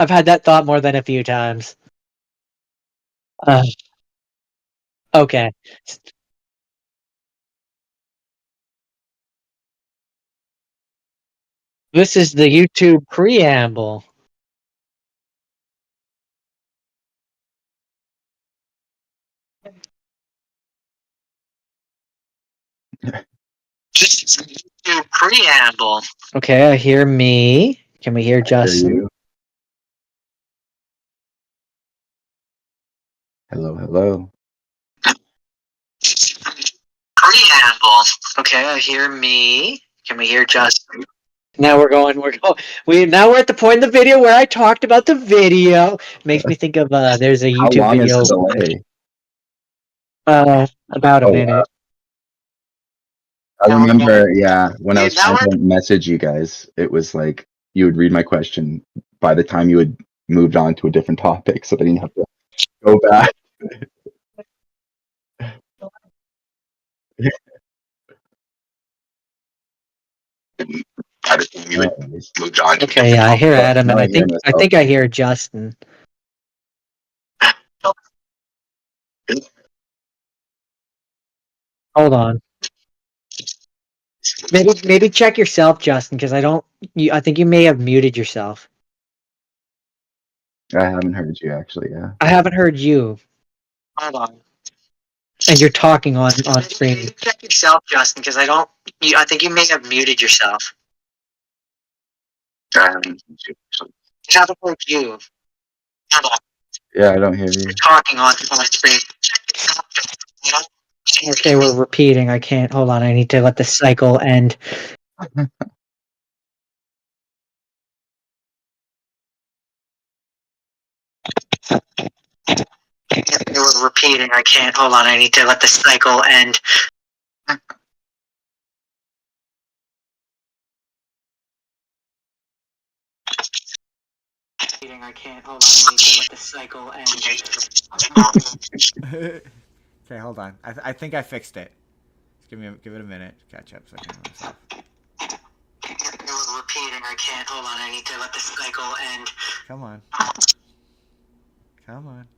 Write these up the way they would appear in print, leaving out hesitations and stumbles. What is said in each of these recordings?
I've had that thought more than a few times. Uh, okay. This is the YouTube preamble. This is the YouTube preamble. Okay, I hear me. Can we hear Justin? You. Hello, hello. Preamble. Okay, I hear me. Can we hear Justin? Now we're going. Now we're at the point in the video where I talked about the video. Makes me think of there's a How YouTube long video. is the delay? About a minute. I remember, yeah, when I was trying to message you guys, it was like you would read my question by the time you had moved on to a different topic, so then you have to go back. By the time you had moved on. Okay, yeah, I hear Adam, and I think I hear Justin. Hold on. Maybe check yourself, Justin, because I think you may have muted yourself. I haven't heard you actually. Yeah. I haven't heard you. Hold on. And you're talking on screen. Maybe check yourself, Justin, because I think you may have muted yourself. I haven't heard you. Hold on. Yeah, I don't hear you. You're talking on screen. Okay, we're repeating. I can't. Hold on. I need to let the cycle end. We're repeating. I can't. Hold on. I need to let the cycle end. I can't. Hold on. I need to let the cycle end. Okay, hold on. I think I fixed it. Just give it a minute. Catch up. So I can hear myself. We're repeating. I can't. Hold on. I need to let the cycle end. Come on. Come on.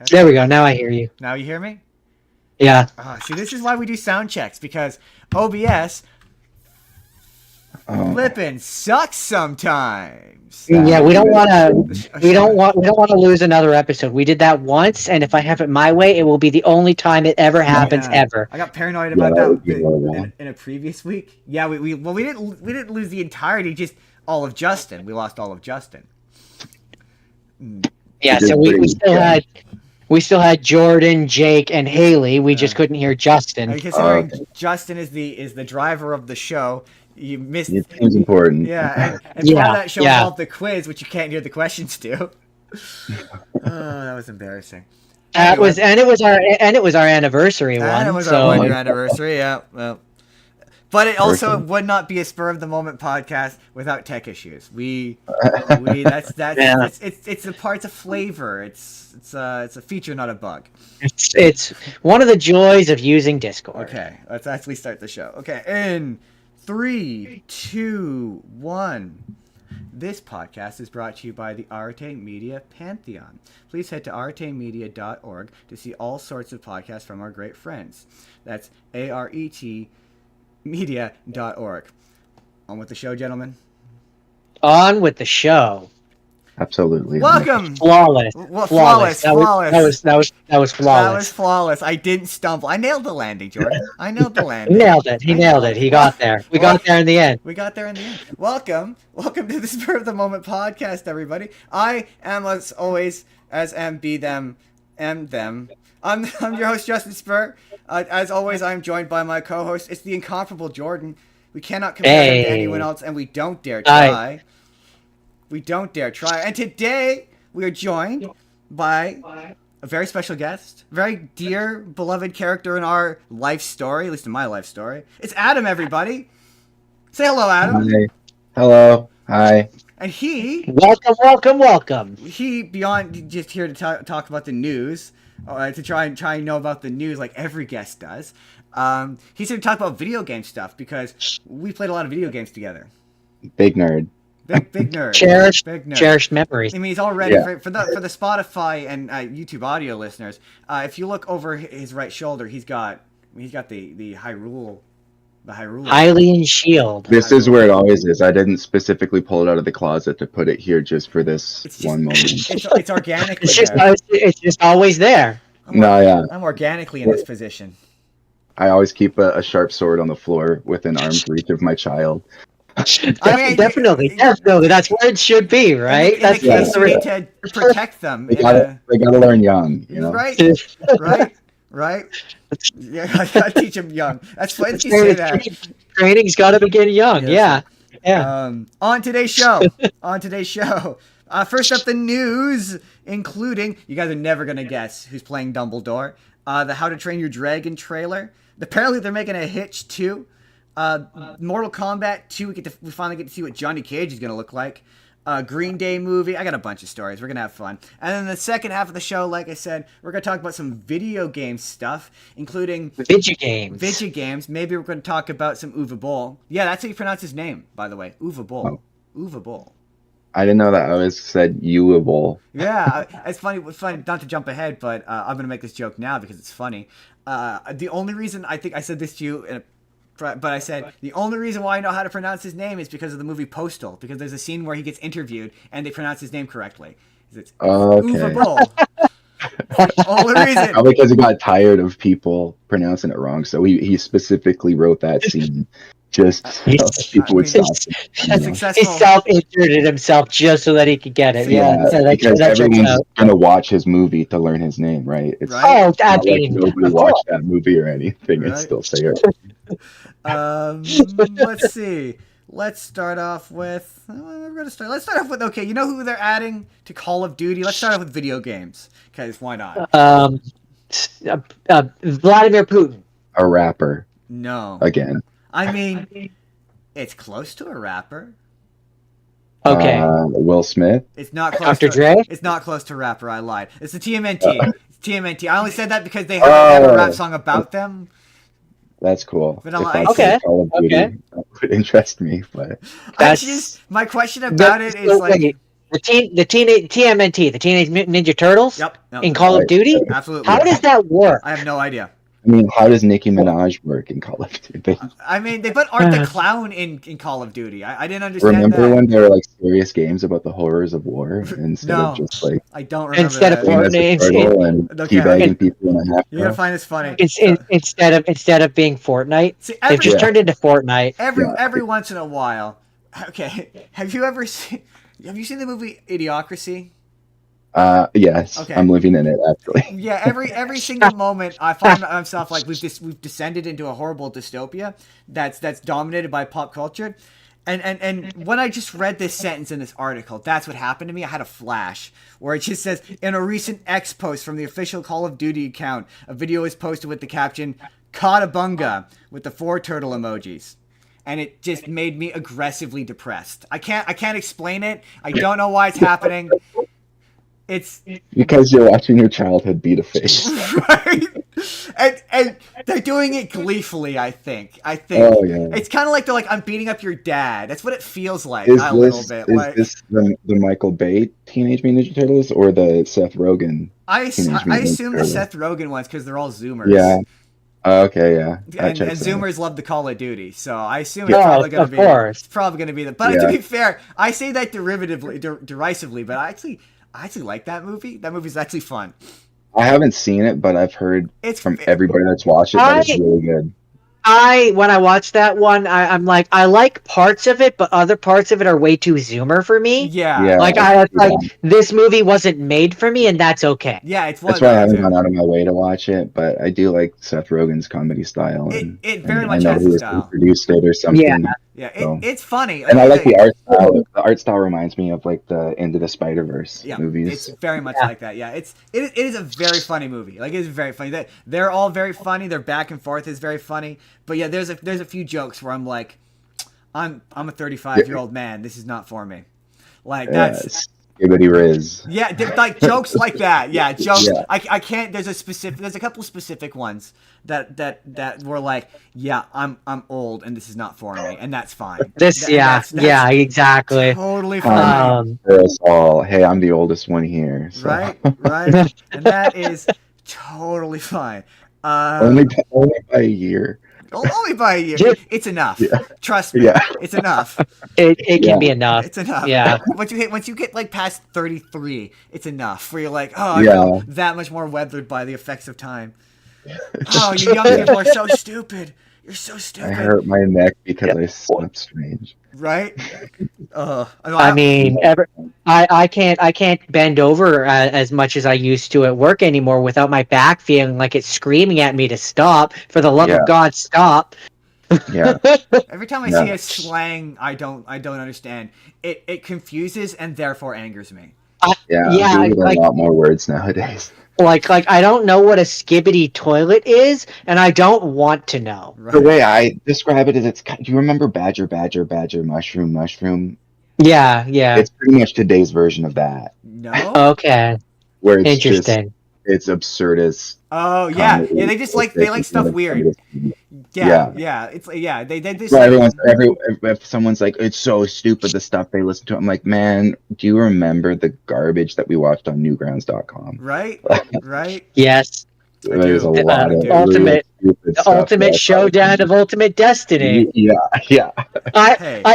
There we go. Now I hear you. Now you hear me? Yeah. See, this is why we do sound checks, because OBS flipping sucks sometimes. Yeah, we don't want to lose another episode. We did that once, and if I have it my way, it will be the only time it ever happens ever. I got paranoid about that in a previous week. Yeah, we didn't lose the entirety, just all of Justin. We lost all of Justin. Yeah, so we still had Jordan, Jake, and Haley. We just couldn't hear Justin. Considering Justin is the driver of the show, you missed. It seems important. Yeah, and part of that show involved the quiz, which you can't hear the questions to. That was embarrassing. It was our anniversary one. And it was our 1 year anniversary. Yeah, well. But it also would not be a Spur of the Moment podcast without tech issues. It's a part of flavor. It's a feature, not a bug. It's one of the joys of using Discord. Okay, let's actually start the show. Okay, in 3, 2, 1. This podcast is brought to you by the Arte Media Pantheon. Please head to artemedia.org to see all sorts of podcasts from our great friends. That's ARET media.org. On with the show, gentlemen. On with the show. Absolutely. Welcome. Flawless. Flawless. That was flawless. That was flawless. I didn't stumble. I nailed the landing, Jordan. I nailed the landing. He nailed it. He got there. We got there in the end. Welcome to the Spur of the Moment podcast, everybody. I am, as always, as am be them, am them. I'm your host, Justin Spurr. As always, I'm joined by my co-host. It's the incomparable Jordan. We cannot compare him to anyone else, and we don't dare try. And today, we are joined by a very special guest, a very dear, beloved character in our life story, at least in my life story. It's Adam, everybody. Say hello, Adam. Hi. Hello. Hi. And he... Welcome. He, beyond just here to talk about the news... to try and know about the news like every guest does. He's here to talk about video game stuff because we played a lot of video games together. Big nerd. Big nerd. Cherished, Big nerd. cherished memories. I mean, he's already Yeah. for the Spotify and YouTube audio listeners. If you look over his right shoulder, he's got the Hyrule, Hylian shield. This is where it always is. I didn't specifically pull it out of the closet to put it here just for this It's just- one moment. It's organically It's just always there. I'm organically in this position. I always keep a sharp sword on the floor within arm's reach of my child. Definitely. That's where it should be, right? In the case you need to protect them. They gotta learn young, you know. Right. Yeah, I gotta teach them young. That's funny that you say that. Training's got to begin young. Yes. Yeah. On today's show. First up, the news, including, you guys are never gonna guess who's playing Dumbledore. The How to Train Your Dragon trailer. Apparently, they're making a Hitch 2. Mortal Kombat 2. We finally get to see what Johnny Cage is gonna look like. Green Day movie. I got a bunch of stories. We're gonna have fun. And then the second half of the show, like I said, we're gonna talk about some video game stuff, including Video games. Maybe we're gonna talk about some Uwe Boll. Yeah, that's how you pronounce his name, by the way. Uwe Boll. Uwe Boll. I didn't know that. I always said "youable." Yeah, it's funny. Not to jump ahead, but I'm gonna make this joke now because it's funny. The only reason I think I said this to you, but I said the only reason why I know how to pronounce his name is because of the movie Postal. Because there's a scene where he gets interviewed and they pronounce his name correctly. It's Uwe Boll. Only reason. Probably because he got tired of people pronouncing it wrong, so he specifically wrote that scene just so people would stop. Successful. He self-inserted himself just so that he could get it. Because everyone's gonna watch his movie to learn his name, right? It's I not mean, like nobody watched that movie or anything and still say it. Let's see. Let's start off with. Let's start off with. Okay, you know who they're adding to Call of Duty? Let's start off with video games, because why not? Vladimir Putin. A rapper. No. Again. I mean, it's close to a rapper. Okay. Will Smith. It's not close. Dr. Dre. It's not close to a rapper. I lied. It's the TMNT. It's TMNT. I only said that because they have a rap song about them. That's cool. But I'm like, Call of Duty, that would interest me, but my question about it is like the TMNT, the Teenage Mutant Ninja Turtles. Yep. In Call of Duty. Absolutely. How does that work? I have no idea. I mean, how does Nicki Minaj work in Call of Duty? I mean, they put Art the Clown in Call of Duty. I didn't understand Remember that. when there were like serious games about the horrors of war instead of just like I don't remember instead that. of Fortnite and teabagging people in a half. You're gonna find this funny. Instead of being Fortnite, they've just turned into Fortnite. Every once in a while. Okay, have you seen the movie Idiocracy? Yes. Okay. I'm living in it actually. Yeah, every single moment I find myself like we've descended into a horrible dystopia that's dominated by pop culture. And when I just read this sentence in this article, that's what happened to me. I had a flash where it just says, in a recent X post from the official Call of Duty account, a video is posted with the caption, "Caught-a-bunga," with the 4 turtle emojis. And it just made me aggressively depressed. I can't explain it. I don't know why it's happening. It's because you're watching your childhood beat a face. Right? And they're doing it gleefully, I think. Oh, yeah. It's kind of like they're like, I'm beating up your dad. That's what it feels like Is this the Michael Bay Teenage Mutant Ninja Turtles or the Seth Rogen? I assume the Seth Rogen ones because they're all Zoomers. Yeah. Okay, yeah. And Zoomers love the Call of Duty, so I assume it's probably going to be that. But to be fair, I say that derisively, but I actually like that movie. That movie's actually fun. I haven't seen it, but I've heard from everybody that's watched it that it's really good. When I watched that one, I'm like, I like parts of it, but other parts of it are way too Zoomer for me. Yeah. Like this movie wasn't made for me, and that's okay. Yeah, it's that's why I haven't gone out of my way to watch it, but I do like Seth Rogen's comedy style. It very much has a style. Produced it or something. Yeah, it's funny. And I like the art style. The art style reminds me of like the Into the Spider-Verse movies. It's very much like that. Yeah, it is a very funny movie. Like, it's very funny. They're all very funny. Their back and forth is very funny. But yeah, there's a few jokes where I'm like, I'm a 35-year-old man. This is not for me. Like, that's Skibbity Riz. Yeah, like jokes like that. Yeah, jokes. Yeah. I can't. There's a couple specific ones that were like, yeah, I'm old and this is not for me, and that's fine. That's exactly. Totally fine. For us all, hey, I'm the oldest one here. So. Right, and that is totally fine. only by a year. Only by a year. It's enough. Yeah. Trust me. Yeah. It's enough. It can be enough. It's enough. Yeah. Once you get like past 33, it's enough. Where you're like, oh, I feel that much more weathered by the effects of time. Oh, you young people are so stupid. You're so stupid. I hurt my neck because I slept strange. Right? I mean, I can't bend over as much as I used to at work anymore without my back feeling like it's screaming at me to stop. For the love of God, stop! Yeah. Every time I see a slang I don't understand, it confuses and therefore angers me. I'm doing a lot more words nowadays. Like I don't know what a skibbity toilet is, and I don't want to know. Right. The way I describe it is, do you remember badger, mushroom? Yeah. It's pretty much today's version of that. No. Okay. Where it's Interesting. It's absurdist. Oh yeah, comedy. yeah. They like stuff weird. Yeah. It's They just. Well, if someone's like, it's so stupid the stuff they listen to, I'm like, man, do you remember the garbage that we watched on Newgrounds.com? Right. Yes. There's a lot of ultimate stuff showdown of Ultimate Destiny. Yeah.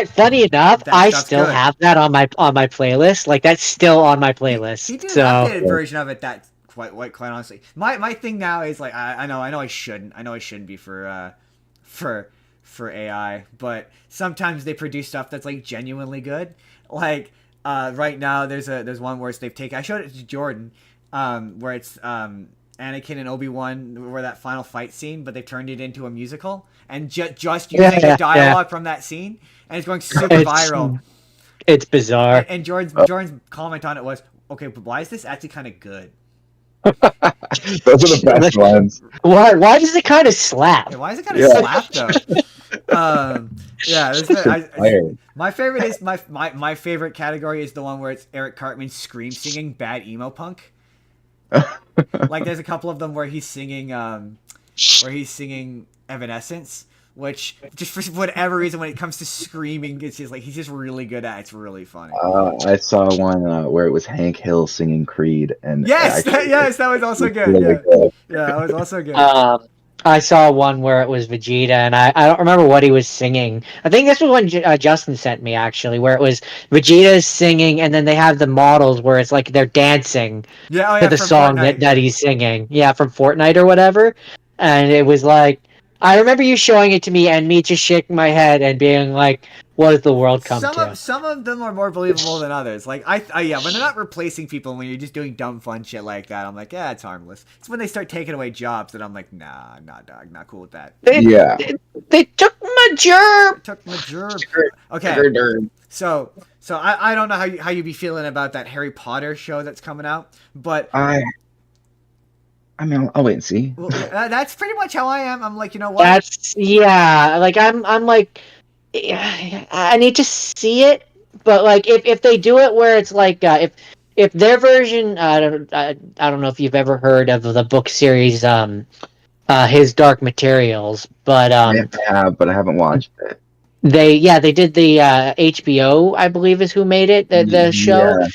Funny enough, I still good. have that on my playlist. Like that's still on my playlist. He did an updated version of it. That quite honestly, my thing now is like I know I shouldn't be for AI, but sometimes they produce stuff that's like genuinely good. Like right now, there's one where they've taken. I showed it to Jordan, where it's Anakin and Obi-Wan, where that final fight scene, but they've turned it into a musical and just using the dialogue from that scene, and it's going super viral. It's bizarre. And Jordan's comment on it was, okay, but why is this actually kind of good? Those are the best ones. Why does it kind of slap? Yeah, why is it kind of slap though? My favorite is my favorite category is the one where it's Eric Cartman scream singing bad emo punk. Like there's a couple of them where he's singing Evanescence, which just for whatever reason when it comes to screaming, it's just like he's just really good at it. It's really funny. I saw one where it was Hank Hill singing Creed, and that was also good. Really good. Yeah, that was also good. I saw one where it was Vegeta, and I don't remember what he was singing. I think this was one Justin sent me, actually, where it was Vegeta singing, and then they have the models where it's like they're dancing to the song that he's singing. Yeah, from Fortnite or whatever. And it was like, I remember you showing it to me and me just shaking my head and being like, what does the world come to? Some of them are more believable than others. Like when they're not replacing people, when you're just doing dumb fun shit like that, I'm like, yeah, it's harmless. It's when they start taking away jobs that I'm like, nah, dog, not cool with that. They took my gerb. Okay. So I don't know how you be feeling about that Harry Potter show that's coming out, but I mean, I'll wait and see. Well, that's pretty much how I am. I'm like, you know what? Like I'm like, I need to see it, but like if they do it where it's like if their version, I don't know if you've ever heard of the book series, His Dark Materials, but I have, but I haven't watched it. They did the HBO, I believe, is who made it, the show. Yeah.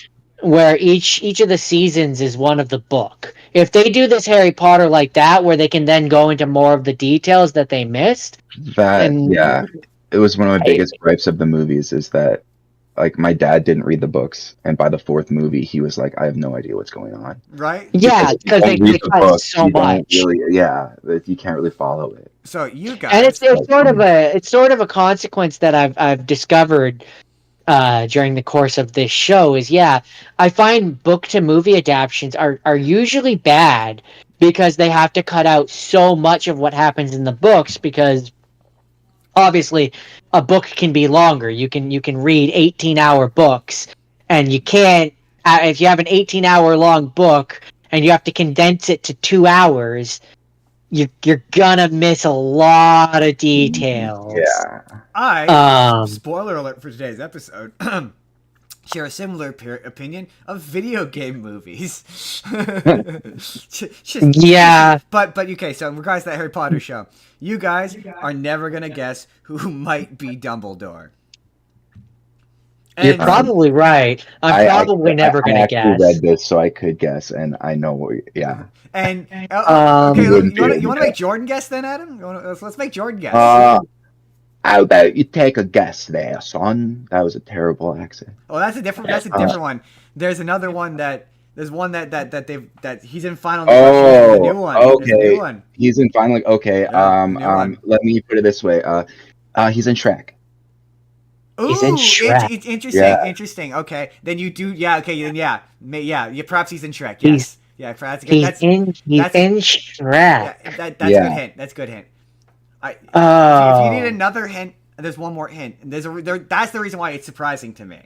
Where each of the seasons is one of the book. If they do this Harry Potter like that, where they can then go into more of the details that they missed. It was one of my biggest gripes of the movies is that, like, my dad didn't read the books, and by the fourth movie, he was like, I have no idea what's going on. Right? Yeah, because they cut so much. You can't really follow it. So you guys, and it's sort of a consequence that I've discovered. During the course of this show is I find book to movie adaptations are usually bad because they have to cut out so much of what happens in the books, because obviously a book can be longer. You can read 18-hour books, and you can't if you have an 18-hour long book and you have to condense it to 2 hours, you're gonna miss a lot of details. Yeah. spoiler alert for today's episode. share a similar opinion of video game movies. Yeah. But okay, so in regards to that Harry Potter show, you guys are never gonna guess who might be Dumbledore. You're probably right. I'm probably never going to guess. I read this, so I could guess, and I know. Yeah. And okay, you want to guess. make Jordan guess then, Adam? Let's make Jordan guess. How about you take a guess there, son? That was a terrible accent. Oh, that's a different one. There's another one that he's in final. Oh, the new one. Okay. New one. He's in final. Okay. Yeah, let me put it this way. He's in Shrek. Ooh, he's in Shrek. It's interesting. Yeah. Interesting. Okay, then you do. Yeah. Okay. Then yeah. Perhaps he's in Shrek. Yes. That's in Shrek. Yeah, that's a good hint. That's a good hint. If you need another hint, there's one more hint. That's the reason why it's surprising to me.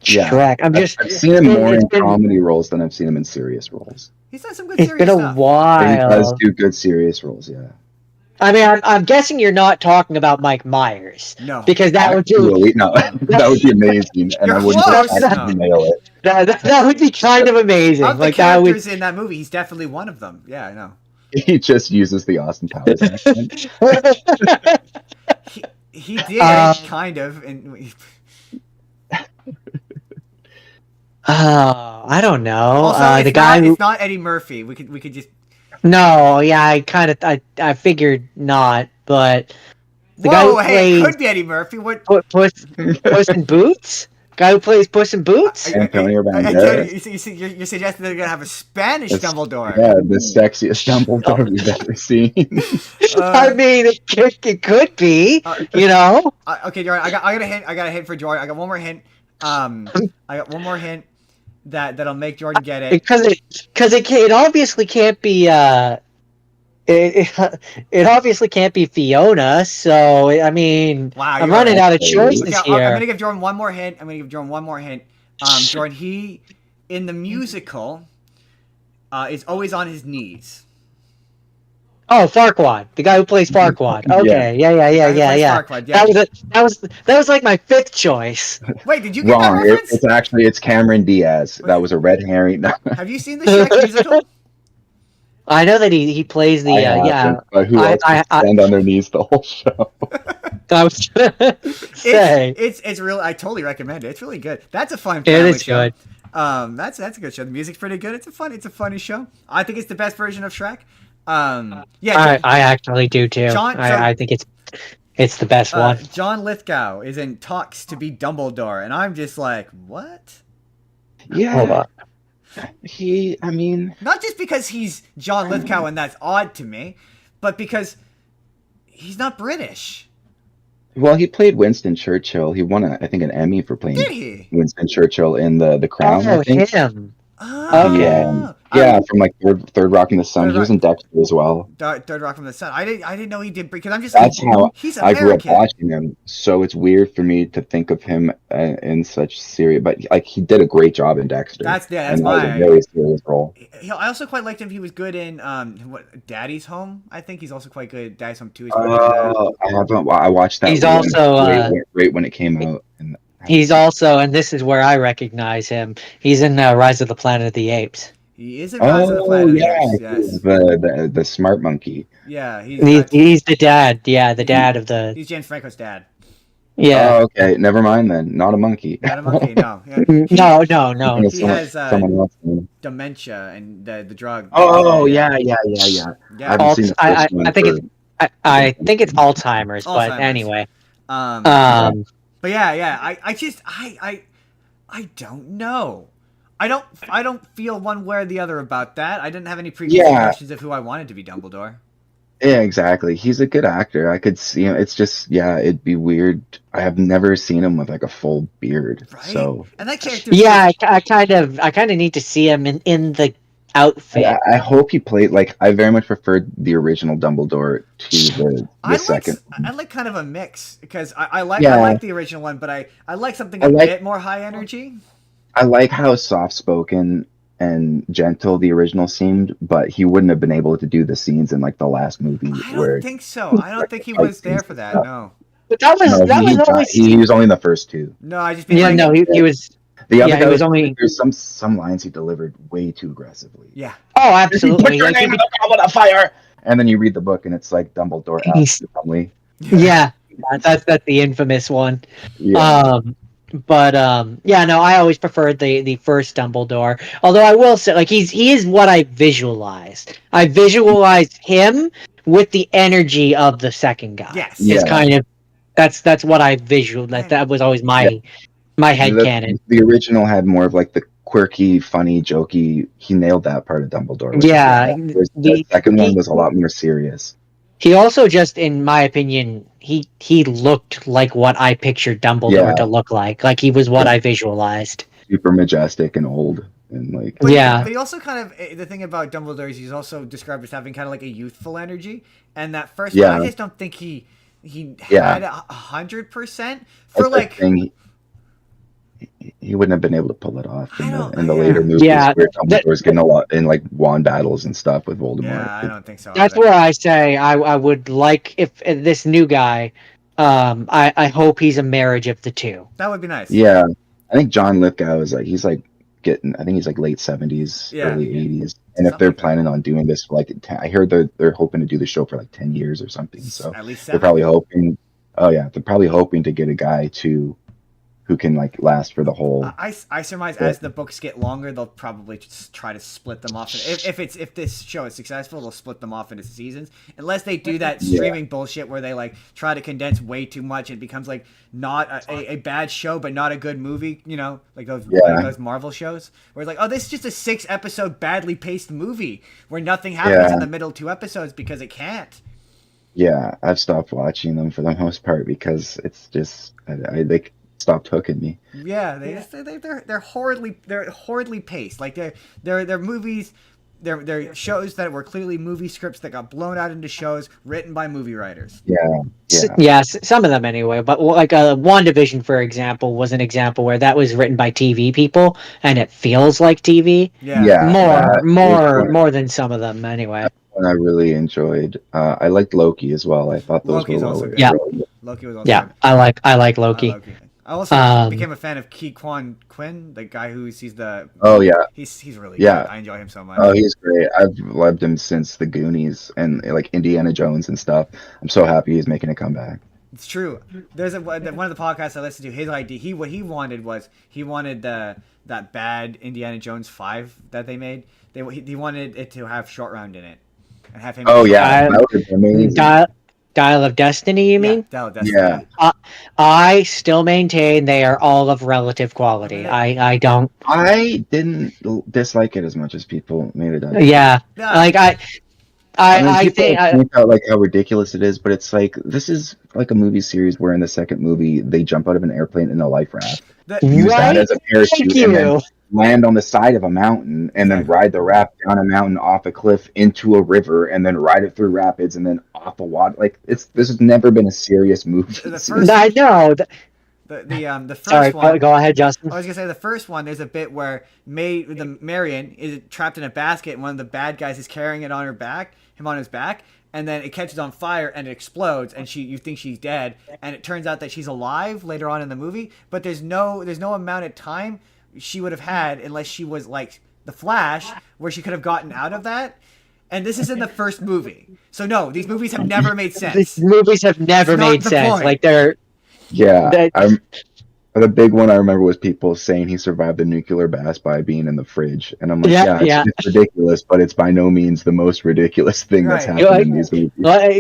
Yeah. Shrek. I've seen him more in comedy roles than I've seen him in serious roles. He's done some good serious stuff. It's been a while. He does do good serious roles, yeah. I mean, I'm guessing you're not talking about Mike Myers. No. Because that would be... No, that would be amazing, and I wouldn't actually nail it. That would be kind of amazing. Of the characters in that movie, he's definitely one of them. Yeah, I know. He just uses the Austin Powers accent. he did, kind of. I don't know. Also, the guy it's not Eddie Murphy. We could just... No, yeah, I figured not, but the guy who plays it could be Eddie Murphy. What? Puss in Boots? Guy who plays Puss in Boots? Antonio Banderas. You're suggesting they're gonna have a Spanish Dumbledore? Yeah, the sexiest Dumbledore we've ever seen. I mean, it could be, you know. Okay, Jordan, I got a hint. I got a hint for Jordan. I got one more hint. I got one more hint that'll make Jordan get it. Because it obviously can't be it obviously can't be Fiona. So I mean, wow, I'm running out of choices here. I'm gonna give Jordan one more hint. Jordan, he in the musical is always on his knees. Oh, Farquaad, the guy who plays Farquaad. Okay, yeah. Farquaad, yeah. That was like my fifth choice. Wait, did you get that reference? It's Cameron Diaz. That was a red herring. No. Have you seen the Shrek musical? I know that he plays the But who else would stand on their knees the whole show? I was gonna say it's real. I totally recommend it. It's really good. That's a fun family It is show. good. That's a good show. The music's pretty good. It's a funny show. I think it's the best version of Shrek. I actually do too. I think it's the best one. John Lithgow is in talks to be Dumbledore, and I'm just like, what? Yeah. Hold on. Not just because he's John Lithgow and that's odd to me, but because he's not British. Well, he played Winston Churchill. He won, I think, an Emmy for playing Did he? Winston Churchill in the Crown. I think. Him. Oh, yeah, from like Third Rock from the Sun. He was in Dexter as well. Third Rock from the Sun. I didn't know he did, because I'm just. That's how he's I grew up American. watching him. So it's weird for me to think of him in such serious, but like he did a great job in Dexter. That's that was a very serious role. I also quite liked him. He was good in Daddy's Home. I think he's also quite good at Daddy's Home too. I watched that. He's also great when it came out. And he's also, and this is where I recognize him. He's in Rise of the Planet of the Apes. He is in Rise of the Planet of the Apes. Yes. The smart monkey. Yeah, he's the dad. Yeah, the dad of the. He's James Franco's dad. Yeah. Oh, okay. Never mind then. Not a monkey. Not a monkey. No. No. He has someone else. Dementia and the drug. Oh yeah. I haven't seen the first one. I think it's Alzheimer's, but anyway. But yeah. I don't know. I don't feel one way or the other about that. I didn't have any previous impressions of who I wanted to be Dumbledore. Yeah, exactly. He's a good actor. I could see him. It's just, it'd be weird. I have never seen him with like a full beard. Right? So, and that character. Yeah, I kind of need to see him in the outfit. I hope he played like. I very much preferred the original Dumbledore to the second. I like kind of a mix because I like the original one, but I like something bit more high energy. I like how soft spoken and gentle the original seemed, but he wouldn't have been able to do the scenes in like the last movie. I don't think so. I don't think he was there for that. No. But that was No, that was only. he was only in the first two. No, I just mean Yeah, like, no, he was. The other Yeah, guy he was only. there's some lines he delivered way too aggressively. yeah. Oh, If you put absolutely. your Like, name in the goblet of fire, and then you read the book and it's like Dumbledore He's- asks family. yeah, that's the infamous one. Yeah, Yeah, no, I always preferred the first Dumbledore. Although I will say, like, he is what I visualized. I visualized him with the energy of the second guy. Yes. It's Yeah. kind of that's what I visual. That was always my headcanon. the original had more of like the quirky, funny, jokey. He nailed that part of Dumbledore. Which Yeah, is the second one was a lot more serious. He also just, in my opinion, he looked like what I pictured Dumbledore to look like. Like, he was what I visualized. Super majestic and old, and like But yeah. But he also kind of, the thing about Dumbledore is he's also described as having kind of like a youthful energy, and that first one, I just don't think he had 100% for like. He wouldn't have been able to pull it off in the yeah. later movies Yeah, where Dumbledore's getting a lot in like wand battles and stuff with Voldemort. Yeah, I don't think so. That's either. where I say I would like if this new guy. I hope he's a marriage of the two. That would be nice. Yeah, I think John Lithgow is like he's like getting. I think he's like late 70s, early 80s. And if they're planning on doing this for like, I heard they're hoping to do the show for like 10 years or something. So at least 7. they're probably hoping. Oh yeah, they're probably hoping to get a guy who can like last for the whole. I surmise as the books get longer, they'll probably just try to split them off. If this show is successful, they'll split them off into seasons. Unless they do that streaming bullshit where they like try to condense way too much, it becomes like not a bad show but not a good movie. You know, like those Marvel shows where it's like, oh, this is just a 6-episode badly paced movie where nothing happens in the middle 2 episodes because it can't. Yeah, I've stopped watching them for the most part because it's just they stopped hooking me. Yeah, they're horridly paced. Like they're movies, they're shows that were clearly movie scripts that got blown out into shows written by movie writers. Some of them anyway. But like WandaVision, for example, was an example where that was written by TV people and it feels like TV. More than some of them anyway. And I really enjoyed. I liked Loki as well. I thought those Loki's were also good. Loki was also good. I like Loki. I also became a fan of Ki Kwan Quinn, the guy who sees the. Oh yeah, he's really good. I enjoy him so much. Oh, he's great. I've loved him since the Goonies and like Indiana Jones and stuff. I'm so happy he's making a comeback. It's true. There's one of the podcasts I listened to. His idea, what he wanted was that bad Indiana Jones 5 that they made. He wanted it to have Short Round in it and have him. Oh yeah, that would be amazing. Dial of Destiny, you mean? Dial of Destiny. Yeah. I still maintain they are all of relative quality. I don't. I didn't dislike it as much as people made it out. Yeah, like I think point out like how ridiculous it is, but it's like this is like a movie series where in the second movie they jump out of an airplane in a life raft, use that as a parachute, and then land on the side of a mountain, and then ride the raft down a mountain, off a cliff, into a river, and then ride it through rapids, and then off the water. Like this has never been a serious movie. I know. The first Sorry, one. Go ahead, Justin. I was gonna say the first one. There's a bit where Marion is trapped in a basket, and one of the bad guys is carrying it on his back, and then it catches on fire and it explodes, and you think she's dead, and it turns out that she's alive later on in the movie. But there's no amount of time she would have had unless she was like the Flash, where she could have gotten out of that. And this is in the first movie, so no, these movies have never made sense. These movies have never made sense. Point. Like they're. Yeah, the big one I remember was people saying he survived the nuclear blast by being in the fridge, and I'm like, it's ridiculous, but it's by no means the most ridiculous thing that's happened in these movies.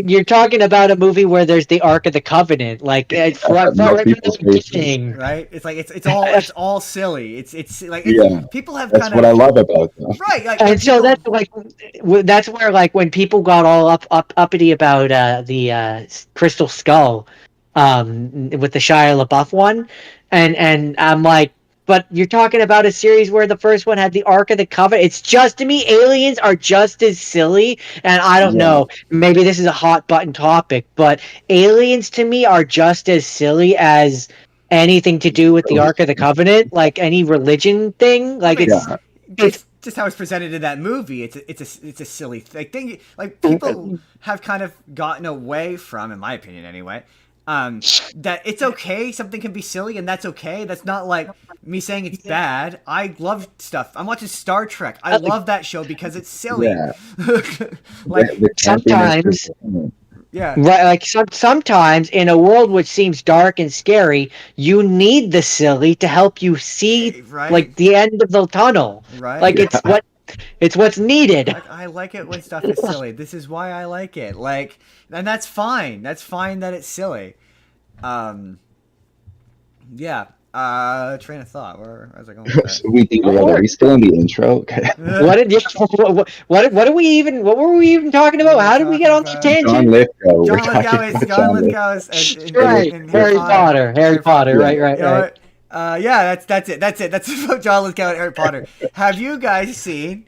You're talking about a movie where there's the Ark of the Covenant, like right from the beginning, right? It's like it's all silly. It's like people have. That's what I love about them, right? Like, and so that's where like when people got all uppity about the Crystal Skull, with the Shia LaBeouf one. And I'm like, but you're talking about a series where the first one had the Ark of the Covenant. It's just, to me, aliens are just as silly. And I don't know, maybe this is a hot button topic, but aliens to me are just as silly as anything to do with the Ark of the Covenant, like any religion thing. Like it's just how it's presented in that movie. It's a silly thing. Like people have kind of gotten away from, in my opinion anyway, That it's okay. Something can be silly, and that's okay. That's not like me saying it's bad. I love stuff. I'm watching Star Trek. I love that show because it's silly. Yeah. Like The campiness is- sometimes, yeah, right? Like sometimes in a world which seems dark and scary, you need the silly to help you see right, like the end of the tunnel. right. Like it's what's needed. Like, I like it when stuff is silly. This is why I like it. Like, and that's fine. That's fine that it's silly. Yeah. Train of thought. Where was I going with that? we derailed. Are we still in the intro? Okay. What did what were we even talking about? How did we get on the Talking tangent? John Lithgow. John We're talking Lithgow is about John Lithgow. Lithgow is Right, Harry Potter. Harry Potter. Right. You know what? Yeah, that's it. That's about John Lithgow and Harry Potter. Have you guys seen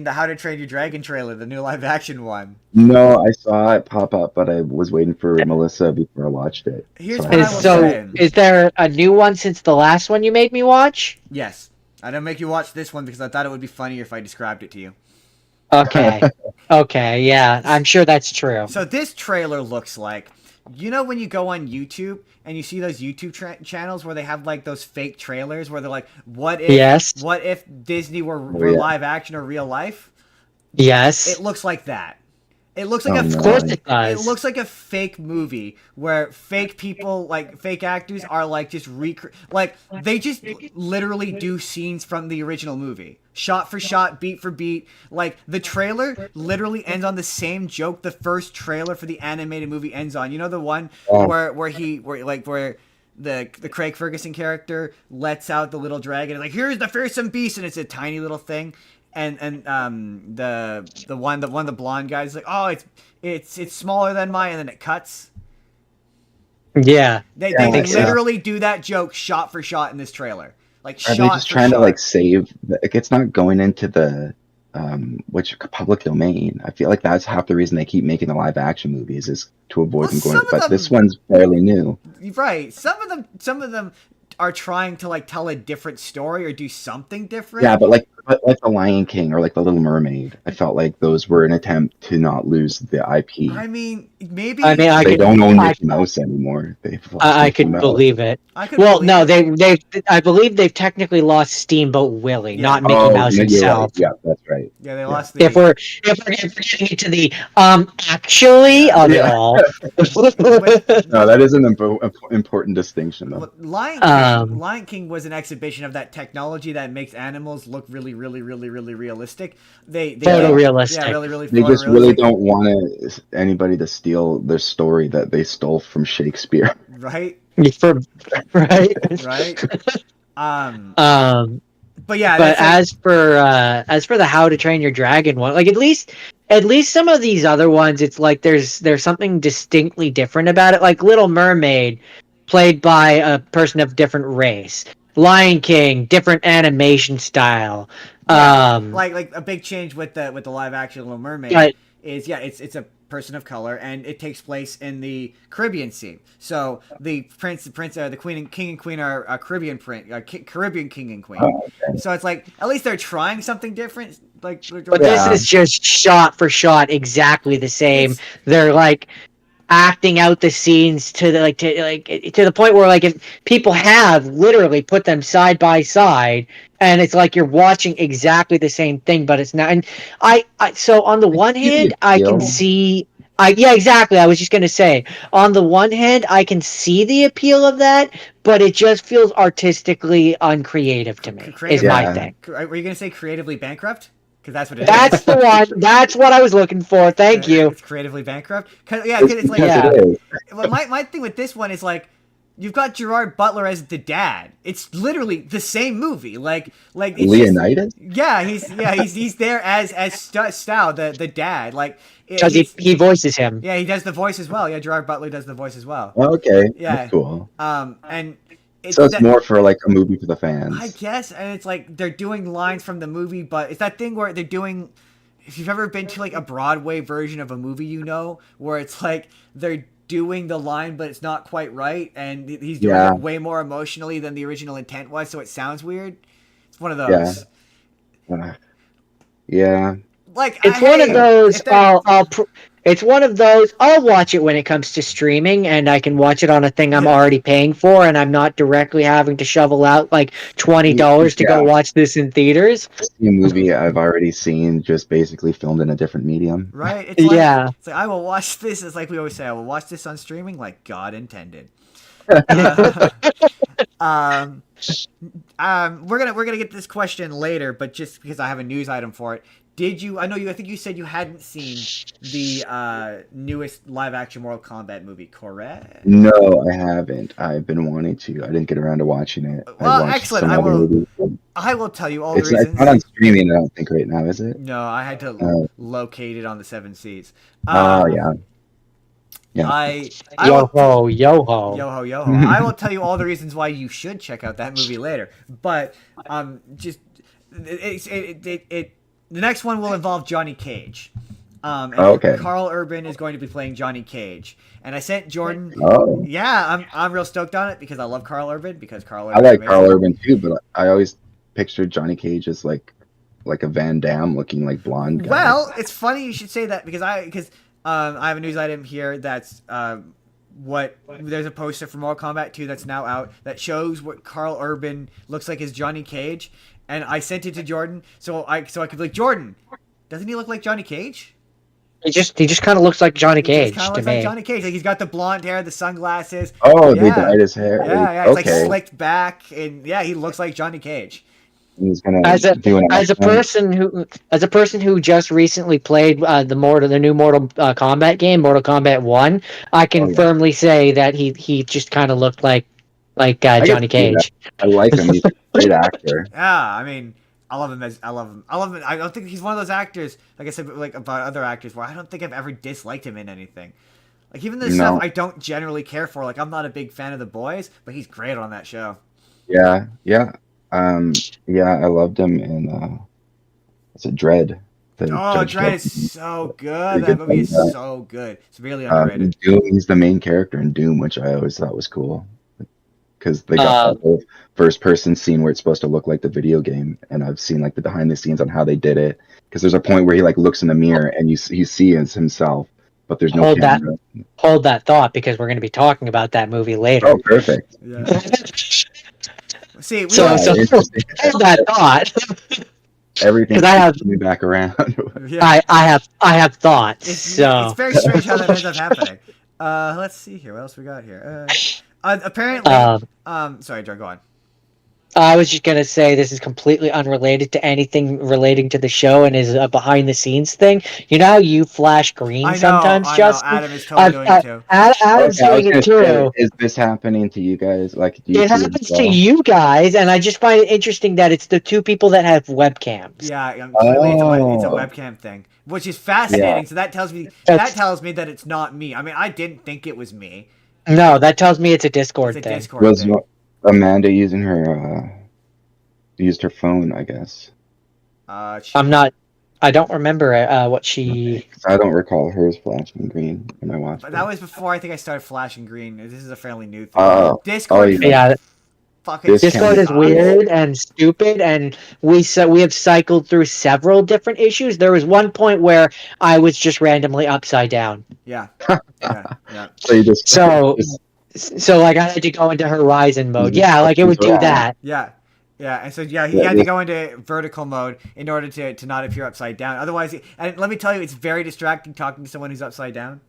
the How to Train Your Dragon trailer, the new live action one? No, I saw it pop up, but I was waiting for Melissa before I watched it. Here's So what I I haven't will seen say. it. Is there a new one since the last one you made me watch? Yes. I didn't make you watch this one because I thought it would be funnier if I described it to you. Okay. Okay, yeah, I'm sure that's true. So this trailer looks like, you know when you go on YouTube and you see those YouTube channels where they have like those fake trailers where they're like, what if Disney were yeah. live action or real life? Yes. It looks like that. It looks like Oh, Of course it It does. looks like a fake movie where fake people, like fake actors, are like just like they just literally do scenes from the original movie, shot for shot, beat for beat. Like the trailer literally ends on the same joke the first trailer for the animated movie ends on. You know the one Oh. where the Craig Ferguson character lets out the little dragon and like, here's the fearsome beast, and it's a tiny little thing. And the one of the blonde guys is like, oh, it's smaller than mine, and then it cuts. Yeah. They Yeah, they like, literally do that joke shot for shot in this trailer. Like Are shot they just for trying shot. to like save? Like, it's not going into the which public domain. I feel like that's half the reason they keep making the live action movies is to avoid Well, them going. some of But them- this one's fairly new. Right. Some of them are trying to like tell a different story or do something different. Yeah, but like the Lion King or like the Little Mermaid, I felt like those were an attempt to not lose the IP. I mean, maybe I mean, They don't own Mickey Mouse anymore. They've lost I Mickey could Mouse. believe it. I could Well, believe no, it. I believe they've technically lost Steamboat Willie, Yeah. not Mickey Mouse you're right. himself. Yeah, that's right. Yeah, they lost the If we're getting into the actually of it Yeah. all. No, that is an important distinction, though. Well, Lion King was an exhibition of that technology that makes animals look really, really, really, really realistic. They Photorealistic. Yeah, really, really. They just really photorealistic. don't want anybody to steal their story that they stole from Shakespeare. Right. Right. Right. But yeah. But that's as for the How to Train Your Dragon one, like at least some of these other ones, it's like there's something distinctly different about it. Like Little Mermaid, played by a person of different race. Lion King, different animation style. like a big change with the live action Little Mermaid Right. is it's a person of color and it takes place in the Caribbean sea. So the the king and queen are Caribbean king and queen. Oh, okay. So it's like at least they're trying something different. Like, But this is just shot for shot exactly the same. They're like acting out the scenes to the point where like if people have literally put them side by side and it's like you're watching exactly the same thing, but it's not. And I so on the one hand I can see yeah, exactly. I was just going to say, on the one hand, I can see the appeal of that, but it just feels artistically uncreative to me, is my thing. Were you going to say creatively bankrupt? Because that's what it is. That's the one. That's what I was looking for. Thank you. It's creatively bankrupt. Cause it's like, well, my thing with this one is like, you've got Gerard Butler as the dad. It's literally the same movie. Like it's Leonidas? He's there as Stow, the dad. Like because he voices him. Yeah, he does the voice as well. Yeah, Gerard Butler does the voice as well. Okay, yeah, that's cool. And it's more for like a movie for the fans, I guess. And it's like they're doing lines from the movie, but it's that thing where they're doing. If you've ever been to like a Broadway version of a movie, where it's like they're doing the line, but it's not quite right, and he's doing it way more emotionally than the original intent was, so it sounds weird. It's one of those. Yeah. Like it's one of those. It's one of those. I'll watch it when it comes to streaming, and I can watch it on a thing I'm already paying for, and I'm not directly having to shovel out like $20 to go watch this in theaters. A movie I've already seen, just basically filmed in a different medium. Right? It's like, it's like I will watch this. It's like we always say, I will watch this on streaming like God intended. We're gonna get this question later, but just because I have a news item for it. Did you? I know you. I think you said you hadn't seen the newest live-action Mortal Kombat movie, correct? No, I haven't. I've been wanting to. I didn't get around to watching it. Well, excellent. I will tell you all the reasons. It's not on streaming, I don't think, right now, is it? No, I had to locate it on the 7 Seas. Yeah. Yo ho. I will tell you all the reasons why you should check out that movie later. But the next one will involve Johnny Cage. Carl Urban is going to be playing Johnny Cage, and I sent Jordan. Oh, yeah, I'm real stoked on it because I love Carl Urban. I like Carl Urban too, but I always pictured Johnny Cage as like a Van Damme looking like blonde guy. Well, it's funny you should say that because I have a news item here that's there's a poster for Mortal Kombat 2 that's now out that shows what Carl Urban looks like as Johnny Cage, and I sent it to Jordan so I could be like, Jordan, doesn't he look like Johnny Cage? He just kind of looks like Johnny Cage to me. Like Johnny Cage, like he's got the blonde hair, the sunglasses. Oh, they dyed his hair. Yeah, it's like slicked back, and he looks like Johnny Cage. He's gonna as a person who just recently played the new Mortal Kombat game, Mortal Kombat 1, I can firmly say that he just kind of looked like Johnny Cage. I like him. He's a great actor. Yeah, I mean, I love him. I don't think he's one of those actors, like I said, like about other actors, where I don't think I've ever disliked him in anything. Like even the stuff I don't generally care for. Like I'm not a big fan of The Boys, but he's great on that show. Yeah. I loved him in it's a Dread. Dread is so good. That movie is so good. It's really underrated. Doom, he's the main character in Doom, which I always thought was cool. Because they got the whole first-person scene where it's supposed to look like the video game, and I've seen like the behind-the-scenes on how they did it. Because there's a point where he like looks in the mirror and you see as himself, but there's no camera. Hold that thought, because we're going to be talking about that movie later. Oh, perfect. Yeah. See, hold that thought. Everything keeps me back around. Yeah. I have thoughts. It's very strange how that ends up happening. Let's see here. What else we got here? Apparently, sorry, John, go on. I was just gonna say this is completely unrelated to anything relating to the show and is a behind-the-scenes thing. You know how you flash green sometimes, Justin? Adam is totally doing it too. Adam's doing it too. Is this happening to you guys? Like, it happens to you guys, and I just find it interesting that it's the two people that have webcams. Yeah, it's a webcam thing, which is fascinating. Yeah. So that tells me that it's not me. I mean, I didn't think it was me. No, that tells me it's a Discord thing. Was Amanda using used her phone, I guess? I don't remember what she... I don't recall hers flashing green when I watched it. That was before I think I started flashing green. This is a fairly new thing. Discord Discord is weird and stupid, and we have cycled through several different issues. There was one point where I was just randomly upside down. Yeah. So like I had to go into Horizon mode. Yeah, like it would do that. Yeah. And so he had to go into vertical mode in order to not appear upside down. Otherwise, and let me tell you, it's very distracting talking to someone who's upside down.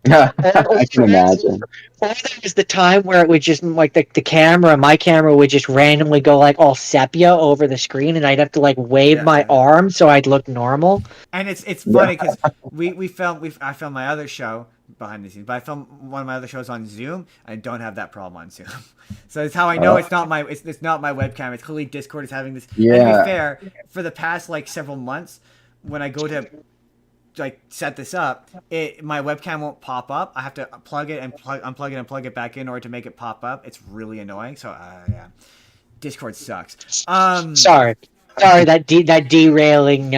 I can imagine. Or there was the time where it would just like my camera would just randomly go like all sepia over the screen, and I'd have to like wave my arm so I'd look normal. And it's funny because I filmed my other show behind the scenes, but I filmed one of my other shows on Zoom. I don't have that problem on Zoom, so it's how I know it's not my webcam. It's clearly Discord is having this. Yeah. And to be fair, for the past like several months, when I go to like set this up, my webcam won't pop up. I have to plug it and unplug it and plug it back in order to make it pop up. It's really annoying. So Discord sucks. Sorry, that derailing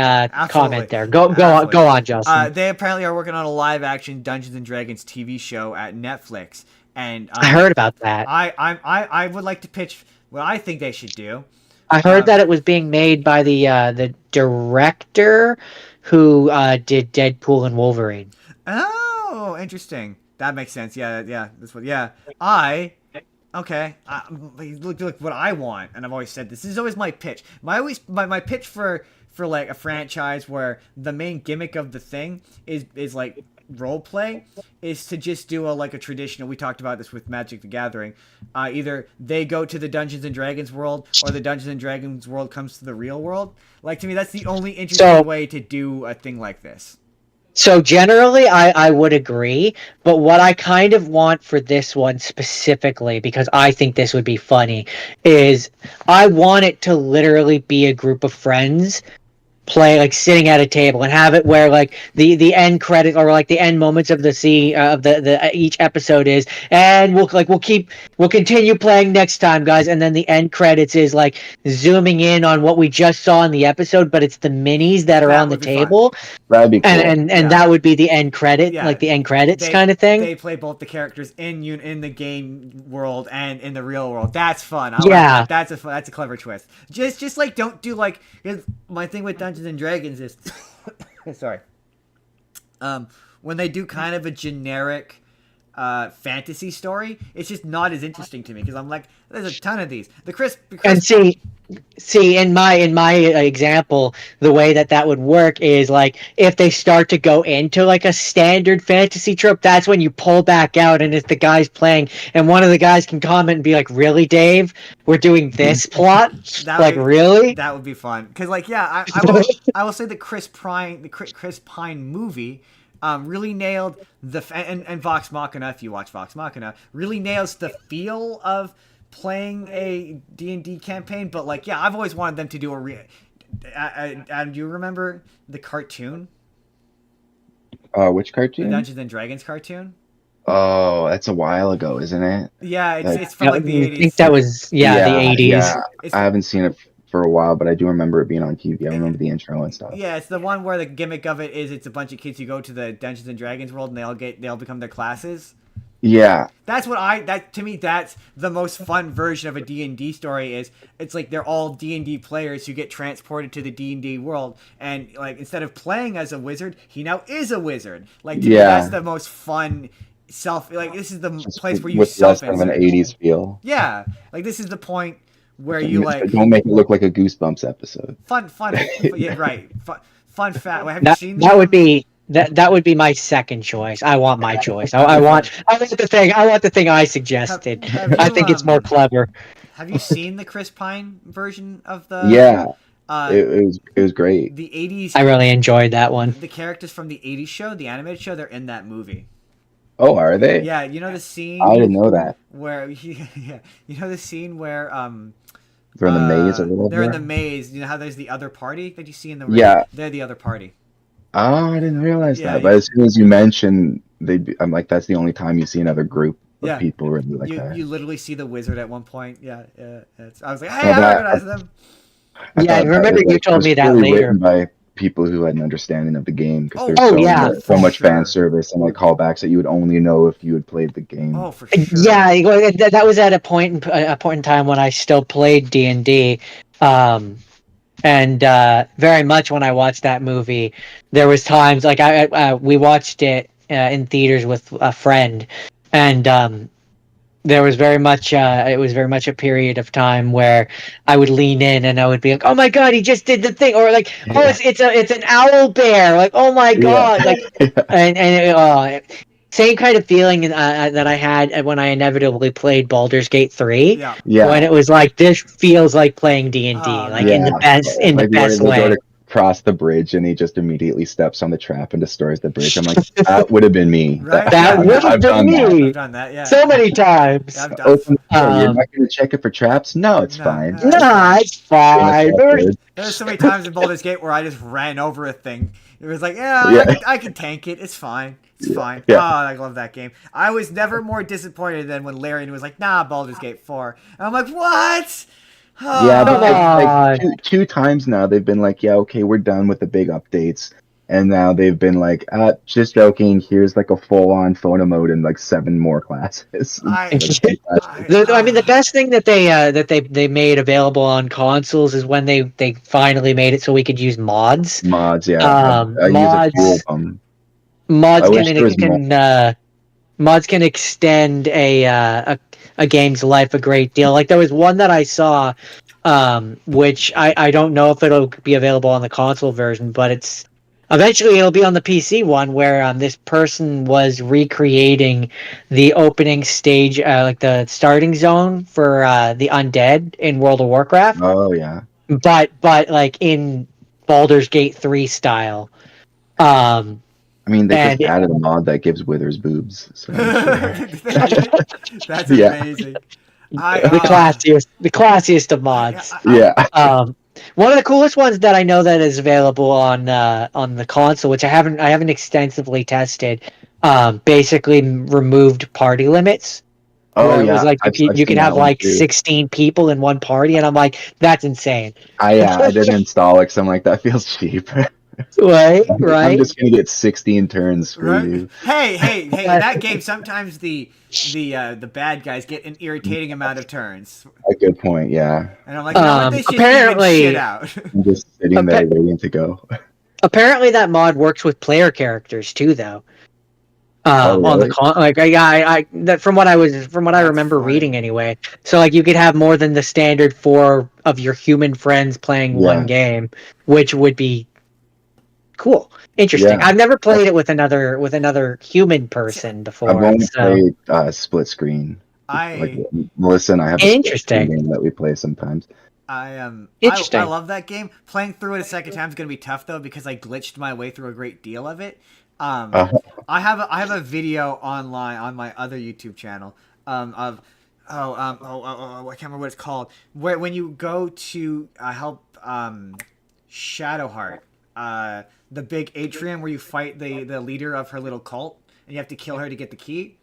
comment there. Go on, Justin. They apparently are working on a live action Dungeons and Dragons TV show at Netflix, and I heard about that. I would like to pitch what I think they should do. I heard that it was being made by the director who did Deadpool and Wolverine. Oh, interesting. That makes sense. Yeah, yeah. That's what. Yeah, okay. Look what I want, and I've always said this is always my pitch. My pitch for like a franchise where the main gimmick of the thing is like role play is to just do a traditional. We talked about this with Magic the Gathering. Either they go to the Dungeons and Dragons world, or the Dungeons and Dragons world comes to the real world. Like, to me, that's the only interesting way to do a thing like this. So generally, I would agree, but what I kind of want for this one specifically, because I think this would be funny, is I want it to literally be a group of friends play, like, sitting at a table, and have it where, like, the end credit, or like the end moments of the scene of the each episode is, and we'll continue playing next time, guys, and then the end credits is like zooming in on what we just saw in the episode, but it's the minis that are on the table. That'd be cool. And that would be the end credit, like the end credits kind of thing. They play both the characters in the game world and in the real world. That's fun. Yeah, that's a clever twist. Just like, don't do like, my thing with Dungeons and Dragons is sorry. When they do kind of a generic fantasy story, it's just not as interesting to me, because I'm like, there's a ton of these. And see, in my example, the way that would work is, like, if they start to go into like a standard fantasy trope, that's when you pull back out, and it's the guys playing, and one of the guys can comment and be like, "Really, Dave? We're doing this plot? Really?" That would be fun, because, like, yeah, I will say the Chris Pine movie really nailed and Vox Machina, if you watch Vox Machina, really nails the feel of playing a D&D campaign. But, like, yeah, I've always wanted them to do do you remember the cartoon? Which cartoon? The Dungeons and Dragons cartoon. Oh, that's a while ago, isn't it? Yeah, it's from like the 80s. I think that was the 80s. Yeah. I haven't seen it for a while, but I do remember it being on TV. I remember the intro and stuff. Yeah, it's the one where the gimmick of it is it's a bunch of kids who go to the Dungeons and Dragons world, and they all become their classes. Yeah. That's to me, that's the most fun version of a D&D story. It's like they're all D&D players who get transported to the D&D world, and, like, instead of playing as a wizard, he now is a wizard. Like, to me, that's the most fun this is the place where you with less of an 80s feel. Yeah. Like, this is the point where you, like, don't make it look like a Goosebumps episode. Fun. Yeah, right. Fun fact. Have you seen that? That would be my second choice. I want my choice. I want the thing I suggested. I think it's more clever. Have you seen the Chris Pine version of the? Yeah. It was great. The 80s. I really enjoyed that one. The characters from the 80s show, the animated show, they're in that movie. Oh, are they? Yeah, you know the scene. I didn't know that. Where you know the scene where they're in the maze or whatever. They're in the maze. You know how there's the other party that you see in the ring? Yeah. They're the other party. Oh, I didn't realize that. But as soon as you mentioned, I'm like, that's the only time you see another group of people really like that. You literally see the wizard at one point. Yeah. I was like, hey, I recognize them. I remember you told me that later. Written by people who had an understanding of the game, because there's so much fan service and, like, callbacks that you would only know if you had played the game. Oh, for sure. Yeah, that was at a point in time when I still played D&D. And very much when I watched that movie, there was times, like, we watched it in theaters with a friend, and there was very much it was very much a period of time where I would lean in and I would be like, "Oh my god, he just did the thing," or like, "Oh, it's an owl bear," like, "Oh my god," like, and same kind of feeling that I had when I inevitably played Baldur's Gate 3. Yeah. When it was like, this feels like playing D&D, in the best way. Cross the bridge and he just immediately steps on the trap and destroys the bridge. I'm like, that would have been me. Right? That would have been me. I've done that, yeah. So many times. Open the door. You're not going to check it for traps? No, it's fine. No, it's fine. There's so many times in Baldur's Gate where I just ran over a thing. It was like, I can tank it. It's fine. It's fine. Yeah. Oh, I love that game. I was never more disappointed than when Larry was like, nah, Baldur's Gate 4. And I'm like, what? Oh, yeah, but like two times now they've been like, yeah, okay, we're done with the big updates. And now they've been like, just joking, here's like a full-on photo mode and like 7 more classes. I mean, the best thing that they made available on consoles is when they finally made it so we could use mods. Mods, yeah. I use a few of them. I wish there was more. Mods can extend a game's life a great deal. Like there was one that I saw, which I don't know if it'll be available on the console version, but eventually it'll be on the PC one where this person was recreating the opening stage, like the starting zone for the undead in World of Warcraft, Oh yeah. but like in Baldur's Gate 3 style. I mean, they just And added a mod that gives Withers boobs. So I'm sure. That's Yeah. amazing. the classiest of mods. Yeah. One of the coolest ones that I know that is available on the console, which I haven't extensively tested, basically removed party limits. Oh Where it yeah. was like I've you seen could that have one like too. 16 people in one party, and I'm like, that's insane. I didn't install it because I'm like, that feels cheap. Right, I'm right. just gonna get 16 turns for Right? you. Hey! In that game, sometimes the bad guys get an irritating amount of turns, A good point. Yeah. and I'm like, you know what? They should even Apparently, shit out. I'm just sitting there waiting to go. apparently that mod works with player characters too, though. Oh, On the really? like that from what I That's remember funny. reading anyway. So like you could have more than the standard 4 of your human friends playing one Yeah. game, which would be cool, interesting. Yeah. I've never played it with another human person before. I've only So played split screen. Like I Melissa and I have a split screen interesting. game that we play sometimes. Interesting. I love that game. Playing through it a second time is gonna be tough though because I glitched my way through a great deal of it. Uh, I have a video online on my other YouTube channel of I can't remember what it's called. Where when you go to help Shadowheart, the big atrium where you fight the leader of her little cult, and you have to kill her to get the key.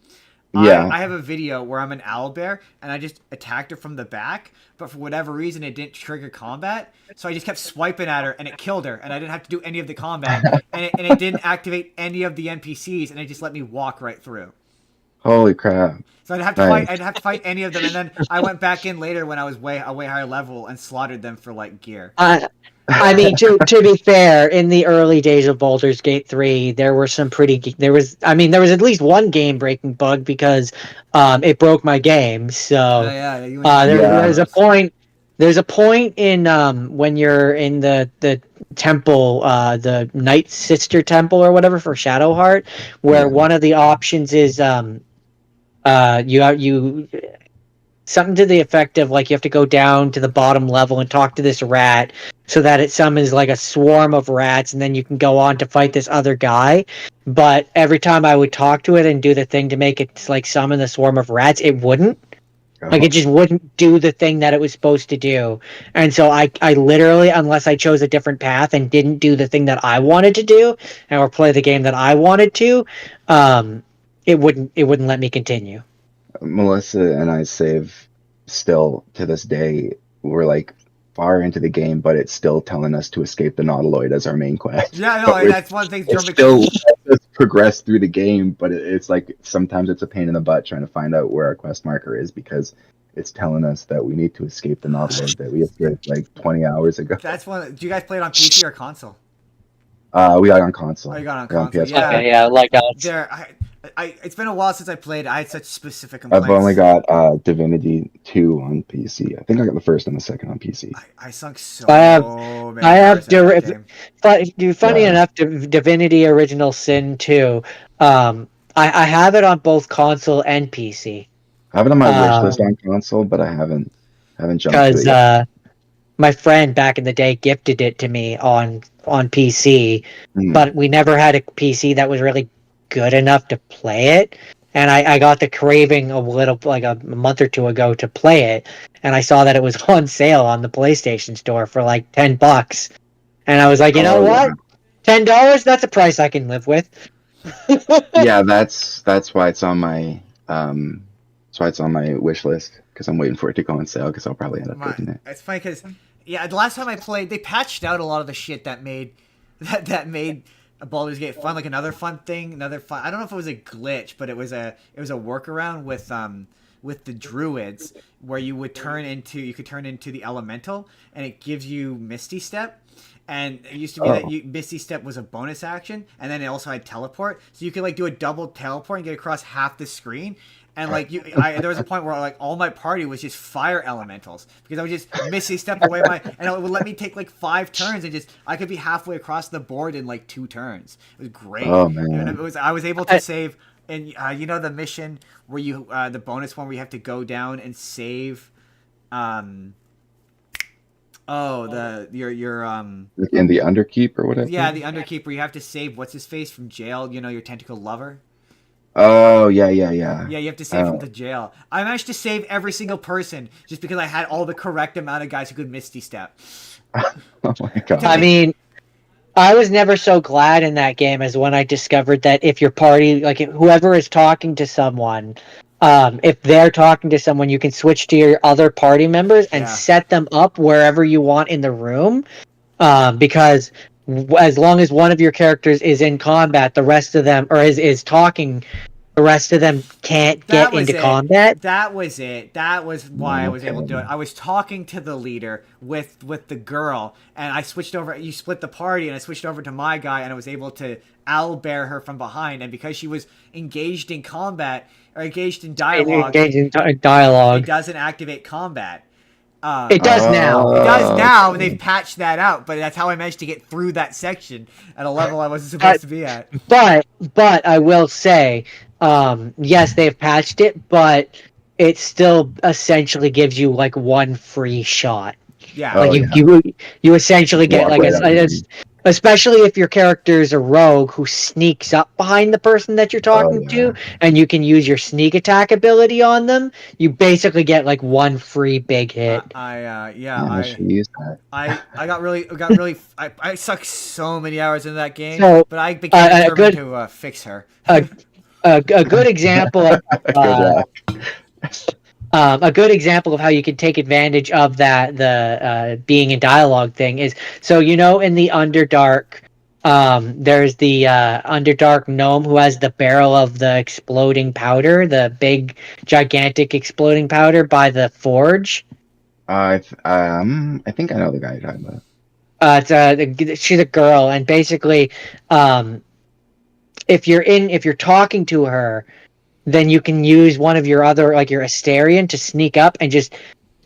Yeah. I have a video where I'm an owlbear and I just attacked her from the back, but for whatever reason it didn't trigger combat. So I just kept swiping at her and it killed her, and I didn't have to do any of the combat, and it didn't activate any of the NPCs, and it just let me walk right through. Holy crap. So I'd have to Nice. I'd have to fight any of them, and then I went back in later when I was a way higher level and slaughtered them for like gear. I mean, to be fair, in the early days of Baldur's Gate 3, there was at least one game-breaking bug because it broke my game. So You there's a point in when you're in the temple, the Night Sister Temple or whatever for Shadowheart, where one of the options is you something to the effect of like you have to go down to the bottom level and talk to this rat so that it summons like a swarm of rats, and then you can go on to fight this other guy. But every time I would talk to it and do the thing to make it like summon the swarm of rats, it wouldn't. Like it just wouldn't do the thing that it was supposed to do. And so I literally, unless I chose a different path and didn't do the thing that I wanted to do or play the game that I wanted to, it wouldn't let me continue. Melissa and I save still to this day. We're like far into the game, but it's still telling us to escape the Nautiloid as our main quest. Yeah, But no, that's one thing. it's still lets us progress through the game, but it's like sometimes it's a pain in the butt trying to find out where our quest marker is because it's telling us that we need to escape the Nautiloid that we escaped like 20 hours ago. That's one. Do you guys play it on PC or console? We got it on console. Oh, you got it on We're console. PS4. Yeah. Okay, yeah, like It's been a while since I played. I had such specific complaints. I've only got Divinity 2 on PC. I think I got the first and the second on PC. I sunk so I have many hours in that game. funny enough, Divinity Original Sin 2. I have it on both console and PC. I have it on my wish list on console, but I haven't jumped to it Because yet. my friend back in the day gifted it to me on PC, Mm. but we never had a PC that was really good enough to play it. And I got the craving a little, like a month or two ago, to play it, and I saw that it was on sale on the PlayStation Store for like $10, and I was like, you know what, $10? That's a price I can live with. Yeah, that's why it's on my wish list because I'm waiting for it to go on sale because I'll probably end up getting it. It's funny because the last time I played, they patched out a lot of the shit that made Baldur's Gate fun. Like another fun thing, I don't know if it was a glitch, but it was a workaround with with the druids, where you could turn into the elemental, and it gives you Misty Step. And it used to be that Misty Step was a bonus action, and then it also had teleport, so you could like do a double teleport and get across half the screen. And like there was a point where like all my party was just fire elementals, because I would just Misty Step away and it would let me take like 5 turns, and I could be halfway across the board in like 2 turns. It was great. Oh man! And I was able to save, and you know the mission where you the bonus one where you have to go down and save, your in the Underkeep or whatever. Yeah, the Underkeep, where you have to save what's his face from jail. You know, your tentacle lover. Oh yeah. Yeah, you have to save from the jail. I managed to save every single person just because I had all the correct amount of guys who could Misty Step. Oh my god! I mean, I was never so glad in that game as when I discovered that if your party, like whoever is talking to someone, if they're talking to someone, you can switch to your other party members and set them up wherever you want in the room. Because as long as one of your characters is in combat, the rest of them, or is talking, the rest of them can't get into combat. That was it. That was why I was able to do it. I was talking to the leader with the girl, and I switched over. You split the party, and I switched over to my guy, and I was able to owlbear her from behind. And because she was engaged in combat or engaged in dialogue, it doesn't activate combat. It does now. It does now. They've patched that out, but that's how I managed to get through that section at a level I wasn't supposed to be at. But I will say, yes, they've patched it, but it still essentially gives you like 1 free shot. Yeah, like you essentially get like especially if your character is a rogue who sneaks up behind the person that you're talking to, and you can use your sneak attack ability on them. You basically get like 1 free big hit. I sucked so many hours into that game, but I became determined to fix her. A good example of a good example of how you can take advantage of the being in dialogue thing is, so you know, in the Underdark, there's the Underdark gnome who has the barrel of the exploding powder, the big gigantic exploding powder by the forge. I think I know the guy you're talking about. She's a girl, and basically, if you're talking to her, then you can use one of your other, like your Asterion, to sneak up and just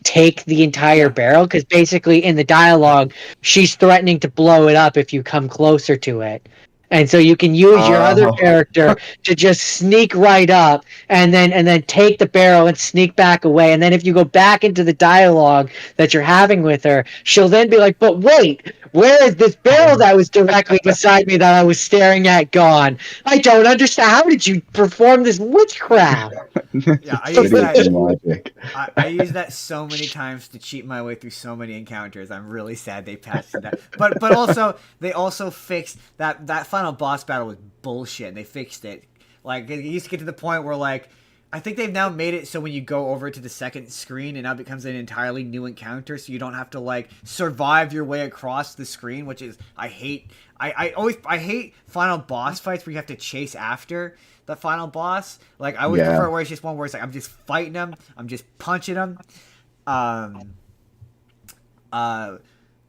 take the entire barrel, because basically in the dialogue she's threatening to blow it up if you come closer to it. And so you can use your other character to just sneak right up and then take the barrel and sneak back away. And then if you go back into the dialogue that you're having with her, she'll then be like, but wait, where is this barrel that was directly beside me that I was staring at gone? I don't understand. How did you perform this witchcraft? Yeah, I use that so many times to cheat my way through so many encounters. I'm really sad they patched that. But also they also fixed that final boss battle was bullshit, and they fixed it. Like, it used to get to the point where, like, I think they've now made it so when you go over to the second screen, it now becomes an entirely new encounter, so you don't have to, like, survive your way across the screen, which is, I hate. I hate final boss fights where you have to chase after the final boss. Like, I would prefer where it's just one where it's like, I'm just fighting them, I'm just punching them.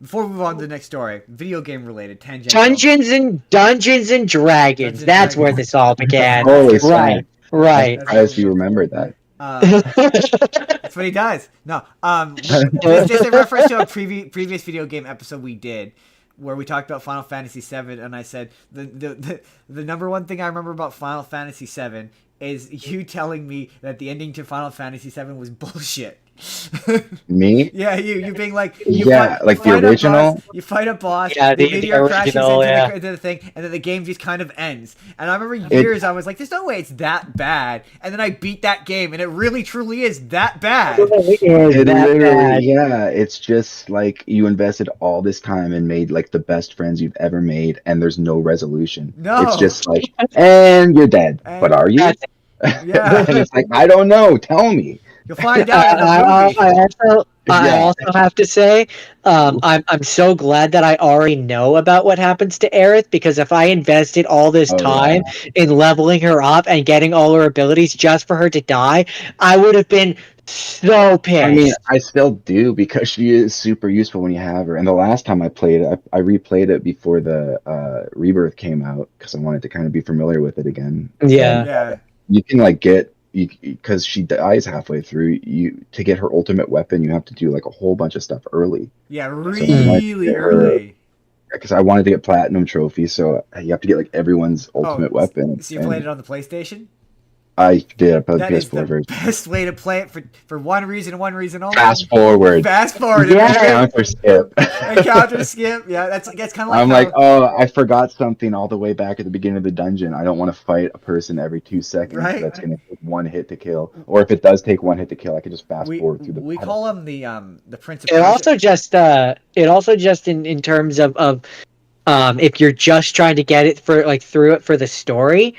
Before we move on to the next story, video game related, tangential. Dungeons and Dragons. That's where this all began. Holy right. As you remembered that. That's what he does. No, it's just a reference to a previous video game episode we did, where we talked about Final Fantasy VII, and I said the number one thing I remember about Final Fantasy VII is you telling me that the ending to Final Fantasy VII was bullshit. Me? Yeah, you being like, the original. You fight a boss. Yeah, the meteor crashes original, into the thing, and then the game just kind of ends. And I remember years I was like, "There's no way it's that bad." And then I beat that game, and it really truly is that bad. Yeah, it's just like you invested all this time and made like the best friends you've ever made, and there's no resolution. No, it's just like, and you're dead. But are you? Yeah, and it's like, I don't know. Tell me. You'll find out in the movie. I also have to say, I'm so glad that I already know about what happens to Aerith, because if I invested all this time in leveling her up and getting all her abilities just for her to die, I would have been so pissed. I mean, I still do because she is super useful when you have her. And the last time I played it, I replayed it before the Rebirth came out because I wanted to kind of be familiar with it again. Yeah. Yeah. You can like because she dies halfway through. To get her ultimate weapon, you have to do like a whole bunch of stuff early. Yeah, really early. Because I wanted to get platinum trophy, so you have to get like everyone's ultimate weapon. So you played it on the PlayStation? I did. I played the That is PS4 the version. best way to play it for one reason only. Fast forward. Yeah. Counter skip. And counter skip. Yeah, that's kind of like. I'm like, oh, I forgot something all the way back at the beginning of the dungeon. I don't want to fight a person every 2 seconds. Right. That's going to take one hit to kill. Or if it does take one hit to kill, I can just fast forward through the. We call him the Prince of It also just in terms of if you're just trying to get it through it for the story.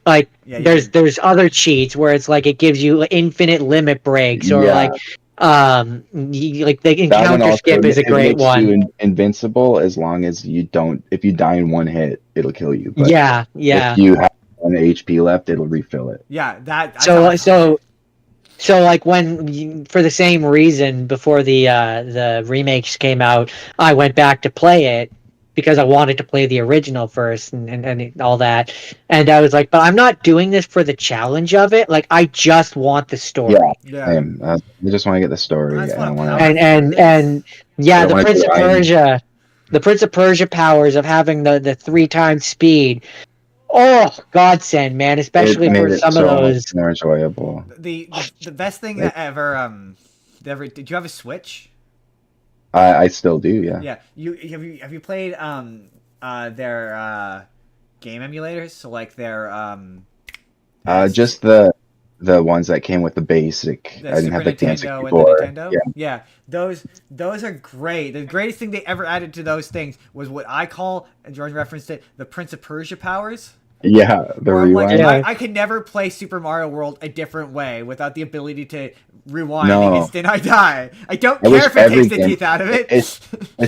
Like there's other cheats where it's like it gives you infinite limit breaks or like the encounter skip is a great one. You invincible as long as you don't. If you die in one hit, it'll kill you. But yeah. If you have one HP left, it'll refill it. Yeah, that. So like when for the same reason before the remakes came out, I went back to play it. Because I wanted to play the original first and all that. And I was like, but I'm not doing this for the challenge of it. Like, I just want the story. Yeah. I just want to get the story. The Prince of Persia powers of having the 3 times speed. Oh, godsend, man. Especially for some of those. More enjoyable. The best thing that ever, did you have a Switch? I still do, yeah. Yeah. Have you played their game emulators? So like their just the ones that came with the basic. I didn't have the Nintendo and the Nintendo. Yeah, those are great. The greatest thing they ever added to those things was what I call, and George referenced it, the Prince of Persia powers. Yeah, the rewind. Like, I could never play Super Mario World a different way without the ability to rewind the instant I die. I don't care if it takes the teeth out of it. It's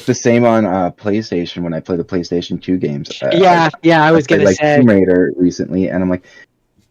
the same on PlayStation when I play the PlayStation 2 games. I was going to say. Tomb Raider recently, and I'm like,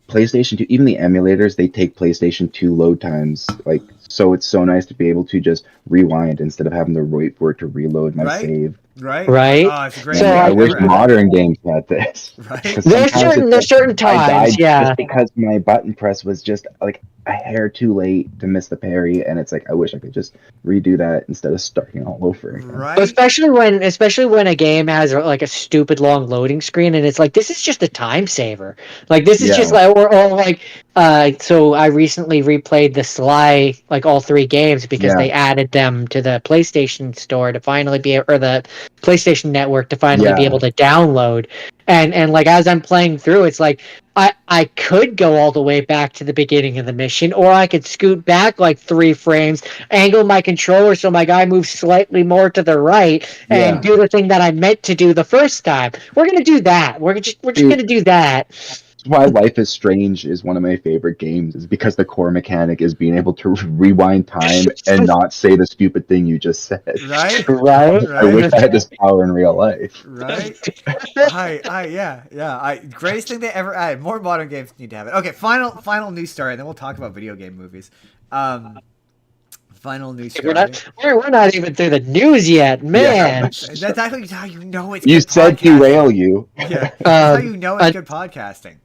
PlayStation 2, even the emulators, they take PlayStation 2 load times. Like, so it's so nice to be able to just rewind instead of having to wait for it to reload my save. Right. Oh, it's great. So I wish modern games had this. Right. There's certain times, just because my button press was just like a hair too late to miss the parry, and it's like I wish I could just redo that instead of starting all over again. Right. Especially when a game has like a stupid long loading screen, and it's like this is just a time saver. Like this is just like or like so I recently replayed the Sly like all 3 games because they added them to the PlayStation Store to finally be or the PlayStation Network to finally be able to download. And like as I'm playing through, it's like I could go all the way back to the beginning of the mission, or I could scoot back like 3 frames, angle my controller so my guy moves slightly more to the right, and do the thing that I meant to do the first time. We're gonna do that. We're just gonna do that. Why Life is Strange is one of my favorite games, is because the core mechanic is being able to rewind time and not say the stupid thing you just said. Right. I wish I had this power in real life. Right. Greatest thing they ever added. More modern games need to have it. Okay, final news story, and then we'll talk about video game movies. Final news story. We're not even through the news yet, man. That's actually how you know it's. You good said podcasting. derail you. Yeah. That's how you know it's good podcasting.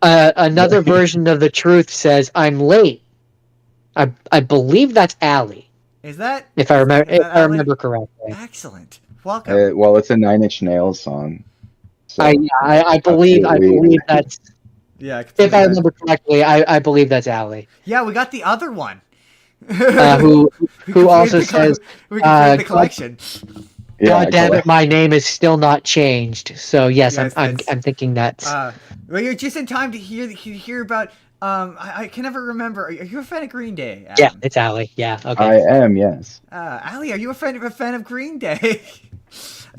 Another version of the truth says I'm late. I believe that's Allie. Is that? If I remember correctly. Excellent. Welcome. Well, it's a 9 Inch Nails song. So I believe that's. Yeah. If I remember correctly, I believe that's Allie. Yeah, we got the other one. Who also says we completed the collection. God damn it, my name is still not changed. So yes, I'm thinking that's. Well, you're just in time to hear about. I can never remember. Are you a fan of Green Day, Adam? Yeah, it's Allie. Yeah, okay. I am, yes. Allie, are you a fan of Green Day?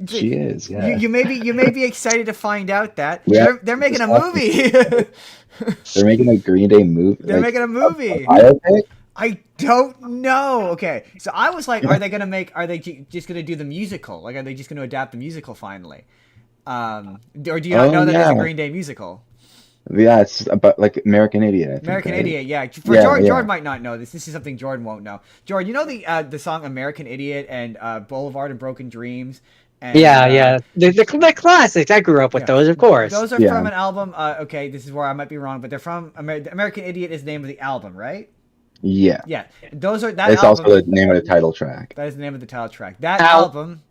She is. Yeah. You may be excited to find out that they're making a movie. They're making a Green Day movie. They're making a movie. A biopic? I don't know. Okay, so I was like, are they just gonna do the musical? Like, are they just gonna adapt the musical finally? Or do you not know that there's a Green Day musical? Yeah, it's about like American Idiot. I think, American right? Idiot, yeah. Jordan might not know this. This is something Jordan won't know. Jordan, you know the song American Idiot and Boulevard and Broken Dreams? And, yeah. The classics. I grew up with those, of course. Those are from an album. Okay, this is where I might be wrong, but they're from American Idiot is the name of the album, right? Yeah. Yeah. Those are It's also the name of the title track. That is the name of the title track. That album.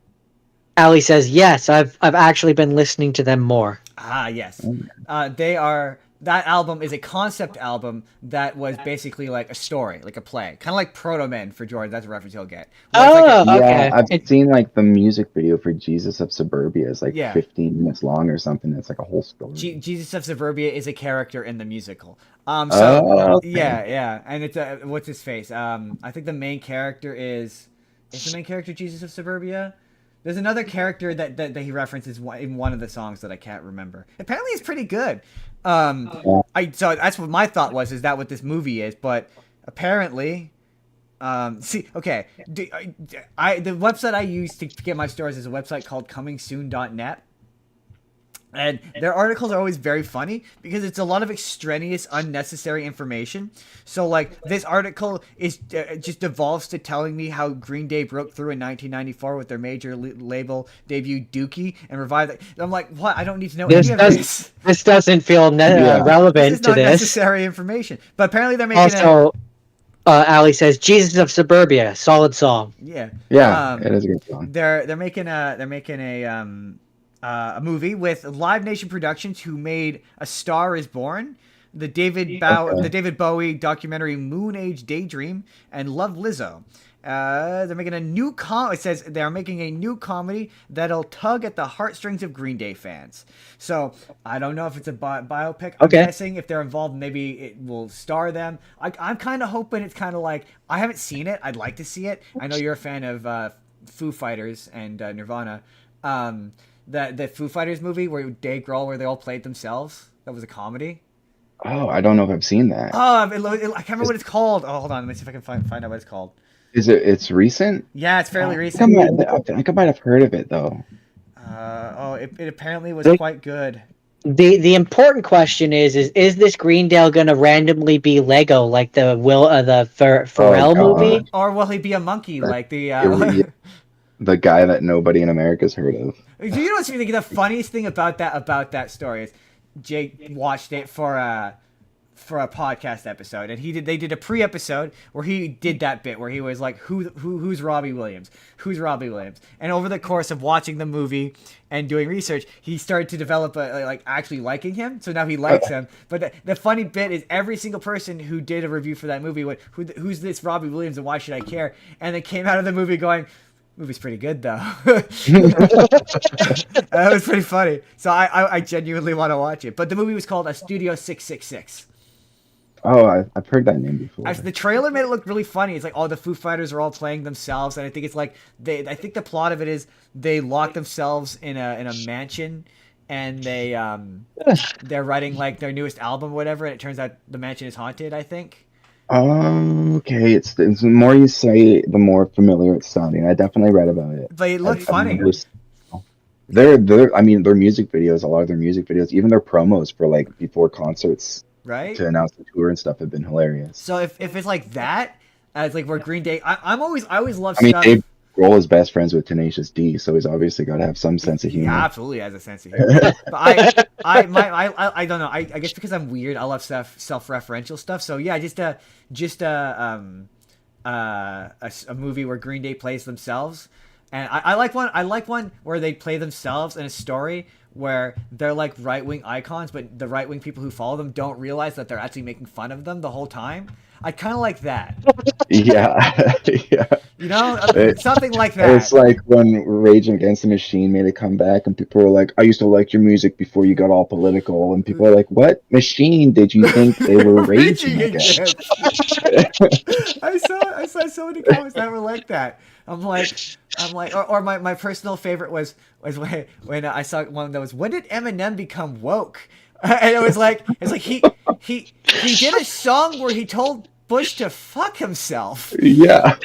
Ali says, yes, I've actually been listening to them more. Ah, yes. That album is a concept album that was basically like a story, like a play. Kind of like Proto Men for Jordan. That's a reference he'll get. Okay. I've seen like the music video for Jesus of Suburbia is like 15 minutes long or something. It's like a whole story. Jesus of Suburbia is a character in the musical. Okay. Yeah. And it's what's his face? I think the main character is the main character Jesus of Suburbia? There's another character that he references in one of the songs that I can't remember. Apparently, it's pretty good. So that's what my thought was. Is that what this movie is? But apparently, the website I use to get my stories is a website called comingsoon.net. And their articles are always very funny because it's a lot of extraneous, unnecessary information. So, like, this article is just devolves to telling me how Green Day broke through in 1994 with their major label debut, Dookie, and revived it. I'm like, what? I don't need to know any of this. This doesn't feel relevant this is to not this. Necessary information. But apparently they're making also, Ali says, Jesus of Suburbia, solid song. Yeah. It is a good song. They're making a movie with Live Nation Productions, who made A Star Is Born, the David Bowie documentary Moon Age Daydream, and Love Lizzo. They're making a new it says they're making a new comedy that'll tug at the heartstrings of Green Day fans. So I don't know if it's a biopic. I'm guessing if they're involved, maybe it will star them. I'm kind of hoping it's kind of like, I haven't seen it. I'd like to see it. I know you're a fan of Foo Fighters and Nirvana. The Foo Fighters movie where Dave Grohl, where they all played themselves. That was a comedy. Oh, I don't know if I've seen that. I can't remember what it's called. Oh, hold on. Let me see if I can find out what it's called. It's recent? Yeah, it's fairly recent. I think I might have heard of it, though. It apparently was quite good. The important question is this Green Day going to randomly be Lego like the Pharrell movie? Or will he be a monkey like the... the guy that nobody in America's heard of. Do you know what's the funniest thing about that story is Jake watched it for a podcast episode, and they did a pre-episode where he did that bit where he was like, who's Robbie Williams? Who's Robbie Williams? And over the course of watching the movie and doing research, he started to develop actually liking him. So now he likes him. But the funny bit is every single person who did a review for that movie went, who's this Robbie Williams and why should I care? And they came out of the movie going, movie's pretty good though. That was pretty funny. So I genuinely want to watch it. But the movie was called A Studio 666. Oh, I've heard that name before. The trailer made it look really funny. It's like all the Foo Fighters are all playing themselves, and I think it's like I think the plot of it is they lock themselves in a mansion, and they're writing like their newest album or whatever, and it turns out the mansion is haunted, I think. Okay, it's the more you say, the more familiar it's sounding. I definitely read about it. But it looked funny. Their music videos, a lot of their music videos, even their promos for like before concerts, right, to announce the tour and stuff, have been hilarious. So if it's like that, it's like where Green Day, I always love. Dave Grohl is best friends with Tenacious D, so he's obviously got to have some sense of humor. Yeah, absolutely has a sense of humor. But I don't know. I guess because I'm weird, I love self-referential stuff. So yeah, just a movie where Green Day plays themselves, and I like one where they play themselves in a story where they're like right-wing icons, but the right-wing people who follow them don't realize that they're actually making fun of them the whole time. I kind of like that. Yeah. Yeah. You know, something like that. It's like when Rage Against the Machine made a comeback, and people were like, "I used to like your music before you got all political," and people are like, "What machine did you think they were raging against?" I saw so many comments that were like that. I'm like, or my personal favorite was when I saw one that was, when did Eminem become woke? And it was like he did a song where he told Bush to fuck himself. Yeah,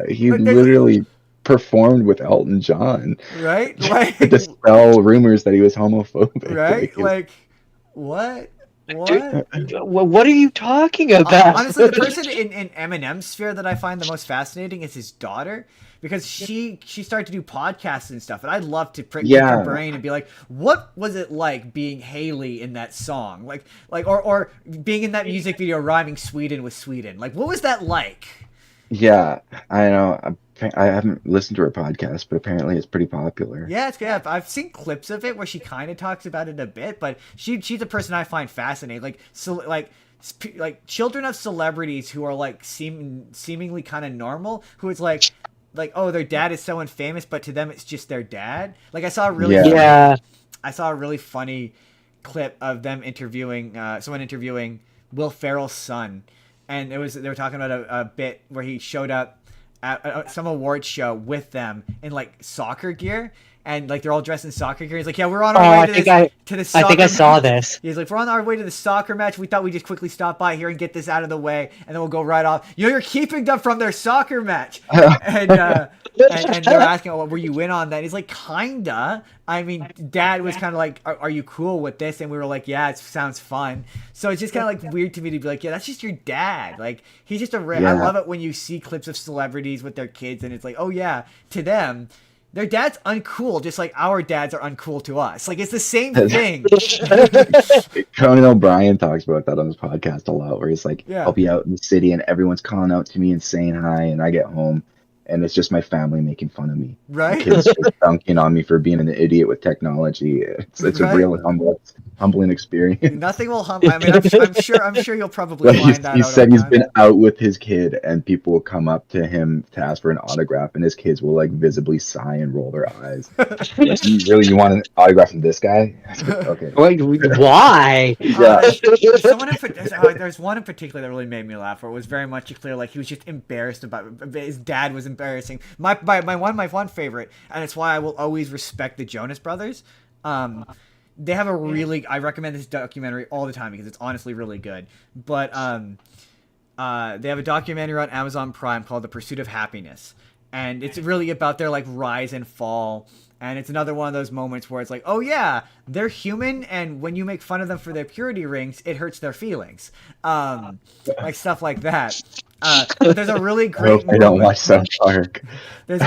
he Like, literally performed with Elton John, right? to dispel rumors that he was homophobic. Right? Like, what? Dude, what are you talking about? Honestly, the person in Eminem's sphere that I find the most fascinating is his daughter, because she started to do podcasts and stuff, and I'd love to pick her brain and be like, what was it like being Haley in that song, or being in that music video rhyming Sweden with Sweden? Like, what was that like? Yeah, I know. I haven't listened to her podcast, but apparently it's pretty popular. Yeah, it's good. I've seen clips of it where she kind of talks about it a bit, but she's a person I find fascinating. Like children of celebrities who are like seemingly kind of normal, who it's like oh, their dad is someone famous, but to them it's just their dad. Like I saw a really funny clip of them interviewing someone interviewing Will Ferrell's son, and they were talking about a bit where he showed up at some awards show with them in like soccer gear, and like they're all dressed in soccer gear. He's like, yeah, we're on our way to the soccer I think I saw this. He's like, we're on our way to the soccer match. We thought we'd just quickly stop by here and get this out of the way, and then we'll go right off. You're keeping them from their soccer match. and they're asking, well, were you in on that? He's like, kinda. I mean, Dad was kind of like, are you cool with this? And we were like, yeah, it sounds fun. So it's just kind of like weird to me to be like, yeah, that's just your dad. Like, he's just I love it when you see clips of celebrities with their kids, and it's like, oh yeah, to them, their dad's uncool, just like our dads are uncool to us. Like, it's the same thing. Conan O'Brien talks about that on his podcast a lot, where he's like, I'll be out in the city and everyone's calling out to me and saying hi, and I get home and it's just my family making fun of me. Right? Kids just dunking on me for being an idiot with technology. It's a real humbling experience. Nothing will humble. I mean, I'm sure you'll probably find that out. He said he's been out with his kid, and people will come up to him to ask for an autograph, and his kids will like visibly sigh and roll their eyes. Like, you want an autograph from this guy? Okay. Wait, why? There's one in particular that really made me laugh, where it was very much clear, like he was just embarrassed about his dad was embarrassing. My one favorite, and it's why I will always respect the Jonas Brothers. They have I recommend this documentary all the time because it's honestly really good. But they have a documentary on Amazon Prime called The Pursuit of Happiness, and it's really about their like rise and fall. And it's another one of those moments where it's like, oh yeah, they're human, and when you make fun of them for their purity rings, it hurts their feelings. Like stuff like that. But there's a really great moment. I don't watch South Park. There's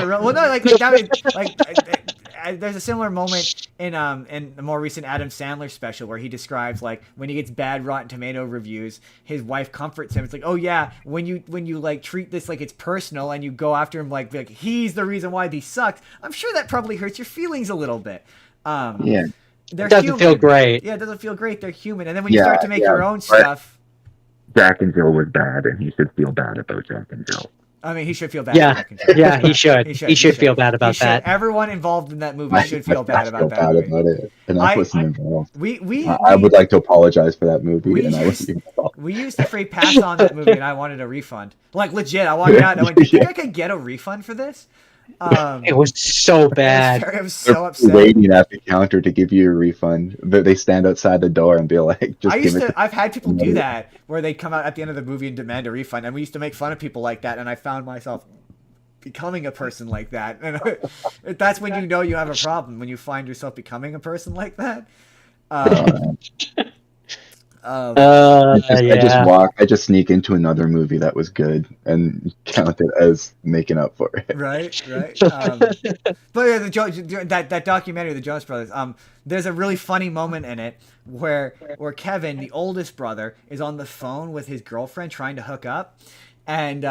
a similar moment in the more recent Adam Sandler special where he describes like when he gets bad Rotten Tomato reviews, his wife comforts him. It's like, oh yeah, when you like treat this like it's personal and you go after him like he's the reason why these sucked, I'm sure that probably hurts your feelings a little bit. Yeah. It doesn't feel great. Yeah, it doesn't feel great. They're human. And then when you start to make your own stuff. Jack and Jill was bad, and he should feel bad about Jack and Jill. I mean, he should feel bad. About Jack Yeah, he should. He should feel bad about that. Everyone involved in that movie should feel bad about that. About it, and I wasn't involved. I would like to apologize for that movie, and I wasn't involved. We used a free pass on that movie, and I wanted a refund. Like legit, I walked out. I went, "Do you think I could get a refund for this?" It was so bad. I was so upset. Waiting at the counter to give you a refund, but they stand outside the door and be like, I've had people do that where they come out at the end of the movie and demand a refund, and we used to make fun of people like that, and I found myself becoming a person like that, and that's when you know you have a problem, when you find yourself becoming a person like that. I just sneak into another movie that was good and count it as making up for it. Right. But yeah, that documentary, the Jonas Brothers. There's a really funny moment in it where Kevin, the oldest brother, is on the phone with his girlfriend trying to hook up, and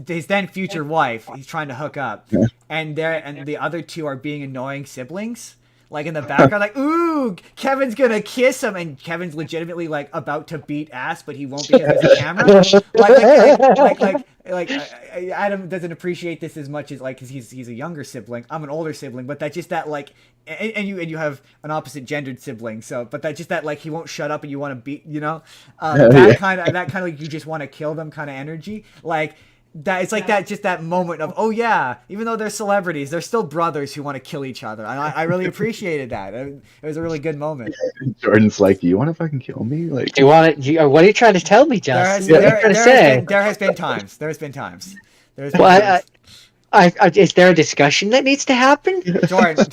his then future wife, he's trying to hook up, and the other two are being annoying siblings. Like in the background, like, ooh, Kevin's gonna kiss him, and Kevin's legitimately like about to beat ass, but he won't because there's a camera. Adam doesn't appreciate this as much as like, cause he's a younger sibling. I'm an older sibling, but that's just that like, and you have an opposite gendered sibling. So, but that's just that like he won't shut up and you want to beat, that kind of like you just want to kill them kind of energy. Like that it's like that, just that moment of, oh yeah, even though they're celebrities, they're still brothers who want to kill each other. I really appreciated that. It was a really good moment. Jordan's like, "Do you want to fucking kill me?" Like, what are you trying to tell me, Justin? What are you trying to say? There has been times. Well, is there a discussion that needs to happen? Jordan.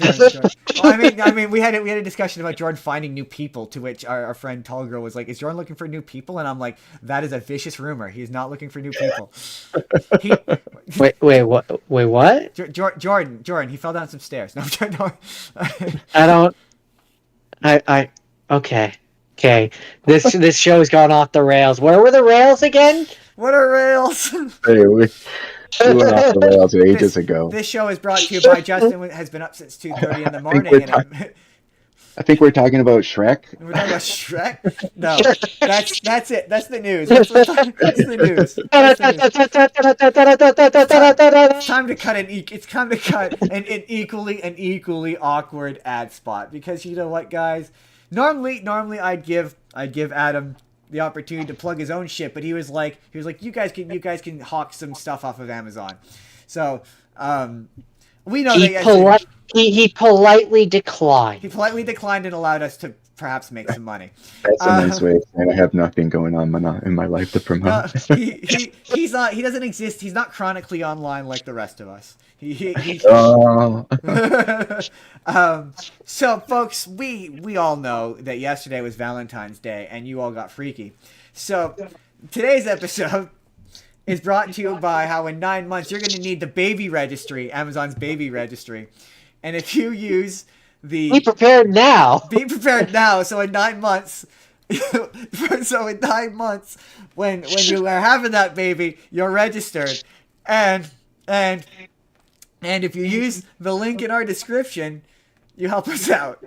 Well, I mean, we had a discussion about Jordan finding new people. To which our friend Tall Girl was like, "Is Jordan looking for new people?" And I'm like, "That is a vicious rumor. He's not looking for new people." Wait, what? Jordan, he fell down some stairs. No, I don't. Okay. This show has gone off the rails. Where were the rails again? What are rails? hey, we went off the rails ages ago. This show is brought to you by Justin, who has been up since 2:30 in the morning. I think we're talking about Shrek. We're talking about Shrek? No, that's it. That's the news. That's the news. It's time to cut an equally awkward ad spot, because you know what, guys? Normally I'd give Adam the opportunity to plug his own shit, but he was like, you guys can hawk some stuff off of Amazon. So we know he politely declined. He politely declined and allowed us to perhaps make some money. That's a nice way of saying I have nothing going on in my life to promote. He doesn't exist. He's not chronically online like the rest of us. So folks, we all know that yesterday was Valentine's Day and you all got freaky. So today's episode is brought to you by how in 9 months you're going to need the baby registry, Amazon's baby registry. And if you use the... Be prepared now. So in 9 months... when you are having that baby, you're registered. And if you use the link in our description, you help us out.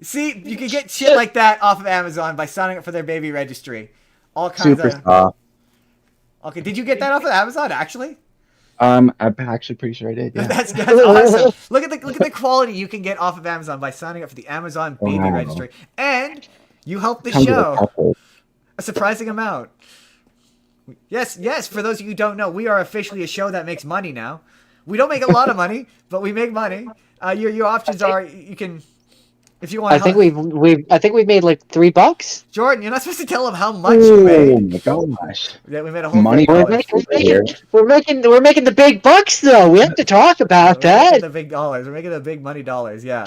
See, you can get shit like that off of Amazon by signing up for their baby registry. All kinds of... Okay, did you get that off of Amazon, actually? I'm actually pretty sure I did. Yeah. That's awesome. Look at the quality you can get off of Amazon by signing up for the Amazon baby registry, and you help the show a surprising amount. Yes. For those of you who don't know, we are officially a show that makes money now. We don't make a lot of money, but we make money. Your options are you can. If you want, I think we've made like $3. Jordan, you're not supposed to tell them how much you made. Oh my gosh! Yeah, we made a whole money. We're making the big bucks though. We have to talk about that. Making the big dollars. We're making the big money dollars. Yeah.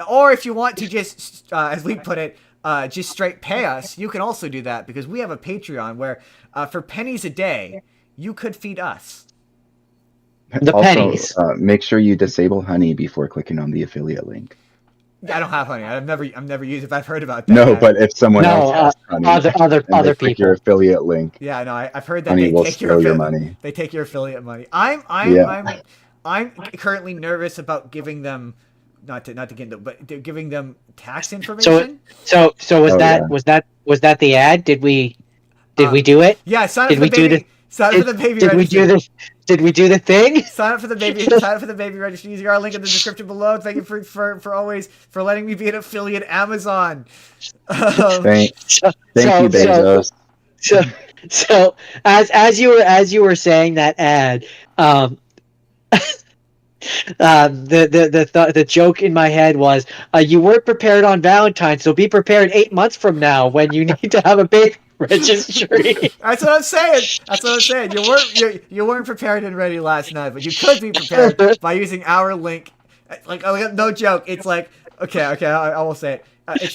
Or if you want to just, as we put it, just straight pay us, you can also do that, because we have a Patreon where, for pennies a day, you could feed us. The pennies. Make sure you disable honey before clicking on the affiliate link. I don't have honey. I've never used it. I've heard about that. No, but if someone else has honey, other people, your affiliate link. Yeah, no, I've heard that honey will steal your money. They take your affiliate money. I'm currently nervous about giving them, not to get them, but giving them tax information. So was that the ad? Did we do it? Yeah, sign up for the baby. Sign up for the baby registry. Did we do the thing? Sign up for the baby registry using our link in the description below. Thank you for always letting me be an affiliate Amazon. Thank you, Bezos. So as you were saying that ad, the joke in my head was, you weren't prepared on Valentine's, so be prepared 8 months from now when you need to have a baby registry. That's what I'm saying. You weren't prepared and ready last night, but you could be prepared by using our link. Like, no joke. It's like, okay, I will say it.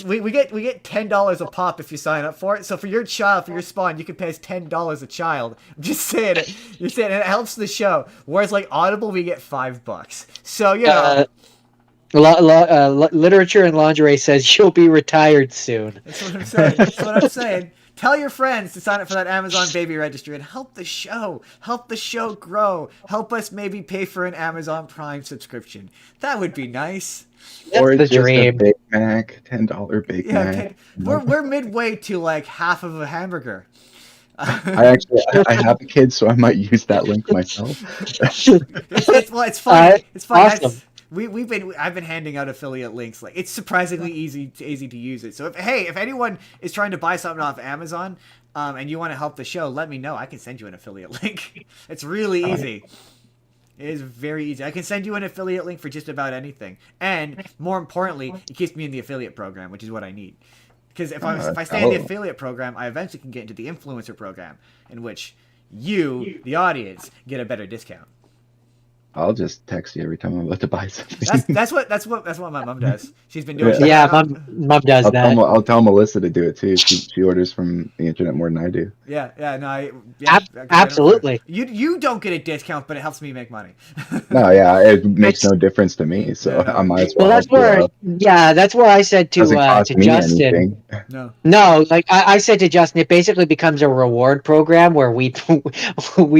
We get $10 a pop if you sign up for it. So for your child, for your spawn, you can pay us $10 a child. I'm just saying it. You're saying it helps the show. Whereas like Audible, we get $5. So you know. Literature and Lingerie says you'll be retired soon. That's what I'm saying. Tell your friends to sign up for that Amazon baby registry and help the show grow. Help us maybe pay for an Amazon Prime subscription. That would be nice. Or the dream. A Big Mac, $10 Big Mac. We're midway to like half of a hamburger. I have a kid, so I might use that link myself. It's funny. It's funny. Awesome. I've been handing out affiliate links. Like, it's surprisingly easy to use it. So if anyone is trying to buy something off Amazon, and you want to help the show, let me know. I can send you an affiliate link. It's really easy. It is very easy. I can send you an affiliate link for just about anything. And more importantly, it keeps me in the affiliate program, which is what I need. Because if I stay in the affiliate program, I eventually can get into the influencer program, in which you, the audience, get a better discount. I'll just text you every time I'm about to buy something. That's what my mom does. She's been doing. Yeah, mom does that. I'll tell Melissa to do it too. She orders from the internet more than I do. Absolutely. You don't get a discount, but it helps me make money. No, yeah, it makes no difference to me. So I might as well. That's where I said to Justin. Anything. No, like I said to Justin, it basically becomes a reward program where we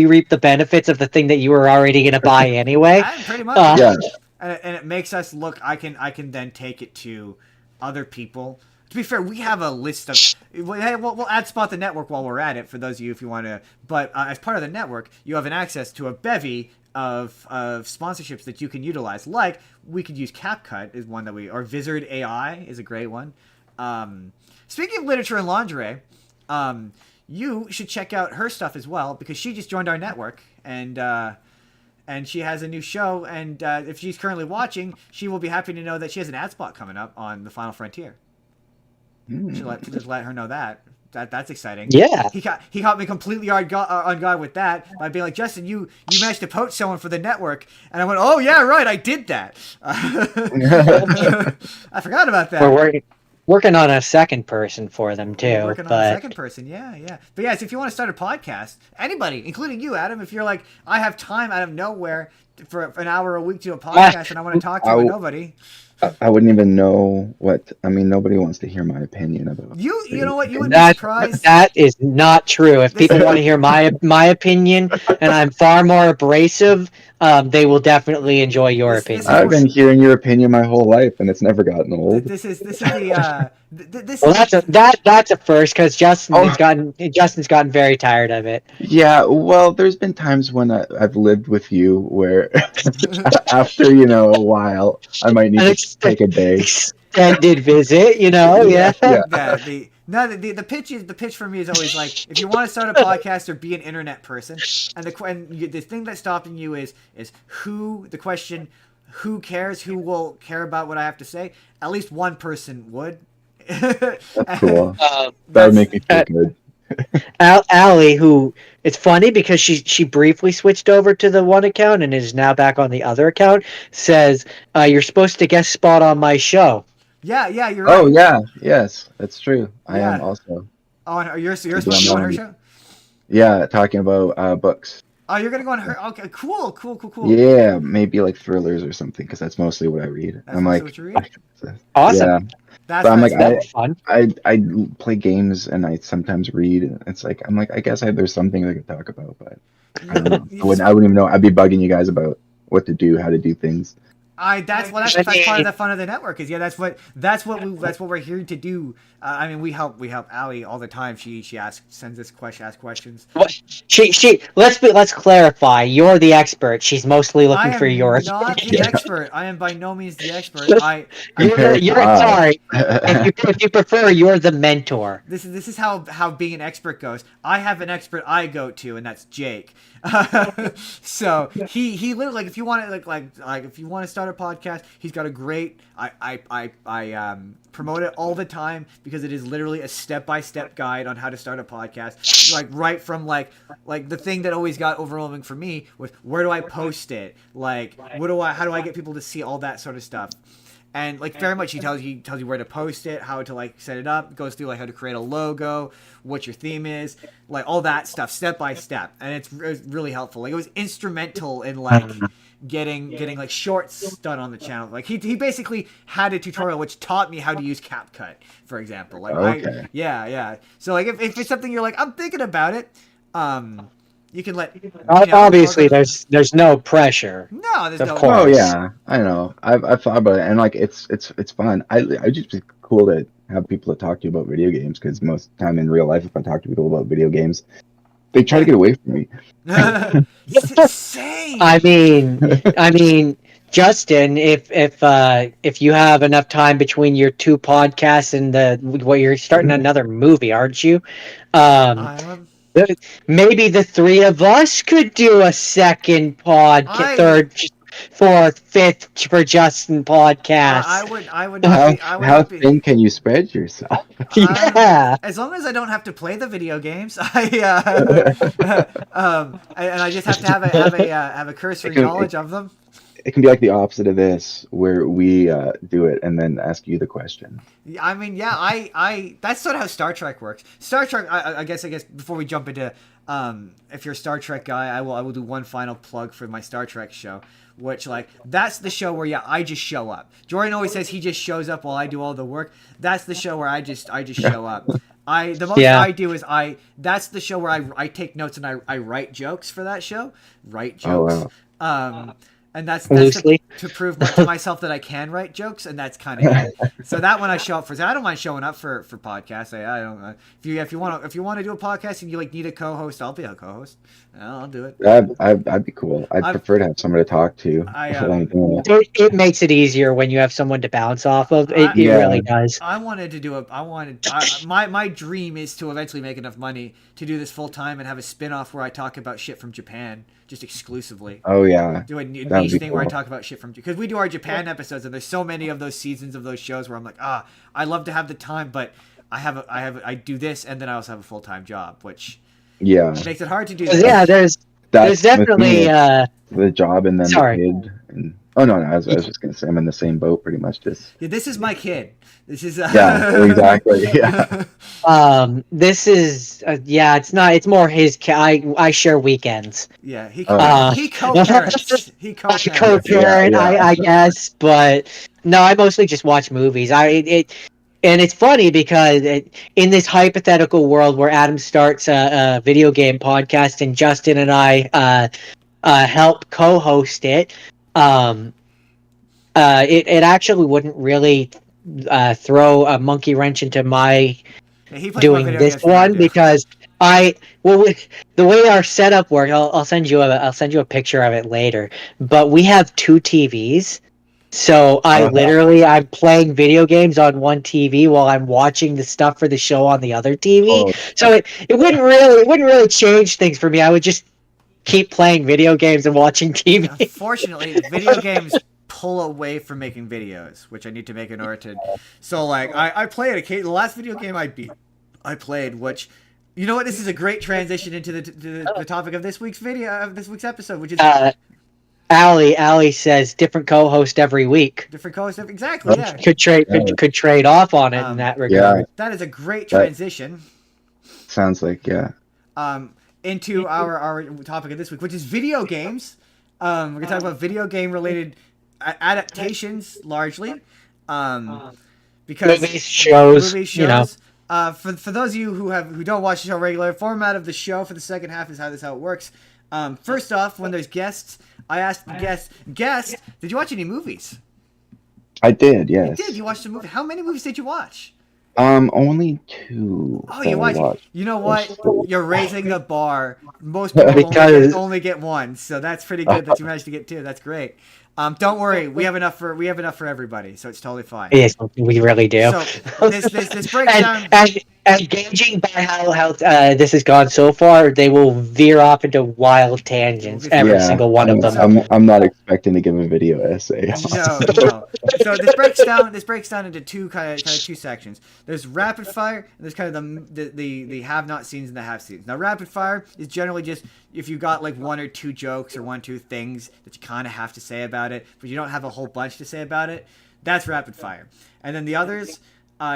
reap the benefits of the thing that you were already going to buy anyway. Pretty much. Yeah. And it makes us look. I can then take it to other people. To be fair, we have a list of. We'll ad spot the network while we're at it for those of you if you want to. But as part of the network, you have an access to a bevy of sponsorships that you can utilize. Like we could use CapCut is one that or Vizard AI is a great one. Speaking of literature and lingerie, you should check out her stuff as well because she just joined our network and she has a new show. And if she's currently watching, she will be happy to know that she has an ad spot coming up on The Final Frontier. Just let her know that. That's exciting. Yeah. He caught me completely on guard with that by being like, Justin, you managed to poach someone for the network, and I went, oh yeah, right, I did that. I forgot about that. We're working on a second person for them too. On a second person, yeah. But yes, if you want to start a podcast, anybody, including you, Adam, if you're like, I have time out of nowhere for an hour a week to do a podcast, and I want to talk to nobody. I wouldn't even know what. I mean, nobody wants to hear my opinion about. You know what? You would be surprised. That is not true. If people want to hear my opinion, and I'm far more abrasive, they will definitely enjoy your opinion. I've been hearing your opinion my whole life, and it's never gotten old. That's a first because Justin's gotten very tired of it. Yeah, well, there's been times when I've lived with you where after a while, I might need to take a day. Extended visit, yeah. The pitch for me is always like, if you want to start a podcast or be an internet person, and the thing that's stopping you is who cares, who will care about what I have to say. At least one person would. That's cool. That would make me feel good. Allie, who it's funny because she briefly switched over to the one account and is now back on the other account, says you're supposed to guest spot on my show. Yeah, you're right. Oh yeah, yes, that's true. I am also. Oh, you're supposed to go on her show? Yeah, talking about books. Oh, you're gonna go on her? Okay, cool. Yeah, maybe like thrillers or something, because that's mostly what I read. That's what you read? Awesome. Yeah. That's fun. I play games and I sometimes read. It's like I guess there's something I could talk about, but I don't know. I wouldn't even know. I'd be bugging you guys about what to do, how to do things. That's part of the fun of the network. Is that's what we're here to do. I mean, we help Allie all the time. She sends us questions. Well, let's clarify. You're the expert. She's mostly looking for your. I am not the expert. I am by no means the expert. You're sorry. If you prefer, you're the mentor. This is how being an expert goes. I have an expert I go to, and that's Jake. So he literally, like, if you want to like if you want to start a podcast, he's got a great. I promote it all the time because it is literally a step-by-step guide on how to start a podcast. Like right from like the thing that always got overwhelming for me was, where do I post it? Like how do I get people to see all that sort of stuff? And like very much he tells you where to post it, how to like set it up, goes through like how to create a logo, what your theme is, like all that stuff step by step. And it's really helpful. Like it was instrumental in like getting like shorts done on the channel. Like he basically had a tutorial which taught me how to use CapCut, for example. Like okay. Yeah. So like if it's something you're like, I'm thinking about it, you can let. Obviously, there's no pressure. No, there's no. Oh yeah, I know. I've thought about it, and like it's fun. I just be cool to have people to talk to you about video games, because most of the time in real life, if I talk to people about video games, they try to get away from me. Same. I mean, Justin, if you have enough time between your two podcasts and you're starting another movie, aren't you? I'm Maybe the three of us could do a second third, fourth, fifth for Justin podcast. I would not be. I would How not be. thin can you spread yourself? Yeah. As long as I don't have to play the video games, and I just have to have a cursory knowledge of them. It can be like the opposite of this, where we do it and then ask you the question. I mean, yeah, I that's sort of how Star Trek works. Star Trek, I guess before we jump into, if you're a Star Trek guy, I will do one final plug for my Star Trek show, which that's the show where I just show up. Jordan always says he just shows up while I do all the work. That's the show where I just show up. The most I do is that's the show where I take notes and I write jokes for that show. Write jokes. Oh, wow. And that's Loosely. to prove to myself that I can write jokes, and that's kind of it. So that one I show up for. I don't mind showing up for podcasts. I don't. If you want to do a podcast and you need a co-host, I'll be a co-host. I'll do it. I'd be cool. I'd prefer to have someone to talk to. It makes it easier when you have someone to bounce off of. It really does. I wanted to do my dream is to eventually make enough money to do this full time and have a spin-off where I talk about shit from Japan just exclusively. Oh yeah. Do a niche thing where I talk about shit from, because we do our Japan episodes and there's so many of those seasons of those shows where I'm like, I love to have the time, but I do this and then I also have a full-time job, which makes it hard to do. Yeah, there's definitely the job and then the kid. And, no, I was just gonna say I'm in the same boat pretty much. This is my kid. This is exactly. Yeah. This is it's not. It's more his. I share weekends. Yeah, he co-parents. He co-parent. I guess, but no, I mostly just watch movies. And it's funny because in this hypothetical world where Adam starts a video game podcast and Justin and I help co-host it, it actually wouldn't really throw a monkey wrench into my doing this one, because the way our setup works, I'll send you a picture of it later, but we have two TVs. So I'm playing video games on one TV while I'm watching the stuff for the show on the other TV. So it wouldn't really change things for me. I would just keep playing video games and watching TV. Unfortunately, video games pull away from making videos, which I need to make in order to. So I play it occasionally. The last video game I played, which, you know what, this is a great transition into the topic of this week's episode, which is. Allie says different co-host every week. Exactly. Yeah. Could trade off on it in that regard. Yeah. That is a great transition. Sounds like into our topic of this week, which is video games. We're gonna talk about video game related adaptations largely, because movies, shows. You know. For those of you who don't watch the show regular, format of the show for the second half is how it works. First off, when there's guests, I asked the guest, did you watch any movies? I did, yes. You did? You watched a movie? How many movies did you watch? Only 2. Oh, you watched. You know what? You're raising the bar. Most people only get one, so that's pretty good that you managed to get 2. That's great. Don't worry, we have enough for everybody, so it's totally fine. Yes, we really do. So this breaks down. And gauging by how this has gone so far, they will veer off into wild tangents. Every single one of them. I'm not expecting to give a video essay. No. So this breaks down into two kind of two sections. There's rapid fire, and there's kind of the have not scenes and the have scenes. Now, rapid fire is generally just if you got like 1 or 2 jokes or 1 or 2 things that you kind of have to say about it, but you don't have a whole bunch to say about it. That's rapid fire. And then the others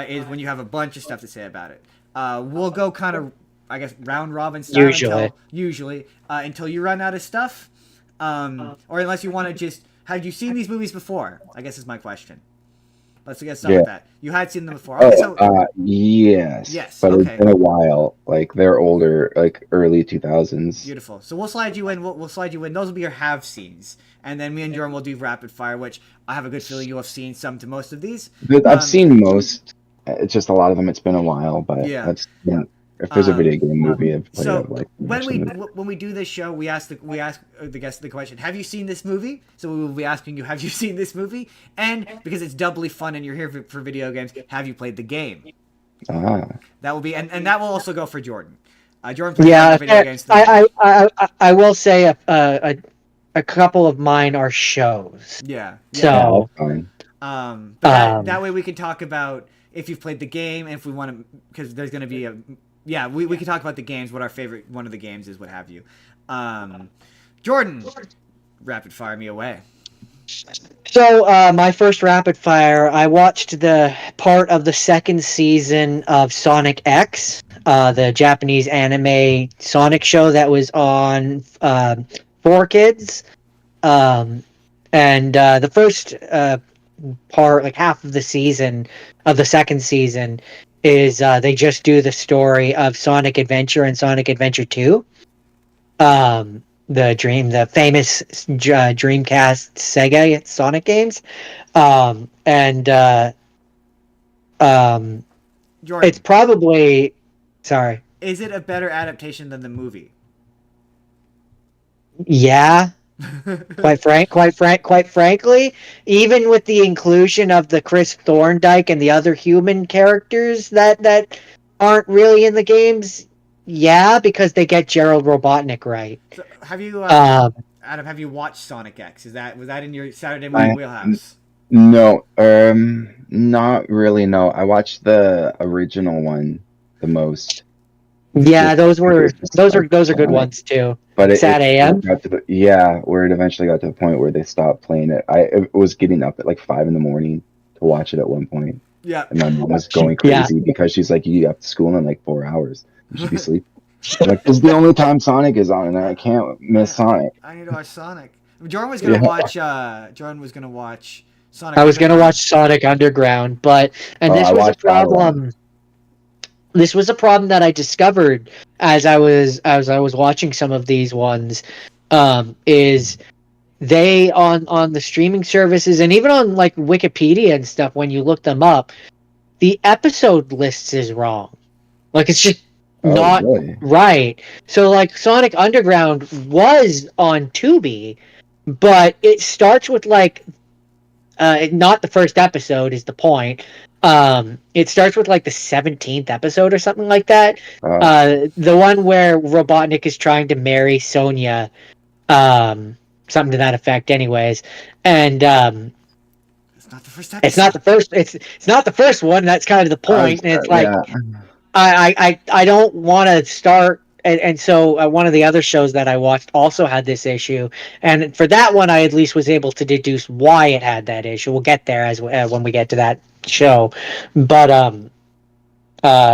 is when you have a bunch of stuff to say about it. We'll go kind of, I guess, round robin style usually until you run out of stuff, or unless you want to just. Have you seen these movies before? I guess is my question. Let's get started with that. You had seen them before. Okay, yes. Yes. But okay. It's been a while. Like they're older, like early 2000s. Beautiful. So we'll slide you in. We'll slide you in. Those will be your have scenes, and then me and Jordan will do rapid fire, which I have a good feeling you have seen some to most of these. I've seen most. It's just a lot of them. It's been a while, but yeah. If there's a video game movie, I've played So it. Like when we do this show, we ask the guest the question: have you seen this movie? So we will be asking you, have you seen this movie? And because it's doubly fun and you're here for video games, have you played the game? That will be and that will also go for Jordan. Jordan plays video games. I will say a couple of mine are shows. Yeah. So but that way we can talk about if you've played the game, and if we want to, because there's going to be we can talk about the games, what our favorite one of the games is, what have you. Jordan, rapid fire me away. So my first rapid fire, I watched the part of the second season of Sonic X, the Japanese anime Sonic show that was on 4Kids. And the first part, like half of the season of the second season, is they just do the story of Sonic Adventure and Sonic Adventure 2. The famous Dreamcast Sega Sonic games. Jordan, it's probably, sorry. Is it a better adaptation than the movie? Yeah. quite frankly, even with the inclusion of the Chris Thorndike and the other human characters that aren't really in the games, yeah, because they get Gerald Robotnik right. So have you, Adam? Have you watched Sonic X? Was that in your Saturday morning wheelhouse? No, not really. No, I watched the original one the most. Yeah, those are good ones too. But Sad AM. Where it eventually got to the point where they stopped playing it. I was getting up at like 5 a.m. to watch it at one point. Yeah. And my mom was going crazy because she's like, "You have to school in like 4 hours. You should be sleeping." Like, this is the only time Sonic is on, and I can't miss Sonic. I need to watch Sonic. Jordan was gonna watch. Sonic. I was gonna watch Sonic Underground, but this was a problem. This was a problem that I discovered as I was watching some of these ones. Is they on the streaming services and even on like Wikipedia and stuff, when you look them up, the episode lists is wrong. Like, it's just not right. So like Sonic Underground was on Tubi, but it starts with like not the first episode is the point. It starts with like the 17th episode or something like that. The one where Robotnik is trying to marry Sonia, something to that effect anyways. And it's not the first episode. It's not the first one. That's kind of the point. And it's like, I don't want to start. And so one of the other shows that I watched also had this issue, and for that one I at least was able to deduce why it had that issue. We'll get there as when we get to that show. But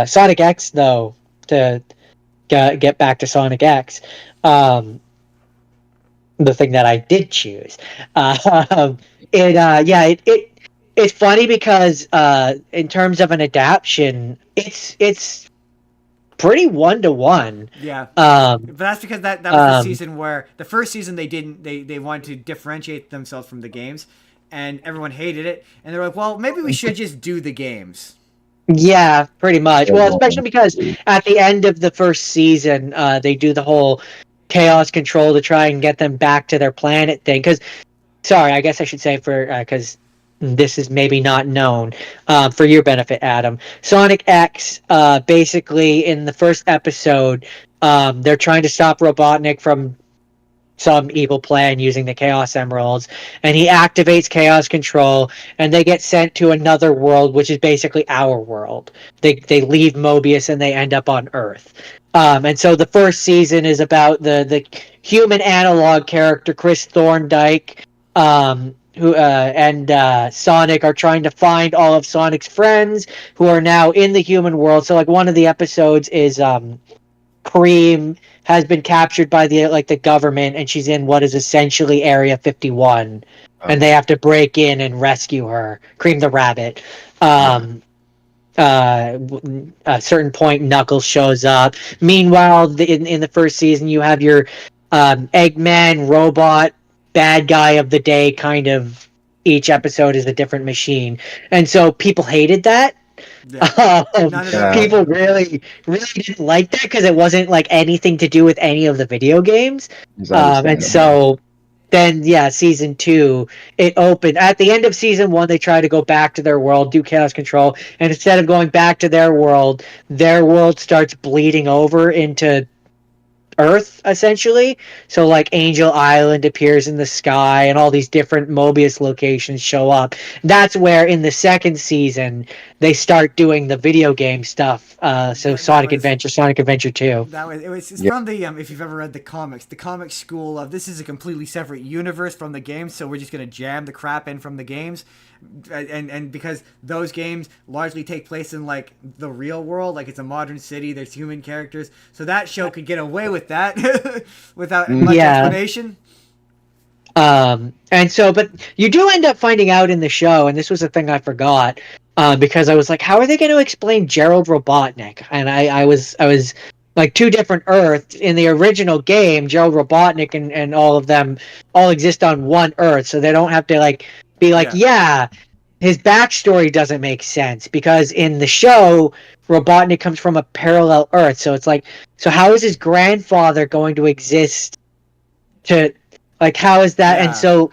Sonic X, though, to get back to Sonic X, the thing that I did choose, it's funny because in terms of an adaptation, it's pretty 1-to-1. Yeah. But that's because that was the season where the first season they wanted to differentiate themselves from the games, and everyone hated it, and they're like, well, maybe we should just do the games. Yeah, pretty much. Well, especially because at the end of the first season, they do the whole chaos control to try and get them back to their planet thing. Sorry, I guess I should say because this is maybe not known, for your benefit, Adam. Sonic X, basically in the first episode, they're trying to stop Robotnik from some evil plan using the Chaos Emeralds, and he activates Chaos Control, and they get sent to another world, which is basically our world. They leave Mobius and they end up on Earth. And so the first season is about the human analog character Chris Thorndike, who and Sonic are trying to find all of Sonic's friends who are now in the human world. So like one of the episodes is Cream has been captured by the government, and she's in what is essentially Area 51, and they have to break in and rescue her. Cream the rabbit. A certain point, Knuckles shows up. Meanwhile, in the first season, you have your Eggman robot bad guy of the day. Kind of each episode is a different machine, and so people hated that. Yeah. None of them. People really didn't like that because it wasn't like anything to do with any of the video games. It's And understandable. so then, yeah, season 2, it opened. At the end of season 1, they tried to go back to their world, do chaos control, and instead of going back to their world starts bleeding over into Earth, essentially. So, like, Angel Island appears in the sky, and all these different Mobius locations show up. That's where, in the second season, they start doing the video game stuff. So, Sonic Adventure 2. It's from the if you've ever read the comic school of this is a completely separate universe from the games, so we're just gonna jam the crap in from the games. And because those games largely take place in like the real world, like it's a modern city, there's human characters, so that show could get away with that without much explanation. And so, but you do end up finding out in the show, and this was a thing I forgot, because I was like, how are they going to explain Gerald Robotnik? And I was like, 2 different Earths in the original game. Gerald Robotnik and all of them all exist on one Earth, so they don't have to like be like, yeah, his backstory doesn't make sense because in the show, Robotnik comes from a parallel Earth. So it's like, so how is his grandfather going to exist to, like, how is that? And so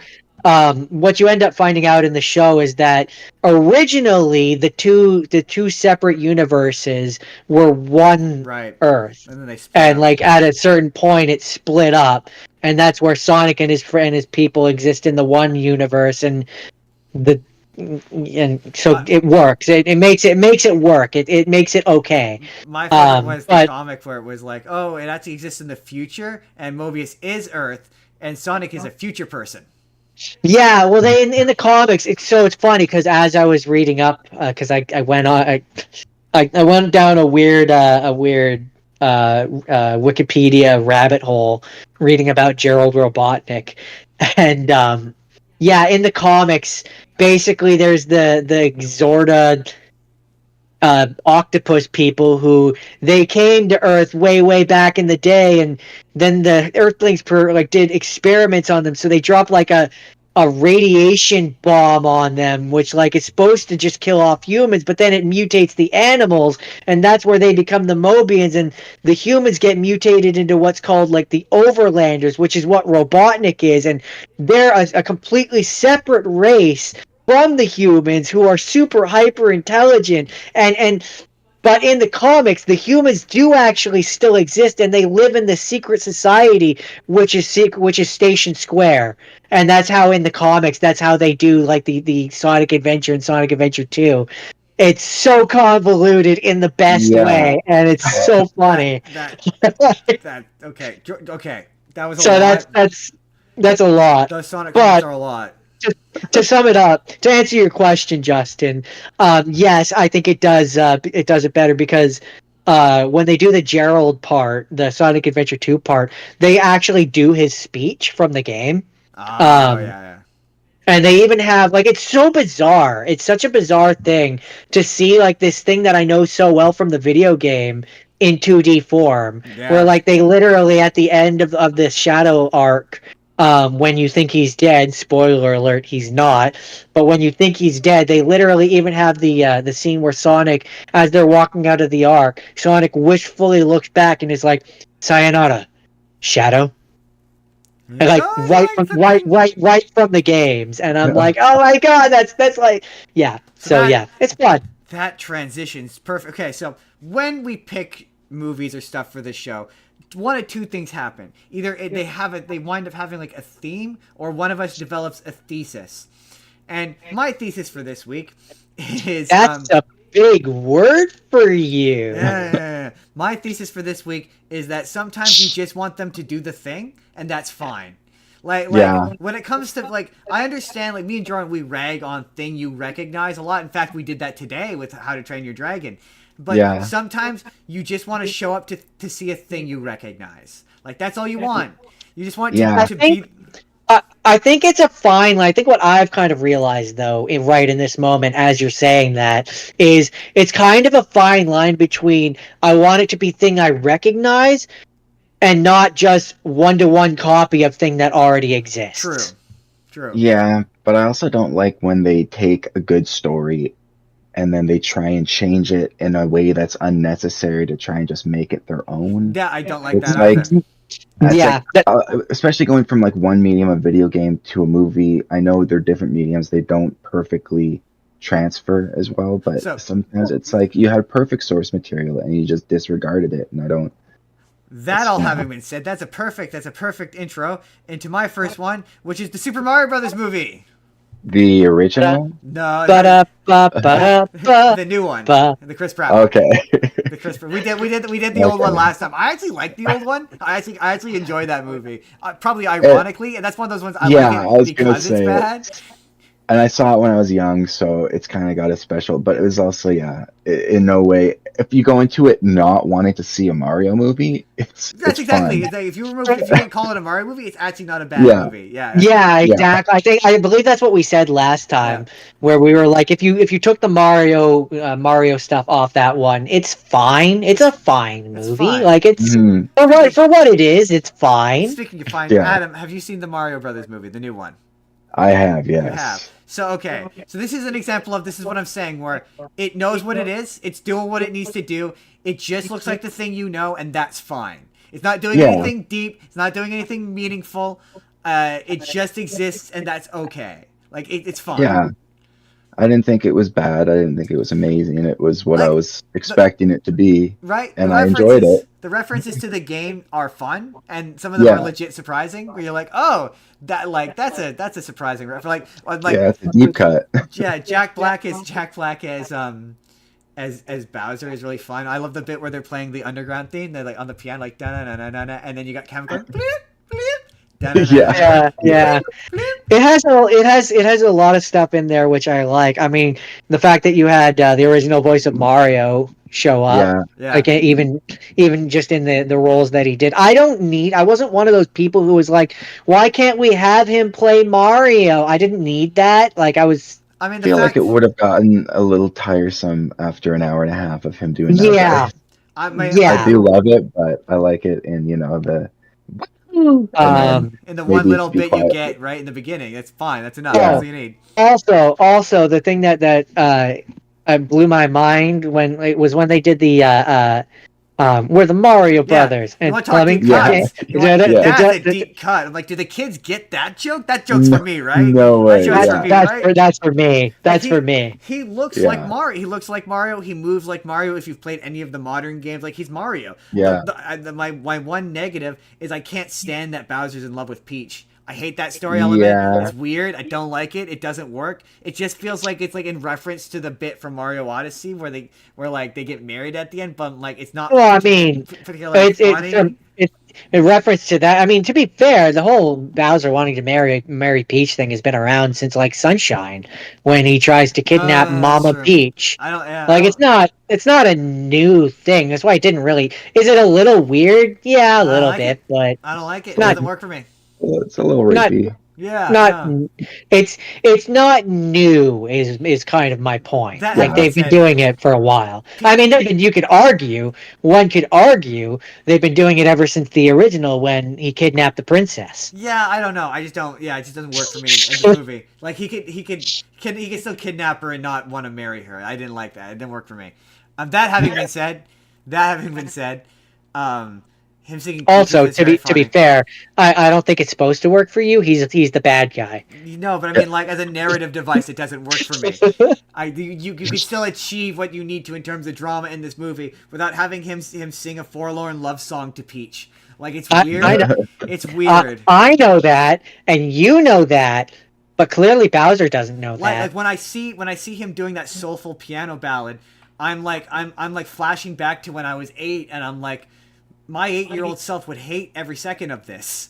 what you end up finding out in the show is that originally the two separate universes were one Earth. And then they split and up. Like at a certain point it split up. And that's where Sonic and his friend and his people exist in the one universe, and so it works. It makes it work. It makes it okay. My favorite was the comic where it was like, oh, it actually exists in the future, and Mobius is Earth, and Sonic is a future person. Yeah, well, they in the comics, it's funny because as I was reading up, because I went on, I went down a weird Wikipedia rabbit hole reading about Gerald Robotnik, and in the comics, basically there's the Xorda octopus people who they came to Earth way back in the day, and then the Earthlings did experiments on them, so they dropped like a radiation bomb on them, which like is supposed to just kill off humans, but then it mutates the animals, and that's where they become the Mobians, and the humans get mutated into what's called like the Overlanders, which is what Robotnik is, and they're a completely separate race from the humans who are super hyper intelligent, but in the comics, the humans do actually still exist, and they live in the secret society, which is Station Square, and that's how in the comics, that's how they do like the Sonic Adventure and Sonic Adventure 2. It's so convoluted in the best way, and it's so funny. Okay, that was a lot. That's a lot. Those Sonic comics are a lot. To sum it up, to answer your question, Justin, yes, I think it does it better because when they do the Gerald part, the Sonic Adventure 2 part, they actually do his speech from the game. And they even have like, it's so bizarre. It's such a bizarre thing to see like this thing that I know so well from the video game in 2D form, where like they literally at the end of this Shadow arc, when you think he's dead, spoiler alert, he's not, but when you think he's dead, they literally even have the scene where Sonic, as they're walking out of the arc, Sonic wishfully looks back and is like, sayonara, Shadow. And like right from the games, and I'm like, oh my god, that's like, it's fun. That transition's perfect. Okay, so when we pick movies or stuff for this show, one of 2 things happen. Either they wind up having like a theme, or one of us develops a thesis. And my thesis for this week is that's a big word for you. My thesis for this week is that sometimes you just want them to do the thing, and that's fine. Like when it comes to like, I understand, like me and Jordan, we rag on thing you recognize a lot. In fact, we did that today with How to Train Your Dragon. But sometimes you just want to show up to see a thing you recognize. Like, that's all you want. You just want to be... I think it's a fine line. I think what I've kind of realized, though, right in this moment, as you're saying that, is it's kind of a fine line between I want it to be thing I recognize and not just one-to-one copy of thing that already exists. True. Yeah, but I also don't like when they take a good story and then they try and change it in a way that's unnecessary to try and just make it their own. Yeah, I don't like It's that like, either. Yeah, especially going from like one medium, a video game, to a movie. I know they're different mediums; they don't perfectly transfer as well. But So- sometimes it's like you had perfect source material and you just disregarded it, and I don't. That all having been said, that's a perfect intro into my first one, which is the Super Mario Brothers movie. The original. No, Ba-da-ba-ba-da-ba. the new one, Ba. the Chris Pratt one. Okay. The Chris Pratt. We did the old Okay. one last time. I actually liked the old one. I actually enjoyed that movie. Probably ironically, and that's one of those ones I Yeah, like I was it gonna because it's say bad. And I saw it when I was young, so it's kind of got a special. But it was also, in no way. If you go into it not wanting to see a Mario movie, That's it's exactly. fun. It's like if you didn't call it a Mario movie, it's actually not a bad Yeah. movie. Yeah. Yeah, exactly. I believe that's what we said last time, Yeah. where we were like, if you took the Mario stuff off that one, it's fine. It's a fine It's movie. fine. Like it's Mhm. for what it is, it's fine. Speaking of fine, Yeah. Adam, have you seen the Mario Brothers movie, the new one? I have, yes. You have. So okay. So this is an example of this is what I'm saying, where it knows what it is, it's doing what it needs to do. It just looks like the thing you know, and that's fine. It's not doing Yeah. anything deep. It's not doing anything meaningful. It just exists, and that's okay. Like it's fine. Yeah. I didn't think it was bad. I didn't think it was amazing. It was what I Like, was expecting it to be. Right? And I enjoyed it. The references to the game are fun, and some of them Yeah. are legit surprising. Where you're like, oh, that's a surprising reference. Like Yeah, it's a deep cut. yeah, Jack Black as Bowser is really fun. I love the bit where they're playing the underground theme. They're like on the piano, like da na na na na, and then you got Cameron going, bleep, bleep, da-na-na-na-na. Yeah. It has a lot of stuff in there which I like. I mean, the fact that you had the original voice of Mario show up. Yeah. Yeah. Like even just in the roles that he did. I wasn't one of those people who was like, why can't we have him play Mario? I didn't need that. Like I was I mean, I feel like it would have gotten a little tiresome after an hour and a half of him doing that. Yeah. I mean, Yeah. I do love it, but I like it in, the in the one maybe little be bit you quiet. get right in the beginning, that's fine. That's enough. Yeah. That's all you need. Also the thing that blew my mind when they did the we're the Mario Brothers You and want to talk deep Yeah. cuts? That's a the- deep cut. I'm like, do the kids get that joke? That joke's for me, right? No way. That joke's Yeah. for me, right? that's for me. That's Like, for me. He looks Yeah. like Mario. He looks like Mario. He moves like Mario. If you've played any of the modern games, like he's Mario. Yeah. My one negative is I can't stand that Bowser's in love with Peach. I hate that story element. Yeah. It's weird. I don't like it. It doesn't work. It just feels like it's like in reference to the bit from Mario Odyssey where they get married at the end, but like it's not. Well, I mean, particularly funny. it's in reference to that. I mean, to be fair, the whole Bowser wanting to marry Peach thing has been around since like Sunshine, when he tries to kidnap That's Mama true. Peach. I don't. Yeah, Like it's not a new thing. That's why it didn't really. Is it a little weird? Yeah, a little like bit, it. but I don't like it. It not- doesn't work for me. Well, it's a little Not- rapey. Yeah. not. no. It's not new. Is kind of my point. That Like having they've been said- doing it for a while. I mean, one could argue they've been doing it ever since the original when he kidnapped the princess. Yeah, I don't know. I just don't. Yeah, it just doesn't work for me in the movie. Like he could still kidnap her and not want to marry her. I didn't like that. It didn't work for me. That having been said, him singing. Also, Peaches is to be very fair, I don't think it's supposed to work for you. He's the bad guy. funny. No, but I mean, like as a narrative device, it doesn't work for me. You can still achieve what you need to in terms of drama in this movie without having him sing a forlorn love song to Peach. Like it's weird. I know. It's weird. I know that, and you know that, but clearly Bowser doesn't know that. Like when I see him doing that soulful piano ballad, I'm like flashing back to when I was 8, and I'm like, my 8-year-old self would hate every second of this.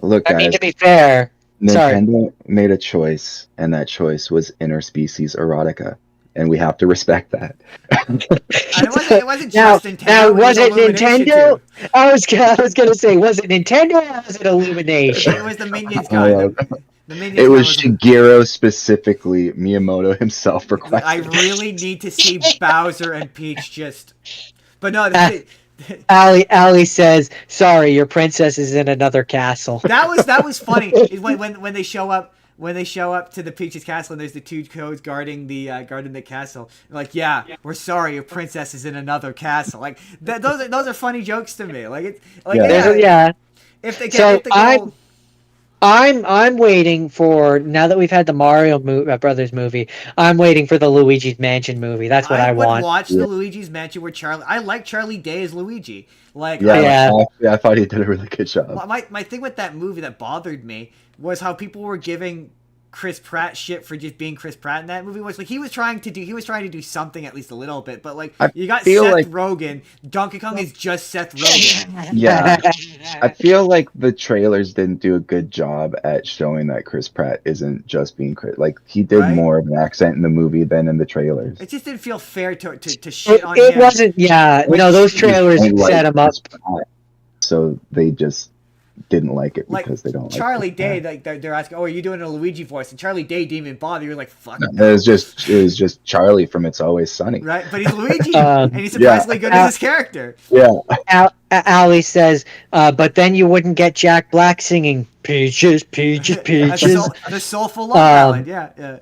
Look, I mean, guys, to be fair, sorry. Nintendo made a choice, and that choice was interspecies erotica, and we have to respect that. And it wasn't Now, just Nintendo. now was it Illumination, Nintendo? too. I was gonna say, was it Nintendo or was it Illumination? It was the Minions guy. Oh, The Minions It guy was Shigeru specifically, Miyamoto himself requested. I really need to see Bowser and Peach just. But no, Allie says, "Sorry, your princess is in another castle." that was funny. Is when they show up when they show up to the Peach's castle and there's the two codes guarding the castle. They're like, yeah, we're sorry, your princess is in another castle. Like those are funny jokes to me. Like it's like yeah. If they So if they go, I'm waiting for, now that we've had the Mario Brothers movie, I'm waiting for the Luigi's Mansion movie. That's what I would want. watch the Luigi's Mansion where I like Charlie Day as Luigi. Like I thought he did a really good job. My thing with that movie that bothered me was how people were giving Chris Pratt shit for just being Chris Pratt in that movie. Was like he was trying to do something at least a little bit, but like you got Seth Rogen. Donkey Kong is just Seth Rogen. Yeah, I feel like the trailers didn't do a good job at showing that Chris Pratt isn't just being Chris. Like he did more of an accent in the movie than in the trailers. It just didn't feel fair to shit on him. It wasn't. Yeah, no, those trailers set him up. So they just didn't like it because they don't like Charlie Day. Like they're asking, "Oh, are you doing a Luigi voice?" And Charlie Day didn't even bother. You're like, "Fuck." No. It was just Charlie from It's Always Sunny. Right, but he's Luigi, and he's surprisingly good as his character. Yeah. Ali says, but then you wouldn't get Jack Black singing "Peaches, Peaches, Peaches." The soulful love ballad, yeah.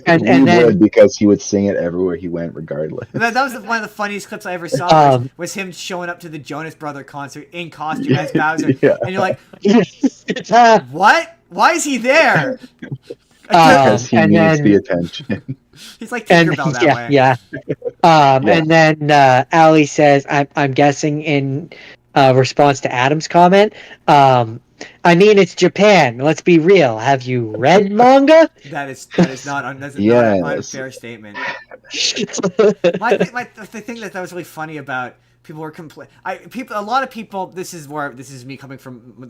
And then would, because he would sing it everywhere he went, regardless. That was one of the funniest clips I ever saw. Was him showing up to the Jonas Brother concert in costume as Bowser, and you're like, "What? Why is he there?" Because he needs the attention. He's like Tinkerbell that way. Yeah. And then Ali says, I'm guessing in response to Adam's comment, I mean, it's Japan. Let's be real. Have you read manga? That is not an unfair statement. The thing that was really funny about people were a lot of people. This is me coming from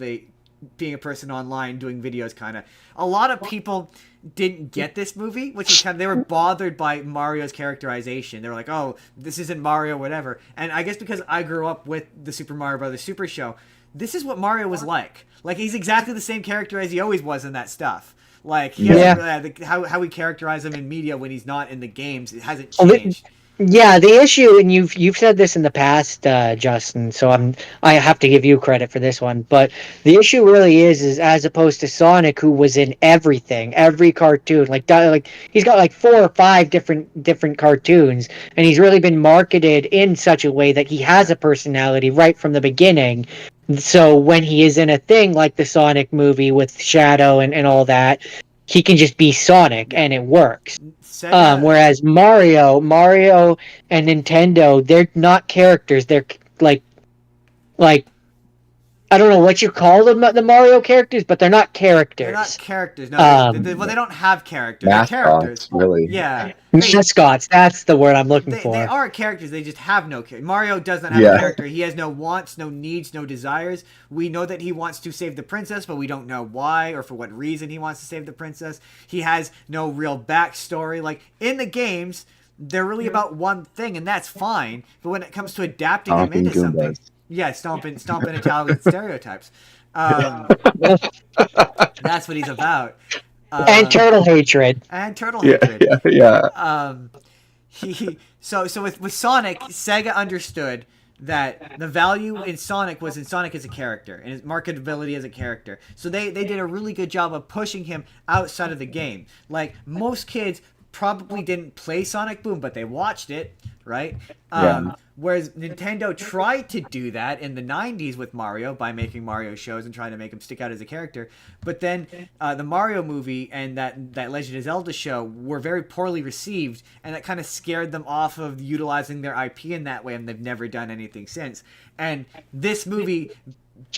being a person online doing videos, kind of. A lot of people didn't get this movie, which was they were bothered by Mario's characterization. They were like, "Oh, this isn't Mario, whatever." And I guess because I grew up with the Super Mario Brothers Super Show, this is what Mario was like. Like he's exactly the same character as he always was in that stuff. Like how we characterize him in media when he's not in the games, it hasn't changed. Yeah, the issue, and you've said this in the past, Justin. So I have to give you credit for this one. But the issue really is as opposed to Sonic, who was in everything, every cartoon. Like he's got like 4 or 5 different cartoons, and he's really been marketed in such a way that he has a personality right from the beginning. So when he is in a thing like the Sonic movie with Shadow and all that, he can just be Sonic and it works. Whereas Mario and Nintendo, they're not characters. They're like I don't know what you call them, the Mario characters, but they're not characters. They're not characters. No, they don't have characters. They're characters. Really. Yeah. Mascots. That's the word I'm looking for. They are characters. They just have no character. Mario does not have a character. He has no wants, no needs, no desires. We know that he wants to save the princess, but we don't know why or for what reason he wants to save the princess. He has no real backstory. Like in the games, they're really about one thing, and that's fine. But when it comes to adapting him into something. Yeah, stomping Italian stereotypes. That's what he's about. And turtle hatred. Yeah. So with Sonic, Sega understood that the value in Sonic was in Sonic as a character and his marketability as a character. So they did a really good job of pushing him outside of the game. Like most kids probably didn't play Sonic Boom, but they watched it, right? Whereas Nintendo tried to do that in the 90s with Mario by making Mario shows and trying to make him stick out as a character. But then the Mario movie and that Legend of Zelda show were very poorly received, and that kind of scared them off of utilizing their IP in that way, and they've never done anything since. And this movie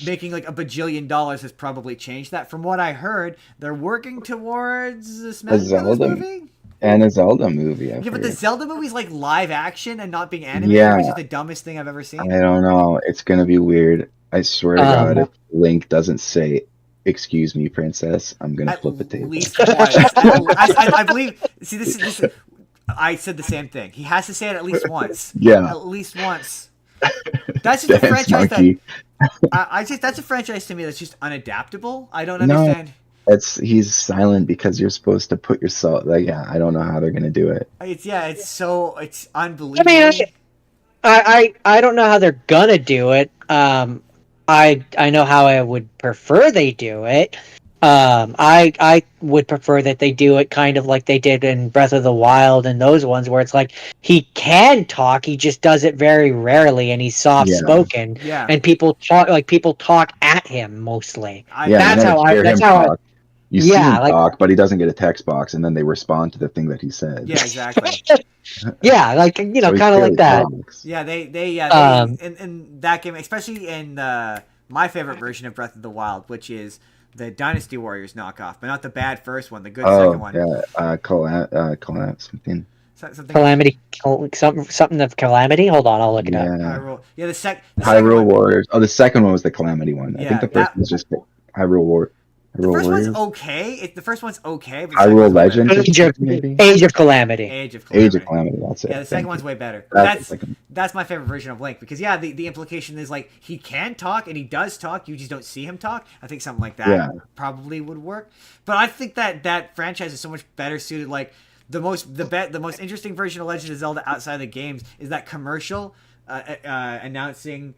making like $1 bajillion has probably changed that. From what I heard, they're working towards a Smash Bros. Movie? And a Zelda movie. But the Zelda movie's like live action and not being animated, which is the dumbest thing I've ever seen. I don't know. It's gonna be weird. I swear to God, if Link doesn't say, "Excuse me, princess," I'm gonna flip a table. I believe. See, this. I said the same thing. He has to say it at least once. Yeah. At least once. That's just a franchise that's a franchise to me that's just unadaptable. I don't understand. He's silent because you're supposed to put yourself I don't know how they're gonna do it. It's unbelievable. I mean, I don't know how they're gonna do it. I know how I would prefer they do it. I would prefer that they do it kind of like they did in Breath of the Wild and those ones where it's like he can talk, he just does it very rarely, and he's soft spoken, Yeah. and people talk at him mostly. Yeah, That's you never how I. hear That's him how I. talk. You see Yeah, him like talk, but he doesn't get a text box, and then they respond to the thing that he said. Yeah, exactly. yeah, like So he kind of barely like that. talks. Yeah, they Um, in that game, especially in my favorite version of Breath of the Wild, which is the Dynasty Warriors knockoff, but not the bad first one, the good second one. Yeah, something. Something Calamity, something of Calamity. Hold on, I'll look it up. Yeah, Hyrule. Yeah, the second Hyrule one. Warriors. Oh, the second one was the Calamity one. I Yeah, think the first one was just Hyrule The first Warriors. one's okay. The first one's okay. But the second Hyrule one's way Legends, better. maybe. Age of Calamity. Age of Calamity. Age of Calamity. That's it. Yeah, the second one's way better. That's my favorite version of Link because the implication is like he can talk and he does talk. You just don't see him talk. I think something like that probably would work. But I think that franchise is so much better suited. Like the most interesting version of Legend of Zelda outside of the games is that commercial announcing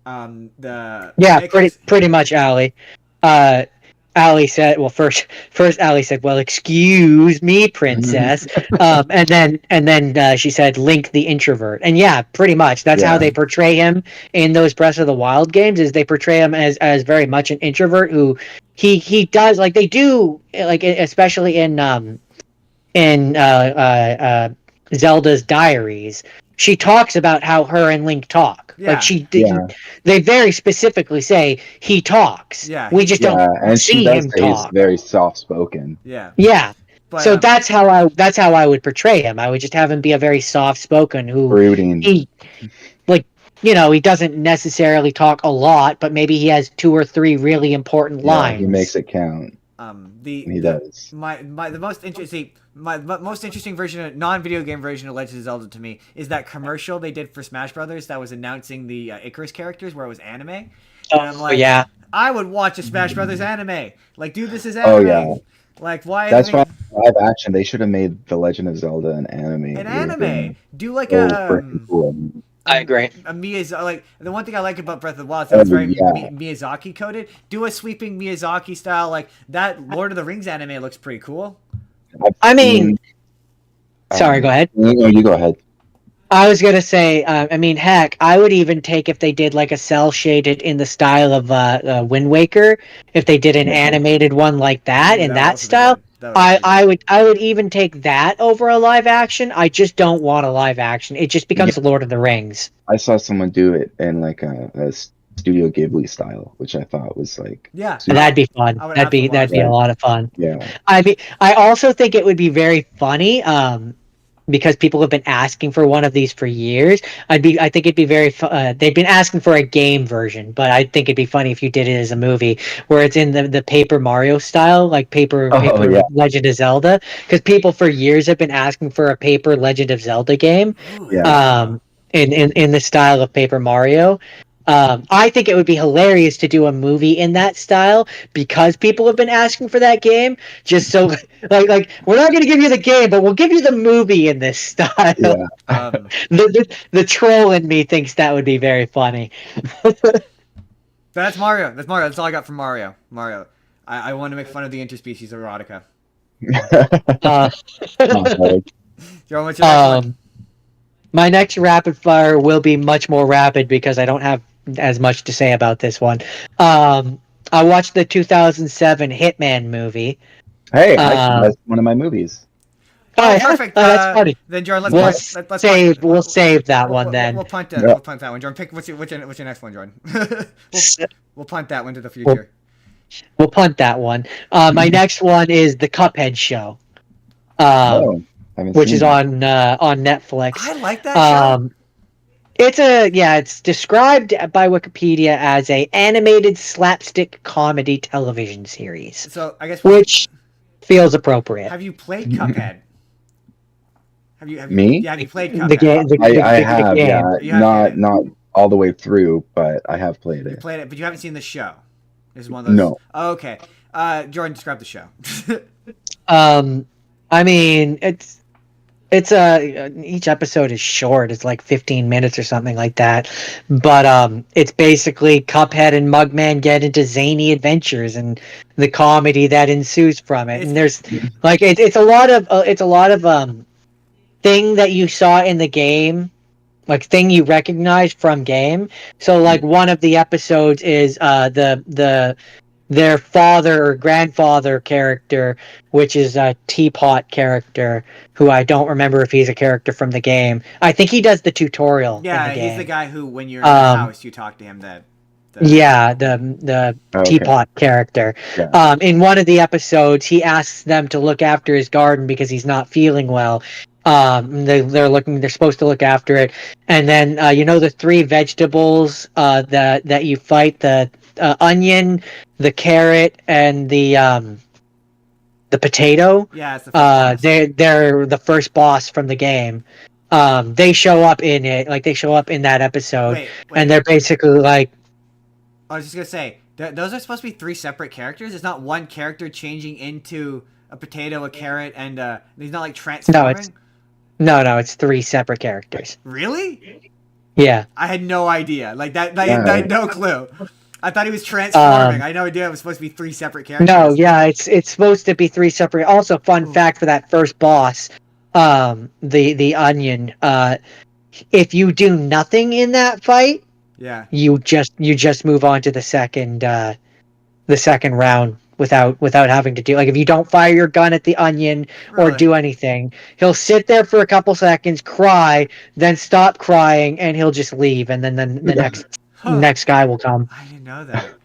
the pretty much Allie. Allie said, well, first Allie said, well, excuse me, princess. and then she said, Link the introvert. And yeah, pretty much. That's how they portray him in those Breath of the Wild games, is they portray him as very much an introvert who he does, like they do, like especially in Zelda's diaries. She talks about how her and Link talk. Yeah. Like they very specifically say he talks. Yeah. We just don't and see she does him say talk. He's very soft spoken. Yeah. Yeah. But, so that's how I would portray him. I would just have him be a very soft spoken brooding. He doesn't necessarily talk a lot, but maybe he has 2 or 3 really important lines. He makes it count. He does. The most interesting version, non-video game version of Legend of Zelda to me is that commercial they did for Smash Brothers that was announcing the Icarus characters where it was anime. And I'm like, I would watch a Smash Brothers anime. Like, dude, this is anime. Oh yeah. Like, why? That's why live action. They should have made The Legend of Zelda an anime. An anime. Do like cool. I agree. A Miyazaki, like the one thing I like about Breath of the Wild is that it's very Miyazaki coded. Do a sweeping Miyazaki style, like that Lord of the Rings anime looks pretty cool. I mean, sorry, go ahead. No, you go ahead. I was gonna say, heck, I would even take if they did like a cell shaded in the style of Wind Waker. If they did an animated one like that in that style, I would even take that over a live action. I just don't want a live action. It just becomes Lord of the Rings. I saw someone do it in like a Studio Ghibli style, which I thought was like that'd be fun. That'd be a lot of fun. Yeah. I also think it would be very funny. Because people have been asking for one of these for years. I think it'd be very they've been asking for a game version, but I think it'd be funny if you did it as a movie where it's in the Paper Mario style, like paper Legend of Zelda, because people for years have been asking for a Paper Legend of Zelda game. In the style of Paper Mario. I think it would be hilarious to do a movie in that style because people have been asking for that game. Just so, like we're not going to give you the game, but we'll give you the movie in this style. Yeah. The troll in me thinks that would be very funny. That's Mario. That's all I got from Mario. I want to make fun of the interspecies erotica. Joe, what's your next one? My next rapid fire will be much more rapid because I don't have as much to say about this one. I watched the 2007 Hitman movie. Hey, that's one of my movies. Oh, perfect. That's funny. Then Jordan, we'll save that one then. We'll punt that. We'll punt that one. Jordan, pick what's your next one, Jordan? we'll punt that one to the future. We'll punt that one. My next one is the Cuphead show. Which is on Netflix. I like that show. It's described by Wikipedia as a animated slapstick comedy television series. So I guess which feels appropriate. Have you played Cuphead? Have you Me? Yeah, have you played Cuphead? The game. I have. Yeah, not all the way through, but I have played it. You played it, but you haven't seen the show. This is one of those. No. Oh, okay. Jordan, describe the show. each episode is short. It's like 15 minutes or something like that. But it's basically Cuphead and Mugman get into zany adventures and the comedy that ensues from it. And there's like it's a lot of thing that you saw in the game, like thing you recognize from game. So like one of the episodes is their father or grandfather character, which is a Teapot character, who I don't remember if he's a character from the game. I think he does the tutorial. Yeah, in the game. he's the guy who, when you're in the house, you talk to him. The Teapot character. Yeah. In one of the episodes, he asks them to look after his garden because he's not feeling well. They're supposed to look after it, and then the 3 vegetables that you fight, the onion, the carrot, and the potato. Yeah, it's the first they're the first boss from the game. They show up in it, like they show up in that episode, Wait. and they're basically like. I was just gonna say those are supposed to be 3 separate characters. It's not one character changing into a potato, a carrot, and he's not like transforming. No, it's 3 separate characters. Really? Yeah. I had no idea. Like that I had no clue. I thought he was transforming. I had no idea it was supposed to be 3 separate characters. No, yeah, it's supposed to be 3 separate. Also, fun fact for that first boss, the onion. If you do nothing in that fight, yeah, you just move on to the second round without having to do, like, if you don't fire your gun at the onion or do anything, he'll sit there for a couple seconds, cry, then stop crying, and he'll just leave, and then the next guy will come. I didn't know that.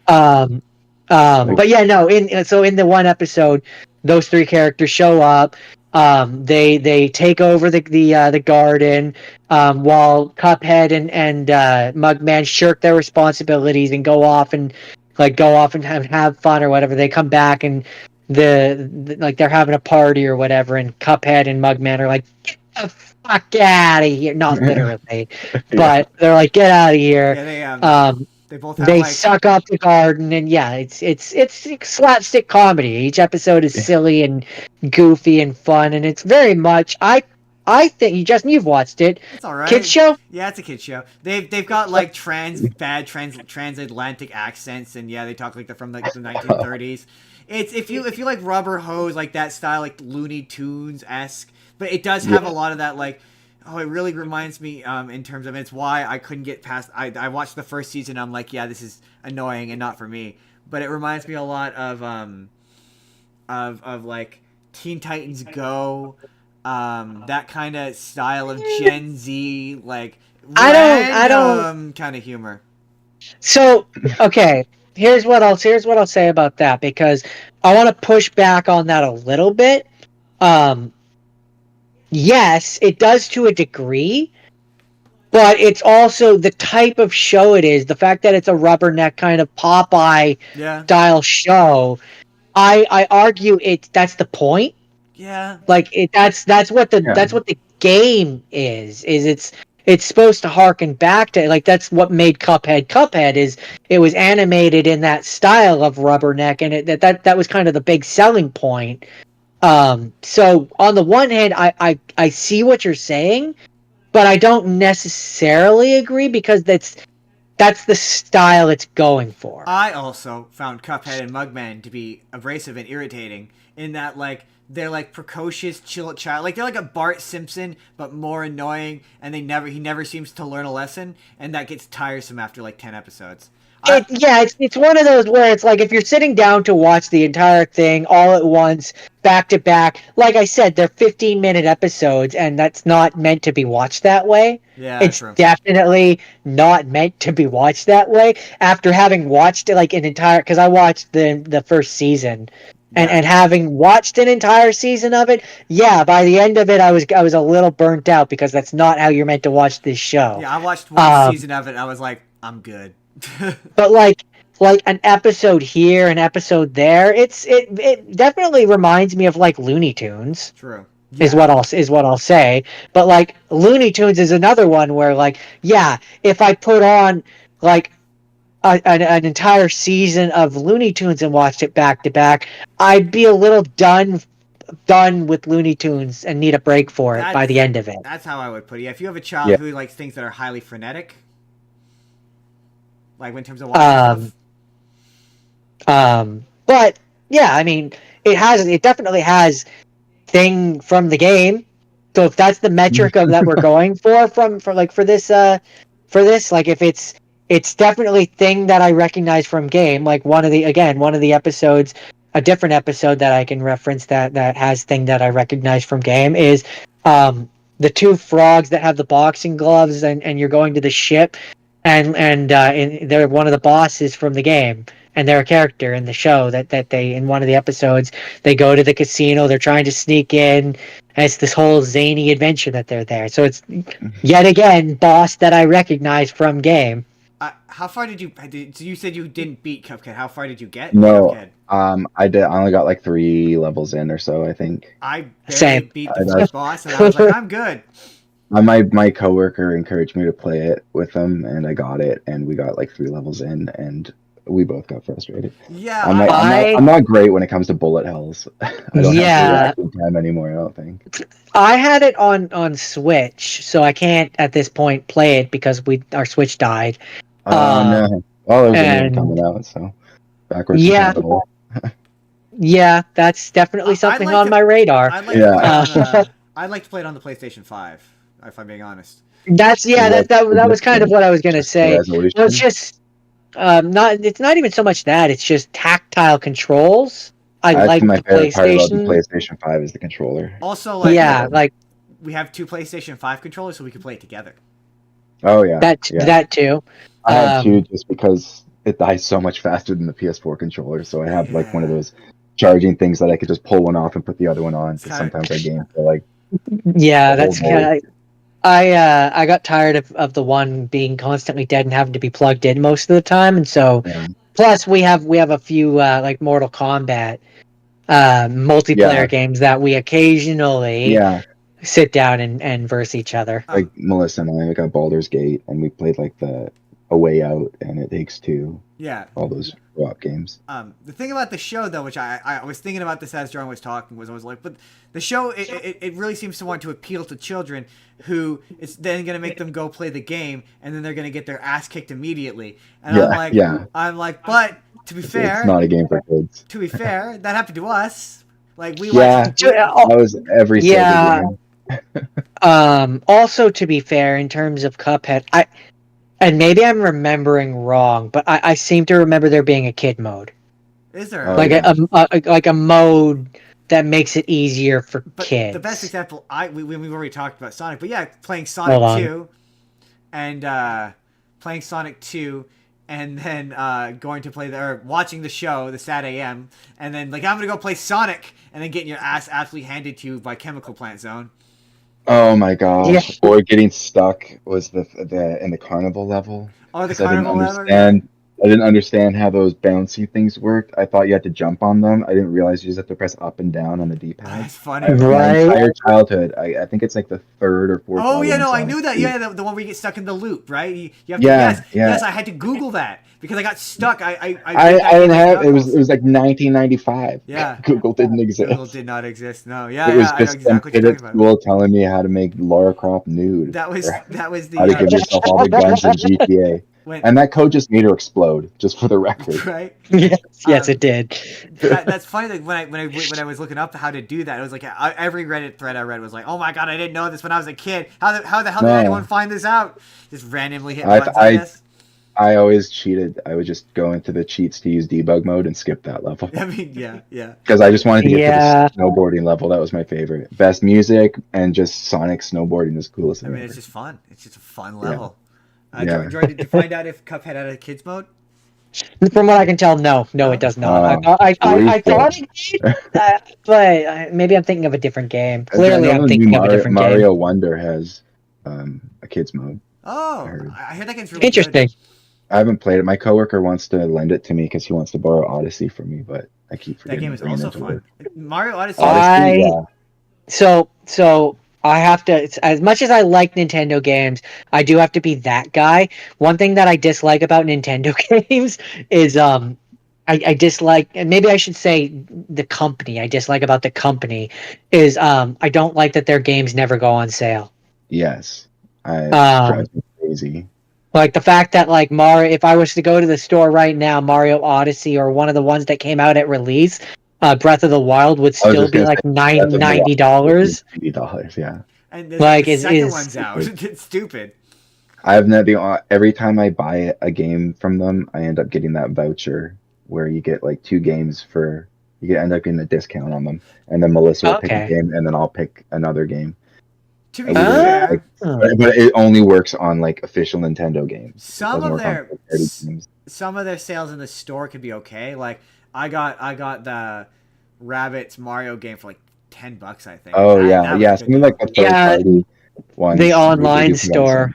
But yeah, no. In the one episode, those 3 characters show up. They take over the garden, while Cuphead and Mugman shirk their responsibilities and go off and have fun or whatever. They come back and they're having a party or whatever, and Cuphead and Mugman are like, "Get the fuck out of here!" Not literally, but they're like, "Get out of here!" Yeah, they both have, they suck up the garden, and yeah, it's slapstick comedy. Each episode is silly and goofy and fun, and it's very much. I think you've watched it. It's all right. Kids show? Yeah, it's a kids show. They've got like transatlantic accents, and yeah, they talk like they're from like the 1930s. It's if you like Rubber Hose, like that style, like Looney Tunes-esque, but it does have a lot of that, like, it really reminds me in terms of, it's why I couldn't get past. I watched the first season. I'm like, yeah, this is annoying and not for me. But it reminds me a lot of like Teen Titans Go. That kind of style of Gen Z, like, I don't kind of humor. So, okay, here's what I'll say about that, because I want to push back on that a little bit. Yes, it does to a degree, but it's also the type of show it is. The fact that it's a rubberneck kind of Popeye style show, I argue that's the point. Yeah. Like that's what the game is. It's supposed to harken back to, like, that's what made Cuphead. Cuphead is it was animated in that style of rubberneck, and that was kind of the big selling point. So on the one hand, I see what you're saying, but I don't necessarily agree, because that's the style it's going for. I also found Cuphead and Mugman to be abrasive and irritating in that, like, they're like precocious child, like they're like a Bart Simpson but more annoying, and he never seems to learn a lesson, and that gets tiresome after like 10 episodes. It's one of those where it's like, if you're sitting down to watch the entire thing all at once, back to back, like I said, they're 15-minute episodes, and that's not meant to be watched that way. Yeah, it's true. Definitely not meant to be watched that way. After having watched it like an entire, because I watched the first season, and having watched an entire season of it, by the end of it, I was a little burnt out, because that's not how you're meant to watch this show. Yeah, I watched one season of it, and I was like, I'm good. But like an episode here, an episode there, it definitely reminds me of like Looney Tunes. True. Yeah. Is what I'll say. But like Looney Tunes is another one where, like, if I put on like an entire season of Looney Tunes and watched it back to back, I'd be a little done done with Looney Tunes and need a break for it by the end of it. That's how I would put it. Yeah, if you have a child who likes things that are highly frenetic, like in terms of watching stuff. But yeah, I mean, it definitely has thing from the game. So if that's the metric of that we're going for this, like if it's definitely thing that I recognize from game. Like one of the episodes, a different episode that I can reference that has thing that I recognize from game is the two frogs that have the boxing gloves and you're going to the ship and they're one of the bosses from the game. And they're a character in the show that they, in one of the episodes, they go to the casino, they're trying to sneak in, and it's this whole zany adventure that they're there. So it's, yet again, boss that I recognize from game. How far did you, so you said you didn't beat Cuphead. How far did you get? No, Cuphead? I only got like 3 levels in or so, I think. I barely beat the first boss, and I was like, I'm good. My coworker encouraged me to play it with him, and I got it, and we got like 3 levels in, and we both got frustrated. Yeah, I'm not great when it comes to bullet hells. I don't have the time anymore, I don't think. I had it on Switch, so I can't at this point play it because our Switch died. No. Well, there's a new one coming out, so backwards compatible. Yeah, that's definitely something on my radar. I'd like to play it on the PlayStation 5, if I'm being honest. That was kind of what I was gonna say. It's just it's not even so much that, it's just tactile controls. I like my the favorite part about the PlayStation. PlayStation 5 is the controller. Also, we have 2 PlayStation 5 controllers, so we can play it together. Oh yeah, that too. I have 2 just because it dies so much faster than the PS4 controller. So I have like one of those charging things that I could just pull one off and put the other one on. Because sometimes I game for like. Yeah, that's kind of. I got tired of the one being constantly dead and having to be plugged in most of the time, and so plus we have a few like Mortal Kombat multiplayer games that we occasionally sit down and verse each other. Like Melissa and I got Baldur's Gate, and we played like A Way Out and It Takes Two. Yeah, all those co-op games. The thing about the show, though, which I was thinking about this as John was talking, was I was like, but the show it really seems to want to appeal to children who it's then going to make them go play the game, and then they're going to get their ass kicked immediately. And I'm like, but to be fair, it's not a game for kids. To be fair, that happened to us. Like we watched. That was every game. Also, to be fair, in terms of Cuphead, and maybe I'm remembering wrong, but I seem to remember there being a kid mode. Is there like a mode that makes it easier for kids? The best example, we've already talked about Sonic, but yeah, playing Sonic 2, and playing Sonic 2, and then going to play watching the show, the Sat AM, and then like I'm gonna go play Sonic, and then getting your ass absolutely handed to you by Chemical Plant Zone. Oh my god! Yeah. Or getting stuck was the in the carnival level. Oh, the carnival level. I didn't understand how those bouncy things worked. I thought you had to jump on them. I didn't realize you just have to press up and down on the D-pad. That's funny. My entire childhood, I think it's like the 3rd or 4th. Oh yeah, no, I knew that. Yeah, the one where you get stuck in the loop, right? You have to, yes, I had to Google that because I got stuck. I didn't have it. Was like 1995. Yeah, Google didn't exist. Google did not exist. No, yeah, it was just some kid at school telling me how to make Lara Croft nude. That was the how to give yourself all the guns in GTA. And that code just made her explode, just for the record. Right? Yes, it did. That's funny. Like when I was looking up how to do that, it was like every Reddit thread I read was like, "Oh my god, I didn't know this when I was a kid. How the hell did anyone find this out?" Just randomly hit buttons. I guess. I always cheated. I would just go into the cheats to use debug mode and skip that level. I mean, yeah. Because I just wanted to get to the snowboarding level. That was my favorite. Best music and just Sonic snowboarding is coolest. I mean, it's just fun. It's just a fun level. Jordan, did you find out if Cuphead had a kids mode? From what I can tell, no, it does not. I thought it did, but maybe I'm thinking of a different game. Clearly, I'm thinking of a different game. Mario Wonder has a kids mode. Oh, I heard that game's really interesting. Good. I haven't played it. My coworker wants to lend it to me because he wants to borrow Odyssey from me, but I keep forgetting. That game is also fun. Mario Odyssey. So I have to, as much as I like Nintendo games, I do have to be that guy. One thing that I dislike about Nintendo games is I dislike, and maybe I should say the company I dislike about the company is I don't like that their games never go on sale. Yes, I Um, drives me crazy. like the fact that like Mario, if I was to go to the store right now, Mario Odyssey or one of the ones that came out at release, Breath of the Wild would I was still just be gonna like say Breath of the Wild $90. $90. Yeah, And the Like second is one's out. It's stupid. I've never. Every time I buy a game from them, I end up getting that voucher where you get like 2 games for. End up getting a discount on them, and then Melissa will pick a okay. game, and then I'll pick another game. To And be fair, but it only works on like official Nintendo games. It some doesn't of work on their third-party games. some of their sales in the store could be okay. Like I got the Rabbids Mario game for like $10, I think. Oh That yeah, was a yeah. good Something like deal. the third-party ones. the they online do come on store. sale.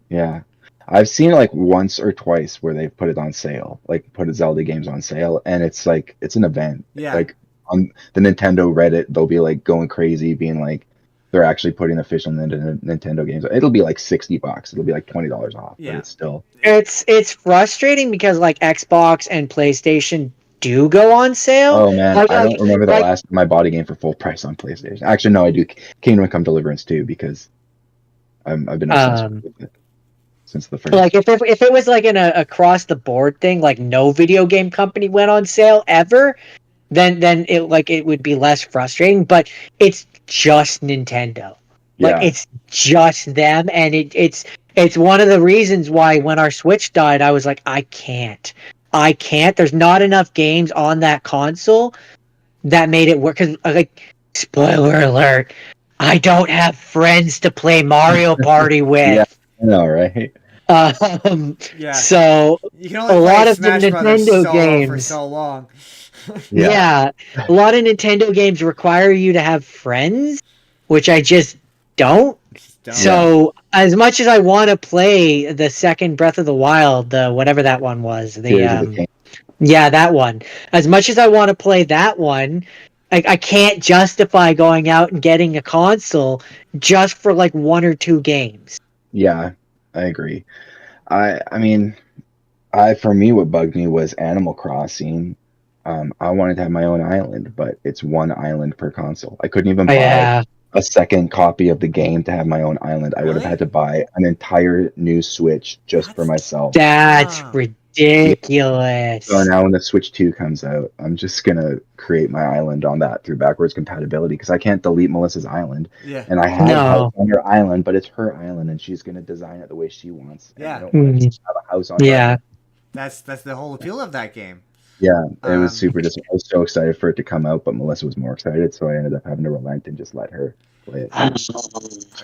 Yeah, I've seen it like once or twice where they've put it on sale, like put a Zelda games on sale, and it's like it's an event. Yeah. Like on the Nintendo Reddit, they'll be like going crazy, being like they're actually putting official Nintendo games. It'll be like $60. It'll be like $20 off, but Yeah. it's still. It's frustrating because like Xbox and PlayStation do go on sale. Oh man, Like, I don't remember the like, last time I bought a game for full price on PlayStation. Actually, no, I do. Kingdom Come Deliverance too, because I've been obsessed with it since the first. like if it was like in a across the board thing, like no video game company went on sale ever, then it would be less frustrating. But it's just Nintendo. Like Yeah, it's just them, and it's one of the reasons why when our Switch died, I was like, I can't. There's not enough games on that console that made it work. Because like, spoiler alert, I don't have friends to play Mario Party with. yeah, I know, right? Yeah. So You can only a play lot of the Smash Brothers Nintendo solo for games, so long. yeah, a lot of Nintendo games require you to have friends, which I just don't. Don't. So as much as I want to play the second Breath of the Wild, the whatever that one was, Tears of the King. yeah, that one. As much as I want to play that one, I can't justify going out and getting a console just for like 1 or 2 games. Yeah, I agree. I mean, for me, what bugged me was Animal Crossing. I wanted to have my own island, but it's one island per console. I couldn't even buy Yeah, a second copy of the game to have my own island. I would have Really? had to buy an entire new Switch just for myself. that's Ah. ridiculous. So now when the Switch 2 comes out, I'm just gonna create my island on that through backwards compatibility because I can't delete Melissa's island. Yeah. And I have No. a house on her island, but it's her island and she's gonna design it the way she wants. And Yeah. I don't want to have a house on her Yeah. island. That's the whole appeal of that game. Yeah, it was Um, super I was so excited for it to come out, but Melissa was more excited, so I ended up having to relent and just let her play it.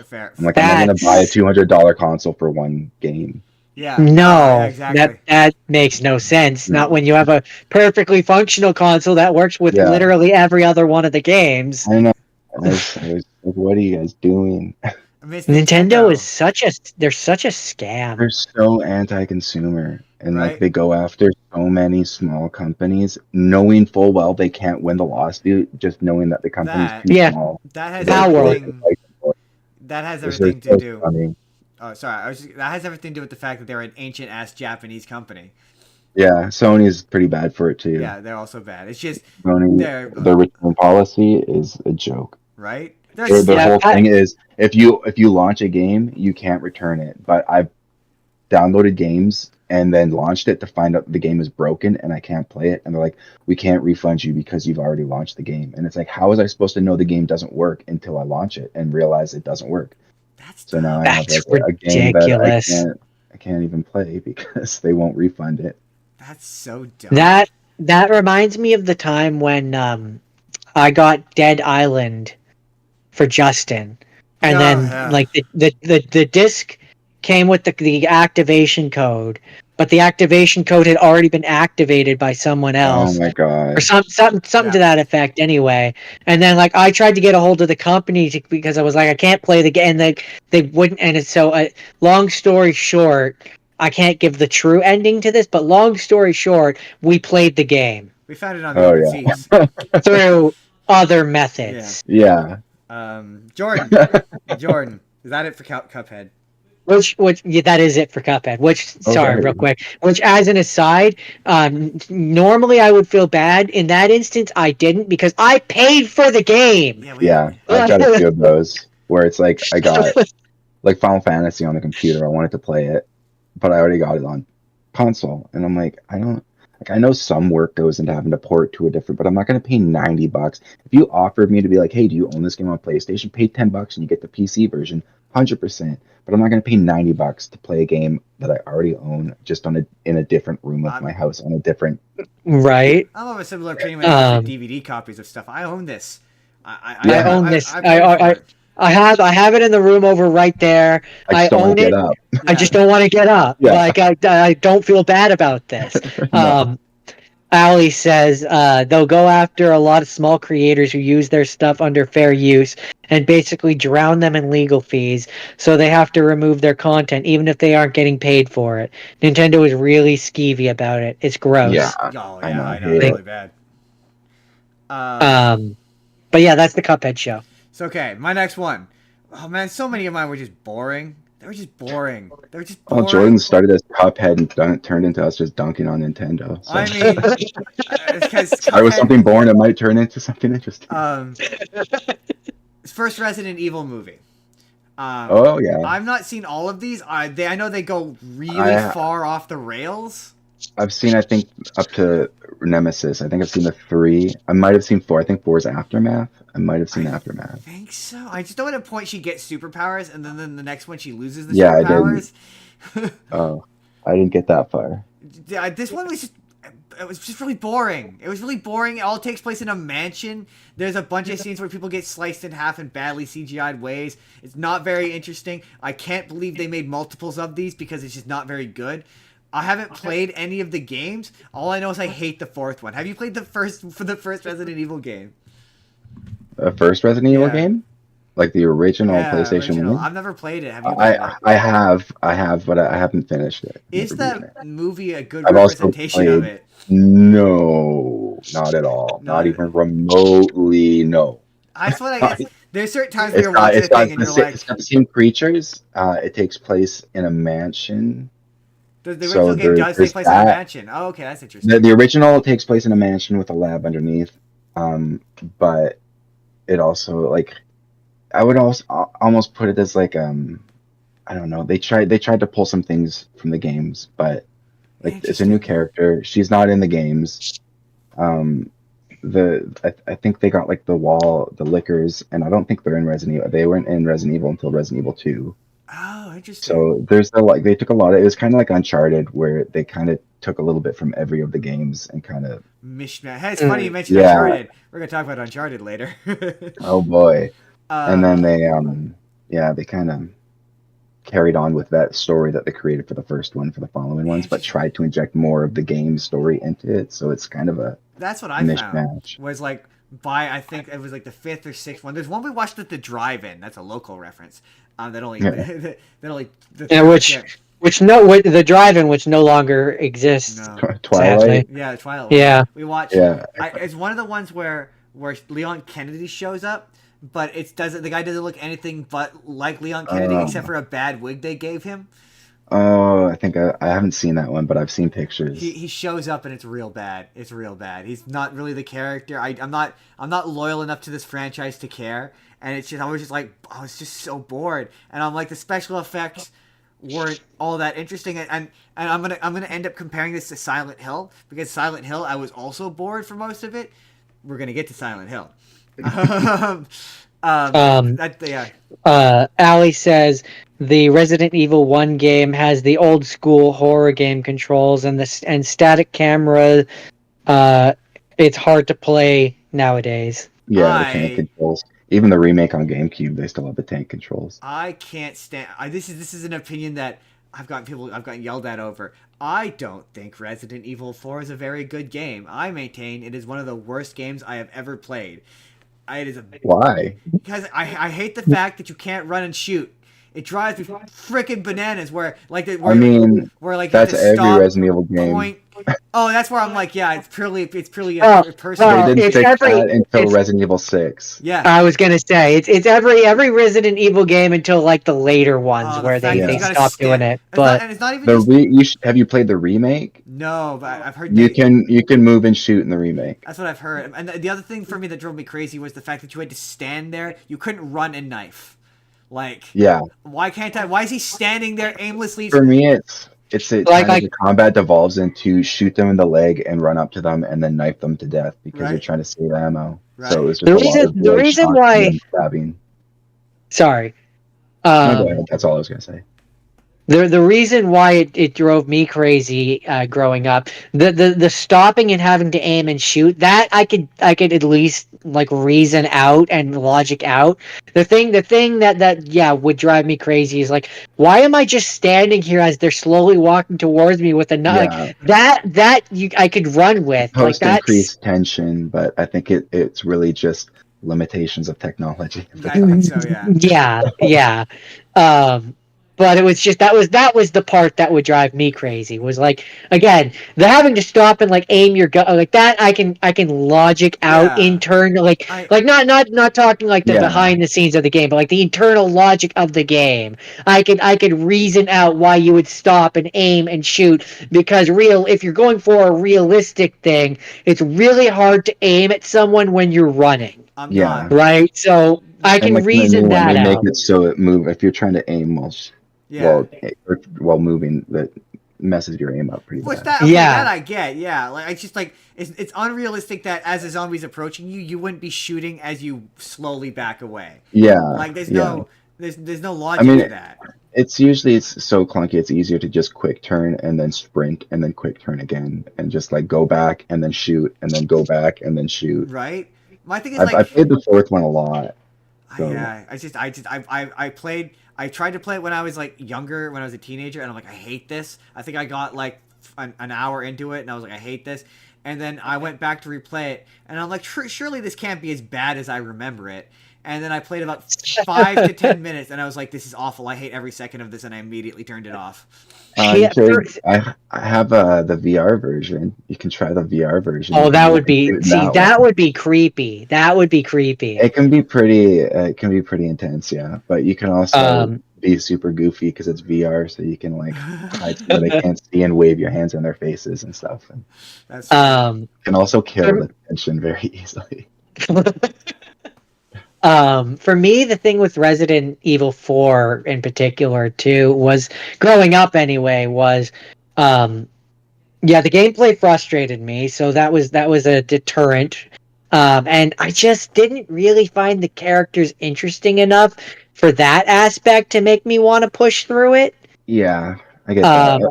Fair. I'm like, I'm not gonna buy a $200 console for one game. Yeah. No, Yeah, exactly. that makes no sense. No. Not when you have a perfectly functional console that works with Yeah. literally every other one of the games. I know. I was like, what are you guys doing? I mean, it's Nintendo is they're such a scam. They're so anti-consumer, and Right. like they go after so many small companies, knowing full well they can't win the lawsuit, just knowing that the company's That- too Yeah. small. that has Power. everything. That has It's everything so to do. funny. Oh, sorry. That has everything to do with the fact that they're an ancient ass Japanese company. Yeah, Sony's pretty bad for it too. Yeah, they're also bad. It's just Sony, they're their return policy is a joke. right. Their Yeah, whole thing is if you launch a game, you can't return it. But I've downloaded games and then launched it to find out the game is broken and I can't play it. And they're like, we can't refund you because you've already launched the game. And it's like, how is I supposed to know the game doesn't work until I launch it and realize it doesn't work? That's So now I have That's like a game that ridiculous. I can't even play because they won't refund it. That's so dumb. That reminds me of the time when I got Dead Island for Justin, and Oh, then yeah. like the disc came with the activation code, but the activation code had already been activated by someone else. Oh my god. Or something Yeah. to that effect anyway. And then like I tried to get a hold of the company because I was like I can't play the game, and they wouldn't. And it's so long story short, I can't give the true ending to this, but long story short, we played the game We found it on the Oh, open yeah. seas. through other methods. Yeah. Jordan, is that it for Cuphead? Yeah, that is it for Cuphead. Sorry, real Okay. quick. Which, as an aside, normally I would feel bad. In that instance, I didn't because I paid for the game. Yeah, I've got a few of those where it's like I got like Final Fantasy on the computer. I wanted to play it, but I already got it on console, and I'm like, I don't like. I know some work goes into having to port to a different, but I'm not going to pay $90. If you offered me to be like, hey, do you own this game on PlayStation? Pay $10 and you get the PC version, 100%. But I'm not going to pay $90 to play a game that I already own just in a different room of my house on a different. Right. I'm of a similar opinion when it comes to DVD copies of stuff. I own this. I own this. I paid for it. I have it in the room over right there. I just don't want to get up. I just don't want to get up. Yeah. Like I don't feel bad about this. No. Ali says they'll go after a lot of small creators who use their stuff under fair use and basically drown them in legal fees, so they have to remove their content even if they aren't getting paid for it. Nintendo is really skeevy about it. It's gross. Yeah, I know. It's really bad. But yeah, that's the Cuphead show. So okay, my next one. Oh man, so many of mine were just boring. They were just boring. Well, Jordan started as Cuphead and it turned into us just dunking on Nintendo. So. I mean, I was something boring, it might turn into something interesting. First Resident Evil movie. Oh yeah. I've not seen all of these. I know they go really far off the rails. I've seen, I think, up to Nemesis. I think I've seen the 3. I might have seen 4. I think 4 is Aftermath. I might have seen Aftermath. I think so. I just know at a point she gets superpowers, and then the next one she loses the superpowers. I didn't. Oh, I didn't get that far. This one was just really boring. It was really boring. It all takes place in a mansion. There's a bunch of scenes where people get sliced in half in badly CGI'd ways. It's not very interesting. I can't believe they made multiples of these because it's just not very good. I haven't played any of the games. All I know is I hate the 4th one. Have you played the first Resident Evil game? The first Resident Evil game? Like the original PlayStation 1? I've never played it. Have you played it? I have, but I haven't finished it. Is that movie a good representation of it? No, not at all. Not even remotely, no. That's what I guess. There's certain times where you're watching a thing and you're like... It's got the same creatures. It takes place in a mansion. The original game does take place in a mansion. Oh, okay, that's interesting. The original takes place in a mansion with a lab underneath. But it also, like... I would also almost put it as like I don't know. They tried to pull some things from the games, but like it's a new character. She's not in the games. I think they got like the Lickers, and I don't think they're in Resident Evil. They weren't in Resident Evil until Resident Evil 2. Oh, interesting. So there's they took a lot of. It was kind of like Uncharted, where they kind of took a little bit from every of the games and kind of mishmash. Hey, it's funny you mentioned Uncharted. We're gonna talk about Uncharted later. Oh boy. And then they kind of carried on with that story that they created for the first one for the following ones, but tried to inject more of the game story into it. So it's kind of a that's what I mishmash. Found was like I think it was like the 5th or 6th one. There's one we watched at the drive-in. That's a local reference. The drive-in which no longer exists. No. Twilight. Sadly. Yeah, Twilight. Yeah. We watched. Yeah. It's one of the ones where Leon Kennedy shows up. But the guy doesn't look anything but like Leon Kennedy except for a bad wig they gave him. Oh, I think I haven't seen that one, but I've seen pictures. He shows up and it's real bad. It's real bad. He's not really the character. I'm not loyal enough to this franchise to care. And it's just I was just so bored. And I'm like the special effects weren't all that interesting. And I'm gonna end up comparing this to Silent Hill because Silent Hill I was also bored for most of it. We're gonna get to Silent Hill. Ali says the Resident Evil 1 game has the old school horror game controls and static camera. It's hard to play nowadays. Yeah, the tank controls. Even the remake on GameCube, they still have the tank controls. I can't stand. This is an opinion that I've gotten yelled at over. I don't think Resident Evil 4 is a very good game. I maintain it is one of the worst games I have ever played. Why? Because I hate the fact that you can't run and shoot. It drives me freaking bananas. That's every Resident Evil game. Oh, that's where I'm like, yeah, it's purely Oh, personal. well, They didn't it's fix every. that until It's. Resident Evil 6. Yeah. I was gonna say it's every Resident Evil game until like the later ones The where fact that they you gotta stopped doing it. But and it's not even The just have you played the remake? no, but I've heard You can move and shoot in the remake. that's what I've heard. And the other thing for me that drove me crazy was the fact that you had to stand there. You couldn't run and knife. Like, Yeah. why can't I? Why is he standing there aimlessly? For me, it's like the combat devolves into shoot them in the leg and run up to them and then knife them to death because you're Right. trying to save ammo. Right. So it was just a lot of the like reason shots and why. then stabbing. Sorry. No, go ahead. That's all I was gonna say. The reason why it drove me crazy growing up, the stopping and having to aim and shoot, that I could at least like reason out and logic out. The thing that yeah would drive me crazy is like, why am I just standing here as they're slowly walking towards me with a knife? Yeah. Like, that I could run with. Like Post that's increased tension, but I think it's really just limitations of technology. I think so. Yeah. yeah. But it was just that was the part that would drive me crazy. Was like, again, the having to stop and like aim your gun like that. I can logic out Yeah. internal like not talking like the Yeah. behind the scenes of the game, but like the internal logic of the game. I could reason out why you would stop and aim and shoot because if you're going for a realistic thing, it's really hard to aim at someone when you're running. I'm Yeah. not. Right? So I And can like in the new reason one, that they make out. it so it move if you're trying to aim Yeah. while moving, that messes your aim up pretty Which bad. that okay, Yeah. that I get, yeah. Like it's just like it's unrealistic that as a zombie's approaching you, you wouldn't be shooting as you slowly back away. Yeah. Like there's yeah. no logic to that. It's usually so clunky. It's easier to just quick turn and then sprint and then quick turn again and just like go back and then shoot and then go back and then shoot. Right? My thing is I played the fourth one a lot. So. Yeah, I tried to play it when I was like younger, when I was a teenager, and I'm like, I hate this. I think I got like an hour into it, and I was like, I hate this. And then I went back to replay it, and I'm like, surely this can't be as bad as I remember it. And then I played about 5 to 10 minutes, and I was like, this is awful. I hate every second of this, and I immediately turned it off. Yeah, I have the VR version. You can try the VR version. Oh, that would be that would be creepy. That would be creepy. It can be pretty intense, yeah. But you can also be super goofy because it's VR, so you can like hide so they can't see and wave your hands in their faces and stuff. And That's you can also kill the tension very easily. For me, the thing with Resident Evil 4 in particular too was growing up anyway was yeah, the gameplay frustrated me, so that was a deterrent. And I just didn't really find the characters interesting enough for that aspect to make me want to push through it. Yeah, I get that.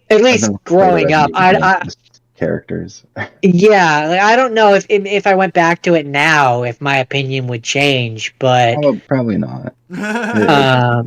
At least growing up, characters. Yeah, like, I don't know if I went back to it now, if my opinion would change, but probably not. Um,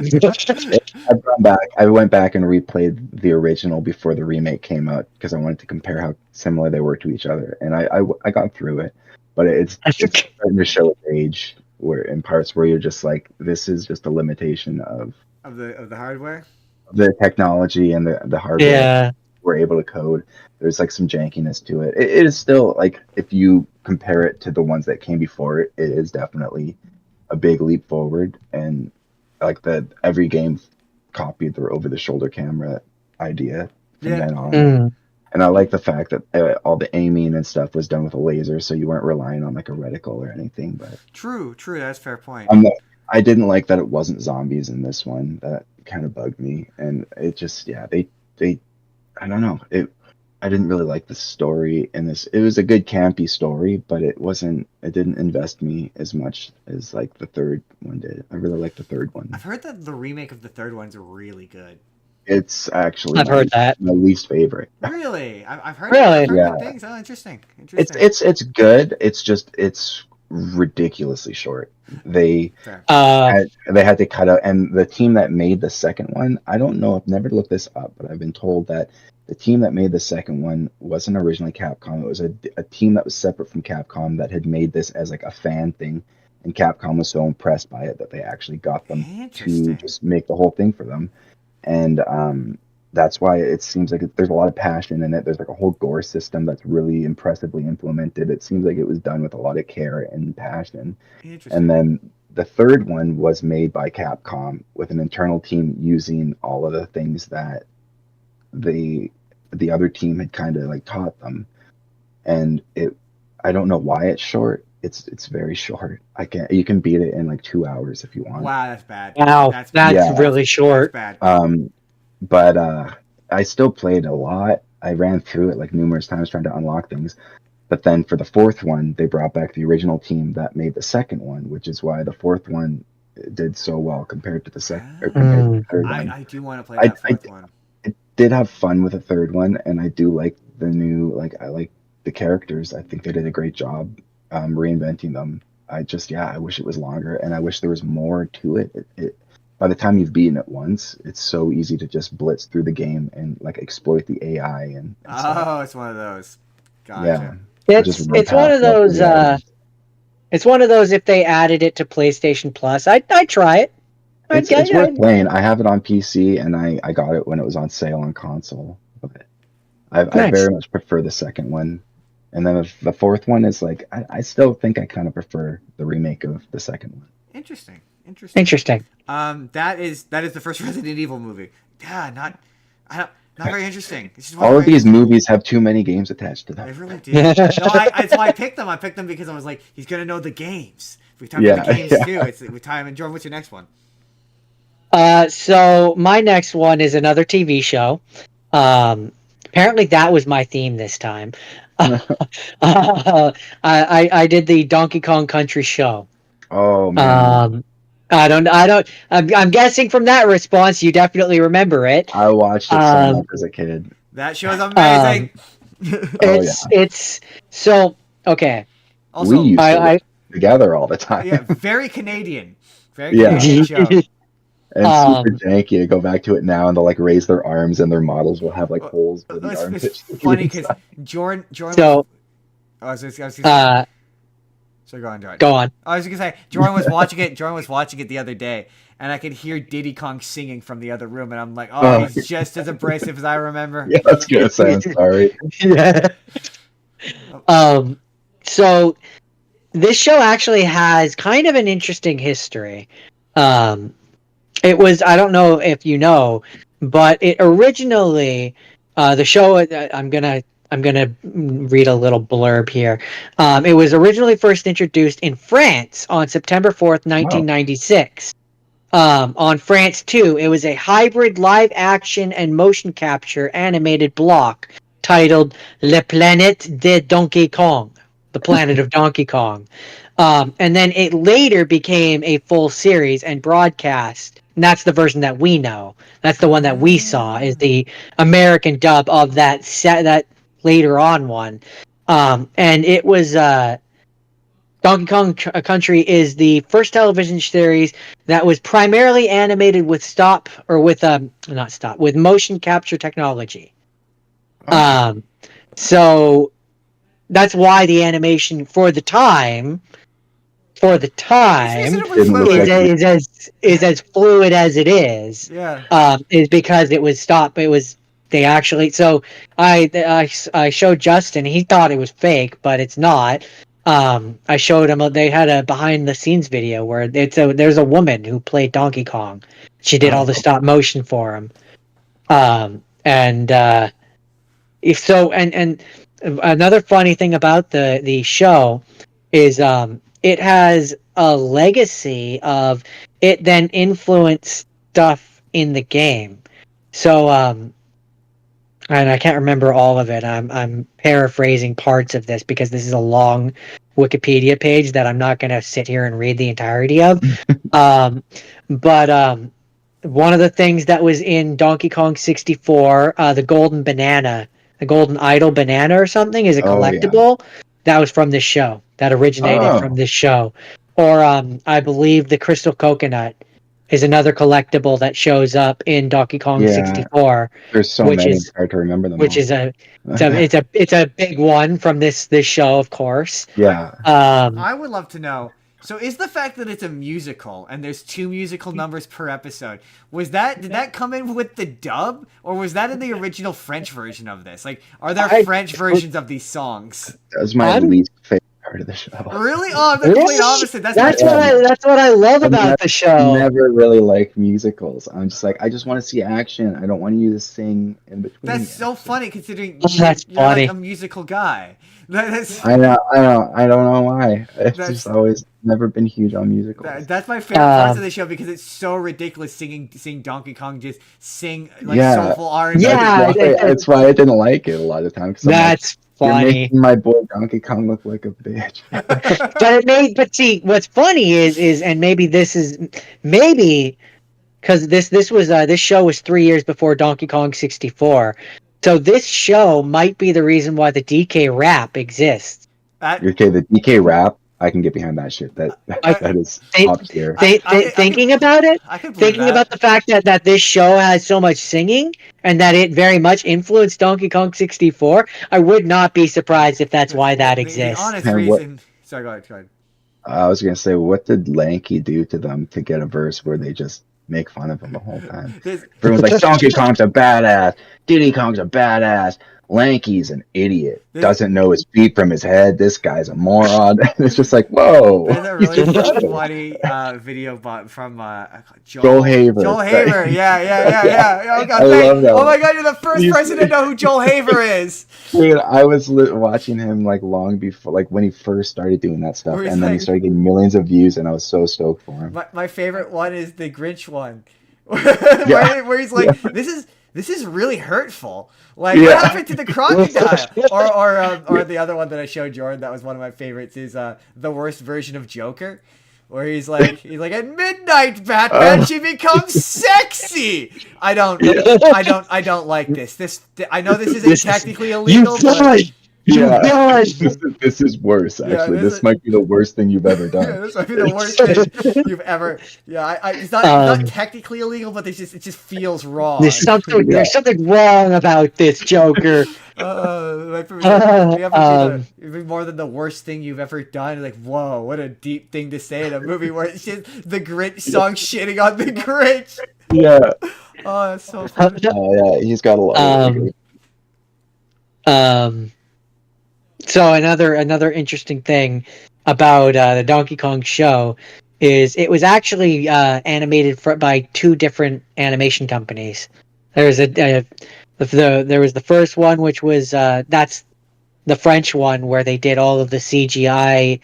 I went back and replayed the original before the remake came out because I wanted to compare how similar they were to each other, and I got through it, but it's starting to show its age where in parts where you're just like, this is just a limitation of the hardware, the technology and the hardware. Yeah. We're able to code. There's like some jankiness to it. It is still like, if you compare it to the ones that came before it, it is definitely a big leap forward. And like every game copied the over the shoulder camera idea from then on. And I like the fact that all the aiming and stuff was done with a laser, so you weren't relying on like a reticle or anything. But true, that's a fair point. I didn't like that it wasn't zombies in this one. That kind of bugged me, and it just they I don't know. I didn't really like the story in this. It was a good campy story, but it didn't invest me as much as like the third one did. I really like the third one. I've heard that the remake of the third one's really good. It's actually heard that my least favorite. Really? I've heard yeah. good things. Oh, interesting. It's good. It's ridiculously short. They had to cut out, and the team that made the second one, I don't know, I've never looked this up, but I've been told that the team that made the second one wasn't originally Capcom. It was a team that was separate from Capcom that had made this as like a fan thing, and Capcom was so impressed by it that they actually got them to just make the whole thing for them. And that's why it seems like there's a lot of passion in it. There's like a whole gore system that's really impressively implemented. It seems like it was done with a lot of care and passion. And then the third one was made by Capcom with an internal team using all of the things that the other team had kind of like taught them. And I don't know why it's short. It's very short. You can beat it in like 2 hours if you want. Wow, that's bad. Wow, that's really short. That's bad. But I still played a lot. I ran through it like numerous times trying to unlock things. But then for the fourth one, they brought back the original team that made the second one, which is why the fourth one did so well compared to the second or compared to the third one. I do want to play that fourth one. I did have fun with the third one, and I do like the new I like the characters. I think they did a great job reinventing them. I wish it was longer, and I wish there was more to it. By the time you've beaten it once, it's so easy to just blitz through the game and like exploit the AI and stuff. It's one of those. Gotcha. Yeah, it's one of those. It's one of those. If they added it to PlayStation Plus, I'd try it. It's worth playing. I have it on PC, and I got it when it was on sale on console. But I very much prefer the second one. And then the fourth one is like I still think I kind of prefer the remake of the second one. Interesting. That is the first Resident Evil movie. Yeah, not very interesting. All of these movies have too many games attached to them. They really do. No, that's why I picked them. I picked them because I was like, he's gonna know the games. We talk about the games too. It's with time. And Jordan, what's your next one? So my next one is another TV show. Apparently that was my theme this time. I did the Donkey Kong Country show. Oh man. I'm guessing from that response you definitely remember it. I watched it so much as a kid. That show's amazing. It's so okay. Also, we used to together all the time. Yeah, very Canadian. Very Canadian show. And super janky to go back to it now, and they'll like raise their arms, and their models will have like holes for the arms. It's funny because Jordan. So, so go on, Jordan. Go on. I was gonna say Jordan was watching it. Jordan was watching it the other day, and I could hear Diddy Kong singing from the other room, and I'm like, he's just as abrasive as I remember. Yeah, that's good. I'm sorry. Yeah. So this show actually has kind of an interesting history. It was, I don't know if you know, but it originally, the show, I'm gonna read a little blurb here. It was originally first introduced in France on September 4th, 1996. On France 2, it was a hybrid live action and motion capture animated block titled Le Planète de Donkey Kong, the planet of Donkey Kong. And then it later became a full series and broadcast. And that's the version that we know. That's the one that we saw is the American dub of that later on one. And it was Donkey Kong Country is the first television series that was primarily animated with with motion capture technology. So that's why the animation for the time is as fluid as it is. Yeah. Is because it was stopped. They actually. So I showed Justin. He thought it was fake, but it's not. I showed him. They had a behind the scenes video where there's a woman who played Donkey Kong. She did all the stop motion for him. And another funny thing about the show is it has a legacy of it then influenced stuff in the game. So and I can't remember all of it. I'm paraphrasing parts of this because this is a long Wikipedia page that I'm not going to sit here and read the entirety of. But one of the things that was in Donkey Kong 64, the golden banana, the golden idol banana or something, is a collectible. That was from this show. That originated from this show. Or I believe the crystal coconut is another collectible that shows up in Donkey Kong 64. There's so many, it's hard to remember them. Which all. It's a big one from this show, of course. Yeah. I would love to know So is the fact that it's a musical and there's 2 musical numbers per episode, did that come in with the dub, or was that in the original French version of this? Like, are there French versions of these songs? That was my least favorite part of the show. Really? Oh, I'm the complete opposite. That's what I love about the show. I never really liked musicals. I'm just like, I just want to see action. I don't want you to sing in between. That's so funny, considering you're like a musical guy. I don't know why. It's just always never been huge on musicals. That's my favorite parts of the show, because it's so ridiculous seeing Donkey Kong just sing like soulful R&B. Yeah, that's why I didn't like it a lot of times. That's funny. You're making my boy Donkey Kong look like a bitch. But see, what's funny is, and maybe because this show was 3 years before Donkey Kong 64. So this show might be the reason why the DK rap exists. Okay, the DK rap, I can get behind that shit. That is top tier. Thinking about it, thinking about the fact that this show has so much singing and that it very much influenced Donkey Kong 64, I would not be surprised if that's why that exists. The honest reason. Sorry, go ahead. I was gonna say, what did Lanky do to them to get a verse where they just make fun of him the whole time? Everyone's like, Donkey Kong's a badass, Diddy Kong's a badass, Lanky's an idiot, doesn't know his feet from his head, this guy's a moron. It's just like, whoa. There's a really funny video from Joel Haver. Joel Haver, yeah. Oh, God, oh my God, you're the first person to know who Joel Haver is. Dude, I was watching him like long before, like when he first started doing that stuff, and then he started getting millions of views, and I was so stoked for him. My favorite one is the Grinch one, where he's like, this is really hurtful. Like, what happened to the crocodile? Or the other one that I showed Jordan, that was one of my favorites, is the worst version of Joker, where he's like at midnight, Batman, she becomes sexy. I don't like this. I know this isn't technically illegal, but This is worse, actually. This might be the worst thing you've ever done. This might be the worst thing you've ever. It's not technically illegal, but it just feels wrong. There's something wrong about this Joker. It'd be more than the worst thing you've ever done. Like, whoa, what a deep thing to say in a movie where it's just the Grinch song shitting on the Grinch. Yeah. Oh, that's so funny. Oh yeah, he's got a lot. So another interesting thing about the Donkey Kong show is it was actually animated by 2 different animation companies. There was the first one, which was that's the French one, where they did all of the CGI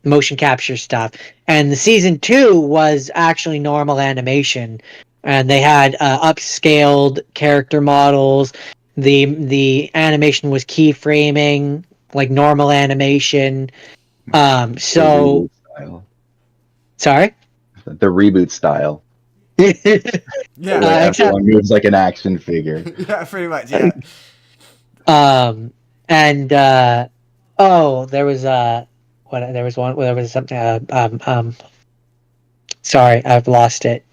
motion capture stuff, and the season 2 was actually normal animation, and they had upscaled character models. The animation was keyframing, like normal animation. So, sorry, the reboot style. Everyone moves like an action figure. Yeah, pretty much. Yeah. There was something. Sorry, I've lost it.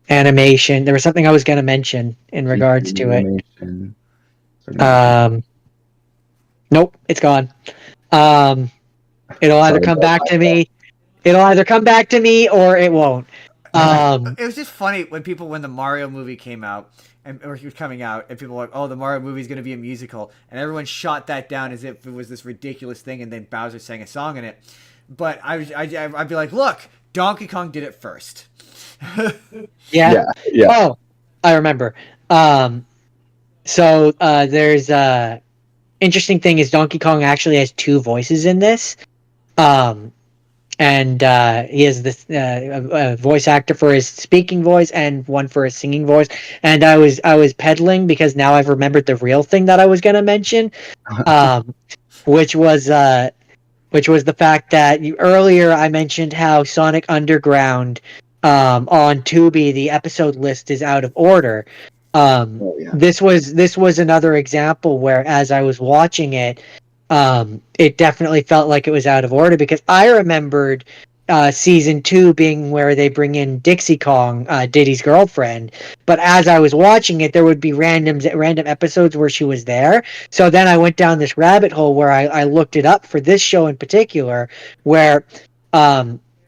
Animation. There was something I was going to mention in regards to it. Nope, it's gone. It'll either come back to me. It'll either come back to me or it won't. It was just funny when the Mario movie came out, or he was coming out, and people were like, "Oh, the Mario movie is going to be a musical," and everyone shot that down as if it was this ridiculous thing, and then Bowser sang a song in it. But I'd be like, "Look, Donkey Kong did it first." Yeah. Oh, I remember. So there's interesting thing is Donkey Kong actually has 2 voices in this, and he has this voice actor for his speaking voice and one for his singing voice. And I was peddling because now I've remembered the real thing that I was going to mention, which was the fact that earlier I mentioned how Sonic Underground on Tubi, the episode list is out of order. This was another example where, as I was watching it, it definitely felt like it was out of order, because I remembered season 2 being where they bring in Dixie Kong, Diddy's girlfriend. But as I was watching it, there would be random episodes where she was there. So then I went down this rabbit hole where I looked it up for this show in particular, where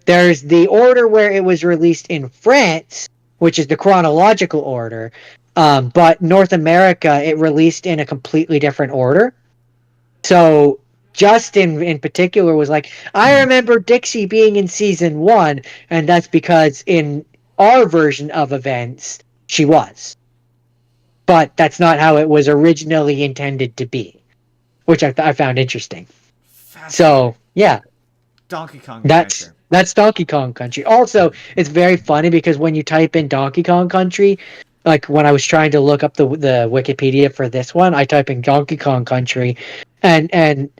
there's the order where it was released in France, which is the chronological order. But North America, it released in a completely different order. So Justin in particular was like, I remember Dixie being in season 1, and that's because in our version of events, she was. But that's not how it was originally intended to be, which I found interesting. So, yeah. Donkey Kong Adventure. That's Donkey Kong Country. Also, it's very funny because when you type in Donkey Kong Country, like when I was trying to look up the Wikipedia for this one, I type in Donkey Kong Country, and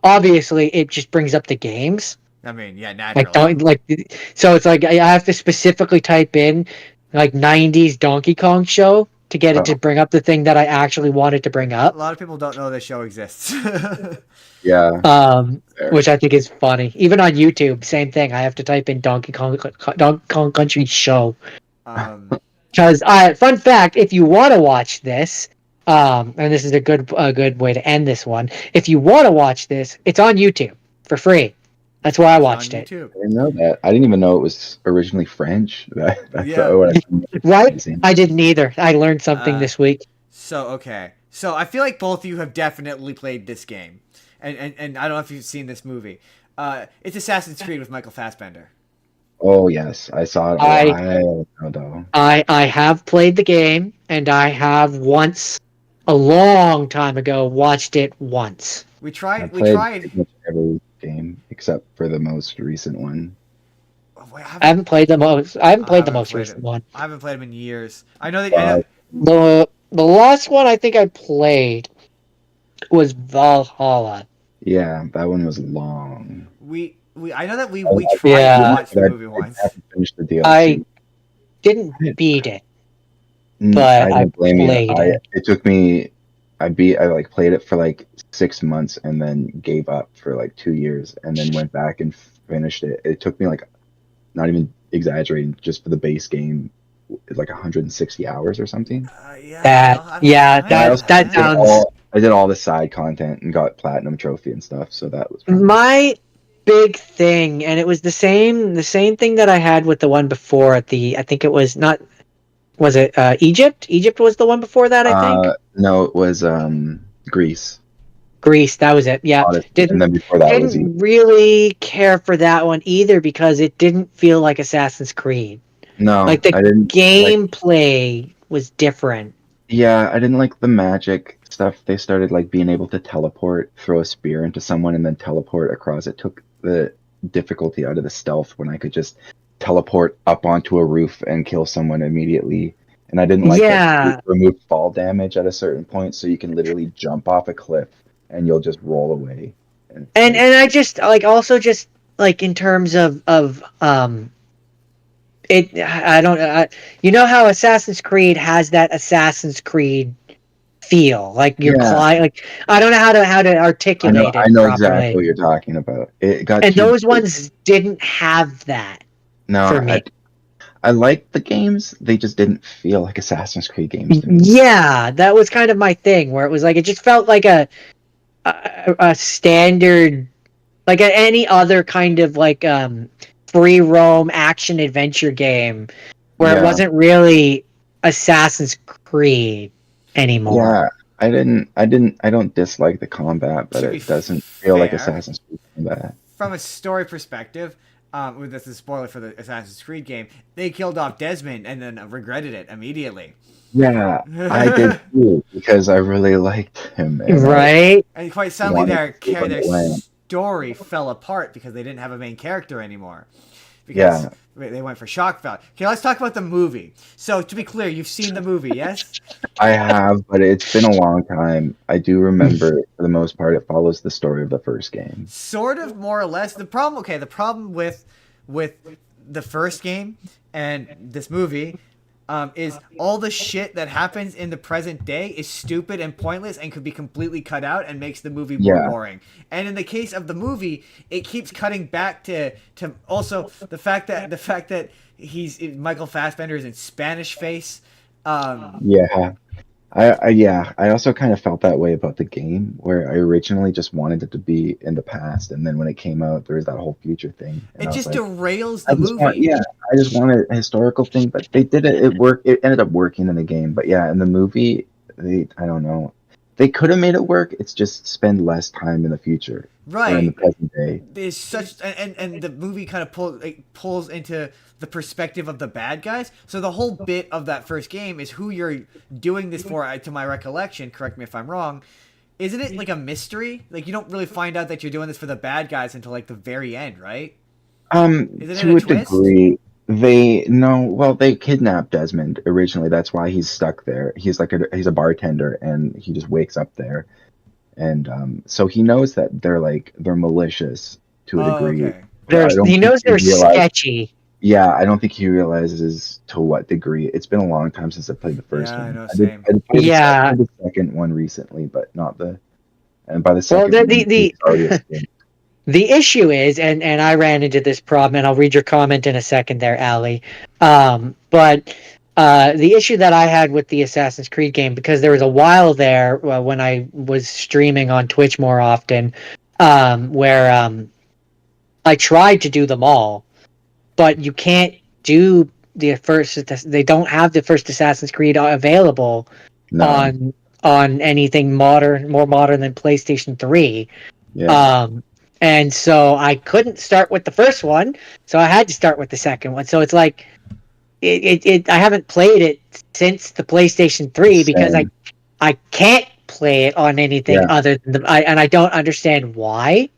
obviously it just brings up the games. I mean, yeah, naturally. So it's like I have to specifically type in like 90s Donkey Kong show to get it to bring up the thing that I actually wanted to bring up. A lot of people don't know this show exists. Yeah. Which I think is funny. Even on YouTube, same thing. I have to type in Donkey Kong Country show. Because fun fact, if you want to watch this, and this is a good way to end this one. If you want to watch this, it's on YouTube for free. That's where I watched it. I didn't know that. I didn't even know it was originally French. Right? I didn't either. I learned something this week. So I feel like both of you have definitely played this game. And I don't know if you've seen this movie. It's Assassin's Creed with Michael Fassbender. Oh yes, I saw it. I have played the game, and I have once, a long time ago, watched it once. We tried pretty much every game except for the most recent one. I haven't played the most. I haven't played the most recent one. I haven't played them in years. I know that. The last one I think I played was Valhalla. Yeah, that one was long. I know that we tried to watch the movie once. The DLC. I didn't beat it, but I played it. It took me. I played it for like 6 months and then gave up for like 2 years and then went back and finished it. It took me like, not even exaggerating, just for the base game, like 160 hours or something. That sounds. I did all the side content and got platinum trophy and stuff, so that was fun. My big thing, and it was the same thing that I had with the one before at the. I think it was not. Was it Egypt? Egypt was the one before that, I think. No, it was Greece. Greece, that was it. Yeah, and then before that was didn't really care for that one either because it didn't feel like Assassin's Creed. No, like the gameplay was different. Yeah, I didn't like the magic stuff. They started like being able to teleport, throw a spear into someone, and then teleport across. It took the difficulty out of the stealth when I could just teleport up onto a roof and kill someone immediately. And I didn't like that it removed fall damage at a certain point, so you can literally jump off a cliff and you'll just roll away. And I just also just in terms of it, you know how Assassin's Creed has that Assassin's Creed feel, like you're I don't know how to articulate it. I know exactly what you're talking about. And those ones didn't have that. No, for me. I liked the games. They just didn't feel like Assassin's Creed games to me. Yeah, that was kind of my thing, where it was like it just felt like a standard, like any other kind of free roam action adventure game, where it wasn't really Assassin's Creed anymore. Yeah, I don't dislike the combat, but it doesn't feel like Assassin's Creed combat. From a story perspective, this is a spoiler for the Assassin's Creed game, they killed off Desmond and then regretted it immediately. Yeah, I did too, because I really liked him. Right? And quite suddenly their story fell apart because they didn't have a main character anymore. Because they went for shock value. Okay, let's talk about the movie. So, to be clear, you've seen the movie, yes? I have, but it's been a long time. I do remember, for the most part, it follows the story of the first game. Sort of, more or less. The problem with the first game and this movie, is all the shit that happens in the present day is stupid and pointless and could be completely cut out and makes the movie more boring. And in the case of the movie, it keeps cutting back to also the fact that he's Michael Fassbender is in Spanish face. Yeah. I also kind of felt that way about the game, where I originally just wanted it to be in the past, and then when it came out, there was that whole future thing. It just derails the movie. I just wanted a historical thing, but they did it. It worked. It ended up working in the game, but yeah, in the movie, I don't know. They could have made it work. It's just spend less time in the future, right? Or in the present day. There's such and the movie kind of pulls into the perspective of the bad guys. So the whole bit of that first game is who you're doing this for. To my recollection, correct me if I'm wrong. Isn't it like a mystery? Like you don't really find out that you're doing this for the bad guys until like the very end, right? To a degree. They kidnapped Desmond originally. That's why he's stuck there. He's a bartender, and he just wakes up there, and so he knows that they're malicious to a degree. Okay. He knows they're sketchy. Yeah, I don't think he realizes to what degree. It's been a long time since I played the first one. I know, same. I played the second one recently, but not the. And by the second, the issue is, and I ran into this problem, and I'll read your comment in a second there, Allie. But the issue that I had with the Assassin's Creed game, because there was a while there when I was streaming on Twitch more often, where I tried to do them all, but you can't do the first. They don't have the first Assassin's Creed available on anything more modern than PlayStation 3. Yeah. And so I couldn't start with the first one, so I had to start with the second one. So it's like I haven't played it since the PlayStation 3 because I can't play it on anything other than and I don't understand why.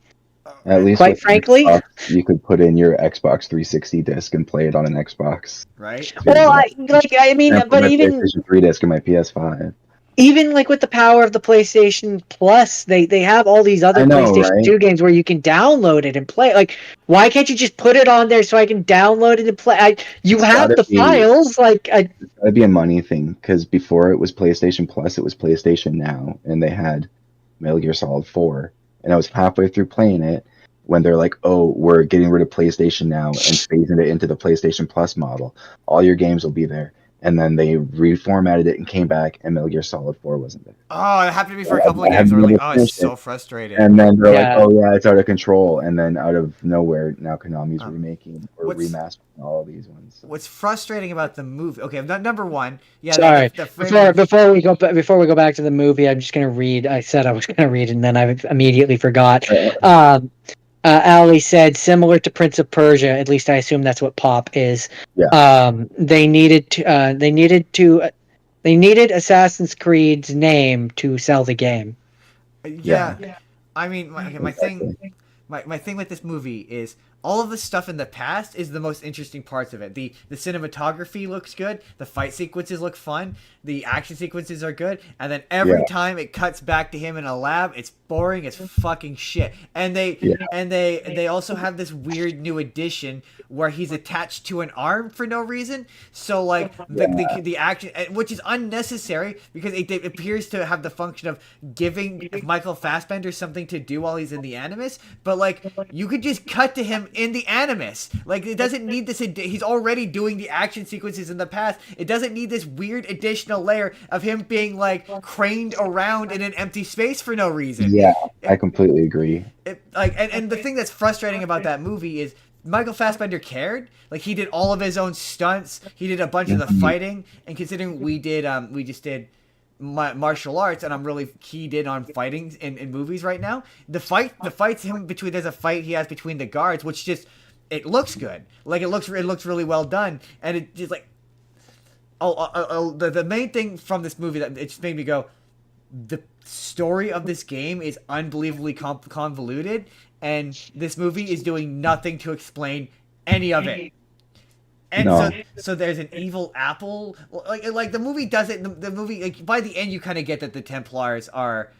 At least, quite frankly, Xbox, you could put in your Xbox 360 disc and play it on an Xbox. Right. Well, but even PlayStation 3 disc and my PS5. Even like with the power of the PlayStation Plus, they have all these other PlayStation 2 games where you can download it and play. Like, why can't you just put it on there so I can download it and play? You have the files. It's gotta be a money thing, because before it was PlayStation Plus, it was PlayStation Now, and they had Metal Gear Solid 4, and I was halfway through playing it when they're like, "Oh, we're getting rid of PlayStation Now and phasing it into the PlayStation Plus model. All your games will be there." And then they reformatted it and came back, and Metal Gear Solid 4 wasn't there. Oh, it happened to me for a couple of games. We're like, oh, it's so frustrating. And then they're like, oh yeah, it's out of control. And then out of nowhere, now Konami's remaking or remastering all of these ones. So. What's frustrating about the movie? Okay, number one, Sorry, before we go back to the movie, I'm just gonna read. I said I was gonna read, and then I immediately forgot. Ali said, similar to Prince of Persia, at least I assume that's what Pop is. Yeah. They needed Assassin's Creed's name to sell the game. Yeah. I mean, my thing with this movie is all of the stuff in the past is the most interesting parts of it. The cinematography looks good, the fight sequences look fun, the action sequences are good, and then every time it cuts back to him in a lab, it's boring as fucking shit. And they also have this weird new addition where he's attached to an arm for no reason. So like the action, which is unnecessary because it appears to have the function of giving Michael Fassbender something to do while he's in the Animus, but like you could just cut to him in the Animus. Like it doesn't need this. He's already doing the action sequences in the past. It doesn't need this weird additional layer of him being like craned around in an empty space for no reason. Yeah, I completely agree. And the thing that's frustrating about that movie is Michael Fassbender cared. Like he did all of his own stunts. He did a bunch of the fighting. And considering we just did martial arts, and I'm really keyed in on fighting in movies right now. The fights him between. There's a fight he has between the guards, which just it looks good. Like it looks really well done, and it just like the main thing from this movie that it just made me go, the story of this game is unbelievably convoluted, and this movie is doing nothing to explain any of it. And so there's an evil apple. Like the movie doesn't. The movie, like by the end, you kind of get that the Templars are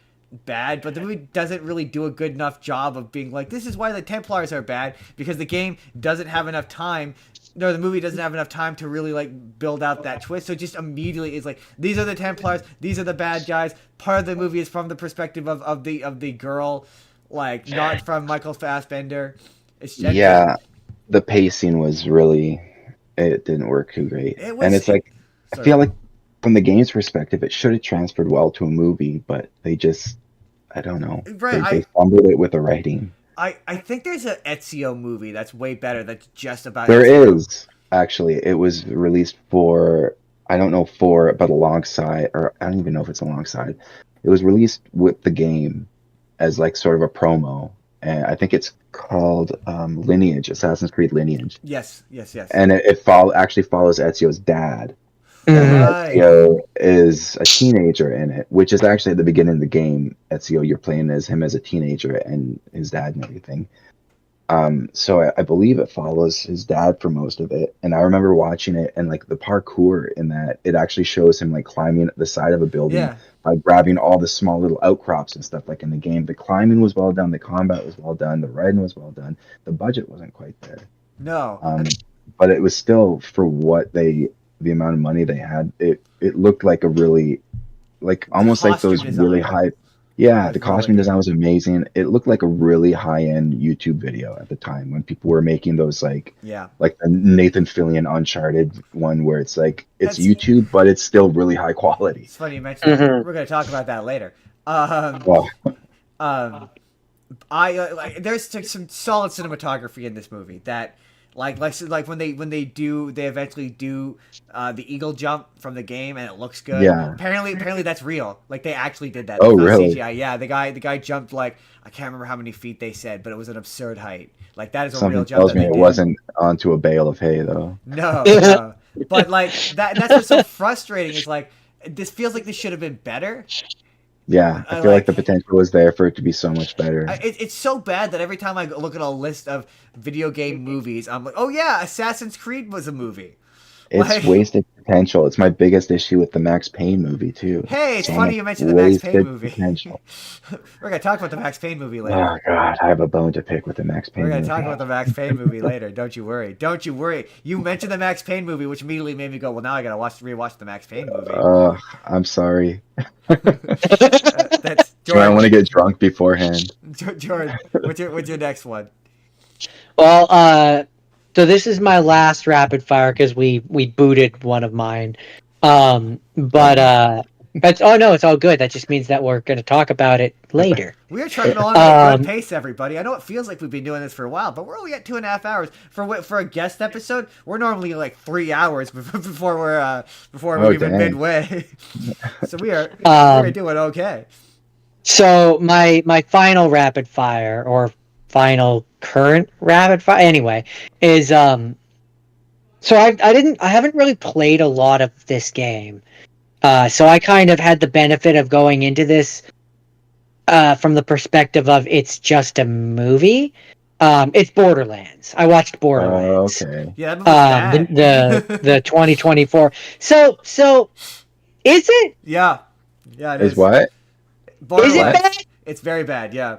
bad, but the movie doesn't really do a good enough job of being like, this is why the Templars are bad, because the game doesn't have enough time No, the movie doesn't have enough time to really like build out that twist. So it just immediately is like, these are the Templars, these are the bad guys. Part of the movie is from the perspective of the girl, like not from Michael Fassbender. Yeah, the pacing was really, it didn't work too great. And it's like, I feel like from the game's perspective, it should have transferred well to a movie, but they just, I don't know. Right, They fumbled it with the writing. I think there's an Ezio movie that's way better. That's just about. There Ezio. is actually. It was released for, I don't know for, but alongside, or I don't even know if it's alongside. It was released with the game as like sort of a promo, and I think it's called Lineage, Assassin's Creed Lineage. Yes. And it actually follows Ezio's dad. Mhm. And Right. Ezio is a teenager in it, which is actually at the beginning of the game. Ezio, you're playing as him as a teenager and his dad and everything. So I believe it follows his dad for most of it. And I remember watching it, and like the parkour in that, it actually shows him like climbing the side of a building by grabbing all the small little outcrops and stuff like in the game. The climbing was well done, the combat was well done, the riding was well done. The budget wasn't quite there. No. But it was still, for what the amount of money they had, it looked like a really, like almost like those really high. Yeah, the costume design was amazing. It looked like a really high-end YouTube video at the time when people were making those like the Nathan Fillion Uncharted one where it's like it's YouTube, but it's still really high quality. It's funny you mentioned that. We're going to talk about that later. There's some solid cinematography in this movie that. Like when they eventually do the eagle jump from the game and it looks good. Yeah. Apparently that's real. Like they actually did that. Oh, really? CGI. Yeah. The guy jumped like, I can't remember how many feet they said, but it was an absurd height. Like that is a Something real jump. tells me it wasn't onto a bale of hay though. No. But like that's what's so frustrating is like this feels like this should have been better. Yeah, I feel like the potential was there for it to be so much better. It's so bad that every time I look at a list of video game movies, I'm like, oh yeah, Assassin's Creed was a movie. It's wasted potential. It's my biggest issue with the Max Payne movie too. Hey, it's funny you mentioned the Max Payne movie. Potential. We're gonna talk about the Max Payne movie later. Oh god, I have a bone to pick with the Max Payne. We're gonna movie. talk about the Max Payne movie later. Don't you worry. Don't you worry. You mentioned the Max Payne movie, which immediately made me go, well, now I gotta rewatch the Max Payne movie. I'm sorry. That's Jordan. I want to get drunk beforehand. Jordan, what's your next one? Well, so this is my last rapid fire because we booted one of mine. But oh no, it's all good. That just means that we're going to talk about it later. We are trucking along at a good pace, everybody. I know it feels like we've been doing this for a while, but we're only at 2.5 hours for a guest episode. We're normally like 3 hours before we're even midway. So we're doing okay. So my final rapid fire or final current rapid fire anyway is so I haven't really played a lot of this game. So I kind of had the benefit of going into this from the perspective of it's just a movie. It's Borderlands. I watched Borderlands. Oh, okay. Yeah, that the 2024. So is it? Yeah, it is. Is what? Is it bad? It's very bad. Yeah.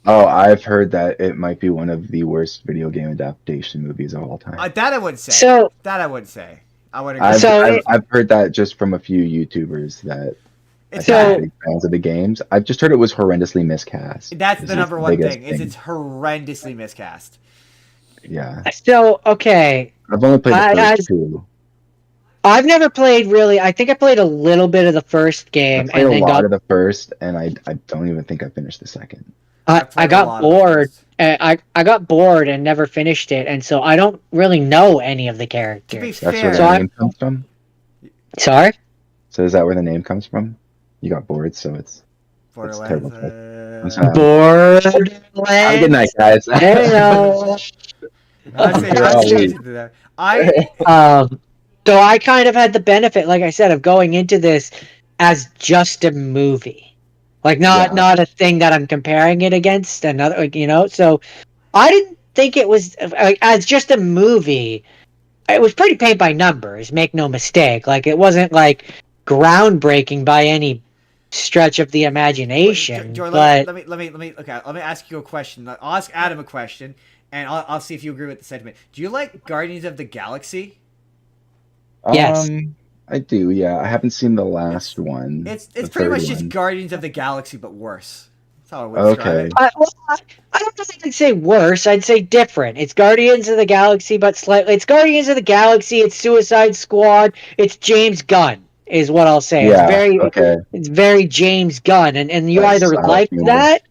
Oh, I've heard that it might be one of the worst video game adaptation movies of all time. That I wouldn't say. I would agree. I've heard that just from a few YouTubers that are big fans of the games. I've just heard it was horrendously miscast. That's the number one thing. Is it's horrendously miscast. Yeah. So okay. I've only played the first two. I've never played really. I think I played a little bit of the first game. I played a lot of the first, and I don't even think I finished the second. I got bored. I got bored and never finished it, and so I don't really know any of the characters. To be That's fair, where the name comes from? Sorry? So is that where the name comes from? You got bored, so it's Borderlands. Borderlands. Have a good night, guys. So I kind of had the benefit, like I said, of going into this as just a movie. Like not a thing that I'm comparing it against another, so I didn't think it was as just a movie. It was pretty paint by numbers, make no mistake. Like it wasn't like groundbreaking by any stretch of the imagination. Jordan, but let me ask you a question. I'll ask Adam a question, and I'll see if you agree with the sentiment. Do you like Guardians of the Galaxy? Yes. I do. Yeah, I haven't seen the last one. It's the pretty much third just one. Guardians of the Galaxy, but worse. That's how I would describe Okay. it. I don't think I'd say worse. I'd say different. It's Guardians of the Galaxy, but slightly. It's Guardians of the Galaxy. It's Suicide Squad. It's James Gunn, is what I'll say. Yeah. Okay. It's very James Gunn, and you That's either like humor. that,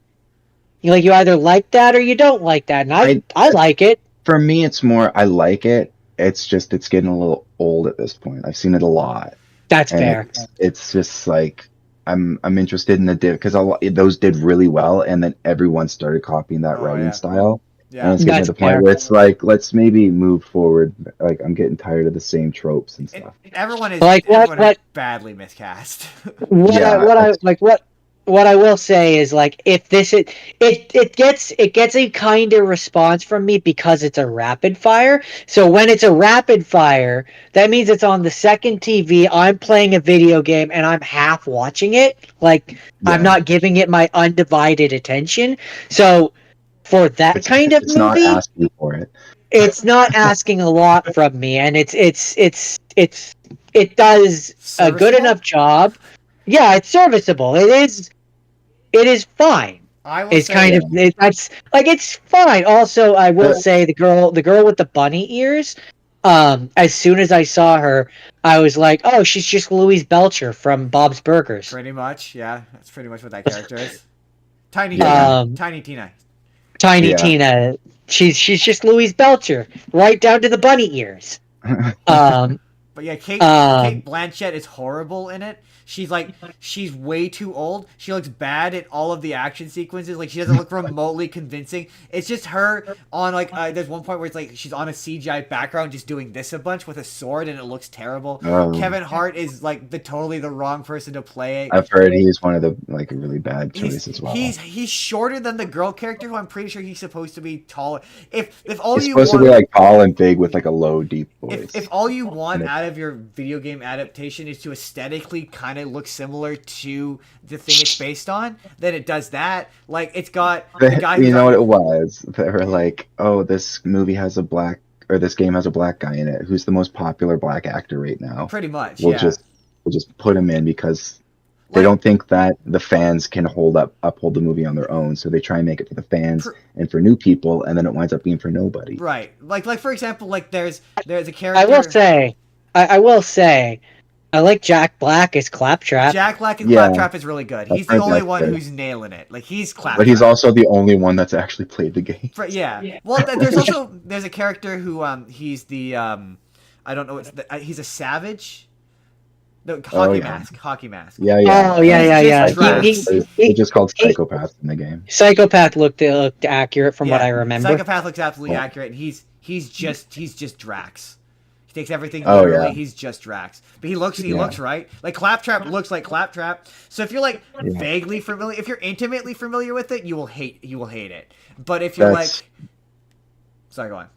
you either like that or you don't like that, and I like it. For me, it's more I like it. It's just it's getting a little old at this point. I've seen it a lot. That's And fair. It's just like I'm interested in the because those did really well, and then everyone started copying that writing style. Yeah. And it's getting That's to the point fair. where it's like, let's maybe move forward. Like I'm getting tired of the same tropes and stuff. Everyone is Like, everyone what- is badly miscast. What I will say is, like, if this it gets a kind of response from me because it's a rapid fire. So when it's a rapid fire, that means it's on the second TV. I'm playing a video game and I'm half watching it. Like, I'm not giving it my undivided attention. So for that kind of it's movie, not asking for it. it's not asking a lot from me, and it does a good Serviceable? enough job. Yeah, it's serviceable. It is fine. I will It's say kind of that's like it's fine. Also, I will say the girl with the bunny ears. As soon as I saw her, I was like, "Oh, she's just Louise Belcher from Bob's Burgers." pretty much, yeah. That's pretty much what that character is. Tiny Yeah. Tina. Tiny Tina. Tiny Yeah. Tina. She's just Louise Belcher, right down to the bunny ears. But yeah, Kate Um, Blanchett is horrible in it. She's way too old. She looks bad in all of the action sequences. Like, she doesn't look remotely convincing. It's just her on, like, there's one point where it's like she's on a CGI background just doing this a bunch with a sword, and it looks terrible. Oh. Kevin Hart is like totally the wrong person to play it. I've heard he's one of the like a really bad choice as well. He's shorter than the girl character, who I'm pretty sure he's supposed to be taller. If all He's you supposed want, to be like tall and big with like a low, deep voice. if all you want out of your video game adaptation is to aesthetically kind of look similar to the thing it's based on, then it does that. Like, it's got the guy who's you know what it was? They were like, "Oh, this movie has a black, or this game has a black guy in it. Who's the most popular black actor right now? pretty much. We'll Yeah. just put him in because they Like- don't think that the fans can uphold the movie on their own. So they try and make it for the fans and for new people, and then it winds up being for nobody." Right. Like for example, like there's a character. I will say, I like Jack Black as Claptrap. Jack Black and Yeah. Claptrap is really good. He's I've the heard only that's one good. who's nailing it. Like, he's Claptrap. But he's also the only one that's actually played the game. Yeah. Well, there's a character who he's the I don't know he's a savage. The hockey mask. Hockey mask. Yeah. Oh yeah. He's just It's just called Psychopath in the game. Psychopath looked accurate from what I remember. Psychopath looks absolutely accurate, and he's just Drax. He takes everything Oh, literally. yeah. He's just Drax, but he looks right. Like, Claptrap looks like Claptrap. So if you're like vaguely familiar, if you're intimately familiar with it, you will hate it. But if you're sorry, go on.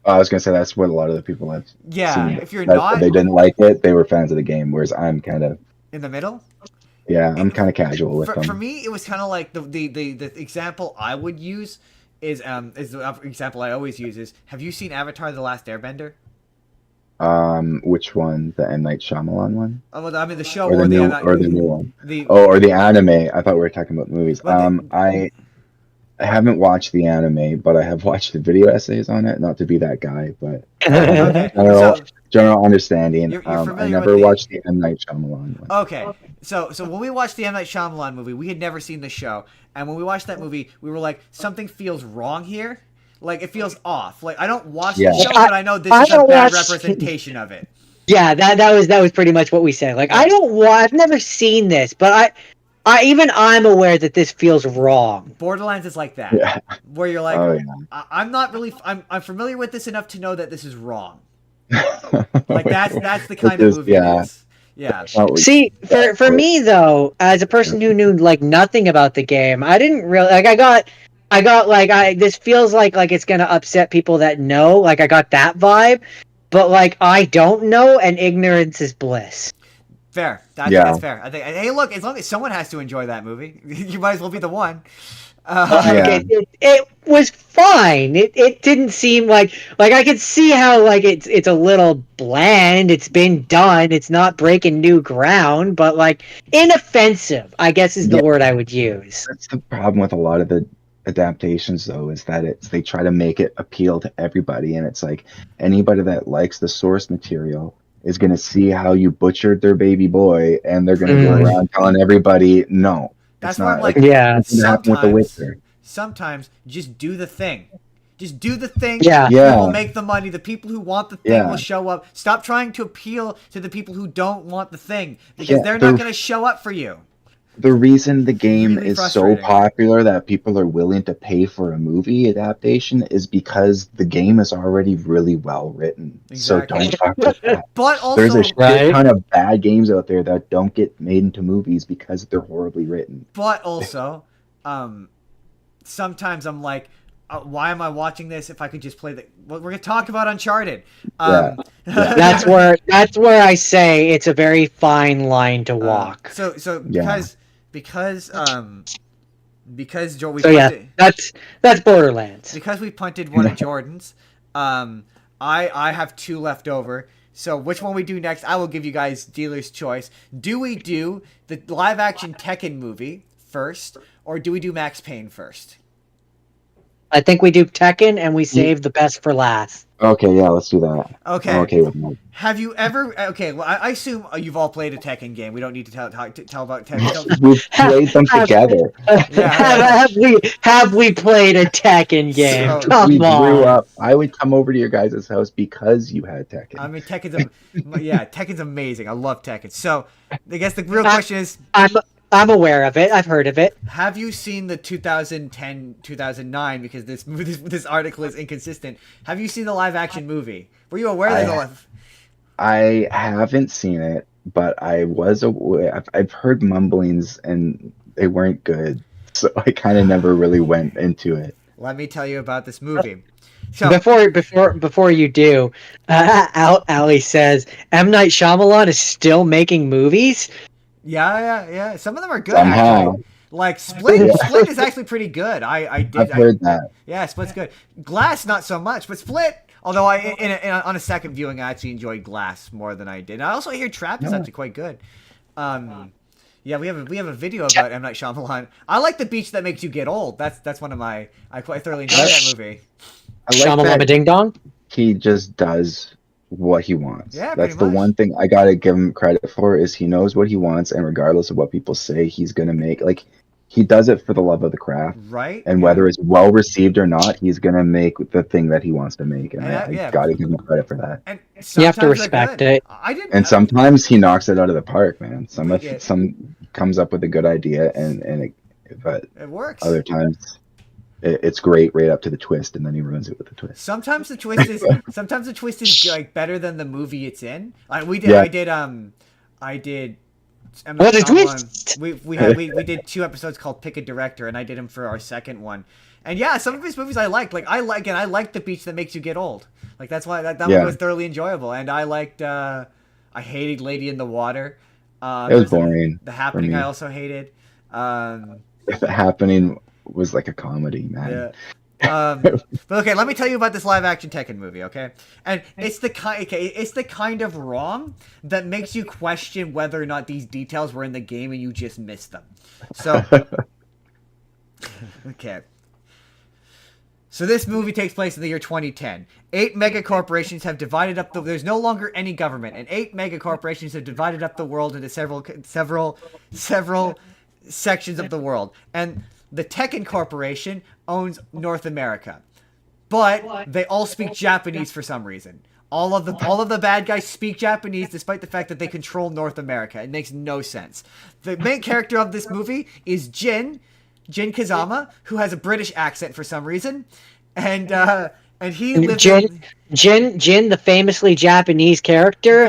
I was gonna say that's what a lot of the people have. Yeah, seen. if you're That not they didn't like it, they were fans of the game. Whereas I'm kind of in the middle. I'm kind of casual with them. For me, it was kind of like the example I would use is the example I always use is, have you seen Avatar: The Last Airbender? Which one? The M. Night Shyamalan one? Oh, well, I mean the show Or the new one? The Or the anime? I thought we were talking about movies. Well, I haven't watched the anime, but I have watched the video essays on it. Not to be that guy, but okay. general understanding. You're I familiar never with watched the M. Night Shyamalan one. Okay, so when we watched the M. Night Shyamalan movie, we had never seen the show, and when we watched that movie, we were like, something feels wrong here. Like, it feels off. Like, I don't watch the show, but I know this is a bad representation of it. Yeah, that was pretty much what we said. Like, I've never seen this, but I'm aware that this feels wrong. Borderlands is like that, where you're like, Oh, yeah. I'm familiar with this enough to know that this is wrong. Like, that's the kind of movie it is. Yeah. See, for me though, as a person who knew like nothing about the game, I didn't really like. I got like this feels like it's gonna upset people that know. Like, I got that vibe, but like I don't know, and ignorance is bliss. Fair. That's fair. I think. Hey, look, as long as someone has to enjoy that movie, you might as well be the one. It was fine. It didn't seem like I could see how like it's a little bland. It's been done. It's not breaking new ground, but like inoffensive, I guess is the word I would use. That's the problem with a lot of the adaptations, though, is that they try to make it appeal to everybody, and it's like anybody that likes the source material is going to see how you butchered their baby boy, and they're going to go around telling everybody no. That's not why I'm like, sometimes just do the thing. Just do the thing. Yeah. You will make the money. The people who want the thing will show up. Stop trying to appeal to the people who don't want the thing, because they're not going to show up for you. The reason the game is so popular that people are willing to pay for a movie adaptation is because the game is already really well written. Exactly. So don't talk about that. But also, there's a shit ton of bad games out there that don't get made into movies because they're horribly written. But also, sometimes I'm like, why am I watching this if I could just play the? Well, we're gonna talk about Uncharted. That's where I say it's a very fine line to walk. Because Joe, that's Borderlands. Because we punted one of Jordan's, I have 2 left over. So which one we do next? I will give you guys dealer's choice. Do we do the live action Tekken movie first, or do we do Max Payne first? I think we do Tekken and we save the best for last. Okay, yeah, let's do that. Okay. I'm okay with that. Have you ever? Okay, well, I assume you've all played a Tekken game. We don't need to tell about Tekken. We've played them together. Have we played a Tekken game? So, we grew up. I would come over to your guys' house because you had Tekken. I mean, Tekken's amazing. I love Tekken. So, I guess the real question is, I'm aware of it. I've heard of it. Have you seen the 2010-2009? Because this article is inconsistent. Have you seen the live action movie? Were you aware that I haven't seen it, but I was aware. I've heard mumblings, and they weren't good, so I kind of never really went into it. Let me tell you about this movie. So before you do, Ali says M. Night Shyamalan is still making movies. Yeah. Some of them are good, Somehow. actually. Like Split is actually pretty good. I've heard that. Yeah, Split's good. Glass, not so much, but Split. Although on a second viewing, I actually enjoyed Glass more than I did. And I also hear Trapped is actually quite good. Yeah, we have a video about M. Night Shyamalan. I like The Beach That Makes You Get Old. That's one of my. I quite thoroughly enjoy that movie. Shamalama Ding Dong. He just does what he wants. Yeah, that's the one thing I gotta give him credit for, is he knows what he wants, and regardless of what people say, he's gonna make, like, he does it for the love of the craft, right? And whether it's well received or not, he's gonna make the thing that he wants to make, and I gotta give him credit for that. And you have to respect it. And sometimes he knocks it out of the park, man. Some comes up with a good idea, and it works. Other times it's great right up to the twist, and then he ruins it with the twist. Sometimes the twist is like better than the movie it's in. I did. What a twist! We did 2 episodes called Pick a Director, and I did them for our second one. And yeah, some of his movies I liked. Like I liked The Beach That Makes You Get Old. Like that's why that one was thoroughly enjoyable. And I liked. I hated Lady in the Water. It was boring. The Happening I also hated. The Happening was like a comedy, man. Yeah. But okay, let me tell you about this live action Tekken movie, okay? And it's the kind of wrong that makes you question whether or not these details were in the game and you just missed them. So okay. So this movie takes place in the year 2010. 8 mega corporations have divided up there's no longer any government, and 8 mega corporations have divided up the world into several sections of the world. And the Tekken Corporation owns North America, but they all speak Japanese for some reason. All of the bad guys speak Japanese, despite the fact that they control North America. It makes no sense. The main character of this movie is Jin Kazama, who has a British accent for some reason, and he lives Jin, the famously Japanese character,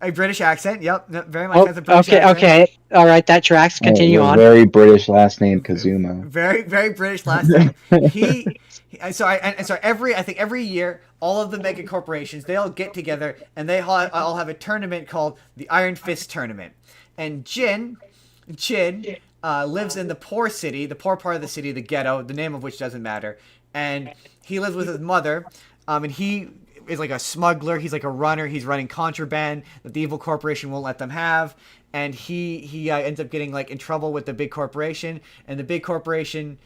A British accent. Yep, very much has a British okay, accent. okay. All right, that tracks. Continue on. Very British last name, Kazuma. Very, very British last name. I think every year, all of the mega corporations, they all get together and they all have a tournament called the Iron Fist Tournament. And Jin lives in the poor city, the poor part of the city, the ghetto, the name of which doesn't matter. And he lives with his mother, and he is like a smuggler. He's like a runner. He's running contraband that the evil corporation won't let them have. And he ends up getting like in trouble with the big corporation, and the big corporation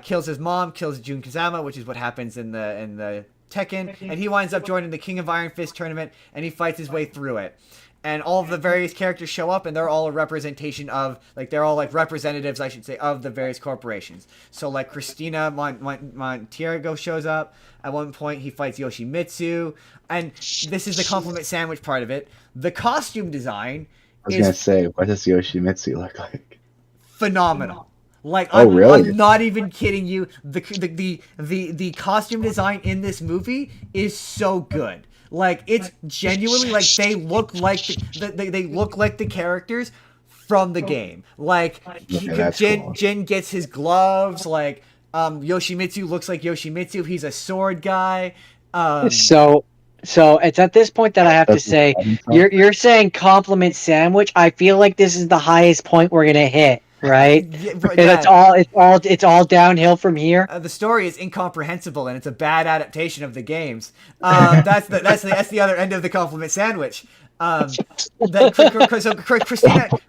kills his mom, kills Jun Kazama, which is what happens in the Tekken. And he winds up joining the King of Iron Fist tournament, and he fights his way through it. And all of the various characters show up, and they're all a representation of, like, they're all, like, representatives, I should say, of the various corporations. So, like, Christina Montiago shows up. At one point, he fights Yoshimitsu. And this is the compliment sandwich part of it. The costume design I was going to say, what does Yoshimitsu look like? phenomenal. Like, really? I'm not even kidding you. The costume design in this movie is so good. Like, it's genuinely like they look like they look like the characters from the game. Like, cool. Jin gets his gloves. Like, Yoshimitsu looks like Yoshimitsu. He's a sword guy. So it's at this point that I have to say, you're saying compliment sandwich. I feel like this is the highest point we're gonna hit. Right? It's all downhill from here. The story is incomprehensible, and it's a bad adaptation of the games. That's the other end of the compliment sandwich.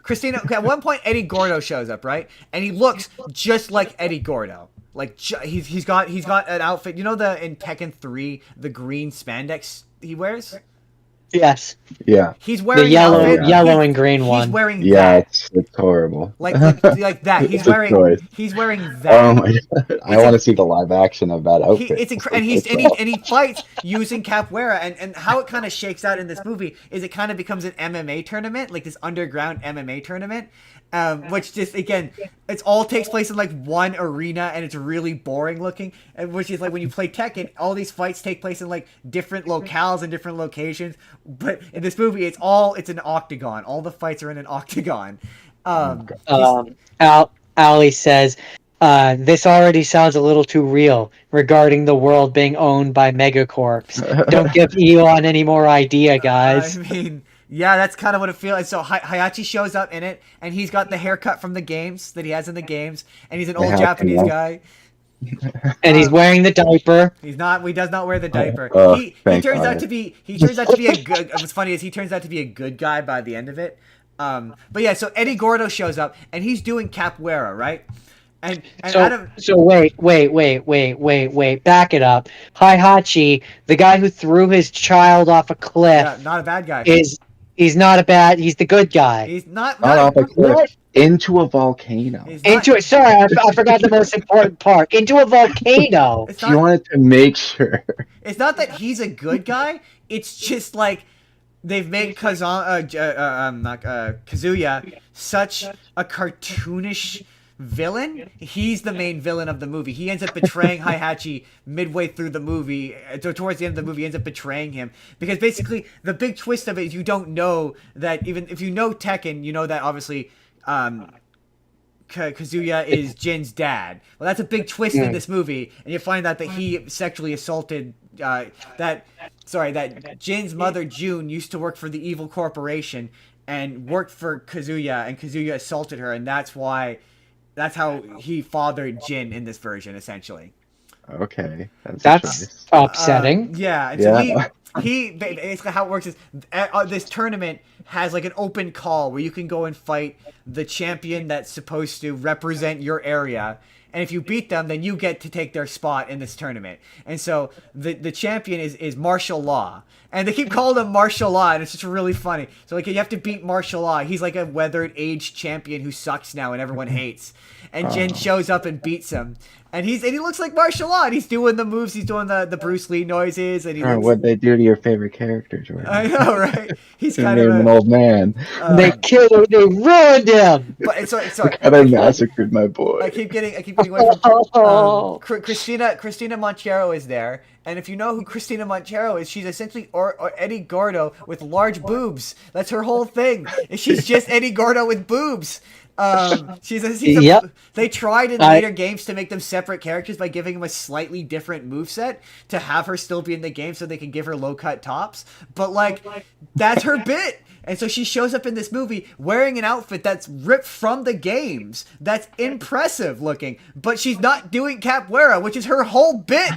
Christina. Okay, at one point, Eddie Gordo shows up, right? And he looks just like Eddie Gordo. Like he's got an outfit. You know in Tekken 3, the green spandex he wears. Yes. Yeah. He's wearing the yellow and green one. He's wearing that. It's horrible. Like that. He's wearing that. Oh my god! I want to see the live action of that outfit. And he fights using capoeira, and how it kind of shakes out in this movie is it kind of becomes an MMA tournament, like this underground MMA tournament. Which just, again, it all takes place in like one arena, and it's really boring looking. And which is like when you play Tekken, all these fights take place in like different locales and different locations. But in this movie, it's an octagon. All the fights are in an octagon. Ali says, this already sounds a little too real regarding the world being owned by megacorps. Don't give Elon any more idea, guys. I mean, yeah, that's kind of what it feels like. So Hayachi shows up in it, and he's got the haircut from the games that he has in the games, and he's an old Japanese guy. And he's wearing the diaper. He does not wear the diaper. He turns out to be a good. What's funny is he turns out to be a good guy by the end of it. But yeah, so Eddie Gordo shows up, and he's doing capoeira, right? So wait, back it up. Hayachi, the guy who threw his child off a cliff, not a bad guy. He's not a bad. He's the good guy. He's not off a cliff. Into a volcano. Sorry, I forgot the most important part. Into a volcano. You wanted to make sure. It's not that he's a good guy. It's just like they've made Kazuya such a cartoonish villain. He's the main villain of the movie. He ends up betraying Hayachi midway through the movie. Towards the end of the movie, he ends up betraying him. Because basically, the big twist of it is you don't know that, even if you know Tekken, you know that obviously Kazuya is Jin's dad. Well, that's a big twist in this movie, and you find out that he sexually assaulted that Jin's mother, June, used to work for the evil corporation and worked for Kazuya, and Kazuya assaulted her, and that's how he fathered Jin in this version, essentially. Okay, that's upsetting. Yeah, and so he basically, how it works is this tournament has like an open call where you can go and fight the champion that's supposed to represent your area, and if you beat them, then you get to take their spot in this tournament. And so the champion is martial law, and they keep calling him martial law, and it's just really funny. So like you have to beat martial law. He's like a weathered, aged champion who sucks now and everyone hates. And Jin shows up and beats him. And he looks like martial law, and he's doing the moves, he's doing the Bruce Lee noises, and what'd they do to your favorite character, Jordan? I know, right? He's kind of an old man. They ruined him. But sorry. They massacred my boy. I keep getting being one from Oh. Christina Monchero is there, and if you know who Christina Monchero is, she's essentially or Eddie Gordo with large boobs. That's her whole thing. She's just Eddie Gordo with boobs. Yep. They tried in later games to make them separate characters by giving them a slightly different moveset to have her still be in the game so they can give her low cut tops. But like, that's her bit. And so she shows up in this movie wearing an outfit that's ripped from the games. That's impressive looking, but she's not doing capoeira, which is her whole bit.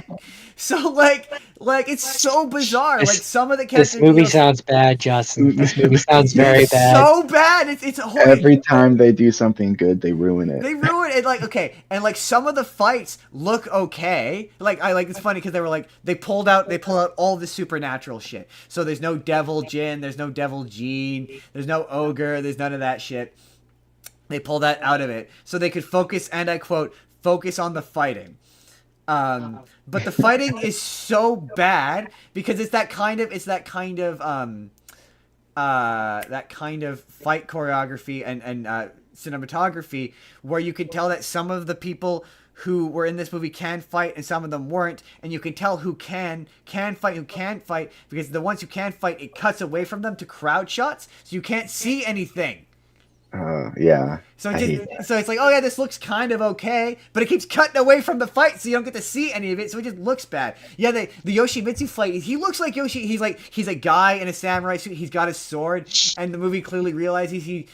So like it's so bizarre. Like some of the characters. This movie sounds bad, Justin. This movie sounds very bad. So bad. It's every time they do something good, they ruin it. They ruin it. Like okay, and like some of the fights look okay. Like it's funny because they pulled out all the supernatural shit. So there's no devil Jin, there's no devil Jean, there's no ogre, there's none of that shit. They pulled that out of it so they could focus, and I quote, focus on the fighting. But the fighting is so bad because it's that kind of fight choreography and cinematography where you can tell that some of the people who were in this movie can fight and some of them weren't, and you can tell who can fight, who can't fight, because the ones who can fight, it cuts away from them to crowd shots, so you can't see anything. Yeah. So it's like, oh yeah, this looks kind of okay, but it keeps cutting away from the fight, so you don't get to see any of it, so it just looks bad. Yeah, the Yoshimitsu fight, he looks like Yoshi. He's a guy in a samurai suit. He's got his sword, and the movie clearly realizes he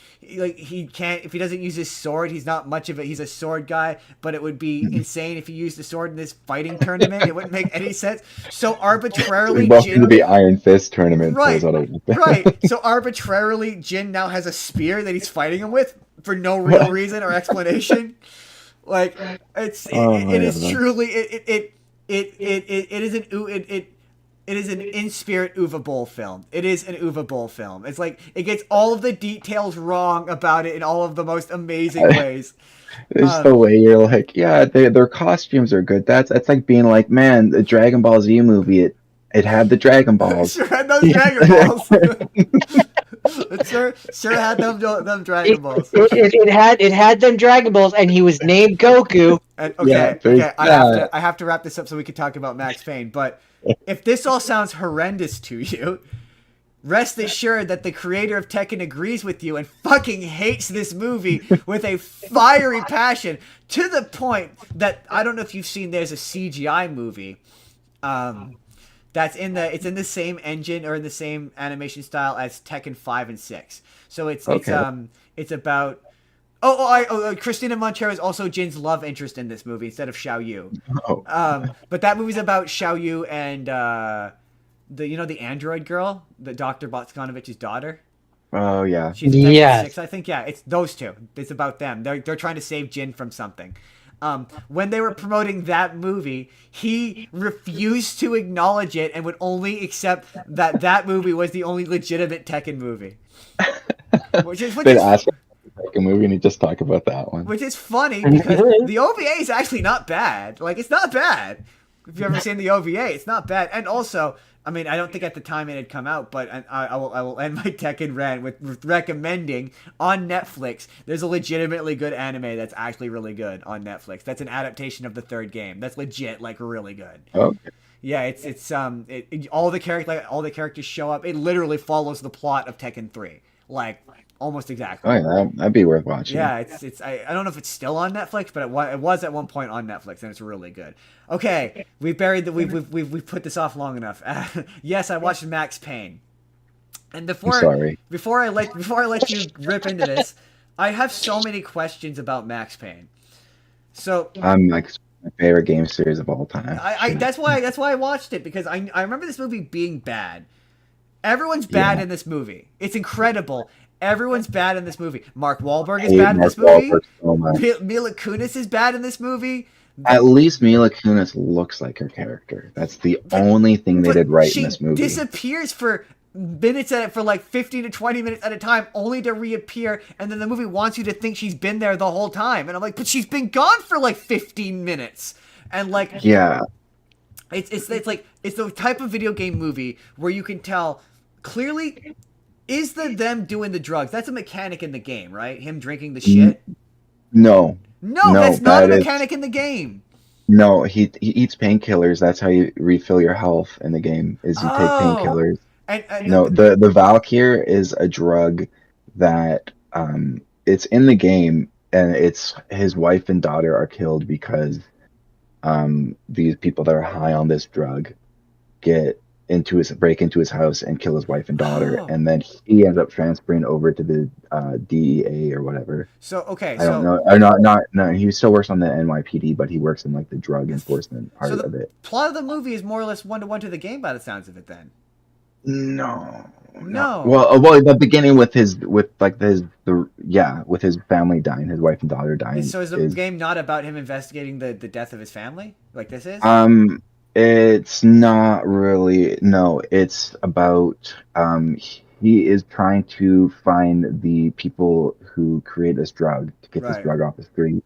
can't, if he doesn't use his sword, he's not much of a, he's a sword guy, but it would be insane if he used the sword in this fighting tournament. It wouldn't make any sense. So arbitrarily, Jin, the Iron Fist tournament, right? So arbitrarily, Jin now has a spear that he's fighting him with for no real reason or explanation. Like it is an in-spirit Uwe Boll film. It is an Uwe Boll film. It's like it gets all of the details wrong about it in all of the most amazing ways. It's the way you're like, yeah, their costumes are good. That's like being like, man, the Dragon Ball Z movie, it had the Dragon Balls. Sure had those Dragon Balls. Sure had them Dragon Balls. It had them Dragon Balls, and he was named Goku. And, okay. I have to wrap this up so we can talk about Max Payne. But if this all sounds horrendous to you, rest assured that the creator of Tekken agrees with you and fucking hates this movie with a fiery passion, to the point that I don't know if you've seen. There's a CGI movie. It's in the same engine or in the same animation style as Tekken 5 and 6. So it's about Christina Monchero is also Jin's love interest in this movie instead of Xiao Yu. But that movie's about Xiao Yu and the android girl, the Dr. Botskanovich's daughter. Oh yeah. She's in Tekken 6, I think. Yeah, it's those two. It's about them. They're trying to save Jin from something. When they were promoting that movie, he refused to acknowledge it and would only accept that movie was the only legitimate Tekken movie. They'd ask him for a Tekken movie and he'd just talk about that one. Which is funny because the OVA is actually not bad. Like, it's not bad. If you've ever seen the OVA, it's not bad. And also, I mean, I don't think at the time it had come out, but I will end my Tekken rant with recommending on Netflix. There's a legitimately good anime that's actually really good on Netflix. That's an adaptation of the third game. That's legit, like really good. Okay. Yeah, it's all the characters show up. It literally follows the plot of Tekken 3, like almost exactly. Oh yeah, that'd be worth watching. Yeah, I don't know if it's still on Netflix, but it was at one point on Netflix, and it's really good. Okay, we've put this off long enough. Yes, I watched Max Payne, and before I let you rip into this, I have so many questions about Max Payne. So I'm like my favorite game series of all time. That's why I watched it, because I remember this movie being bad. Everyone's bad in this movie. It's incredible. Everyone's bad in this movie. Mark Wahlberg is bad in this movie. So Mila Kunis is bad in this movie. At least Mila Kunis looks like her character. That's the only thing they did right in this movie. She disappears for minutes for like 15 to 20 minutes at a time, only to reappear, and then the movie wants you to think she's been there the whole time. And I'm like, but she's been gone for like 15 minutes. And like, yeah, it's like, it's the type of video game movie where you can tell clearly, is them doing the drugs? That's a mechanic in the game, right? Him drinking the shit? No. No, that's not a mechanic in the game. No, he eats painkillers. That's how you refill your health in the game. Is you take painkillers. No, the Valkyr is a drug that it's in the game, and it's his wife and daughter are killed because these people that are high on this drug break into his house and kill his wife and daughter, and then he ends up transferring over to the DEA or whatever. So I don't know. No, he still works on the NYPD, but he works in like the drug enforcement part of it. Plot of the movie is more or less 1-to-1 to the game by the sounds of it. Then. No. Well, the beginning with his family dying, his wife and daughter dying. So is the game not about him investigating the death of his family, like this is? It's not really. No, it's about he is trying to find the people who create this drug to get this drug off the street.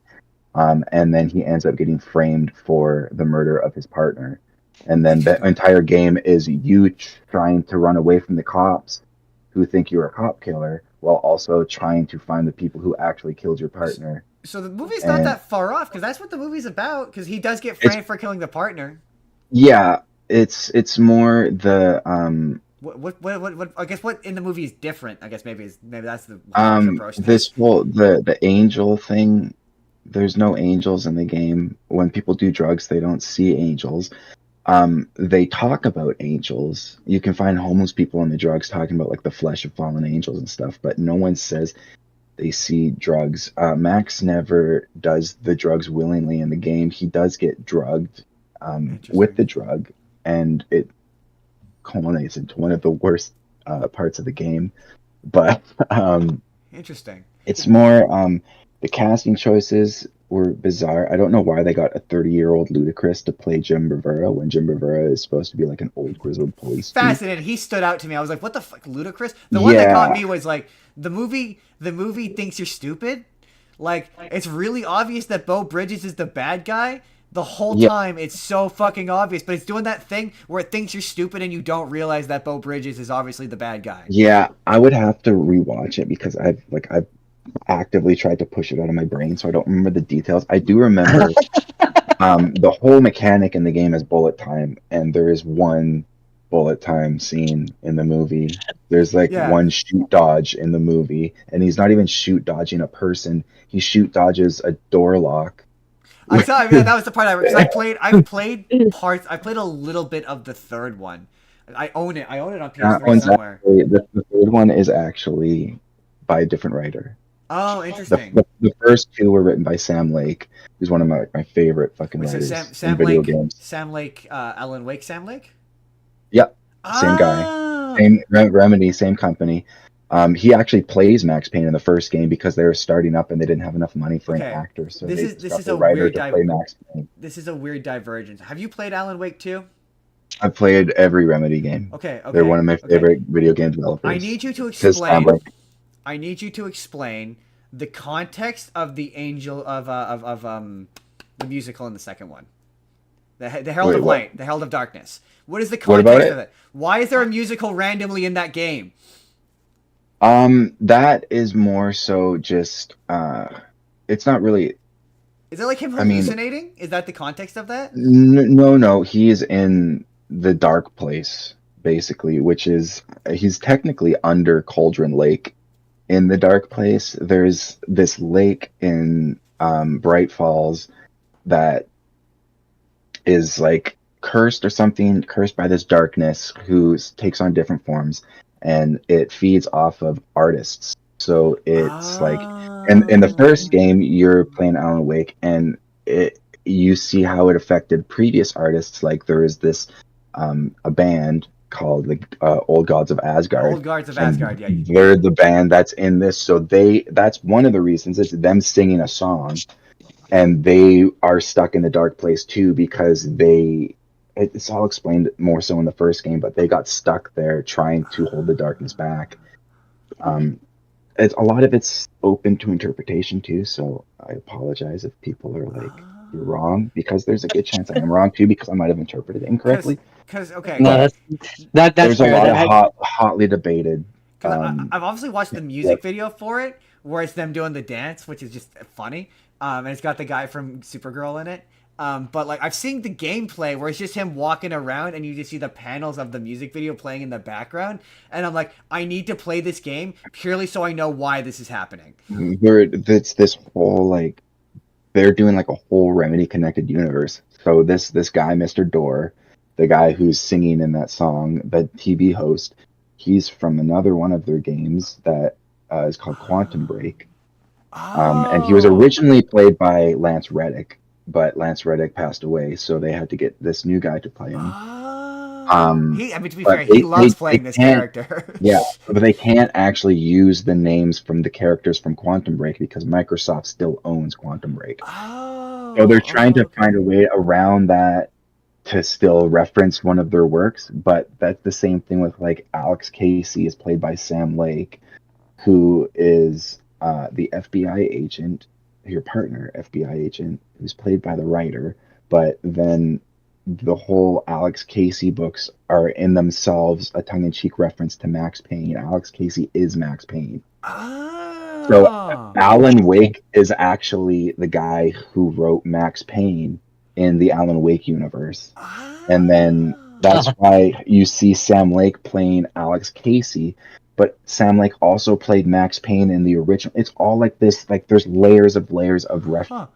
And then he ends up getting framed for the murder of his partner. And then the entire game is you trying to run away from the cops who think you're a cop killer, while also trying to find the people who actually killed your partner. So the movie's not that far off, because that's what the movie's about. Because he does get framed for killing the partner. Yeah, it's more the What I guess what in the movie is different. I guess maybe that's the this whole the angel thing. There's no angels in the game. When people do drugs, they don't see angels. They talk about angels. You can find homeless people on the drugs talking about like the flesh of fallen angels and stuff, but no one says they see drugs. Max never does the drugs willingly in the game. He does get drugged with the drug, and it culminates into one of the worst parts of the game. But interesting. It's more the casting choices were bizarre. I don't know why they got a 30-year-old Ludacris to play Jim Rivera when Jim Rivera is supposed to be like an old grizzled police chief. Fascinating. He stood out to me. I was like, what the fuck, Ludacris? The one that got me was like, the movie thinks you're stupid. Like, it's really obvious that Beau Bridges is the bad guy. The whole time, it's so fucking obvious, but it's doing that thing where it thinks you're stupid and you don't realize that Beau Bridges is obviously the bad guy. Yeah, I would have to rewatch it because I've actively tried to push it out of my brain, so I don't remember the details. I do remember the whole mechanic in the game is bullet time, and there is one bullet time scene in the movie. There's one shoot dodge in the movie, and he's not even shoot dodging a person. He shoot dodges a door lock. I that was the part I played parts. I played a little bit of the third one. I own it on PS3 somewhere. The third one is actually by a different writer. Oh, interesting. The first two were written by Sam Lake, who's one of my favorite fucking writers in video games. Sam Lake, Alan Wake, Sam Lake? Yep, same guy. Same Remedy, same company. He actually plays Max Payne in the first game because they were starting up and they didn't have enough money for an actor, so this is a writer to play Max Payne. This is a weird divergence. Have you played Alan Wake 2? I've played every Remedy game. Okay. They're one of my favorite video game developers. I need you to explain the context of the Angel of the musical in the second one. The Herald of Light, the Herald of Darkness. What is the context of it? Why is there a musical randomly in that game? That is more so just it's not really. Is it like him hallucinating? Is that the context of that? No. He is in the dark place, basically, which is he's technically under Cauldron Lake. In the dark place, there's this lake in Bright Falls that is like cursed or something, cursed by this darkness who takes on different forms, and it feeds off of artists. So it's like in the first game you're playing Alan Wake, and you see how it affected previous artists. Like there is this a band called the Old Gods of Asgard. Old Gods of Asgard, yeah. They're the band that's in this, so that's one of the reasons. It's them singing a song, and they are stuck in the dark place too because it's all explained more so in the first game, but they got stuck there trying to hold the darkness back. It's a lot of it's open to interpretation too, so I apologize if people are like, you're wrong, because there's a good chance I am wrong too, because I might have interpreted it incorrectly. There's a lot of hotly debated. I've obviously watched the music video for it, where it's them doing the dance, which is just funny. And it's got the guy from Supergirl in it. But like I've seen the gameplay where it's just him walking around and you just see the panels of the music video playing in the background, and I'm like, I need to play this game purely so I know why this is happening. It's this whole like they're doing like a whole Remedy connected universe. So this guy, Mr. Door, the guy who's singing in that song, the TV host, he's from another one of their games that is called Quantum Break. And he was originally played by Lance Reddick, but Lance Reddick passed away, so they had to get this new guy to play him. I mean, to be fair, he loves playing this character. Yeah, but they can't actually use the names from the characters from Quantum Break because Microsoft still owns Quantum Break. So they're trying to find a way around that to still reference one of their works, but that's the same thing with like Alex Casey is played by Sam Lake, who is the FBI agent, your partner FBI agent, who's played by the writer, but then the whole Alex Casey books are in themselves a tongue-in-cheek reference to Max Payne. Alex Casey is Max Payne. So Alan Wake is actually the guy who wrote Max Payne in the Alan Wake universe. And then that's why you see Sam Lake playing Alex Casey, but Sam Lake also played Max Payne in the original. It's all like this, like there's layers of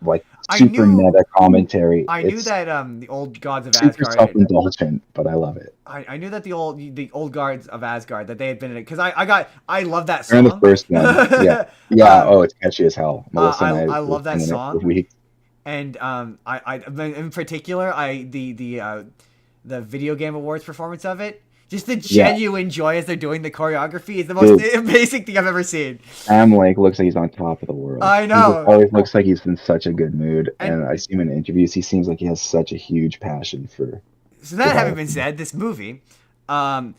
like super meta commentary. I knew that the old gods of super Asgard. Self-indulgent, but I love it. I knew that the old guards of Asgard, that they had been in it, because I love that song. They're in the first one. Yeah. Oh, it's catchy as hell. Melissa and I love that song. And I in particular, the video game awards performance of it, just the genuine joy as they're doing the choreography is the most amazing thing I've ever seen. Sam Lake looks like he's on top of the world. I know. He always looks like he's in such a good mood, and I see him in interviews. He seems like he has such a huge passion for. So that having been said, this movie, I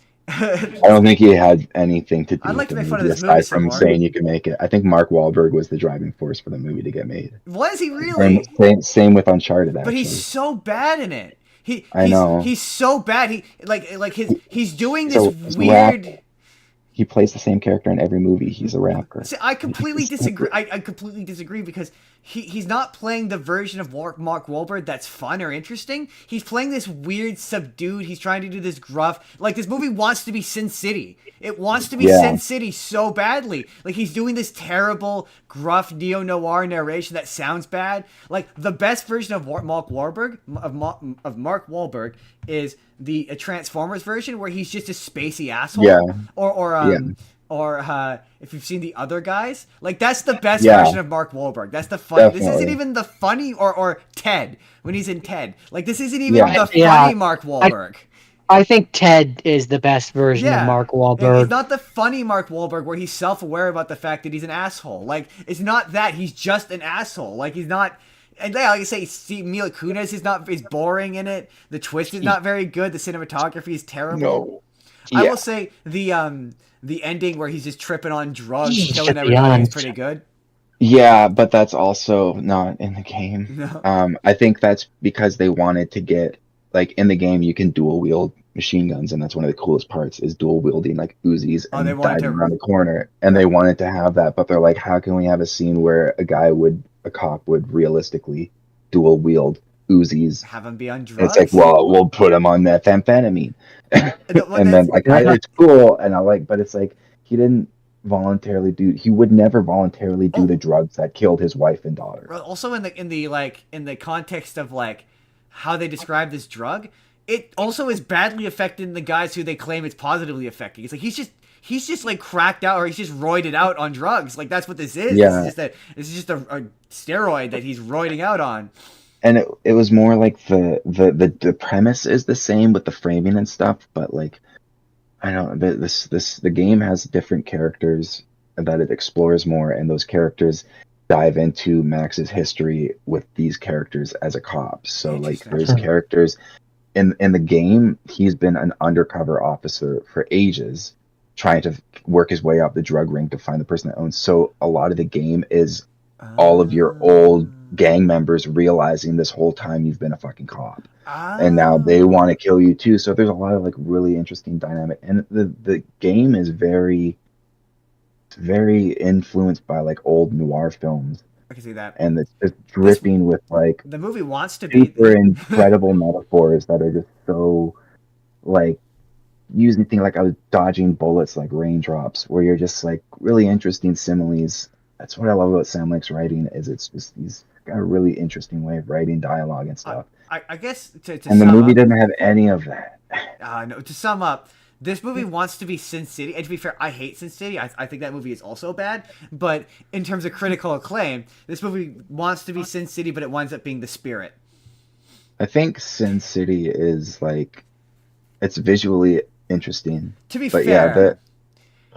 don't think he had anything to do I'd like with to the make fun of movie this movie aside from saying you can make it. I think Mark Wahlberg was the driving force for the movie to get made. Was he really? Same with Uncharted, actually. But he's so bad in it. I know. He's so bad. He's doing this weird. He plays the same character in every movie. He's a rapper. See, I completely disagree. I completely disagree because he's not playing the version of Mark Wahlberg that's fun or interesting. He's playing this weird, subdued. He's trying to do this gruff. Like, this movie wants to be Sin City. It wants to be Sin City so badly. Like, he's doing this terrible, gruff neo-noir narration that sounds bad. Like, the best version of Mark Wahlberg is the Transformers version where he's just a spacey asshole. Yeah. Or if you've seen the other guys, like that's the best version of Mark Wahlberg. That's the funny. Definitely. This isn't even the funny or Ted when he's in Ted. Like this isn't even the funny Mark Wahlberg. I think Ted is the best version of Mark Wahlberg. It's not the funny Mark Wahlberg where he's self-aware about the fact that he's an asshole. Like it's not that he's just an asshole. Like he's not. And like I say, Mila Kunis is boring in it. The twist is not very good. The cinematography is terrible. No. I will say the ending where he's just tripping on drugs, killing everybody is pretty good. Yeah, but that's also not in the game. No. I think that's because they wanted to get, like, in the game you can dual wield machine guns, and that's one of the coolest parts is dual wielding like Uzis and diving around the corner. And they wanted to have that, but they're like, how can we have a scene where a cop would realistically dual wield Uzis? Have him be on drugs. It's like, well, we'll put him on methamphetamine. And then like it's cool, and I like, but it's like he would never voluntarily do the drugs that killed his wife and daughter. Also in the context of like how they describe this drug, it also is badly affecting the guys who they claim it's positively affecting. It's like he's just like cracked out, or he's just roided out on drugs. Like that's what this is. Yeah. This is just a steroid that he's roiding out on. And it was more like the premise is the same with the framing and stuff, but like I don't know, the game has different characters that it explores more, and those characters dive into Max's history with these characters as a cop. So like there's characters in the game, he's been an undercover officer for ages, trying to work his way up the drug ring to find the person that owns. So a lot of the game is all of your old gang members realizing this whole time you've been a fucking cop, and now they want to kill you too. So there's a lot of like really interesting dynamic, and the game is very influenced by like old noir films. I can see that. and it's just dripping with like The movie wants to be super incredible metaphors that are just so like using things like I was dodging bullets like raindrops, where you're just like really interesting similes. That's what I love about Sam Lake's writing is it's just he's got a really interesting way of writing dialogue and stuff. I guess to And the sum movie up, doesn't have any of that. no, to sum up, this movie wants to be Sin City. And to be fair, I hate Sin City. I think that movie is also bad. But in terms of critical acclaim, this movie wants to be Sin City, but it winds up being The Spirit. I think Sin City is like it's visually interesting. To be But fair,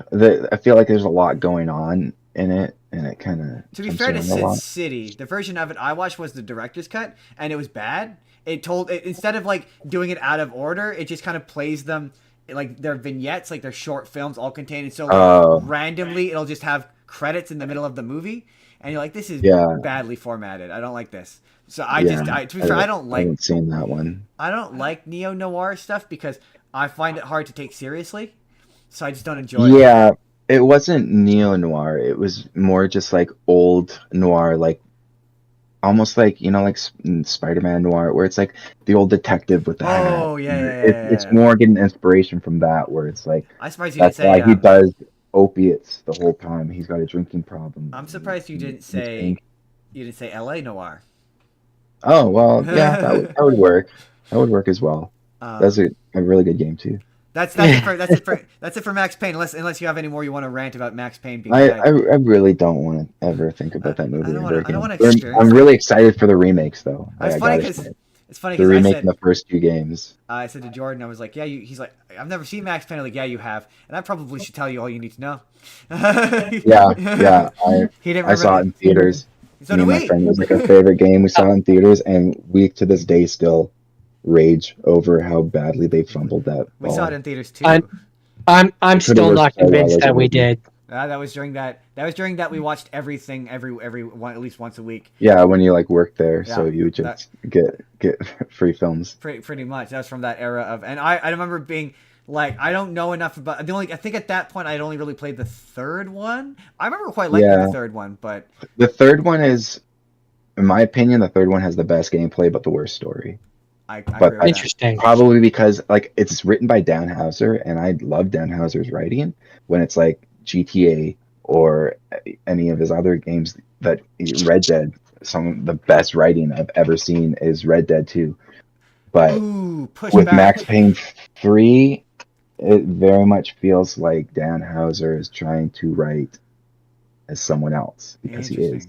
the I feel like there's a lot going on in it, and it kind of to be fair to Sin City, the version of it I watched was the director's cut, and it was bad. Instead of like doing it out of order, it just kind of plays them like their vignettes, like their short films, all contained. And so randomly, it'll just have credits in the middle of the movie, and you're like, "This is badly formatted. I don't like this." So to be fair, I don't like. I haven't seen that one. I don't like neo noir stuff because I find it hard to take seriously. So I just don't enjoy it. Yeah, it wasn't neo noir. It was more just like old noir, like almost like like Spider-Man noir, where it's like the old detective with the hat. Oh yeah. It's more getting inspiration from that, where it's like I'm surprised you didn't say. That's why he does opiates the whole time. He's got a drinking problem. I'm surprised you didn't say. You didn't say L.A. noir. Oh well, yeah, that would work. That would work as well. That's a really good game too. That's it for Max Payne. Unless you have any more you want to rant about Max Payne being I really don't want to ever think about that movie ever again. I'm really excited for the remakes though. It's funny because they're remaking the first 2 games. I said to Jordan, I was like, "Yeah, he's like, I've never seen Max Payne." I'm like, "Yeah, you have," and I probably should tell you all you need to know. yeah. I saw it in theaters. So Me and my friend, it was like a favorite game we saw in theaters, and we to this day still rage over how badly they fumbled that ball. We saw it in theaters too. I'm still not convinced that we did. That was during that. That was during that we watched everything every one at least once a week. Yeah, when you like worked there, so you would just get free films. Pretty much. That was from that era of, and I remember being like, I don't know enough about I think at that point I'd only really played the third one. I remember quite liking the third one, but the third one is, in my opinion, the third one has the best gameplay but the worst story. But interesting. Probably because like it's written by Dan Houser, and I love Dan Houser's writing. When it's like GTA or any of his other games, that Red Dead, some of the best writing I've ever seen is Red Dead 2. But with Max Payne 3, it very much feels like Dan Houser is trying to write as someone else because he is.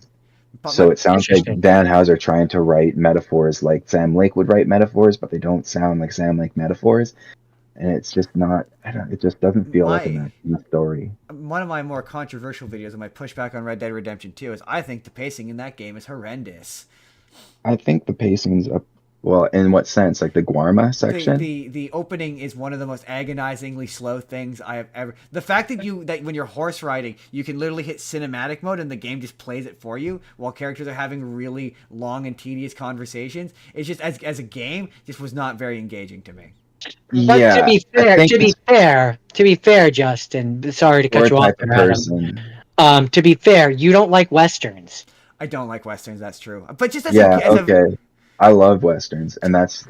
So it sounds like Dan Houser trying to write metaphors like Sam Lake would write metaphors, but they don't sound like Sam Lake metaphors. And it's just not, it just doesn't feel like a story. One of my more controversial videos and my pushback on Red Dead Redemption 2 is I think the pacing in that game is horrendous. I think the pacing's up. Well, in what sense? Like the Guarma section? The opening is one of the most agonizingly slow things I have ever. The fact that when you're horse riding, you can literally hit cinematic mode and the game just plays it for you while characters are having really long and tedious conversations. It's just as a game, just was not very engaging to me. But to be fair, Justin, sorry to cut you off, Adam. To be fair, you don't like westerns. I don't like westerns. That's true. But just I love westerns, and that's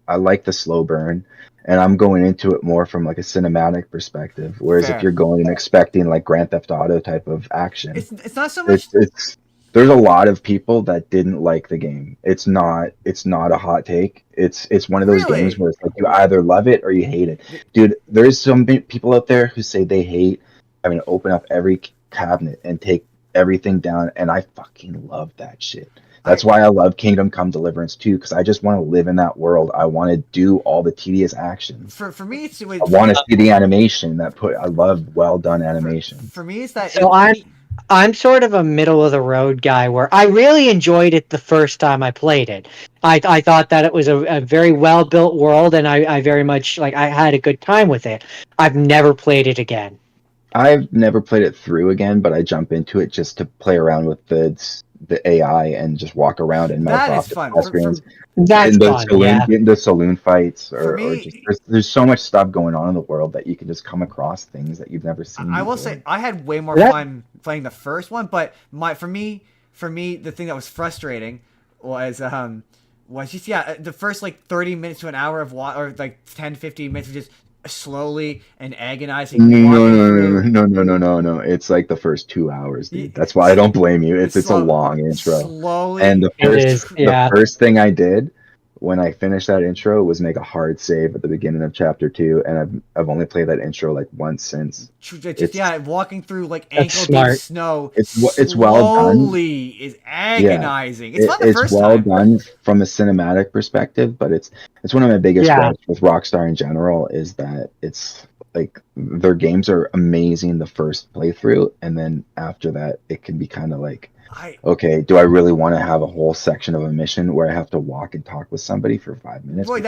I like the slow burn, and I'm going into it more from like a cinematic perspective. Whereas if you're going and expecting like Grand Theft Auto type of action, it's not so much. There's a lot of people that didn't like the game. It's not a hot take. It's one of those games where it's like you either love it or you hate it. Dude, there's some people out there who say they hate having to open up every cabinet and take everything down, and I fucking love that shit. That's why I love Kingdom Come Deliverance 2, because I just want to live in that world. I want to do all the tedious action. For me, I want to see the animation I love well done animation. For me, it's that. So I'm sort of a middle of the road guy where I really enjoyed it the first time I played it. I thought that it was a very well built world, and I very much I had a good time with it. I've never played it again. I've never played it through again, but I jump into it just to play around with the AI and just walk around and melt off the screens. That's fun. The saloon fights, or just there's so much stuff going on in the world that you can just come across things that you've never seen. I will say I had way more fun playing the first one, but for me, for me, the thing that was frustrating was just the first like 30 minutes to an hour of or like 10 15 minutes of just slowly and agonizing No. It's like the first 2 hours, dude. That's why I don't blame you. It's a long intro. Slowly. And the first thing I did when I finished that intro was make a hard save at the beginning of chapter 2, and I've only played that intro like once since. Walking through like ankle deep snow. It's well done. Slowly is agonizing. It's fun the first well time. done from a cinematic perspective, but it's one of my biggest gripes with Rockstar in general is that it's like their games are amazing the first playthrough, and then after that it can be kind of like, okay, do I really want to have a whole section of a mission where I have to walk and talk with somebody for 5 minutes? Boy,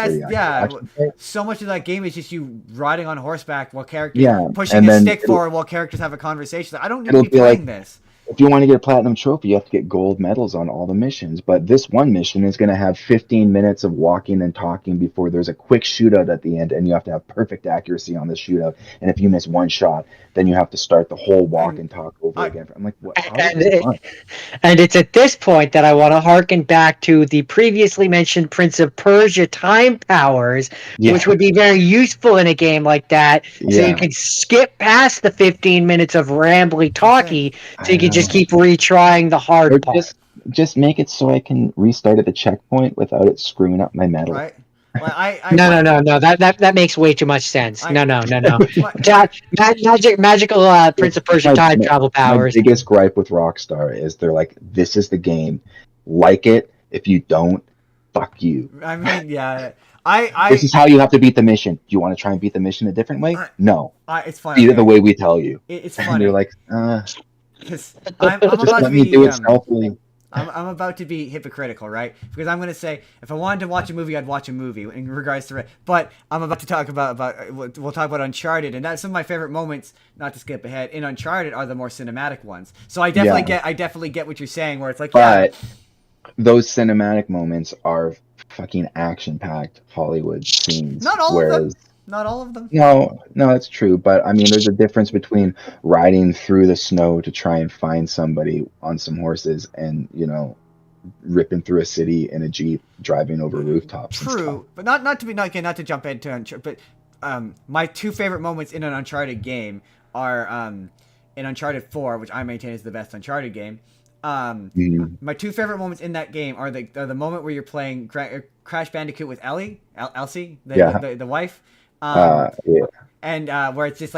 so much of that game is just you riding on horseback while characters pushing a stick forward while characters have a conversation. I don't need to be playing this. If you want to get a platinum trophy, you have to get gold medals on all the missions. But this one mission is going to have 15 minutes of walking and talking before there's a quick shootout at the end, and you have to have perfect accuracy on the shootout. And if you miss one shot, then you have to start the whole walk and talk over again. I'm like, what? And it's at this point that I want to harken back to the previously mentioned Prince of Persia time powers, which would be very useful in a game like that. So you can skip past the 15 minutes of rambly talky, so you can just keep retrying the hard part. Just make it so I can restart at the checkpoint without it screwing up my medal. Right. Well, No. That makes way too much sense. No. Magical Prince of Persia time travel powers. My biggest gripe with Rockstar is they're like, this is the game. Like it. If you don't, fuck you. I mean, yeah. This is how you have to beat the mission. Do you want to try and beat the mission a different way? No. It's funny. Beat it the way we tell you. It's funny. And they're like, because I'm about to be do it stealthily. I'm about to be hypocritical, right? Because I'm going to say, if I wanted to watch a movie, I'd watch a movie in regards to it. But I'm about to talk about we'll talk about Uncharted, and that's some of my favorite moments. Not to skip ahead, in Uncharted are the more cinematic ones. So I definitely get what you're saying, where it's like, but those cinematic moments are fucking action-packed Hollywood scenes. Not all of them. Not all of them. No, that's true. But I mean, there's a difference between riding through the snow to try and find somebody on some horses and, ripping through a city in a Jeep, driving over rooftops. True, but not to jump into Uncharted. But my two favorite moments in an Uncharted game are in Uncharted 4, which I maintain is the best Uncharted game. My two favorite moments in that game are the moment where you're playing Crash Bandicoot with Elsie, the wife. And where it's just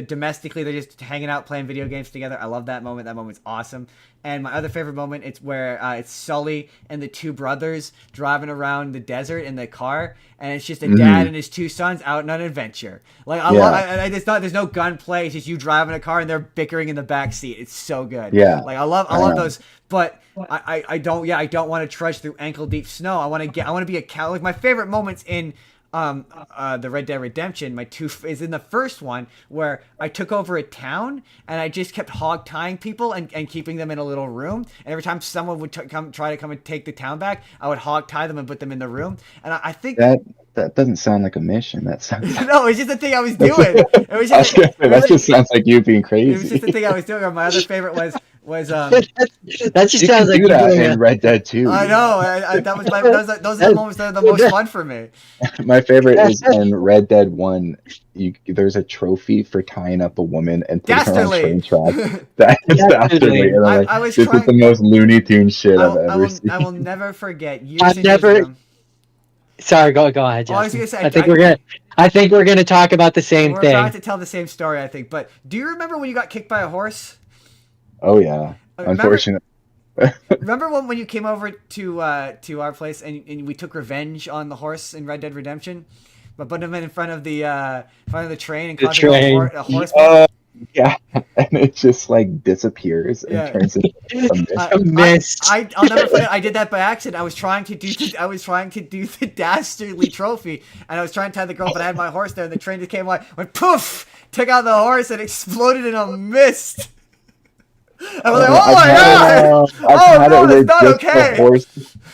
domestically they're just hanging out playing video games together. I love that moment. That moment's awesome. And my other favorite moment, it's where it's Sully and the two brothers driving around the desert in the car, and it's just a dad and his two sons out on an adventure. Like there's no gunplay. It's just you driving a car and they're bickering in the back seat. It's so good. Yeah. Like I love those. But I don't want to trudge through ankle deep snow. I want to be a cow. Like my favorite moments in the Red Dead Redemption, is in the first one where I took over a town and I just kept hog tying people and keeping them in a little room. And every time someone would try to come and take the town back, I would hog tie them and put them in the room. And I think that doesn't sound like a mission. That sounds no, it's just the thing I was doing. That just sounds like you being crazy. It was just the thing I was doing. My other favorite was that just sounds like that in Red Dead 2. I know. Those are the moments that are the most fun for me. My favorite is in Red Dead 1. There's a trophy for tying up a woman and putting her on train tracks. That is dastardly. This is the most Looney Tunes shit I've ever seen. I will never forget. Sorry, go ahead, Justin. I was gonna say, I think we're gonna talk about the same thing. We're about to tell the same story, I think. But do you remember when you got kicked by a horse? Oh yeah, unfortunately. Remember when you came over to our place and we took revenge on the horse in Red Dead Redemption, but put him in front of the train and caused a horse. Yeah, and it just disappears and turns into a mist. I'll never forget. I did that by accident. I was trying to do the dastardly trophy, and I was trying to tie the girl, but I had my horse there, and the train just came by, went poof, took out the horse, and exploded in a mist. I was like, oh my god! Oh no, that's not okay.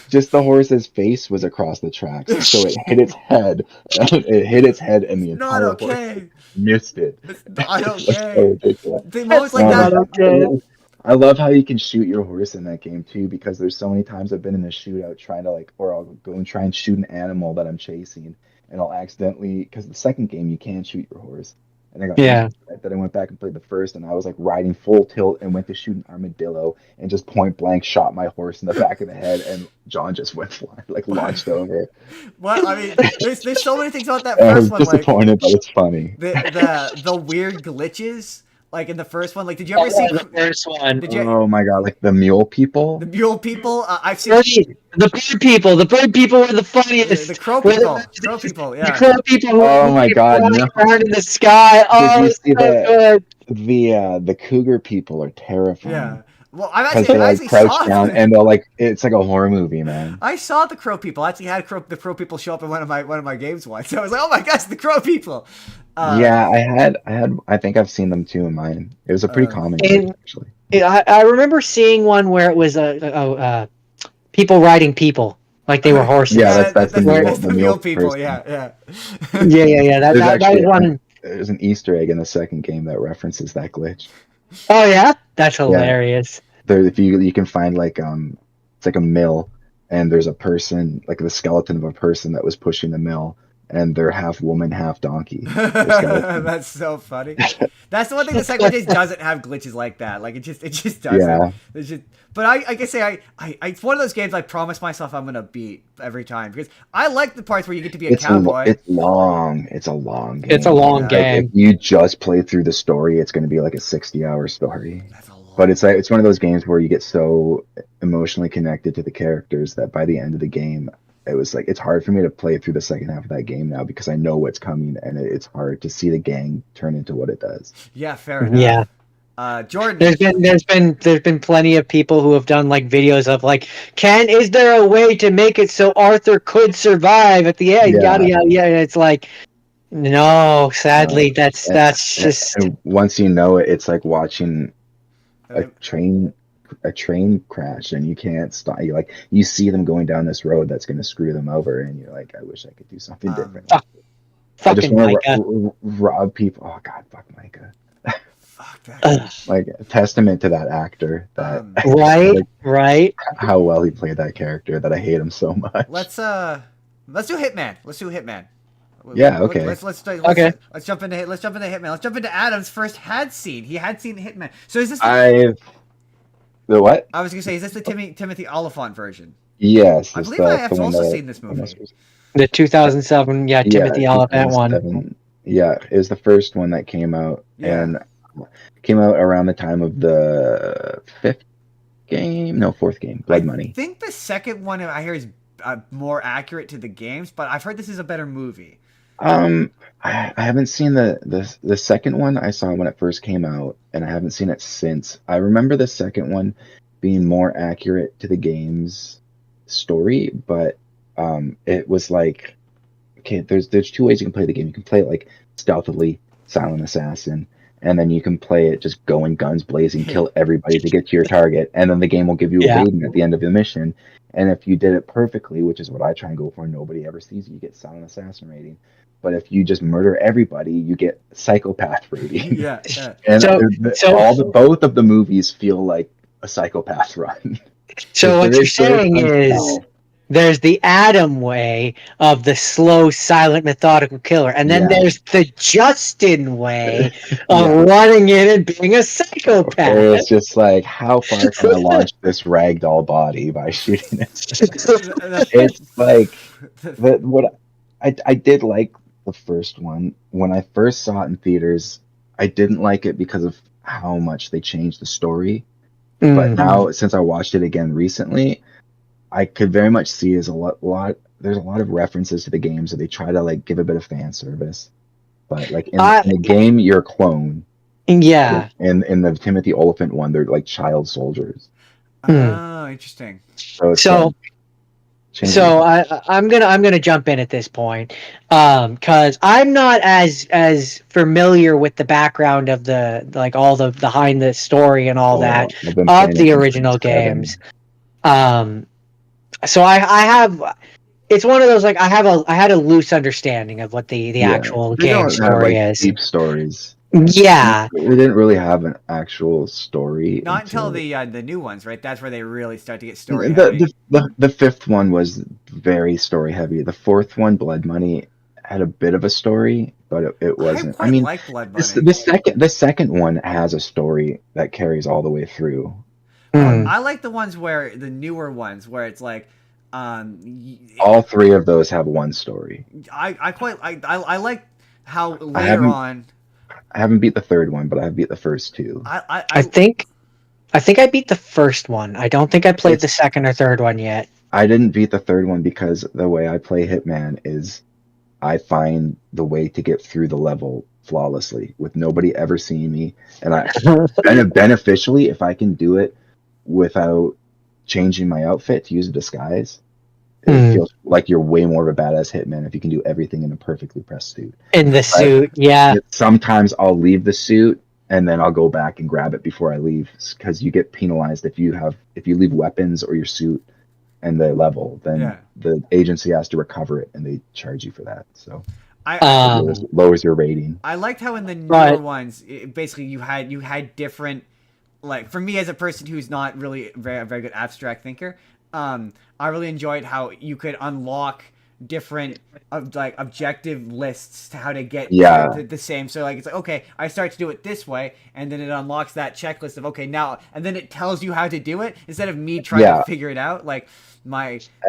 Just the horse's face was across the tracks, so it hit its head. It hit its head, and the entire horse missed it. It's not okay. The most like that. I love how you can shoot your horse in that game too, because there's so many times I've been in a shootout trying to like, or I'll go and try and shoot an animal that I'm chasing, and I'll accidentally, because the second game you can shoot your horse, and I got Yeah. that I went back and played the first, and I was like riding full tilt and went to shoot an armadillo and just point blank shot my horse in the back of the head, and John just went flying, like launched over. Well, I mean, there's so many things about that And I first was one, like disappointed, but it's funny. the weird glitches. Like in the first one, like did you ever see? The first one. Did you Oh my god, like the mule people. the mule people? I've seen The bird people. The bird people were the funniest. the crow Were people. the- Crow people, The yeah. crow people who Oh my who God, fly no. around in the sky. Oh, you it's see so good. The cougar people are terrifying. Yeah. Well, I've Because actually, they I like actually crouch saw down and they'll like it's like a horror movie, man. I saw the crow people. I actually had the crow people show up in one of my games once. So I was like, oh my gosh, the crow people. Yeah, I think I've seen them too in mine. It was a pretty common and- game, actually. I remember seeing one where it was people riding people like they were horses. Yeah, that's the mule mule people. person. Yeah. yeah. That was actually one. There's an Easter egg in the second game that references that glitch. Oh yeah, that's hilarious. There, if you can find like it's like a mill, and there's a person, like the skeleton of a person that was pushing the mill, and they're half woman, half donkey. That's so funny. That's the one thing the second one just doesn't have glitches like that. Like it just doesn't. Yeah. It's just, but I can say I it's one of those games I promise myself I'm gonna beat every time because I like the parts where you get to be a cowboy. It's long. It's a long game. It's a long Yeah. game. If you just play through the story, it's going to be like a 60-hour story. That's a lot. But it's one of those games where you get so emotionally connected to the characters that by the end of the game, it was like it's hard for me to play through the second half of that game now because I know what's coming, and it's hard to see the gang turn into what it does. Yeah, fair enough. Yeah. Jordan. There's been plenty of people who have done like videos of like, is there a way to make it so Arthur could survive at the end? Yeah. Yada yada yada. And it's like, no, sadly, that's just And once you know it, it's like watching a train crash, and you can't stop. You see them going down this road that's going to screw them over, and you're like, I wish I could do something different. I just fucking want Micah. to rob people. Oh God, fuck Micah. Fuck that. Like a testament to that actor that Right. how well he played that character that I hate him so much. Let's do Hitman. Let's do Hitman. Yeah, okay. Let's jump into Hitman. Let's jump into Adam's first scene. He had seen Hitman. So is this The what? I was gonna say, is this the Timothy Oliphant version? Yes. I it's believe the- I have the one also that- seen this movie. The 2007, Timothy Oliphant one. 2007. Yeah, it was the first one that came out, Yeah. and came out around the time of the fourth game, Blood Money. I think the second one I hear is more accurate to the games, but I've heard this is a better movie. I haven't seen the second one. I saw when it first came out, and I haven't seen it since. I remember the second one being more accurate to the game's story, but it was like, okay, there's two ways you can play the game. You can play it like stealthily, silent assassin, and then you can play it just going guns blazing, kill everybody to get to your target, and then the game will give you a rating at the end of the mission. And if you did it perfectly, which is what I try and go for, nobody ever sees you get silent assassin rating. But if you just murder everybody, you get psychopath rating. Yeah. And So- both of the movies feel like a psychopath run. So what you're saying is there's the Adam way of the slow, silent, methodical killer, and then there's the Justin way of running in and being a psychopath. Or it's just like, how far can I launch this ragdoll body by shooting it? It's like I did like the first one. When I first saw it in theaters, I didn't like it because of how much they changed the story. But now, since I watched it again recently, I could very much see there's a lot of references to the games that they try to like give a bit of fan service. But like in the game, you're a clone. Yeah. And in the Timothy Oliphant one, they're like child soldiers. Oh, interesting. So I'm gonna jump in at this point, because I'm not as familiar with the background of the like all the behind the story and all that of the original games. So I have. It's one of those like I had a loose understanding of what the actual game story is. Deep stories. Yeah. We didn't really have an actual story. Not until the new ones, right? That's where they really start to get story the, heavy. the fifth one was very story heavy. The fourth one, Blood Money, had a bit of a story, but it I wasn't. quite like Blood Money. The second one has a story that carries all the way through. I like the ones where the newer ones where it's like, all three of those have one story. I like how later on. I haven't beat the third one, but I have beat the first two. I think I beat the first one. I don't think I played the second or third one yet. I didn't beat the third one because the way I play Hitman is I find the way to get through the level flawlessly with nobody ever seeing me. And beneficially, if I can do it without changing my outfit to use a disguise, it feels like you're way more of a badass Hitman if you can do everything in a perfectly pressed suit. In the suit, yeah. Sometimes I'll leave the suit and then I'll go back and grab it before I leave, because you get penalized if you leave weapons or your suit and the level, then the agency has to recover it and they charge you for that. So it lowers your rating. I liked how in the newer ones, basically you had different, like, for me as a person who's not really a very good abstract thinker, I really enjoyed how you could unlock different objective lists to how to get the same. So like, it's like, okay, I start to do it this way, and then it unlocks that checklist of, okay, now, and then it tells you how to do it instead of me trying to figure it out. Like and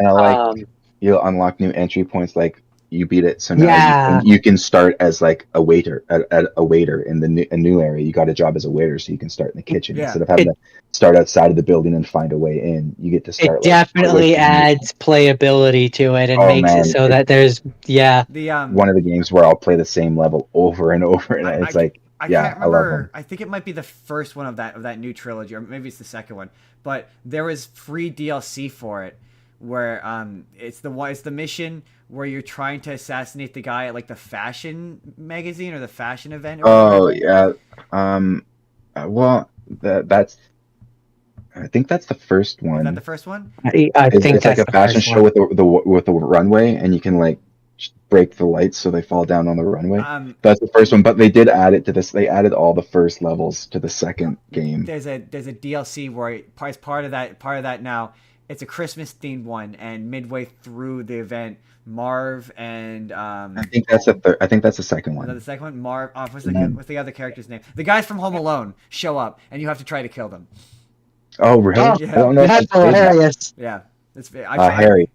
I like you'll unlock new entry points, like you beat it, so now you can start as like a waiter at a waiter in a new area. You got a job as a waiter, so you can start in the kitchen instead of having to start outside of the building and find a way in. You get to start. It definitely adds playability to it and makes it so that there's one of the games where I'll play the same level over and over, and it's like I can't remember. I think it might be the first one of that new trilogy, or maybe it's the second one. But there was free DLC for it, where it's the mission where you're trying to assassinate the guy at like the fashion magazine or the fashion event. Or well, that's. I think that's the first one. Is that the first one? I think it's like a fashion show with the runway, and you can like break the lights so they fall down on the runway. That's the first one, but they did add it to this. They added all the first levels to the second game. There's a DLC where as part of that now, it's a Christmas themed one, and midway through the event, Marv and I think that's the second one. The second one, Marv. What's the other character's name? The guys from Home Alone show up, and you have to try to kill them. Oh really? Yeah. I don't know. That's hilarious. Yeah, Harry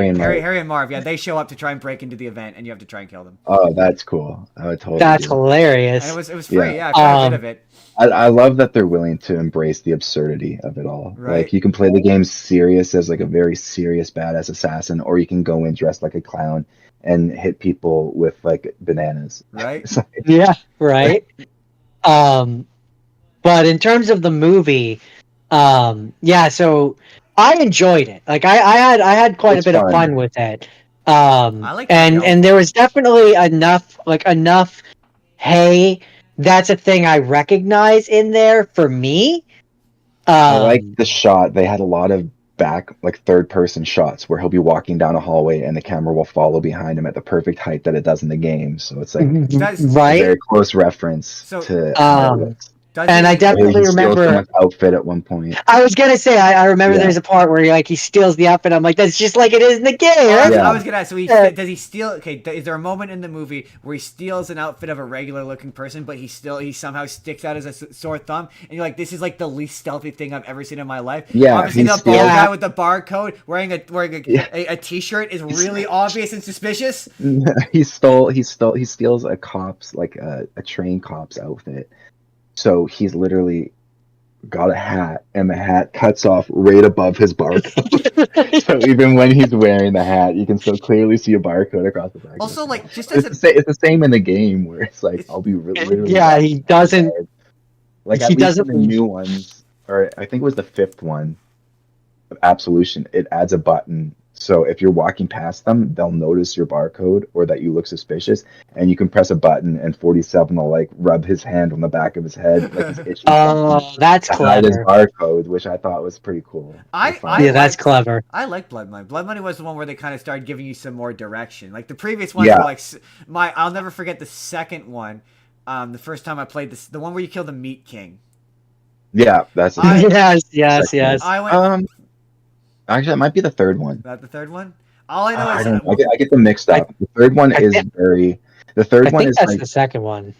and Marv. Yeah, they show up to try and break into the event, and you have to try and kill them. Oh, that's cool. I would totally. That's hilarious. And it was free. Yeah, quite a bit of it. I love that they're willing to embrace the absurdity of it all. Right. Like, you can play the game serious as like a very serious badass assassin, or you can go in dressed like a clown and hit people with like bananas. Right. Yeah. Right. But in terms of the movie, so I enjoyed it. Like I had quite a bit of fun with it. I like and there was definitely enough. Hey, that's a thing I recognize in there for me. I like the shot. They had a lot of third person shots where he'll be walking down a hallway and the camera will follow behind him at the perfect height that it does in the game. So it's like right? A very close reference to and I definitely remember outfit at one point. I was gonna say I remember there's a part where he steals the outfit. I'm like, that's just like it is in the game. I was gonna ask. So does he steal? Okay, is there a moment in the movie where he steals an outfit of a regular looking person, but he somehow sticks out as a sore thumb, and you're like, this is like the least stealthy thing I've ever seen in my life. Yeah, obviously the bald guy with the barcode wearing a t-shirt is really obvious and suspicious. He steals a cop's a train cop's outfit. So he's literally got a hat, and the hat cuts off right above his barcode. So even when he's wearing the hat, you can still clearly see a barcode across the back. Also, like, just it's the same in the game where it's like, I'll be really he doesn't. Like, at least in the new ones, or I think it was the fifth one, Absolution. It adds a button. So if you're walking past them, they'll notice your barcode or that you look suspicious, and you can press a button, and 47 will rub his hand on the back of his head, like he's itching. Oh, that's clever. His barcode, which I thought was pretty cool. That's clever. I like Blood Money. Blood Money was the one where they kind of started giving you some more direction. Like the previous ones were I'll never forget the second one. The first time I played this, the one where you kill the Meat King. Yeah, that's yes. I went. Actually, that might be the third one. That the third one. All I know I is don't know. I get them mixed up. The third one I is think- very. The third I one think is that's like. the second one.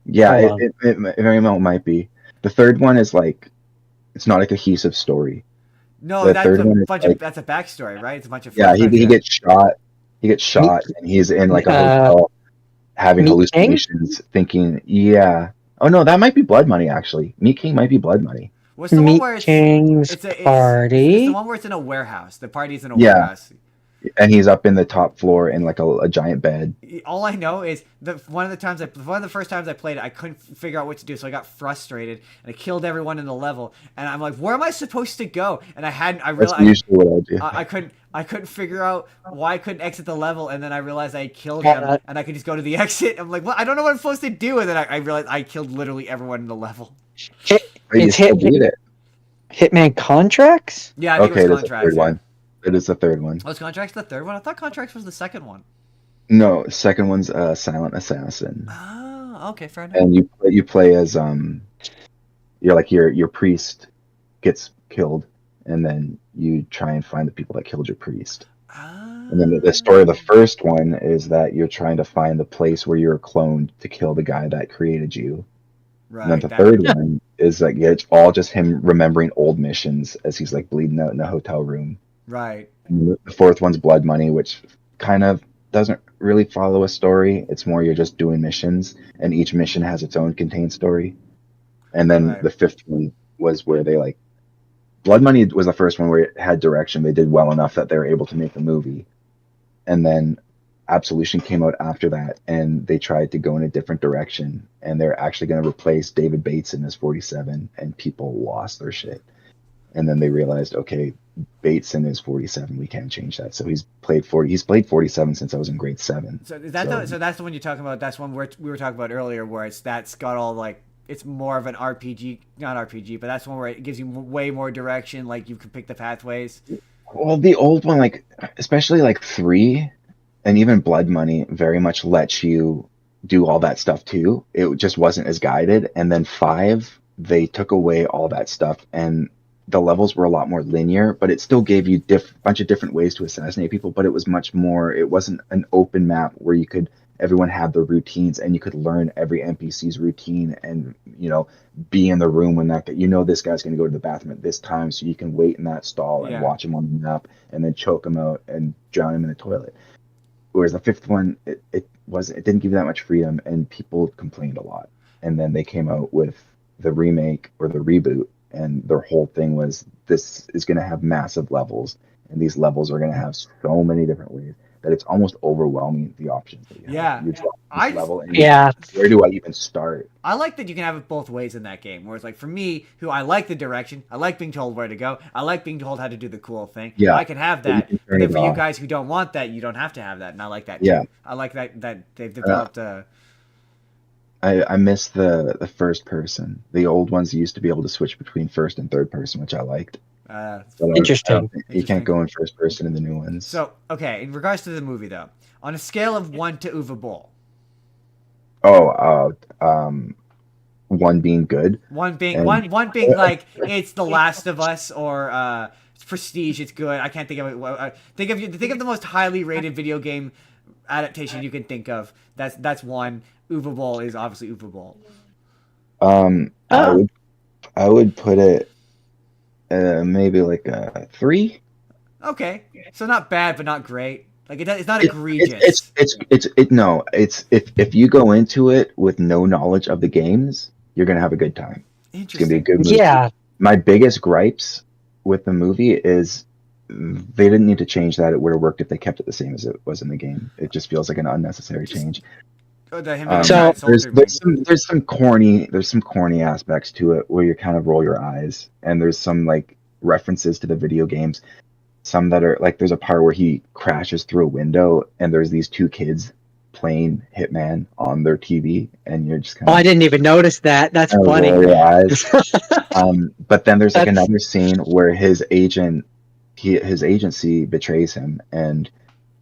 Yeah, Hold on. it very well might be. The third one is like. It's not a cohesive story. no, The that's third a one is bunch like. of that's a backstory, right? It's a bunch of Yeah, flashbacks. he gets shot. He gets shot, and he's in like a hotel, having Meat King? hallucinations, thinking, "Yeah, oh no, that might be Blood Money. Actually, Meat King might be Blood Money." What's the one Meat where King's it's the Party. one where it's in a warehouse. The party's in a Yeah. warehouse. And he's up in the top floor in like a giant bed. All I know is one of the first times I played it, I couldn't figure out what to do, so I got frustrated and I killed everyone in the level. And I'm like, where am I supposed to go? And I That's realized usually what I do. I couldn't figure out why I couldn't exit the level, and then I realized I killed him, and I could just go to the exit. I'm like, well, I don't know what I'm supposed to do, and then I realized I killed literally everyone in the level. But you It's still beat it. Hitman Contracts? Yeah, I think Okay, it was that's the Contracts. third one. It is the third one. Was Contracts the third one? I thought Contracts was the second one. No, second one's Silent Assassin, Oh, okay, fair enough. and you play as you're like your priest gets killed, and then you try and find the people that killed your priest. And then the story of the first one is that you're trying to find the place where you're cloned to kill the guy that created you. Right. And then the third one is like it's all just him remembering old missions as he's like bleeding out in a hotel room. Right. And the fourth one's Blood Money, which kind of doesn't really follow a story. It's more you're just doing missions, and each mission has its own contained story. And then the fifth one was where they like Blood Money was the first one where it had direction. They did well enough that they were able to make a movie. And then Absolution came out after that, and they tried to go in a different direction, and they're actually going to replace David Bateson as 47, and people lost their shit. And then they realized, okay, Bateson is 47. We can't change that. So he's played 47 since I was in grade 7. So that's the one you're talking about. That's one we were talking about earlier, where that's got all like it's more of an RPG, not RPG, but that's one where it gives you way more direction. Like you can pick the pathways. Well, the old one, like especially like 3. And even Blood Money very much lets you do all that stuff too. It just wasn't as guided. And then 5, they took away all that stuff, and the levels were a lot more linear, but it still gave you bunch of different ways to assassinate people. But it was much more. It wasn't an open map where everyone had their routines, and you could learn every NPC's routine, and be in the room when this guy's going to go to the bathroom at this time, so you can wait in that stall and watch him on the map, and then choke him out and drown him in the toilet. Whereas the 5th one, it didn't give you that much freedom, and people complained a lot. And then they came out with the remake or the reboot, and their whole thing was this is going to have massive levels, and these levels are going to have so many different ways that it's almost overwhelming, the options that you have. Yeah. You drop this level, and where do I even start? I like that you can have it both ways in that game. Whereas, like for me, who I like the direction, I like being told where to go, I like being told how to do the cool thing. Yeah, I can have that. But then for you guys who don't want that, you don't have to have that, and I like that too. Yeah. I like that they've developed I miss the first person. The old ones used to be able to switch between first and third person, which I liked. Interesting. You can't go in first person in the new ones. So, okay, in regards to the movie, though, on a scale of 1 to Uwe Boll. 1 being good. One being like it's The Last of Us, or it's Prestige. It's good. I can't think of it. Think of the most highly rated video game adaptation you can think of. That's 1. Uwe Boll is obviously Uwe Boll. I would put it maybe like a 3. Okay, so not bad, but not great. Like it's not egregious. It's if you go into it with no knowledge of the games, you're gonna have a good time. It's gonna be a good movie. Yeah. My biggest gripes with the movie is they didn't need to change that. It would have worked if they kept it the same as it was in the game. It just feels like an unnecessary change. There's some corny aspects to it where you kind of roll your eyes, and there's some like references to the video games. Some that are like there's a part where he crashes through a window, and there's these 2 kids playing Hitman on their TV, and you're just kind of. I didn't even notice that. That's funny. Roll your eyes. But then there's like another scene where his agency betrays him, and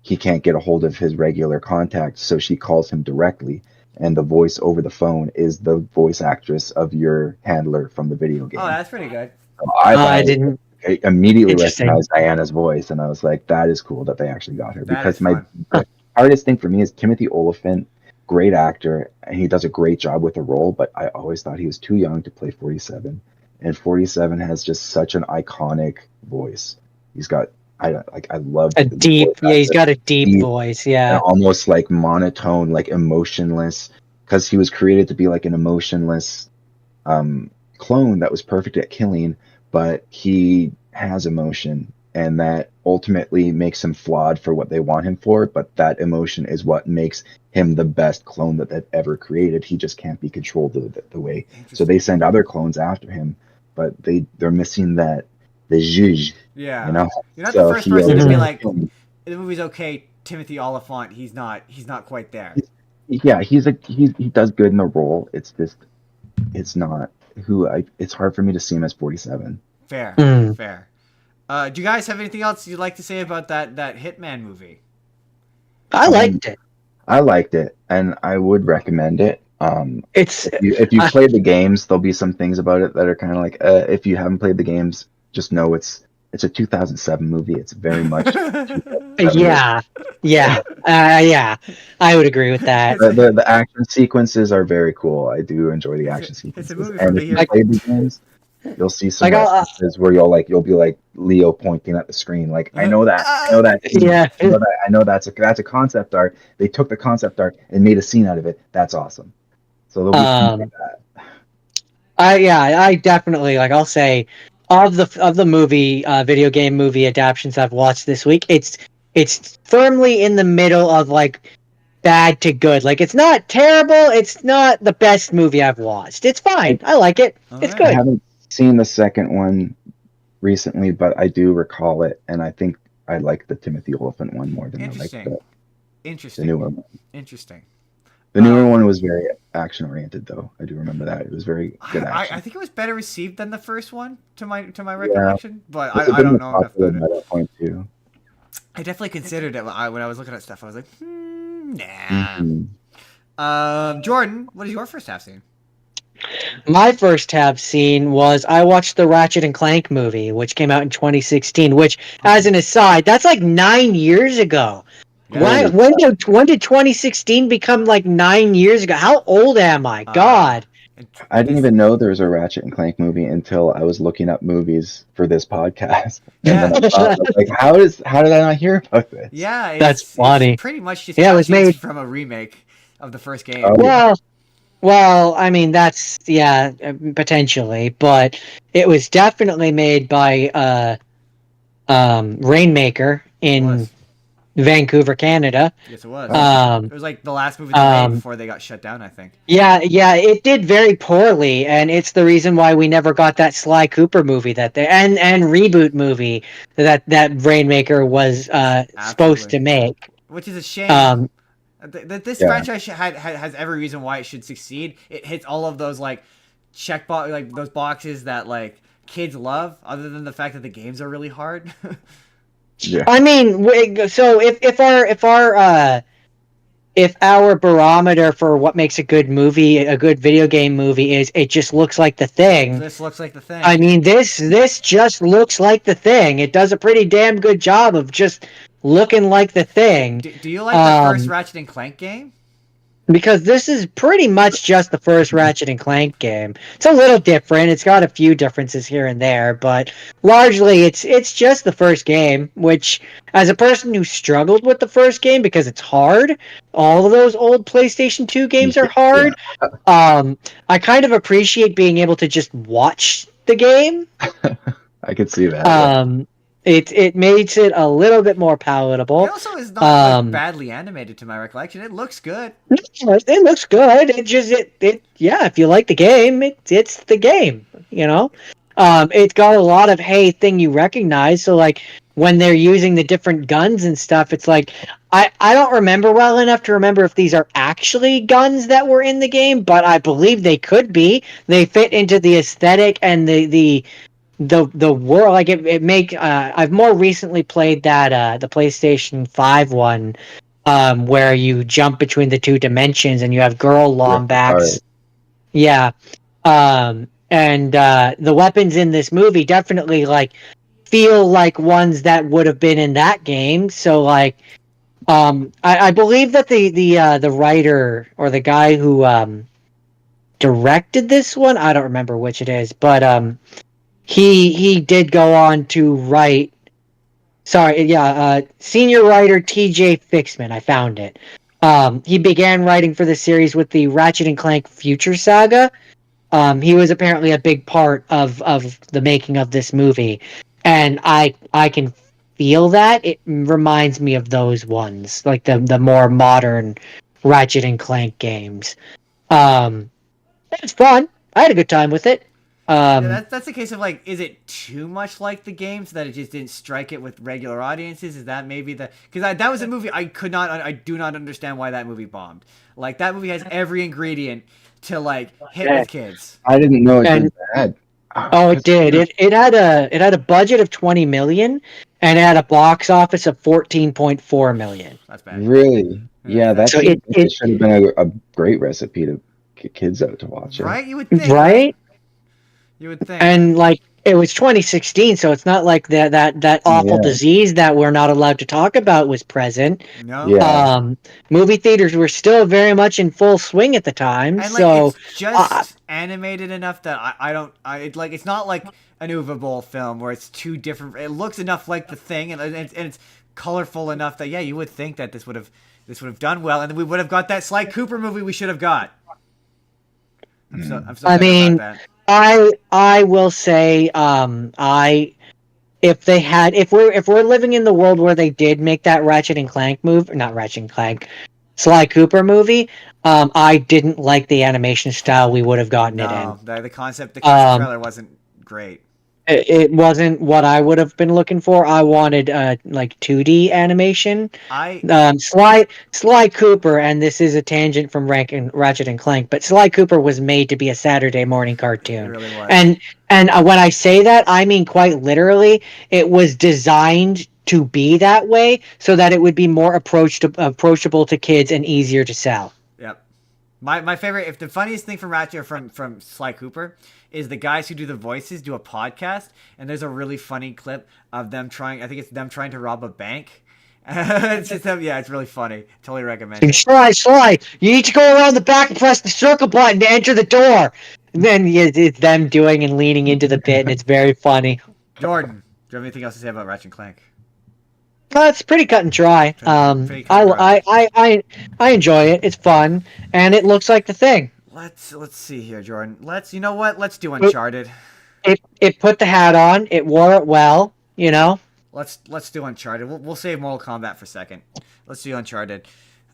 he can't get a hold of his regular contact, so she calls him directly, and the voice over the phone is the voice actress of your handler from the video game. Oh, that's pretty good. So I didn't. I immediately Interesting. recognized Diana's voice, and I was like, that is cool that they actually got her. That Because is fun. the hardest thing for me is Timothy Olyphant, great actor, and he does a great job with the role, but I always thought he was too young to play 47. And 47 has just such an iconic voice. He's got, I love A deep, yeah, he's got a deep voice, yeah. and almost like monotone, like emotionless, because he was created to be like an emotionless clone that was perfect at killing, but he has emotion, and that ultimately makes him flawed for what they want him for, but that emotion is what makes him the best clone that they've ever created. He just can't be controlled the way. So they send other clones after him, but they're missing the zhuzh. Yeah. You know? You're not So the first he person to always be ends like, up killing. the movie's okay, Timothy Olyphant, he's not quite there. Yeah, he does good in the role. It's just, it's not it's hard for me to see him as 47. Fair. Mm. Fair. Do you guys have anything else you'd like to say about that Hitman movie? I liked it. I liked it, and I would recommend it. It's If you played the games, there'll be some things about it that are kind of like, if you haven't played the games, just know it's a 2007 movie. It's very much yeah. I would agree with that. the action sequences are very cool. I do enjoy the action sequences. It's a movie And from if the you year. play the games, you'll see some Like, references where you'll be like Leo pointing at the screen, like, I know that. Yeah. I know that's a concept art. They took the concept art and made a scene out of it. That's awesome. So there'll be things like that. I definitely, like, I'll say of the movie video game movie adaptations I've watched this week, it's firmly in the middle of like bad to good. Like, it's not terrible, it's not the best movie I've watched. It's fine. I like it. It's Alright. good. I haven't seen the second one recently, but I do recall it, and I think I like the Timothy Olyphant one more than I like the Interesting. newer one. Interesting. The newer one was very action oriented, though. I do remember that. It was very good action. I think it was better received than the first one, to my recollection. But It's a I bit don't more know enough popular about by it. that point too. I definitely considered it when I was looking at stuff. I was like, nah. Mhm. Jordan, what is your first half scene? My first half scene was I watched the Ratchet and Clank movie, which came out in 2016, which, as an aside, that's like 9 years ago. Yeah. When did 2016 become like 9 years ago? How old am I? God. I didn't even know there was a Ratchet and Clank movie until I was looking up movies for this podcast. Yeah. And then I thought, like, how did I not hear about this? Yeah, That's funny. It's pretty much just Yeah, it was made from a remake of the first game. Oh, Well, I mean, that's, yeah, potentially, but it was definitely made by Rainmaker It in was. Vancouver, Canada. Yes, it was. Um, It was like the last movie they made before they got shut down, I think. Yeah, it did very poorly, and it's the reason why we never got that Sly Cooper movie and reboot movie that Rainmaker was supposed to make. Which is a shame. This franchise has every reason why it should succeed. It hits all of those like those boxes that like kids love, other than the fact that the games are really hard. yeah. I mean, so if our barometer for what makes a good movie, a good video game movie, is it just looks like The Thing. This looks like The Thing. I mean, this just looks like The Thing. It does a pretty damn good job of just looking like The Thing. Do you like the first Ratchet and Clank game? Because this is pretty much just the first Ratchet and Clank game. It's a little different. It's got a few differences here and there, but largely it's just the first game, which, as a person who struggled with the first game because it's hard, all of those old PlayStation 2 games are hard. I kind of appreciate being able to just watch the game. I could see that. It makes it a little bit more palatable. It also is not badly animated, to my recollection. It looks good. It looks good. If you like the game, it's the game, you know? It's got a lot of, hey, thing you recognize. So, like, when they're using the different guns and stuff, it's like, I don't remember well enough to remember if these are actually guns that were in the game, but I believe they could be. They fit into the aesthetic and the world. Like, I've more recently played that the PlayStation 5 one, where you jump between the two dimensions and you have girl Lombax. Yeah. And the weapons in this movie definitely like feel like ones that would have been in that game. So like, I believe that the writer or the guy who directed this one, I don't remember which it is, but he did go on to write. Sorry, yeah, senior writer T.J. Fixman. I found it. He began writing for the series with the Ratchet and Clank Future Saga. He was apparently a big part of the making of this movie, and I can feel that it reminds me of those ones, like the more modern Ratchet and Clank games. It was fun. I had a good time with it. Yeah, that's a case of like, is it too much like the game so that it just didn't strike it with regular audiences? Is that maybe because that was a movie I do not understand why that movie bombed. Like that movie has every ingredient to like hit with kids. I didn't know it did that. Oh, it did. It had a budget of 20 million and it had a box office of 14.4 million. That's bad. Really? Yeah, So it should have been a great recipe to get kids out to watch it. Right? You would think. Right? You would think. And like it was 2016, so it's not like that awful disease that we're not allowed to talk about was present. No. Yeah. Movie theaters were still very much in full swing at the time. And so like it's just animated enough that it's not like an Uwe Boll film where it's too different. It looks enough like The Thing, and it's colorful enough that you would think that this would have done well, and we would have got that Sly Cooper movie we should have got. I'm so I mean, about that. I will say, if we're living in the world where they did make that Ratchet and Clank movie, not Ratchet and Clank, Sly Cooper movie, I didn't like the animation style we would have gotten it in. The concept trailer wasn't great. It wasn't what I would have been looking for. I wanted like 2D animation. Sly Cooper, and this is a tangent from Ratchet and Clank, but Sly Cooper was made to be a Saturday morning cartoon. It really was. And when I say that, I mean quite literally. It was designed to be that way so that it would be more approachable to kids and easier to sell. Yep. My favorite, if the funniest thing from Ratchet from Sly Cooper is the guys who do the voices do a podcast, and there's a really funny clip of them trying. I think it's them trying to rob a bank. It's just them, it's really funny. Totally recommend it. Sly, you need to go around the back and press the circle button to enter the door. And then it's them doing and leaning into the pit, and it's very funny. Jordan, do you have anything else to say about Ratchet and Clank? It's pretty cut and dry. I enjoy it. It's fun, and it looks like The Thing. Let's see here, Jordan. You know what? Let's do Uncharted. It put the hat on. It wore it well. You know. Let's do Uncharted. We'll save Mortal Kombat for a second. Let's do Uncharted.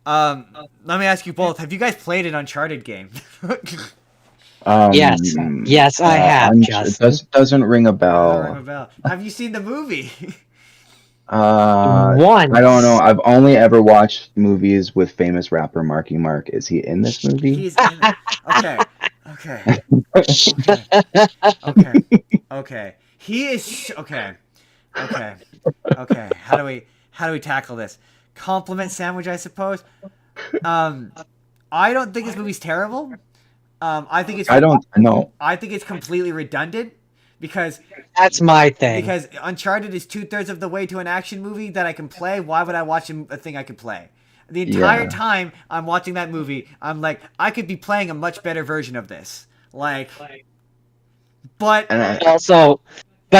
Let me ask you both: have you guys played an Uncharted game? Yes, I have. It doesn't ring a bell. Have you seen the movie? One. I don't know. I've only ever watched movies with famous rapper Marky Mark. Is he in this movie? He's in it. Okay. He is okay. How do we tackle this? Compliment sandwich, I suppose. I don't think this movie's terrible. I think it's completely redundant. Because that's my thing. Because Uncharted is 2/3 of the way to an action movie that I can play. Why would I watch a thing I could play? The entire time I'm watching that movie, I'm like, I could be playing a much better version of this. But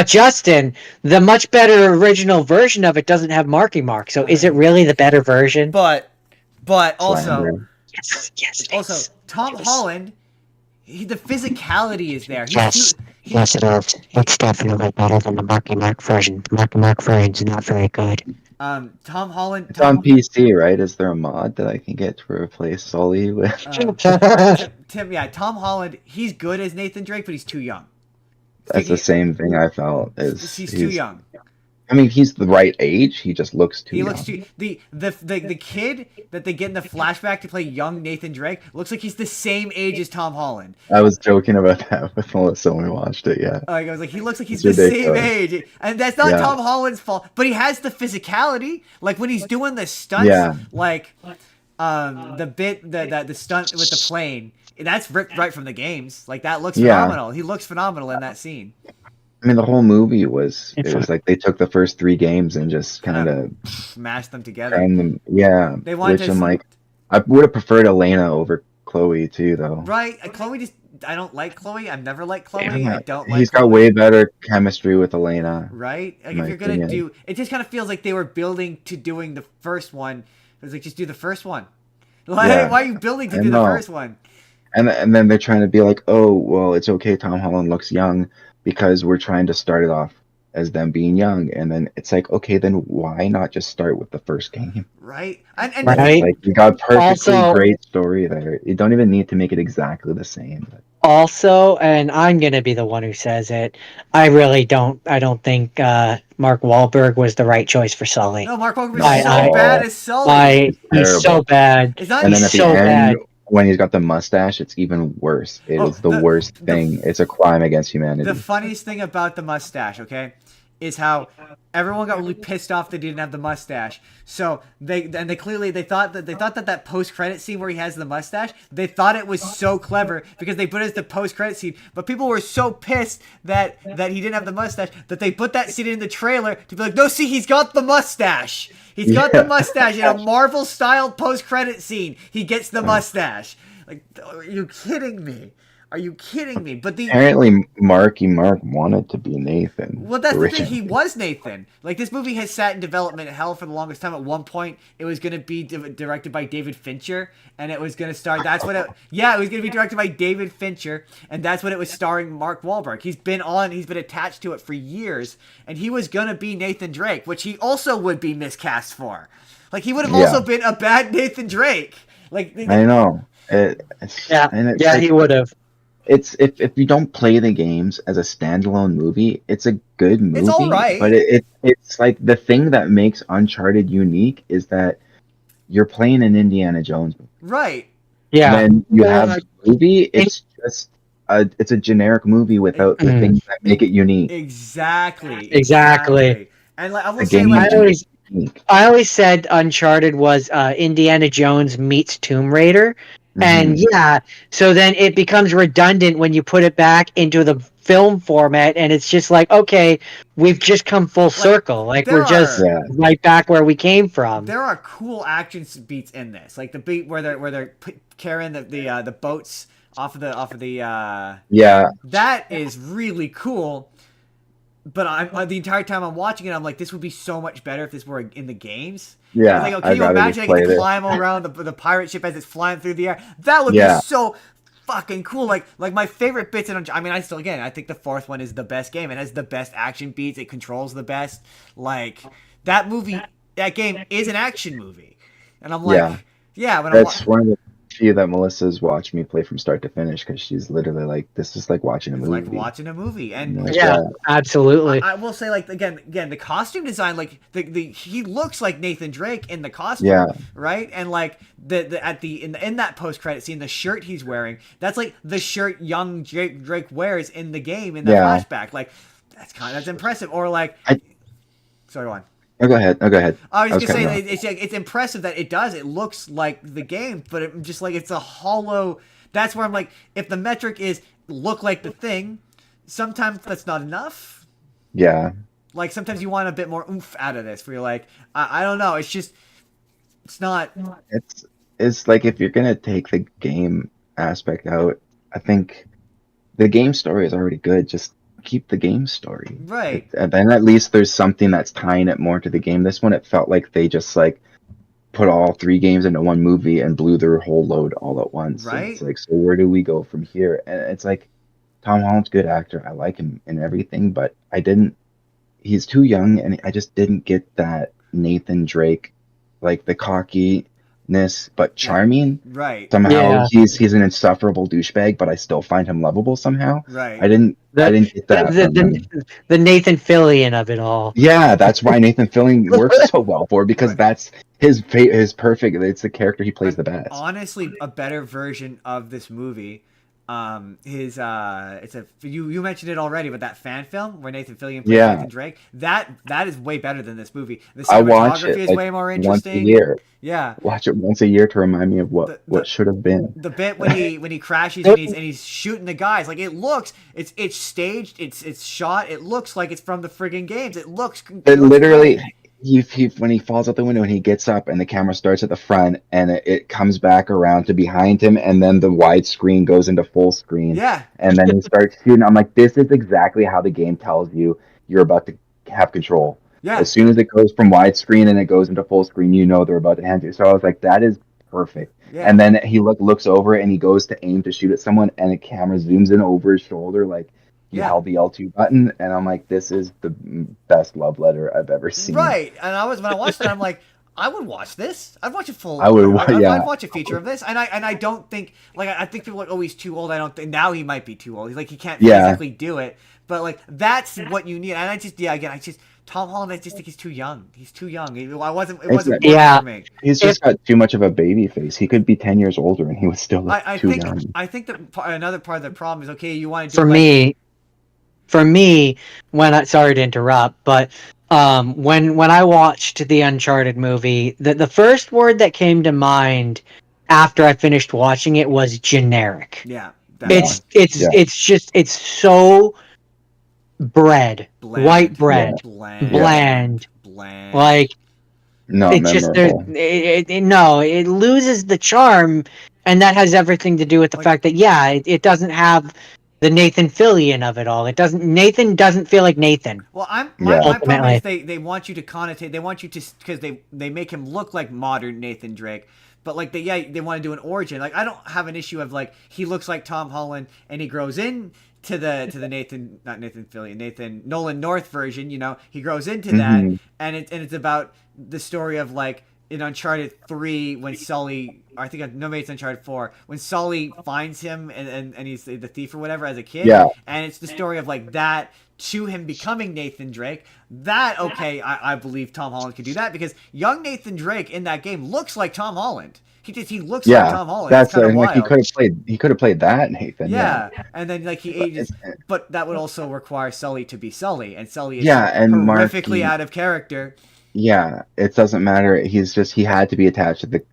Justin, the much better original version of it doesn't have Marky Mark. So is it really the better version? But also, yes, Tom Holland, the physicality is there. Yes, it is. It's definitely better than the Marky Mark version. The Marky Mark version is not very good. Tom Holland. It's on PC, right? Is there a mod that I can get to replace Sully with? Tom Holland. He's good as Nathan Drake, but he's too young. That's the same thing I felt. He's too young. I mean, he's the right age. He just looks too He young. looks too the kid that they get in the flashback to play young Nathan Drake looks like he's the same age as Tom Holland. I was joking about that with Melissa when we watched it. Yeah, Like I was like, he looks like he's It's the ridiculous. same age, and that's not Yeah. Tom Holland's fault. But he has the physicality, like when he's doing the stunts, Yeah. like the stunt with the plane. That's ripped right from the games. Like that looks Yeah. phenomenal. He looks phenomenal in that scene. I mean, the whole movie was like they took the first 3 games and just kind of Smash them together. crammed them. Yeah, They wanted which to I'm like, I would have preferred Elena over Chloe too, though. right. Chloe just I don't like Chloe. I've never liked Chloe. Yeah. I don't like. He's Chloe. got way better chemistry with Elena. Right? Like in if my you're gonna opinion. do, it just kind of feels like they were building to doing the first one. It was like just do the first one. Like Yeah. why are you building to I do the know. first one? And then they're trying to be like, oh, well, it's okay. Tom Holland looks young because we're trying to start it off as them being young. And then it's like, okay, then why not just start with the first game? Right? And Right. Like you got perfectly Also- great story there. You don't even need to make it exactly the same. But Also, and I'm gonna be the one who says it, I don't think Mark Wahlberg was the right choice for Sully. no, Mark Wahlberg was I- so I- bad as Sully. He's so terrible. bad. It's not and then He's at the so end, bad. when he's got the mustache, it's even worse. It Oh, is the the- worst the- thing. It's a crime against humanity. the funniest thing about the mustache, okay, is how everyone got really pissed off they didn't have the mustache. So they thought that post credit scene where he has the mustache, they thought it was so clever because they put it as the post credit scene. But people were so pissed that he didn't have the mustache that they put that scene in the trailer to be like, no, see, he's got the mustache. He's got the Yeah. mustache in a Marvel style post credit scene. He gets the mustache. Like, are you kidding me? Are you kidding me? But the Apparently, Marky Mark wanted to be Nathan. well, that's the thing. originally. He was Nathan. Like this movie has sat in development hell for the longest time. At one point, it was going to be directed by David Fincher, and it was going to star. That's what it. Yeah, it was going to be directed by David Fincher, and that's what it was starring Mark Wahlberg. He's been attached to it for years, and he was going to be Nathan Drake, which he also would be miscast for. Like he would have Yeah. also been a bad Nathan Drake. Like I know. And it's like, He would have. It's if you don't play the games as a standalone movie, it's a good movie. It's all right. But it's like the thing that makes Uncharted unique is that you're playing an Indiana Jones movie. right. Yeah. When you have Uh, a movie, it's just it's a generic movie without the Mm. things that make it unique. Exactly. And like I will The say, game like, unique. I always said Uncharted was Indiana Jones meets Tomb Raider. And Mhm. yeah, so then it becomes redundant when you put it back into the film format, and it's just like, okay, we've just come full circle. Like we're just Yeah. right back where we came from. there are cool action beats in this, like the beat where they're carrying the boats off of the Yeah, that is really cool. But I'm the entire time I'm watching it, I'm like, this would be so much better if this were in the games. yeah. I'm like, oh, can I'd you rather imagine just I play get to this. climb around the pirate ship as it's flying through the air? That would Yeah. be so fucking cool. Like my favorite bits in I mean, I think the fourth one is the best game. It has the best action beats. It controls the best. Like that game is an action movie. And I'm like, yeah, when That's one of the few that Melissa's watched me play from start to finish because she's literally like, this is like watching a it's movie. like watching a movie. And Like, Yeah, absolutely. I will say, like, again, the costume design, like he looks like Nathan Drake in the costume, Yeah. right? And like in that post credit scene, the shirt he's wearing, that's like the shirt young Drake wears in the game in the Yeah. flashback. Like that's impressive. Or like, sorry, go on. Oh, go ahead. I was just Okay, saying, no. it's impressive that it looks like the game, but it just like it's a hollow. That's where I'm like, if the metric is look like the thing, sometimes that's not enough. Yeah. Like sometimes you want a bit more oomph out of this, where you're like, I don't know, it's not. It's like if you're gonna take the game aspect out, I think the game story is already good. Just keep the game story. Right. And then at least there's something that's tying it more to the game. This one, it felt like they just like put all 3 games into one movie and blew their whole load all at once. And Right. it's like, so where do we go from here? And it's like, Tom Holland's a good actor. I like him and everything, but he's too young, and I just didn't get that Nathan Drake, like the cocky, but charming. Right. Somehow Yeah. he's an insufferable douchebag, but I still find him lovable somehow. Right. I didn't get that from him. The Nathan Fillion of it all. Yeah, that's why Nathan Fillion works so well for, because Right. that's his perfect. It's the character he plays the best. Honestly, a better version of this movie. It's a you mentioned it already, but that fan film where Nathan Fillion plays Nathan Drake, that is way better than this movie. The I watch cinematography it is way more once a interesting. year. Yeah, Watch it once a year to remind me of what should have been. the bit when he crashes and he's shooting the guys, like, it looks, it's staged, it's shot, it looks like it's from the friggin' games. It looks Literally. When he falls out the window and he gets up and the camera starts at the front and it comes back around to behind him and then the widescreen goes into full screen. Yeah. And then he starts shooting. I'm like, this is exactly how the game tells you you're about to have control. Yeah. As soon as it goes from widescreen and it goes into full screen, you know they're about to hand you. So I was like, that is perfect. Yeah. And then he looks over and he goes to aim to shoot at someone and the camera zooms in over his shoulder like he held the L2 button, and I'm like, this is the best love letter I've ever seen. Right, and when I watched it, I'm like, I would watch this. I'd watch a full. I'd watch a feature of this, and I don't think, like, I think people are like, oh, he's too old. I don't think now he might be too old. He's like, he can't physically do it, but like that's what you need. And I just Tom Holland, I just think he's too young. He's too young. It wasn't for me. He's just got too much of a baby face. He could be 10 years older, and he would still look too young. I think that another part of the problem is, okay, you want to do For me, sorry to interrupt, but when I watched the Uncharted movie, the first word that came to mind after I finished watching it was generic. Yeah, it's so white bread, bland. Like, no, it's just it loses the charm, and that has everything to do with the fact that it doesn't have the Nathan Fillion of it all. Nathan doesn't feel like Nathan. Well, my problem is they want you to connotate. They want you to, because they make him look like modern Nathan Drake. But like they want to do an origin. Like, I don't have an issue of like he looks like Tom Holland and he grows in to the Nathan Nolan North version. You know, he grows into that, and it's about the story of like in Uncharted 3 when Sully, or I think maybe it's Uncharted 4, when Sully finds him and he's the thief or whatever as a kid. Yeah. And it's the story of like that to him becoming Nathan Drake. That, okay, I believe Tom Holland could do that, because young Nathan Drake in that game looks like Tom Holland. He looks like Tom Holland. That's like he could have played that Nathan. Yeah. And then like he ages, but that would also require Sully to be Sully, and Sully is and horrifically out of character. Yeah, it doesn't matter. He had to be attached to the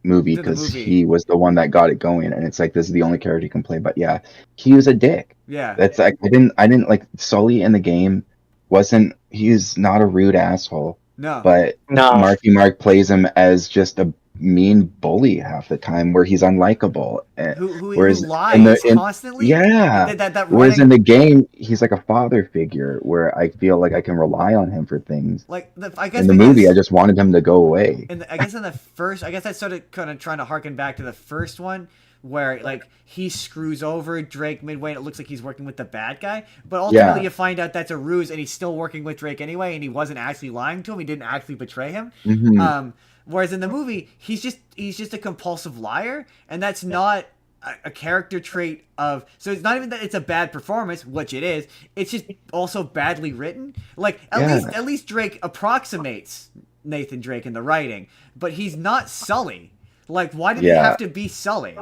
movie because he was the one that got it going, and it's like this is the only character he can play. But yeah, he was a dick. Yeah, that's like I didn't like Sully in the game. He's not a rude asshole. No, but Marky Mark plays him as just a mean bully half the time, where he's unlikable. Who lies constantly. Yeah. Whereas in the game, he's like a father figure, where I feel like I can rely on him for things. Like I guess in the movie, I just wanted him to go away. I guess in the first, I guess I started kind of trying to harken back to the first one, where like he screws over Drake midway and it looks like he's working with the bad guy, but ultimately you find out that's a ruse and he's still working with Drake anyway, and he wasn't actually lying to him. He didn't actually betray him. Whereas in the movie, he's just a compulsive liar, and that's not a character trait of. So it's not even that it's a bad performance, which it is. It's just also badly written. Like at least Drake approximates Nathan Drake in the writing, but he's not Sully. Like, why did he have to be Sully?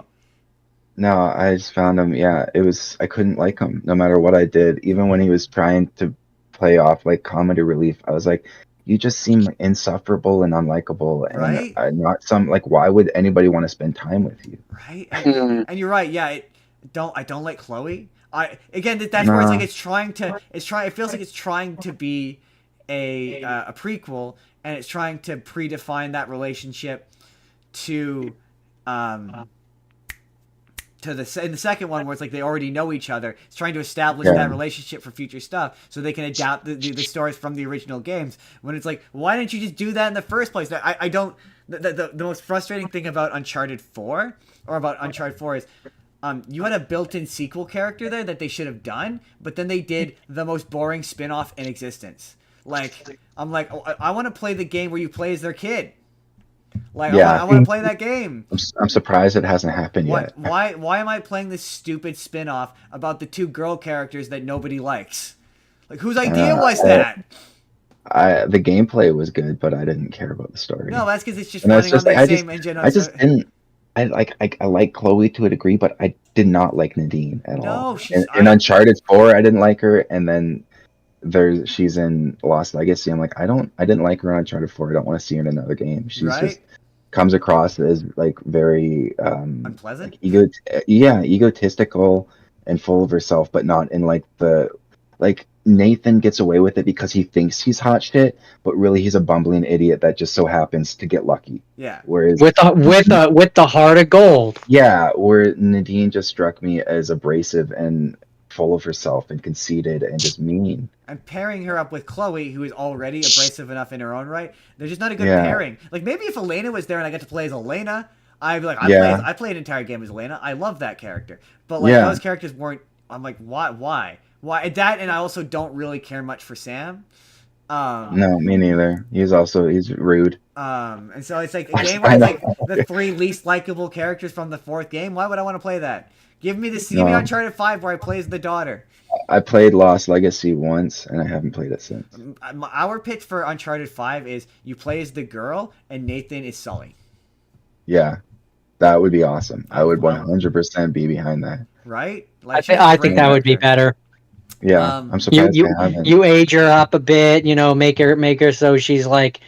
No, I just found him. I couldn't like him no matter what I did. Even when he was trying to play off like comedy relief, I was like, you just seem insufferable and unlikable, and not why would anybody want to spend time with you? Right, and you're right. Yeah, I don't like Chloe. That's where it's like it feels like it's trying to be a prequel, and it's trying to predefine that relationship to in the second one, where it's like they already know each other. It's trying to establish that relationship for future stuff, so they can adapt the stories from the original games. When it's like, why didn't you just do that in the first place? I don't. The most frustrating thing about Uncharted 4 is, you had a built-in sequel character there that they should have done, but then they did the most boring spin-off in existence. Like, I'm like, I want to play the game where you play as their kid. Like, Yeah. I want to play that game. I'm surprised it hasn't happened yet. Why am I playing this stupid spin-off about the two girl characters that nobody likes? Like, whose idea was that? The gameplay was good, but I didn't care about the story. No, that's because it's just And that's running on just the like, same engine. I just didn't. I like Chloe to a degree, but I did not like Nadine at all. In Uncharted 4, I didn't like her, and then she's in Lost Legacy. I'm like, I didn't like her in Uncharted 4. I don't want to see her in another game. She's just comes across as like very unpleasant. Like egotistical and full of herself, but not in like the like Nathan gets away with it because he thinks he's hot shit, but really he's a bumbling idiot that just so happens to get lucky. Yeah. Whereas with the heart of gold. Yeah, where Nadine just struck me as abrasive and full of herself and conceited and just mean. And pairing her up with Chloe, who is already abrasive enough in her own right, they're just not a good pairing. Like, maybe if Elena was there and I got to play as Elena, I'd be like, I played an entire game as Elena. I love that character. But, like, those characters weren't... I'm like, why? That, and I also don't really care much for Sam. No, me neither. He's rude. And so it's like a game where it's like the three least likable characters from the fourth game. Why would I want to play that? Give me Uncharted 5 where I play as the daughter. I played Lost Legacy once, and I haven't played it since. Our pitch for Uncharted 5 is you play as the girl, and Nathan is Sully. Yeah, that would be awesome. I would 100% be behind that. Right? Like, I think that would be better. Yeah, I'm surprised they haven't. You age her up a bit, make her so she's like,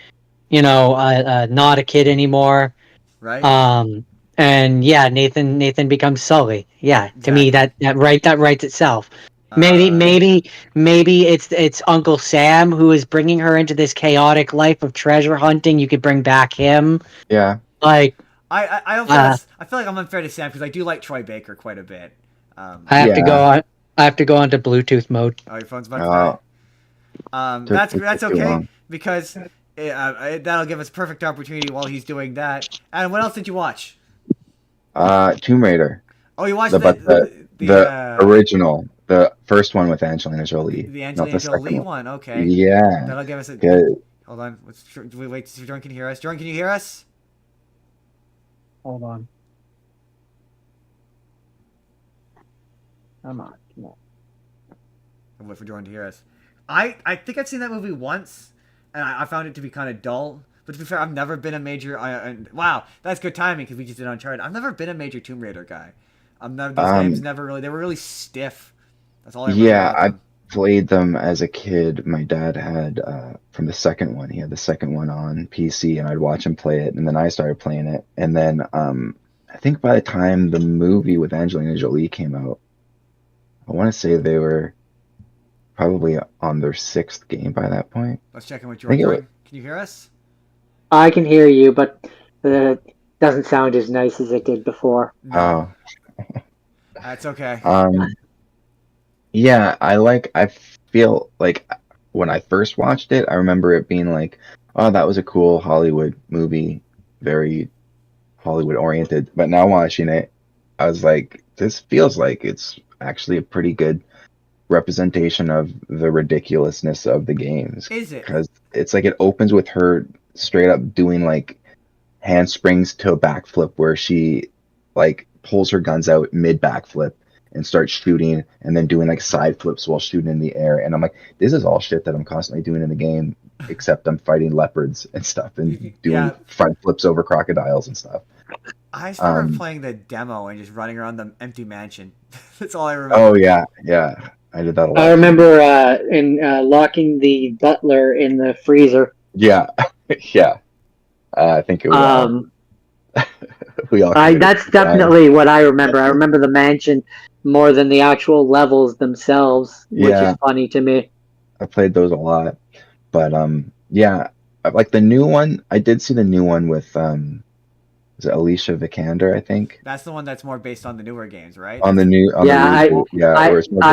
not a kid anymore. Right. And yeah, Nathan becomes Sully. Yeah, exactly. To me that writes itself. Maybe it's Uncle Sam who is bringing her into this chaotic life of treasure hunting. You could bring back him. Yeah. Like I feel like I'm unfair to Sam because I do like Troy Baker quite a bit. I have to go onto Bluetooth mode. Oh, your phone's about to die. That's okay because that'll give us perfect opportunity while he's doing that. And what else did you watch? Tomb Raider. Oh, you watched the original, the first one with Angelina Jolie. The Angelina Jolie one. Okay. Yeah. That'll give us a. Good. Hold on. Wait to see if Jordan can hear us. Jordan, can you hear us? Hold on. Come on. I'll wait for Jordan to hear us. I think I've seen that movie once, and I found it to be kind of dull. But to be fair, I've never been a major. Wow, that's good timing because we just did Uncharted. I've never been a major Tomb Raider guy. These games never really. They were really stiff. That's all I remember. Yeah, I played them as a kid. My dad had from the second one. He had the second one on PC, and I'd watch him play it, and then I started playing it. And then I think by the time the movie with Angelina Jolie came out, I want to say they were probably on their 6th game by that point. Let's check in with Jordan. Can you hear us? I can hear you, but it doesn't sound as nice as it did before. No. Oh. That's okay. Yeah, I feel like when I first watched it, I remember it being like, oh, that was a cool Hollywood movie, very Hollywood oriented. But now watching it, I was like, this feels like it's actually a pretty good representation of the ridiculousness of the games. Is it? Because it's like it opens with her straight up doing like handsprings to a backflip where she like pulls her guns out mid backflip and starts shooting and then doing like side flips while shooting in the air. And I'm like, this is all shit that I'm constantly doing in the game, except I'm fighting leopards and stuff and doing front flips over crocodiles and stuff. I remember playing the demo and just running around the empty mansion. That's all I remember. Oh yeah. I did that a lot. I remember locking the butler in the freezer. Yeah. Yeah. I think it was. We all. That's definitely what I remember. I remember the mansion more than the actual levels themselves, which is funny to me. I played those a lot, but yeah, like the new one. I did see the new one with is it Alicia Vikander? I think that's the one that's more based on the newer games, right? I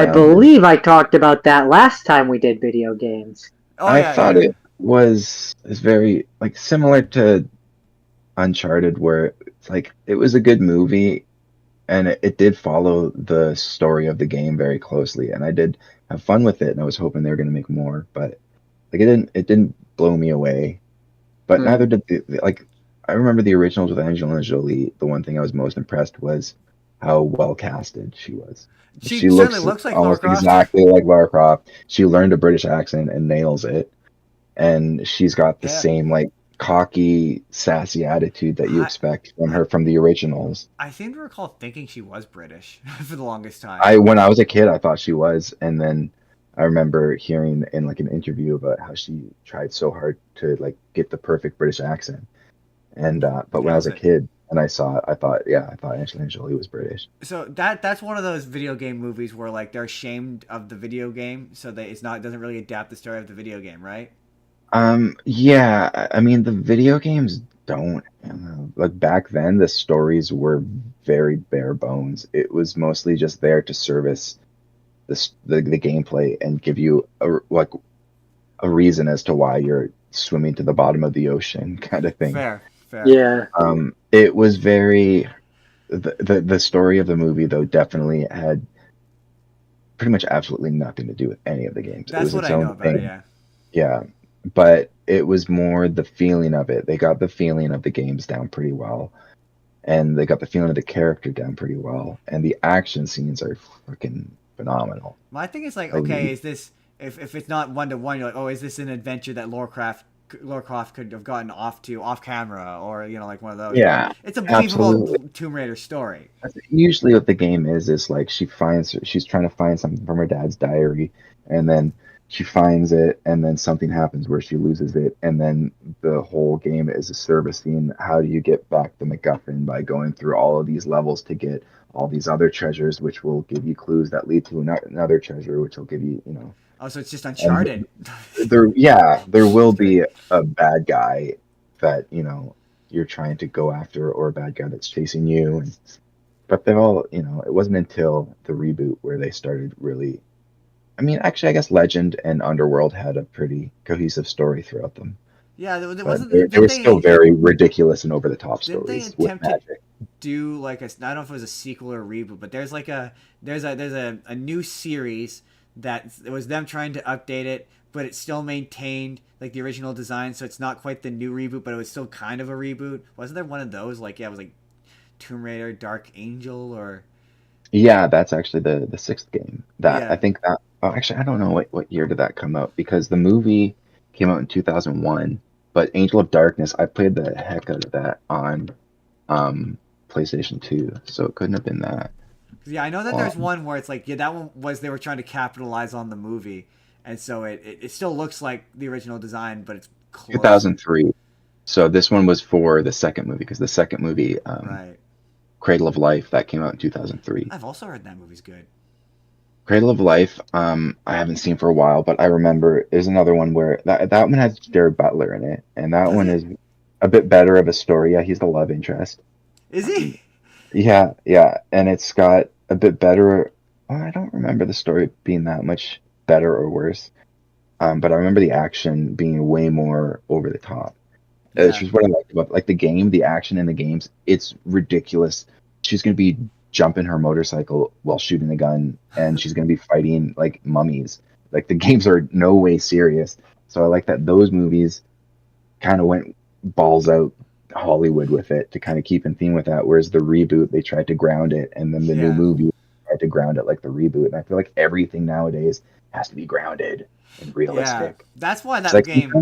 believe I talked about that last time we did video games. I thought it was very like similar to Uncharted, where it's like it was a good movie and it did follow the story of the game very closely, and I did have fun with it, and I was hoping they were going to make more, but like it didn't blow me away, but neither did I remember the originals with Angelina Jolie. The one thing I was most impressed was how well casted she was. She She certainly looks looks like Lara almost Croft. exactly like Lara Croft. She learned a British accent and nails it. And she's got the Yeah. same like cocky, sassy attitude that you expect from her from the originals. I seem to recall thinking she was British for the longest time. When I was a kid, I thought she was, and then I remember hearing in like an interview about how she tried so hard to like get the perfect British accent. And but when I was a kid and I saw it, I thought Angelina Jolie was British. So that's one of those video game movies where like they're ashamed of the video game, so that it doesn't really adapt the story of the video game, right? Yeah, I mean the video games don't like back then the stories were very bare bones. It was mostly just there to service the gameplay and give you a reason as to why you're swimming to the bottom of the ocean kind of thing. Fair. Yeah. It was very the story of the movie though definitely had pretty much absolutely nothing to do with any of the games. That's what I know about it, yeah. Yeah. But it was more the feeling of it. They got the feeling of the games down pretty well. And they got the feeling of the character down pretty well. And the action scenes are freaking phenomenal. My thing is like, okay, is this if it's not 1-to-1, you're like, oh, is this an adventure that Lara Croft could have gotten off camera, or like one of those? Yeah, it's a believable absolutely. Tomb Raider story. Usually, what the game is like she's trying to find something from her dad's diary, and then she finds it, and then something happens where she loses it, and then the whole game is a servicing. How do you get back the MacGuffin by going through all of these levels to get all these other treasures, which will give you clues that lead to another treasure, which will give you, Oh, so it's just Uncharted. There will be a bad guy that you're trying to go after, or a bad guy that's chasing you. But they've all, it wasn't until the reboot where they started really. I mean, actually, I guess Legend and Underworld had a pretty cohesive story throughout them. Yeah, there wasn't. They were still very ridiculous and over the top stories with magic. Do like I don't know if it was a sequel or a reboot, but there's a new series that it was them trying to update it, but it still maintained like the original design, so it's not quite the new reboot, but it was still kind of a reboot. Wasn't there one of those? Like, yeah, it was like Tomb Raider, Dark Angel, or yeah, that's actually the sixth game. I think that. Oh, actually, I don't know what year did that come out, because the movie came out in 2001, but Angel of Darkness, I played the heck out of that on PlayStation 2, so it couldn't have been that. Yeah, I know that there's one where it's like, yeah, that one was they were trying to capitalize on the movie, and so it still looks like the original design, but it's close. 2003. So this one was for the second movie, because the second movie, right, Cradle of Life, that came out in 2003. I've also heard that movie's good. Cradle of Life, I haven't seen for a while, but I remember there's another one where that one has Jared Butler in it, and that one is a bit better of a story. Yeah, he's the love interest. Is he? Yeah, and it's got a bit better. Well, I don't remember the story being that much better or worse, but I remember the action being way more over the top. Which is what I liked about the game, the action in the games. It's ridiculous. She's gonna be jumping her motorcycle while shooting a gun, and she's going to be fighting like mummies. Like, the games are no way serious. So I like that those movies kind of went balls out Hollywood with it to kind of keep in theme with that, whereas the reboot, they tried to ground it, and then the new movie tried to ground it like the reboot. And I feel like everything nowadays has to be grounded and realistic. Yeah, that's why that game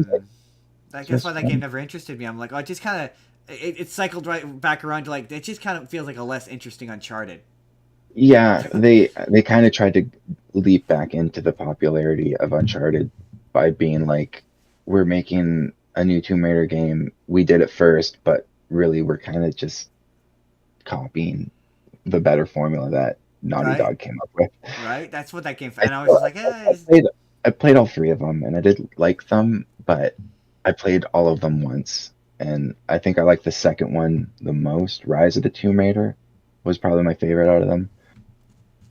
that's why that game never interested me. I'm like, oh, it just kind of it cycled right back around to like, it just kind of feels like a less interesting Uncharted. Yeah, they kind of tried to leap back into the popularity of Uncharted by being like, we're making a new Tomb Raider game. We did it first, but really we're kind of just copying the better formula that Naughty Dog came up with. Right, that's what that game. And I was just like, I played all three of them, and I did like them, but I played all of them once. And I think I like the second one the most. Rise of the Tomb Raider was probably my favorite out of them.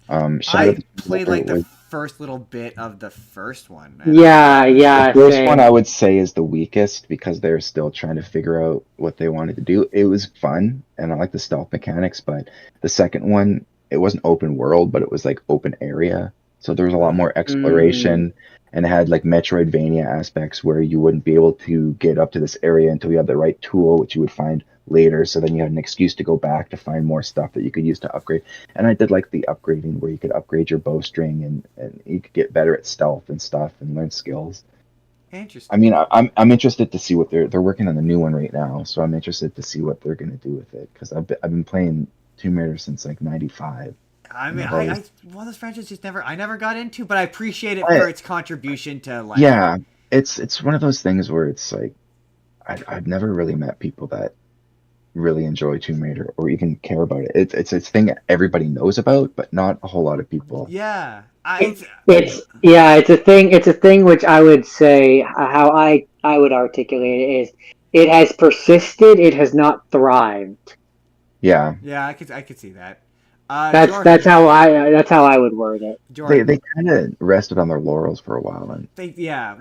I played like the first little bit of the first one. Yeah. The first one I would say is the weakest, because they're still trying to figure out what they wanted to do. It was fun, and I like the stealth mechanics, but the second one, it wasn't open world, but it was like open area. So there was a lot more exploration, and it had like Metroidvania aspects where you wouldn't be able to get up to this area until you had the right tool, which you would find later. So then you had an excuse to go back to find more stuff that you could use to upgrade. And I did like the upgrading where you could upgrade your bowstring and you could get better at stealth and stuff and learn skills. Interesting. I mean, I'm interested to see what they're working on the new one right now, so I'm interested to see what they're gonna do with it because I've been playing Tomb Raider since like '95. I mean, I've I one of those franchises just I never got into, but I appreciate it I- for its contribution to like. Yeah, it's one of those things where it's like I've never really met people that really enjoy Tomb Raider or even care about it. It's a thing that everybody knows about, but not a whole lot of people. Yeah, It's a thing. It's a thing which I would say how I would articulate it is it has persisted. It has not thrived. Yeah, yeah. I could see that. That's how I would word it. Jordan. they kind of rested on their laurels for a while, and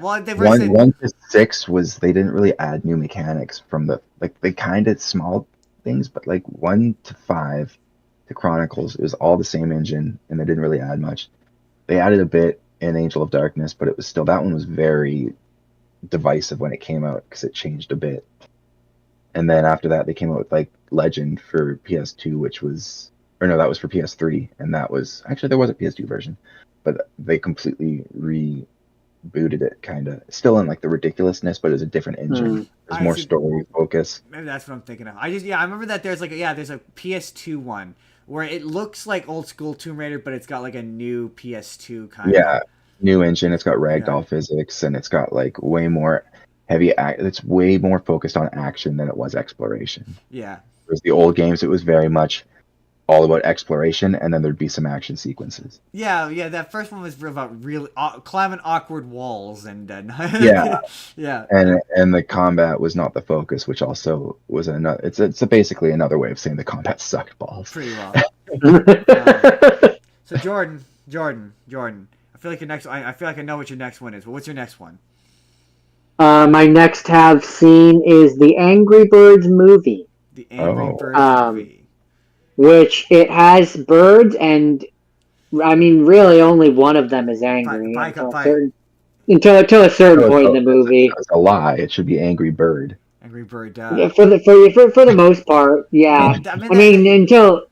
Well, they were one to six was they didn't really add new mechanics from the like they kind of small things, but like 1 to 5 to Chronicles, it was all the same engine, and they didn't really add much. They added a bit in Angel of Darkness, but it was still that one was very divisive when it came out because it changed a bit. And then after that, they came out with like Legend for PS2, which was, or no, that was for PS3, and that was actually there was a PS2 version, but they completely rebooted it, kind of. Still in like the ridiculousness, but it's a different engine. There's more story focus. Maybe that's what I'm thinking of. I remember that there's there's a PS2 one where it looks like old school Tomb Raider, but it's got like a new PS2 kind of. Yeah, new engine. It's got ragdoll physics, and it's got like way more it's way more focused on action than it was exploration. Yeah. Whereas the old games, it was very much all about exploration, and then there'd be some action sequences. Yeah. That first one was about really climbing awkward walls and Yeah. yeah. And the combat was not the focus, which also was another. It's basically another way of saying the combat sucked balls. Pretty well. So Jordan. I feel like your next. I feel like I know what your next one is. But what's your next one? My next have seen is the Angry Birds movie. The Angry Birds movie. Which it has birds, and I mean, really, only one of them is angry until a certain point in the movie. That's a lie. It should be Angry Bird. Angry Bird. For the most part, yeah. I mean, until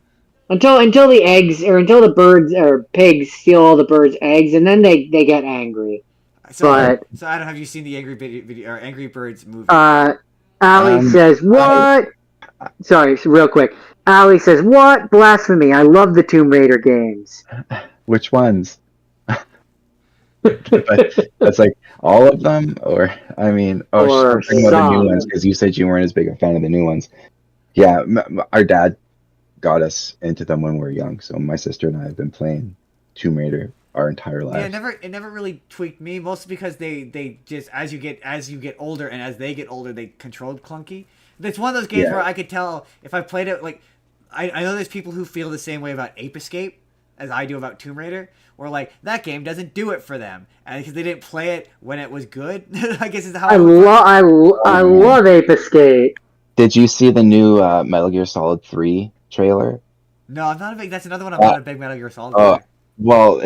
the eggs or until the birds or pigs steal all the birds' eggs, and then they get angry. So Adam, have you seen the Angry Birds movie? Allie says what? Sorry, real quick. Allie says, what? Blasphemy. I love the Tomb Raider games. Which ones? That's like all of them? Or, I mean, or I'm talking about the new ones, because you said you weren't as big a fan of the new ones. Yeah, our dad got us into them when we were young, so my sister and I have been playing Tomb Raider our entire lives. Yeah, it never really tweaked me, mostly because they just, as you get older and as they get older, they controlled clunky. It's one of those games where I could tell if I played it, like, I know there's people who feel the same way about Ape Escape as I do about Tomb Raider, where like that game doesn't do it for them, and because they didn't play it when it was good. I guess is how I love Ape Escape. Did you see the new Metal Gear Solid 3 trailer? No, I'm not a big. That's another one. I'm not a big Metal Gear Solid player. Well,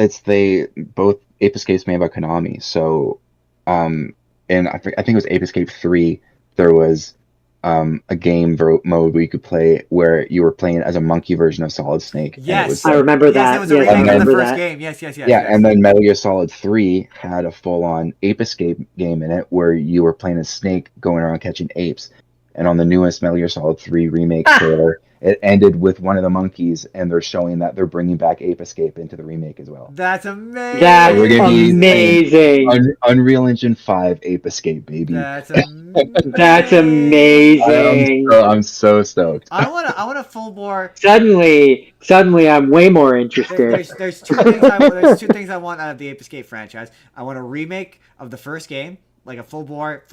both Ape Escape's made by Konami, so and I think it was Ape Escape 3. There was a game mode where you could play where you were playing as a monkey version of Solid Snake. Yes, I remember that. Yes, it was a remake of the first game. Yes. Yeah, and then Metal Gear Solid 3 had a full-on Ape Escape game in it where you were playing as Snake going around catching apes. And on the newest Metal Gear Solid 3 remake trailer, it ended with one of the monkeys, and they're showing that they're bringing back Ape Escape into the remake as well. That's amazing. That's amazing. Unreal Engine 5 Ape Escape, baby. That's amazing. That's amazing. I'm so stoked. I want a full bore. Suddenly, I'm way more interested. There's two things I want out of the Ape Escape franchise. I want a remake of the first game, like a full bore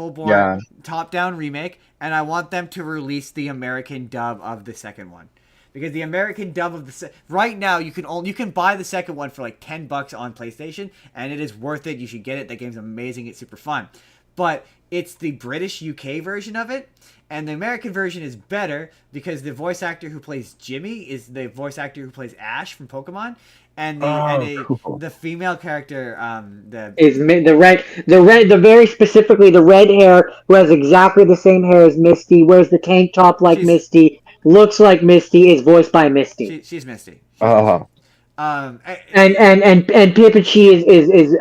top-down remake, and I want them to release the American dub of the second one. Because the American dub of right now you can buy the second one for like $10 on PlayStation, and it is worth it. You should get it. That game's amazing. It's super fun. But it's the British UK version of it, and the American version is better because the voice actor who plays Jimmy is the voice actor who plays Ash from Pokemon, and Cool. the female character, Is the very specifically the red hair, who has exactly the same hair as Misty, wears the tank top like She's- Misty, looks like Misty, is voiced by Misty. she's Misty. Oh, And Pikachu is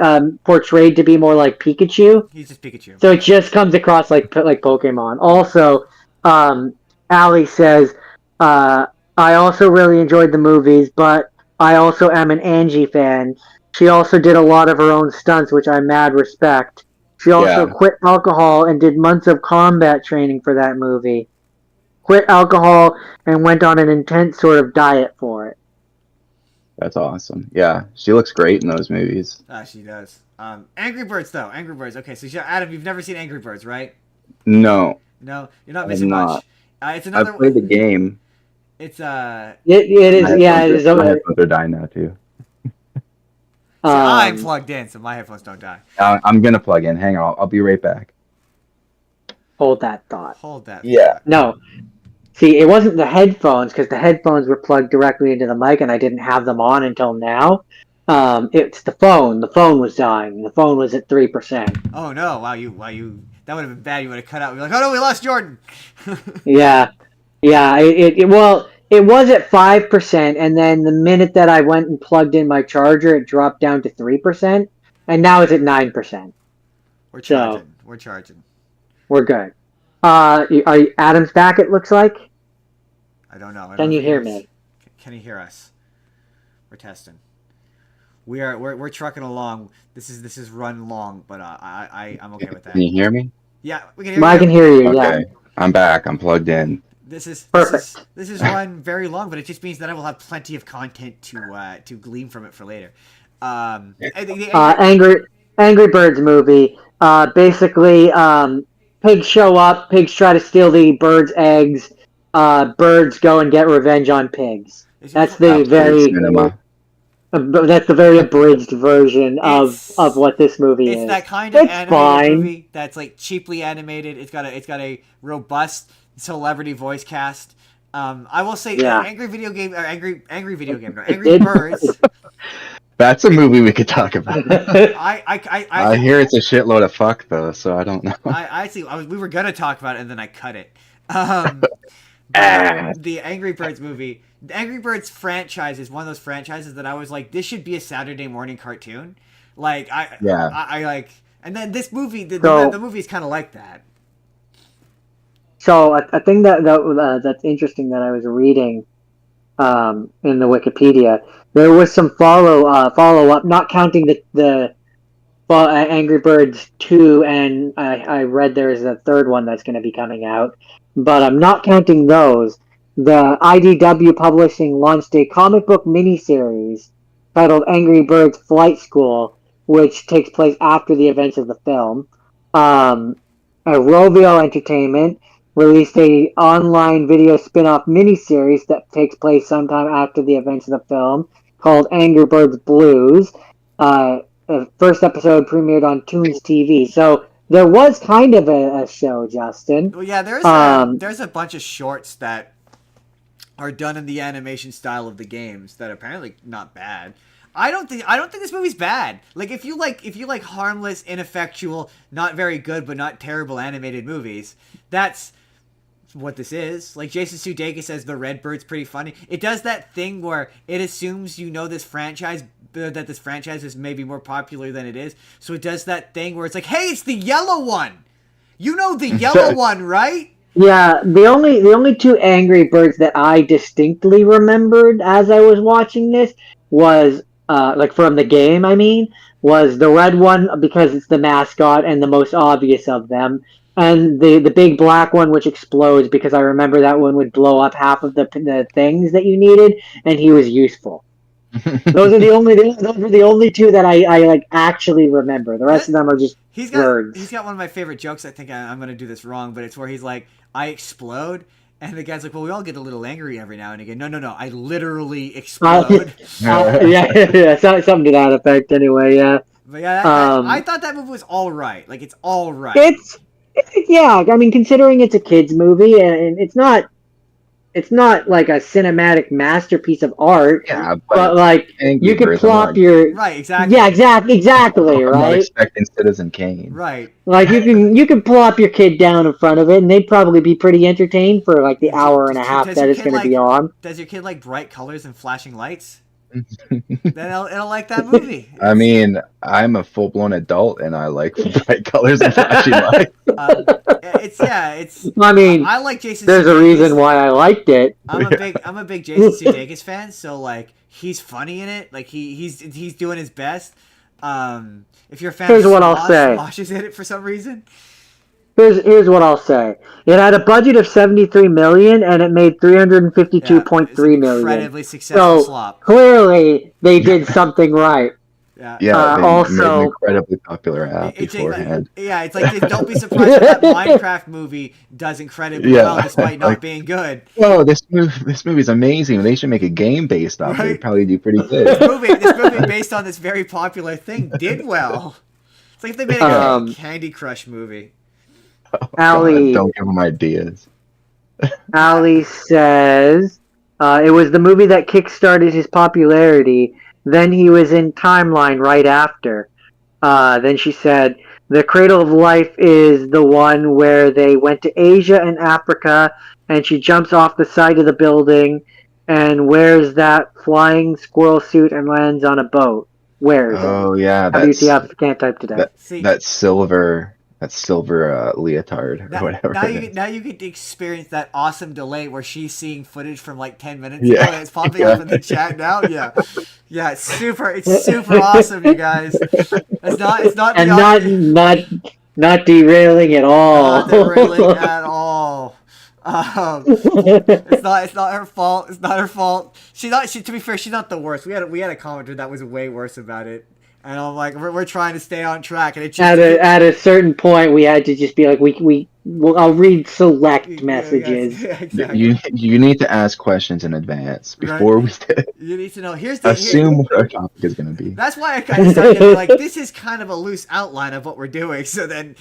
portrayed to be more like Pikachu. he's just Pikachu. So it just comes across like Pokemon. Also, Ali says, I also really enjoyed the movies, but I also am an Angie fan. She also did a lot of her own stunts, which I mad respect. She also quit alcohol and did months of combat training for that movie. Quit alcohol and went on an intense sort of diet for it. that's awesome. Yeah, she looks great in those movies. She does. Angry Birds, though. Angry Birds. Okay, so Adam, you've never seen Angry Birds, right? No, No, you're not I'm missing not. much. It's another. I've played the game. It's It is, yeah, it is. My headphones are dying now too. I'm plugged in, so my headphones don't die. I'm gonna plug in. Hang on, I'll be right back. Hold that thought. Hold that. Yeah. No. See, it wasn't the headphones, because the headphones were plugged directly into the mic, and I didn't have them on until now. It's the phone. The phone was dying. The phone was at 3%. Oh no! Wow, you. That would have been bad. You would have cut out. You're like, oh no, we lost Jordan. Yeah. Well, it was at 5%, and then the minute that I went and plugged in my charger, it dropped down to 3%, and now it's at 9%. We're charging. We're charging. We're good. Are you, Adam's back, it looks like? I don't know. Can you hear me? Can you hear us? We're testing. We're trucking along. This is run long, but I'm okay with that. Can you hear me? Yeah, we can hear you. I can hear you. Okay, Yeah. I'm back. I'm plugged in. This is Perfect. This is run very long, but it just means that I will have plenty of content to glean from it for later. Angry Birds movie. Basically, pigs show up. Pigs try to steal the birds' eggs. Birds go and get revenge on pigs. That's the Cinema. that's the very abridged version of what this movie is. It's that kind of It's animated fine. movie that's like cheaply animated. It's got a robust celebrity voice cast. I will say, Yeah. Angry Birds. That's a movie we could talk about. I I hear it's a shitload of fuck though, so I don't know. we were gonna talk about it and then I cut it. But the Angry Birds movie, the Angry Birds franchise is one of those franchises that I was like, this should be a Saturday morning cartoon. Like I like, and then this movie, the movie is kind of like that. So a thing that's interesting that I was reading in the Wikipedia, there was some follow up, not counting the Angry Birds 2, and I read there is a third one that's going to be coming out, but I'm not counting those. The IDW Publishing launched a comic book miniseries titled Angry Birds Flight School, which takes place after the events of the film. Rovio Entertainment released a online video spin-off miniseries that takes place sometime after the events of the film called Angry Birds Blues. The first episode premiered on Toons TV. So there was kind of a show, Justin. Well, yeah, there's a bunch of shorts that are done in the animation style of the games that are apparently not bad. I don't think this movie's bad. Like if you like harmless, ineffectual, not very good but not terrible animated movies, that's what this is. Like Jason Sudeikis says, the Red Bird's pretty funny. It does that thing where it assumes you know this franchise, that this franchise is maybe more popular than it is. So it does that thing where it's like, hey, it's the yellow one. You know the yellow one, right? Yeah, the only two Angry Birds that I distinctly remembered as I was watching this was like from the game, I mean, was the red one because it's the mascot and the most obvious of them. And the big black one, which explodes, because I remember that one would blow up half of the things that you needed, and he was useful. Those were the only two that I like actually remember. The rest of them are just words. He's got one of my favorite jokes. I think I'm going to do this wrong, but it's where he's like, I explode. And the guy's like, well, we all get a little angry every now and again. No, I literally explode. Yeah, something to that effect anyway, yeah. But yeah, I thought that movie was all right. Like, it's all right. Yeah, I mean, considering it's a kid's movie, and it's not it's not like a cinematic masterpiece of art. Yeah, but like Angry you could Birds, plop your Right, exactly. Yeah, exactly, I'm not right? expecting Citizen Kane. Right. Like you can plop your kid down in front of it, and they'd probably be pretty entertained for like the hour and a half that it's going to be on. Does your kid like bright colors and flashing lights? Then it'll like that movie. I mean, I'm a full-blown adult, and I like bright colors and flashy lights. I mean, I like Jason. There's Sudeikis. a reason why I liked it. I'm a big Jason Sudeikis fan, so like he's funny in it. Like he's doing his best. If you're a fan Here's of what I'll say. Smosh is in it for some reason. Here's what I'll say. It had a budget of $73 million and it made $352.3 million. Incredibly successful slop. Clearly, they did something right. Yeah, they made an incredibly popular app beforehand. It's like don't be surprised if that Minecraft movie does incredibly well despite not being good. Oh, this movie's amazing. They should make a game based off it. It'd probably do pretty good. This movie based on this very popular thing did well. It's like if they made a Candy Crush movie. Oh, God, don't give them ideas. Ali says it was the movie that kickstarted his popularity. Then he was in Timeline right after. Then she said, The Cradle of Life is the one where they went to Asia and Africa, and she jumps off the side of the building and wears that flying squirrel suit and lands on a boat. Where is it? Oh, yeah. WTF, can't type today. That silver leotard or whatever. Now you get to experience that awesome delay where she's seeing footage from like 10 minutes ago and it's popping up in the chat now. Yeah, it's super awesome, you guys. Not derailing at all. Not derailing at all. It's not her fault. It's not her fault. To be fair, she's not the worst. We had a commenter that was way worse about it. And I'm like, we're trying to stay on track, and it just at a certain point we had to just be like, I'll read select messages. Yeah, exactly. You need to ask questions in advance before we You need to know. Assume what our topic is going to be. That's why I kind of started to be like, this is kind of a loose outline of what we're doing. So then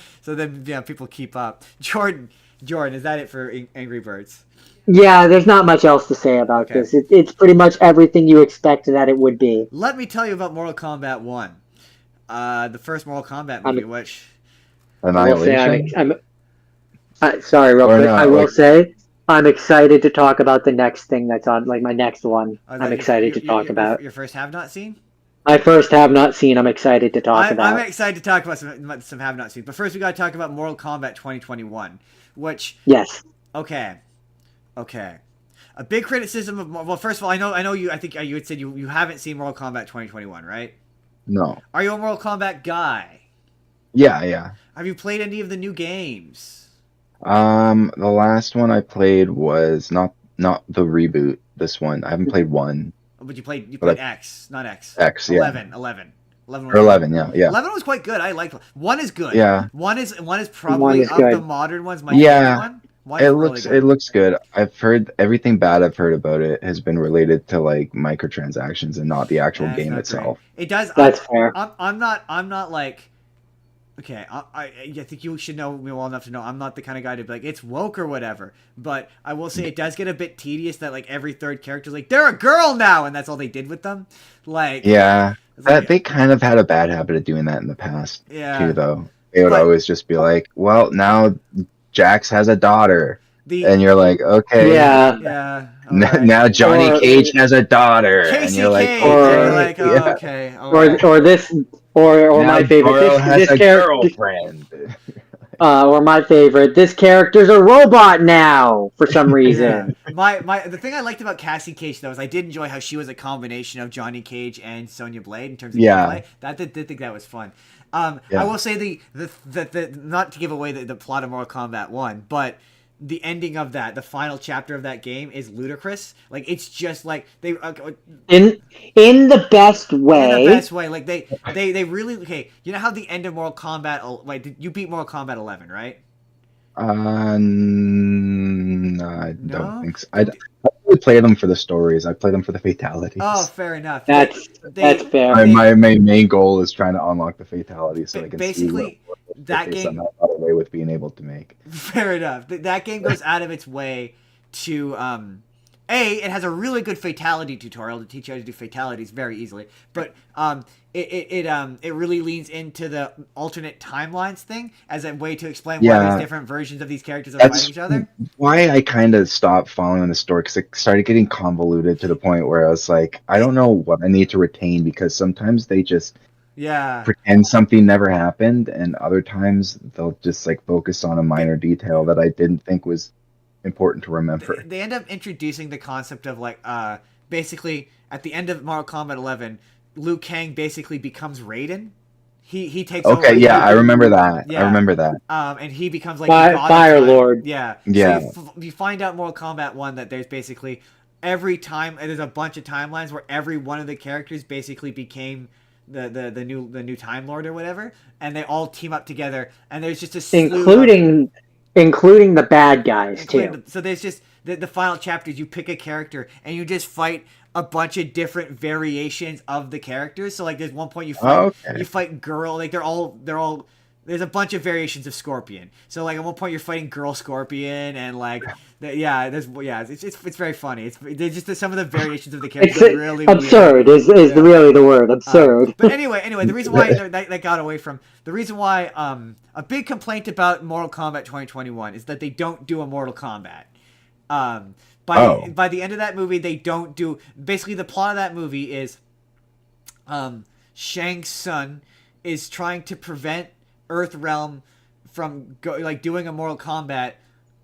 people keep up. Jordan, is that it for Angry Birds? Yeah, there's not much else to say about this. It's pretty much everything you expect that it would be. Let me tell you about Mortal Kombat 1. The first Mortal Kombat movie, which... Annihilation? Sorry, real quick. I will say, I'm excited to talk about the next thing that's on, like my next one. I'm excited to talk about. Your first have not seen? My first have not seen, I'm excited to talk about. I'm excited to talk about some have not seen. But first we got to talk about Mortal Kombat 2021, which... Yes. Okay. A big criticism of... Well, first of all, I know you... I think you had said you haven't seen Mortal Kombat 2021, right? No. Are you a Mortal Kombat guy? Yeah. Have you played any of the new games? The last one I played was not the reboot. This one. I haven't played one. But you played X, not X. X, 11. 11, yeah. 11 was quite good. I liked it. 1 is good. Yeah. One is probably of the modern ones my favorite one. It looks good. I've heard everything bad I've heard about it has been related to like microtransactions and not the actual game itself. Great. It does. That's fair. I'm not like. Okay, I think you should know me well enough to know I'm not the kind of guy to be like it's woke or whatever. But I will say it does get a bit tedious that like every third character's like they're a girl now and that's all they did with them. Like they kind of had a bad habit of doing that in the past too. Though they would always just be like, well now. Jax has a daughter, and you're like, okay, yeah. Right. Now Johnny Cage has a daughter, and you're like, okay, or my favorite, this girlfriend, or my favorite, this character's a robot now for some reason. The thing I liked about Cassie Cage though is I did enjoy how she was a combination of Johnny Cage and Sonya Blade in terms of gameplay. That did think that was fun. I will say the not to give away the plot of Mortal Kombat 1, but the ending of the final chapter of that game is ludicrous. Like it's just like they in the best way. In the best way, like they really You know how the end of Mortal Kombat? Wait, you beat Mortal Kombat 11, right? No, I don't think so. I really play them for the stories. I play them for the fatalities. Oh, fair enough. That's fair. My main goal is trying to unlock the fatalities so I can basically see what that game somehow got away with being able to make. Fair enough. That game goes out of its way to it has a really good fatality tutorial to teach you how to do fatalities very easily, but it really leans into the alternate timelines thing as a way to explain why there's different versions of these characters are fighting each other. Why I kind of stopped following the story, because it started getting convoluted to the point where I was like, I don't know what I need to retain, because sometimes they just pretend something never happened, and other times they'll just like focus on a minor detail that I didn't think was important to remember. They end up introducing the concept of like basically at the end of Mortal Kombat 11, Liu Kang basically becomes Raiden. He takes over. Okay, yeah, I remember that. Yeah. I remember that. And he becomes like Fire Lord. Yeah. Yeah. So you find out Mortal Kombat 1 that there's basically every time there's a bunch of timelines where every one of the characters basically became the new Time Lord or whatever, and they all team up together, and there's just a slew including the bad guys too. So there's just the final chapters. You pick a character and you just fight a bunch of different variations of the characters. So like there's one point you fight Girl, like they're all there's a bunch of variations of Scorpion. So like at one point you're fighting Girl Scorpion, and like it's very funny. There's just some of the variations of the characters are really absurd. Weird. Is really the word absurd. But anyway, the reason why that got away from the reason why a big complaint about Mortal Kombat 2021 is that they don't do a Mortal Kombat. By the end of that movie, they don't do. Basically, the plot of that movie is Shang Tsung is trying to prevent Earthrealm from doing a Mortal Kombat.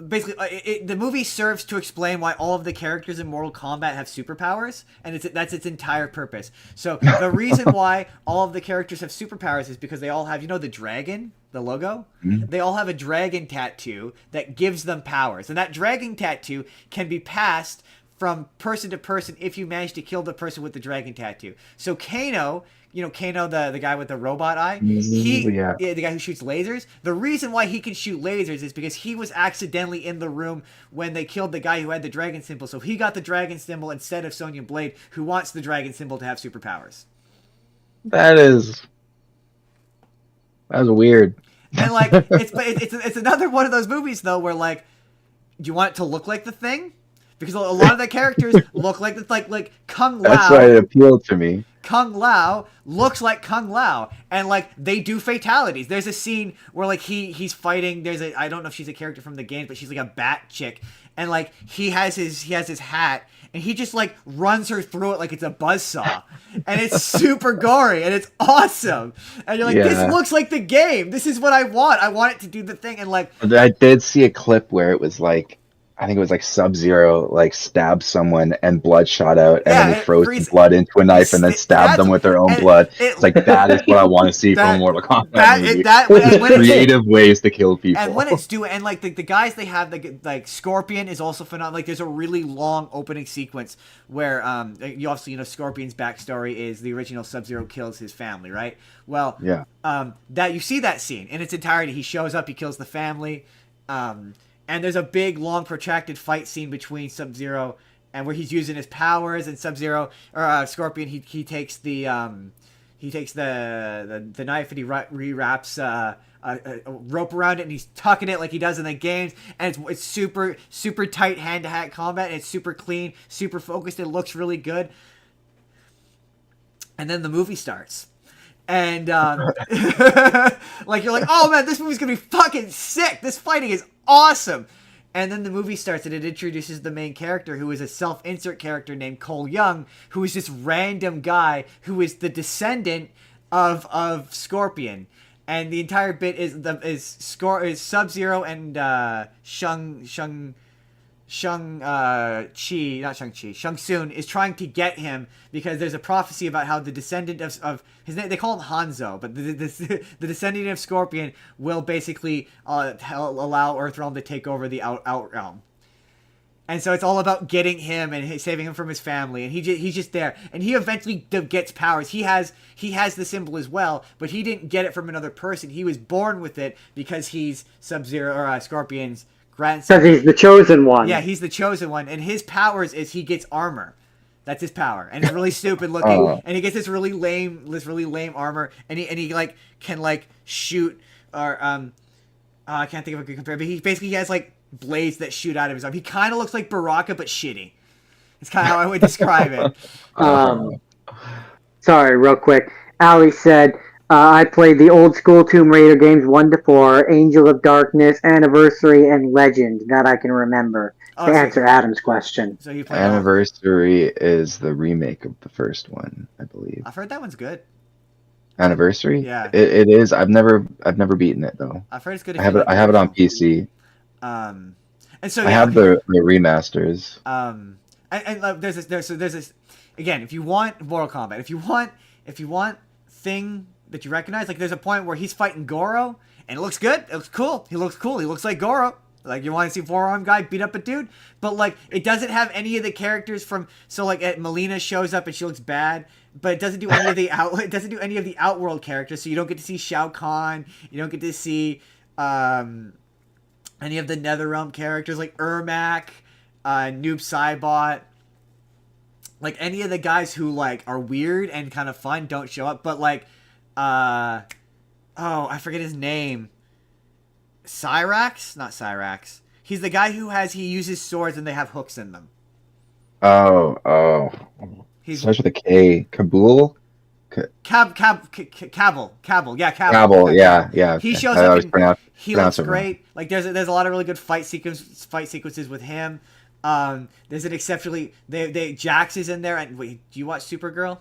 Basically, the movie serves to explain why all of the characters in Mortal Kombat have superpowers, and that's its entire purpose. So the reason why all of the characters have superpowers is because they all have, the dragon, the logo? Mm-hmm. They all have a dragon tattoo that gives them powers. And that dragon tattoo can be passed from person to person if you manage to kill the person with the dragon tattoo. So Kano, Kano, the guy with the robot eye, the guy who shoots lasers, the reason why he can shoot lasers is because he was accidentally in the room when they killed the guy who had the dragon symbol. So he got the dragon symbol instead of Sonya Blade, who wants the dragon symbol to have superpowers. That is weird. And like it's another one of those movies though where like, do you want it to look like the Thing? Because a lot of the characters look like Kung Lao. That's why it appealed to me. Kung Lao looks like Kung Lao, and like they do fatalities. There's a scene where like he's fighting. I don't know if she's a character from the game, but she's like a bat chick, and like he has his hat, and he just like runs her through it like it's a buzzsaw, and it's super gory and it's awesome. And you're like, this looks like the game. This is what I want. I want it to do the thing. And like, I did see a clip where it was like, I think it was like Sub-Zero like stabbed someone and blood shot out, and then he froze the blood into a knife and then stabbed them with their own blood. It's like, that is what I want to see from a Mortal Kombat movie. Creative ways to kill people. And when it's doing, and like the guys they have, like Scorpion is also phenomenal. Like there's a really long opening sequence where you obviously Scorpion's backstory is the original Sub-Zero kills his family, right? Well, that you see that scene in its entirety. He shows up, he kills the family. And there's a big, long, protracted fight scene between Sub-Zero and where he's using his powers, and Sub-Zero or Scorpion, he takes the knife and he rewraps a rope around it, and he's tucking it like he does in the games, and it's super super tight hand-to-hand combat, and it's super clean, super focused. It looks really good. And then the movie starts. And like you're like, oh man, this movie's gonna be fucking sick. This fighting is awesome. And then the movie starts and it introduces the main character, who is a self-insert character named Cole Young, who is this random guy who is the descendant of Scorpion. And the entire bit is Sub-Zero and Shang Tsung is trying to get him because there's a prophecy about how the descendant of his name, they call him Hanzo, but the descendant of Scorpion will basically allow Earthrealm to take over the Outrealm. And so it's all about getting him and saving him from his family, and he's just there, and he eventually gets powers. He has the symbol as well, but he didn't get it from another person. He was born with it because he's Sub-Zero or Scorpion's grandson. Because he's the chosen one. Yeah, he's the chosen one, and his powers is he gets armor. That's his power, and it's really stupid looking. And he gets this really lame armor, and he like can like shoot or I can't think of a good compare, but he has like blades that shoot out of his arm. He kind of looks like Baraka, but shitty. It's kind of how I would describe it. Sorry, real quick. Ali said, I played the old school Tomb Raider games 1 to 4, Angel of Darkness, Anniversary, and Legend that I can remember. To answer Adam's question. So you play Anniversary is the remake of the first one, I believe. I've heard that one's good. Anniversary? Yeah. It is. I've never beaten it though. I've heard it's good. I have it on PC. And so I have the remasters. And there's this again. If you want Mortal Kombat, if you want thing that you recognize, like there's a point where he's fighting Goro and it looks good. It looks cool. He looks cool. He looks like Goro. Like you want to see four-arm guy beat up a dude, but like it doesn't have any of the characters from. So like Melina shows up and she looks bad, but it doesn't do any of the it doesn't do any of the Outworld characters. So you don't get to see Shao Kahn. You don't get to see any of the NetherRealm characters like Ermac, Noob Saibot. Like any of the guys who like are weird and kind of fun don't show up. But like, I forget his name. Cyrax? Not Cyrax. He's the guy who he uses swords and they have hooks in them. He starts with a K. Kabul? Cabal. Yeah, Cabal. Cabal, yeah. He shows up and he looks great. Like there's a lot of really good fight sequences with him. There's an exceptionally Jax is in there. And wait, do you watch Supergirl?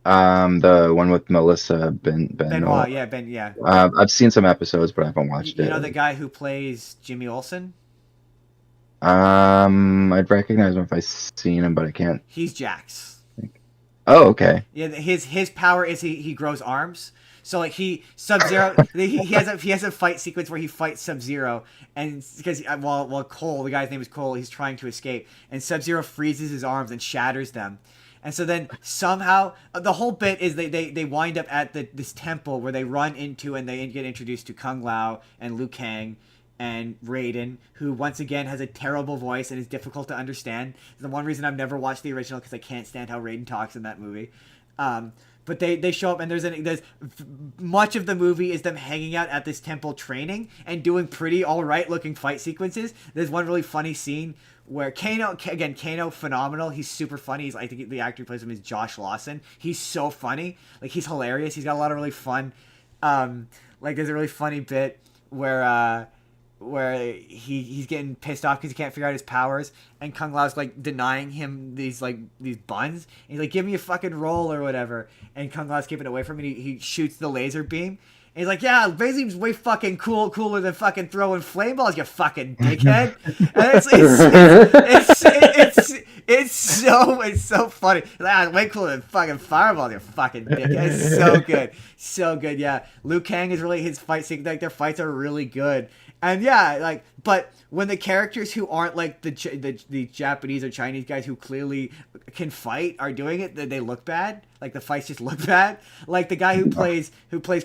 The one with Melissa Benoit. Yeah. I've seen some episodes, but I haven't watched it. You know the guy who plays Jimmy Olsen? I'd recognize him if I seen him, but I can't. He's Jax. Oh, okay. Yeah, his power is he grows arms. So like Sub-Zero, he has a fight sequence where he fights Sub-Zero, and because while Cole, the guy's name is Cole, he's trying to escape, and Sub-Zero freezes his arms and shatters them. And so then somehow the whole bit is they wind up at this temple where they run into and they get introduced to Kung Lao and Liu Kang and Raiden, who once again has a terrible voice and is difficult to understand. It's the one reason I've never watched the original because I can't stand how Raiden talks in that movie. But they show up and there's much of the movie is them hanging out at this temple training and doing pretty all right looking fight sequences. There's one really funny scene where Kano, phenomenal. He's super funny. I think the actor who plays him is Josh Lawson. He's so funny. Like, he's hilarious. He's got a lot of really fun, like, there's a really funny bit where he's getting pissed off because he can't figure out his powers, and Kung Lao's, like, denying him these buns. And he's like, give me a fucking roll or whatever. And Kung Lao's keeping it away from him. He shoots the laser beam. He's like, yeah, laser beam's way fucking cooler than fucking throwing flame balls, you fucking dickhead. And it's so funny. Like, way cooler than fucking fireballs, you fucking dickhead. It's so good. Yeah, Liu Kang is really his fight scene. Like their fights are really good. And yeah, like, but when the characters who aren't like the Japanese or Chinese guys who clearly can fight are doing it, they look bad. Like the fights just look bad. Like the guy who plays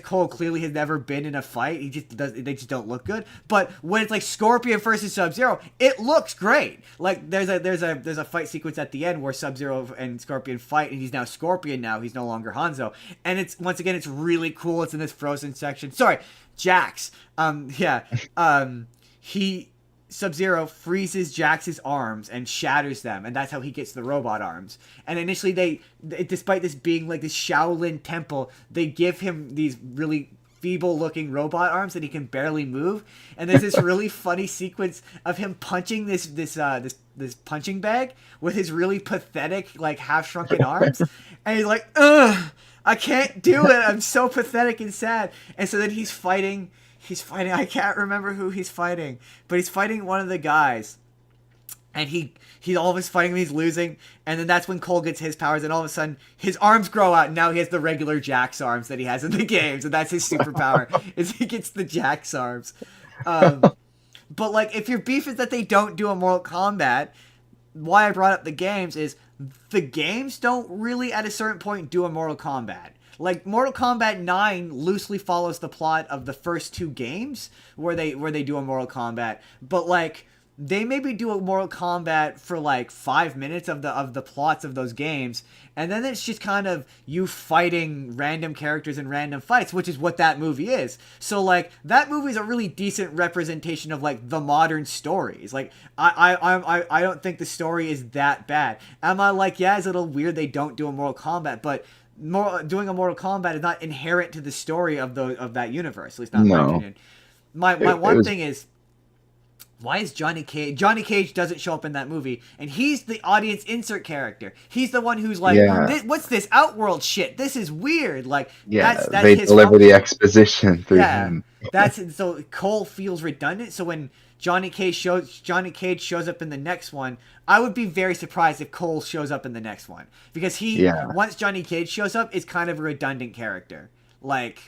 Cole clearly has never been in a fight. They just don't look good. But when it's like Scorpion versus Sub-Zero, it looks great. Like there's a fight sequence at the end where Sub-Zero and Scorpion fight, and he's now Scorpion now. He's no longer Hanzo. And it's once again it's really cool. It's in this frozen section. Sorry, Jax. Sub-Zero freezes Jax's arms and shatters them, and that's how he gets the robot arms. And initially despite this being like this Shaolin temple, they give him these really feeble-looking robot arms that he can barely move. And there's this really funny sequence of him punching this punching bag with his really pathetic, like, half-shrunken arms. And he's like, ugh, I can't do it. I'm so pathetic and sad. And so then he's fighting, I can't remember who he's fighting, but he's fighting one of the guys. And he's all of his fighting, he's losing. And then that's when Cole gets his powers, and all of a sudden his arms grow out, and now he has the regular Jax arms that he has in the games. And that's his superpower, is he gets the Jax arms. But like, if your beef is that they don't do a Mortal Kombat, why I brought up the games is the games don't really at a certain point do a Mortal Kombat. Like, Mortal Kombat 9 loosely follows the plot of the first two games where they do a Mortal Kombat. But, like, they maybe do a Mortal Kombat for like 5 minutes of the plots of those games, and then it's just kind of you fighting random characters in random fights, which is what that movie is. So like that movie is a really decent representation of like the modern stories. Like I don't think the story is that bad. Am I like, yeah, it's a little weird they don't do a Mortal Kombat, but doing a Mortal Kombat is not inherent to the story of that universe. At least not in my opinion. My one thing is, why is Johnny Cage doesn't show up in that movie, and he's the audience insert character. He's the one who's like, what's this Outworld shit? This is weird. Like, that's they his deliver the exposition through him. So Cole feels redundant. So when Johnny Cage shows up in the next one, I would be very surprised if Cole shows up in the next one, because once Johnny Cage shows up, is kind of a redundant character. Like,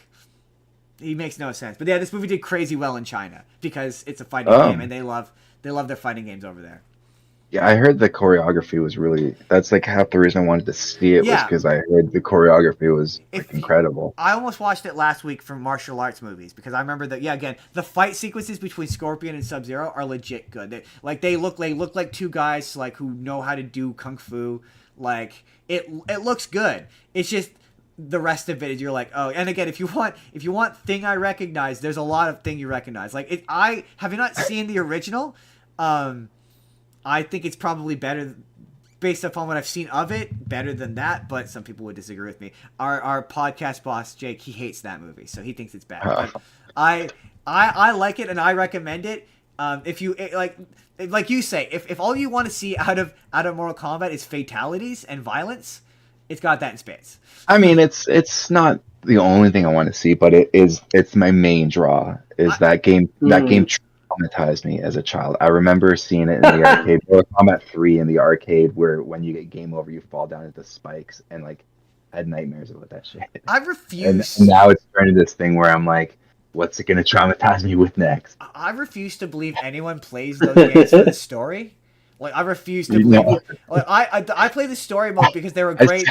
he makes no sense. But yeah, this movie did crazy well in China because it's a fighting game, and they love their fighting games over there. Yeah, I heard the choreography was really. That's like half the reason I wanted to see it was because I heard the choreography was like incredible. I almost watched it last week from martial arts movies because I remember that. Yeah, again, the fight sequences between Scorpion and Sub-Zero are legit good. They look like two guys like who know how to do kung fu. Like it looks good. It's just the rest of it is you're like, oh, and again, if you want thing I recognize, there's a lot of thing you recognize. Like have you not seen the original? I think it's probably better based upon what I've seen of it, better than that, but some people would disagree with me. Our podcast boss, Jake, he hates that movie, so he thinks it's bad. But I like it and I recommend it. If you like you say, if all you want to see out of Mortal Kombat is fatalities and violence, it's got that in spades. I mean, it's not the only thing I want to see, but it's my main draw. That game traumatized me as a child. I remember seeing it in the arcade, Mortal Kombat 3 in the arcade, where when you get game over, you fall down into spikes, and like I had nightmares about that shit. I refuse. And now it's turned into this thing where I'm like, what's it gonna traumatize me with next? I refuse to believe anyone plays those games for the story. Like, I refuse to believe. Like, I play the story mode because they were great.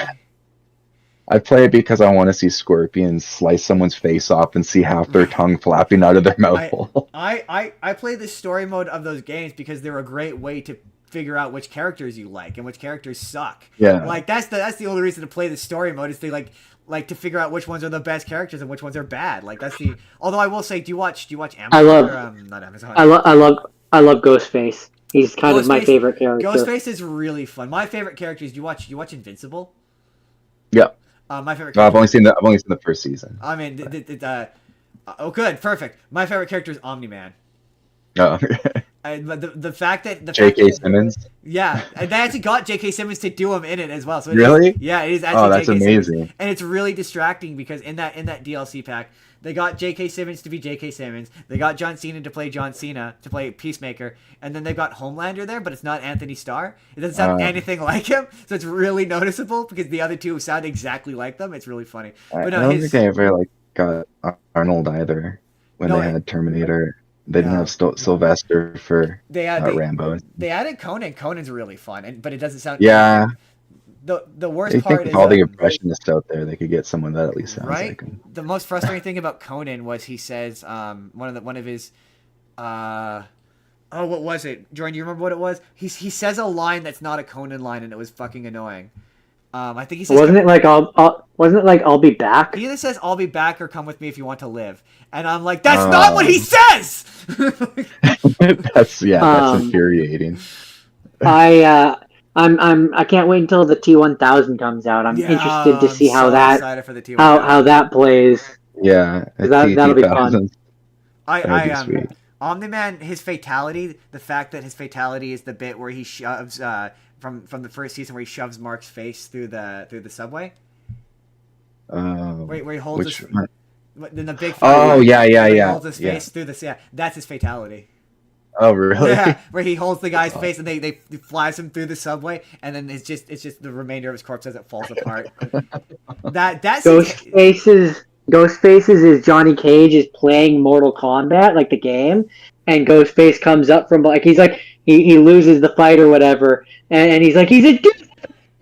I play it because I want to see scorpions slice someone's face off and see half their tongue flapping out of their mouth hole. I play the story mode of those games because they're a great way to figure out which characters you like and which characters suck. Yeah. Like that's the only reason to play the story mode is to like to figure out which ones are the best characters and which ones are bad. Like that's the. Although I will say, do you watch Amazon? Not Amazon. I love Ghostface. He's kind of my favorite character. Ghostface is really fun. My favorite character is, do you watch Invincible? Yeah. My favorite. I've only seen the first season. I mean, good, perfect. My favorite character is Omni-Man. Oh. But the fact that J.K. Simmons. Yeah, and they actually got J.K. Simmons to do him in it as well. So really? It is actually. Oh, that's J.K. amazing. Simmons. And it's really distracting because in that DLC pack, they got J.K. Simmons to be J.K. Simmons. They got John Cena to play John Cena, to play Peacemaker. And then they've got Homelander there, but it's not Anthony Starr. It doesn't sound anything like him. So it's really noticeable because the other two sound exactly like them. It's really funny. But no, I don't think they ever got Arnold either when they had Terminator. They didn't have Sylvester for Rambo. They added Conan. Conan's really fun, but it doesn't sound... Yeah. The worst part is... all the impressionists out there, they could get someone that at least sounds like him. The most frustrating thing about Conan was he says, one of his... what was it? Jordan, do you remember what it was? He says a line that's not a Conan line, and it was fucking annoying. I think he says... Wasn't it like I'll be back? He either says I'll be back or come with me if you want to live. And I'm like, that's not what he says! That's infuriating. I can't wait until the T1000 comes out. I'm interested to see how that plays. Yeah, that'll be fun. Omni-Man, his fatality, the fact that his fatality is the bit where he shoves from the first season where he shoves Mark's face through the subway. Where he holds then the big he holds his face through this. Yeah, that's his fatality. Oh really? Yeah, where he holds the guy's face and they flies him through the subway, and then it's just the remainder of his corpse as it falls apart. That's Ghostface's is Johnny Cage is playing Mortal Kombat, like the game, and Ghostface comes up from he loses the fight or whatever, and he's like, he's a dude.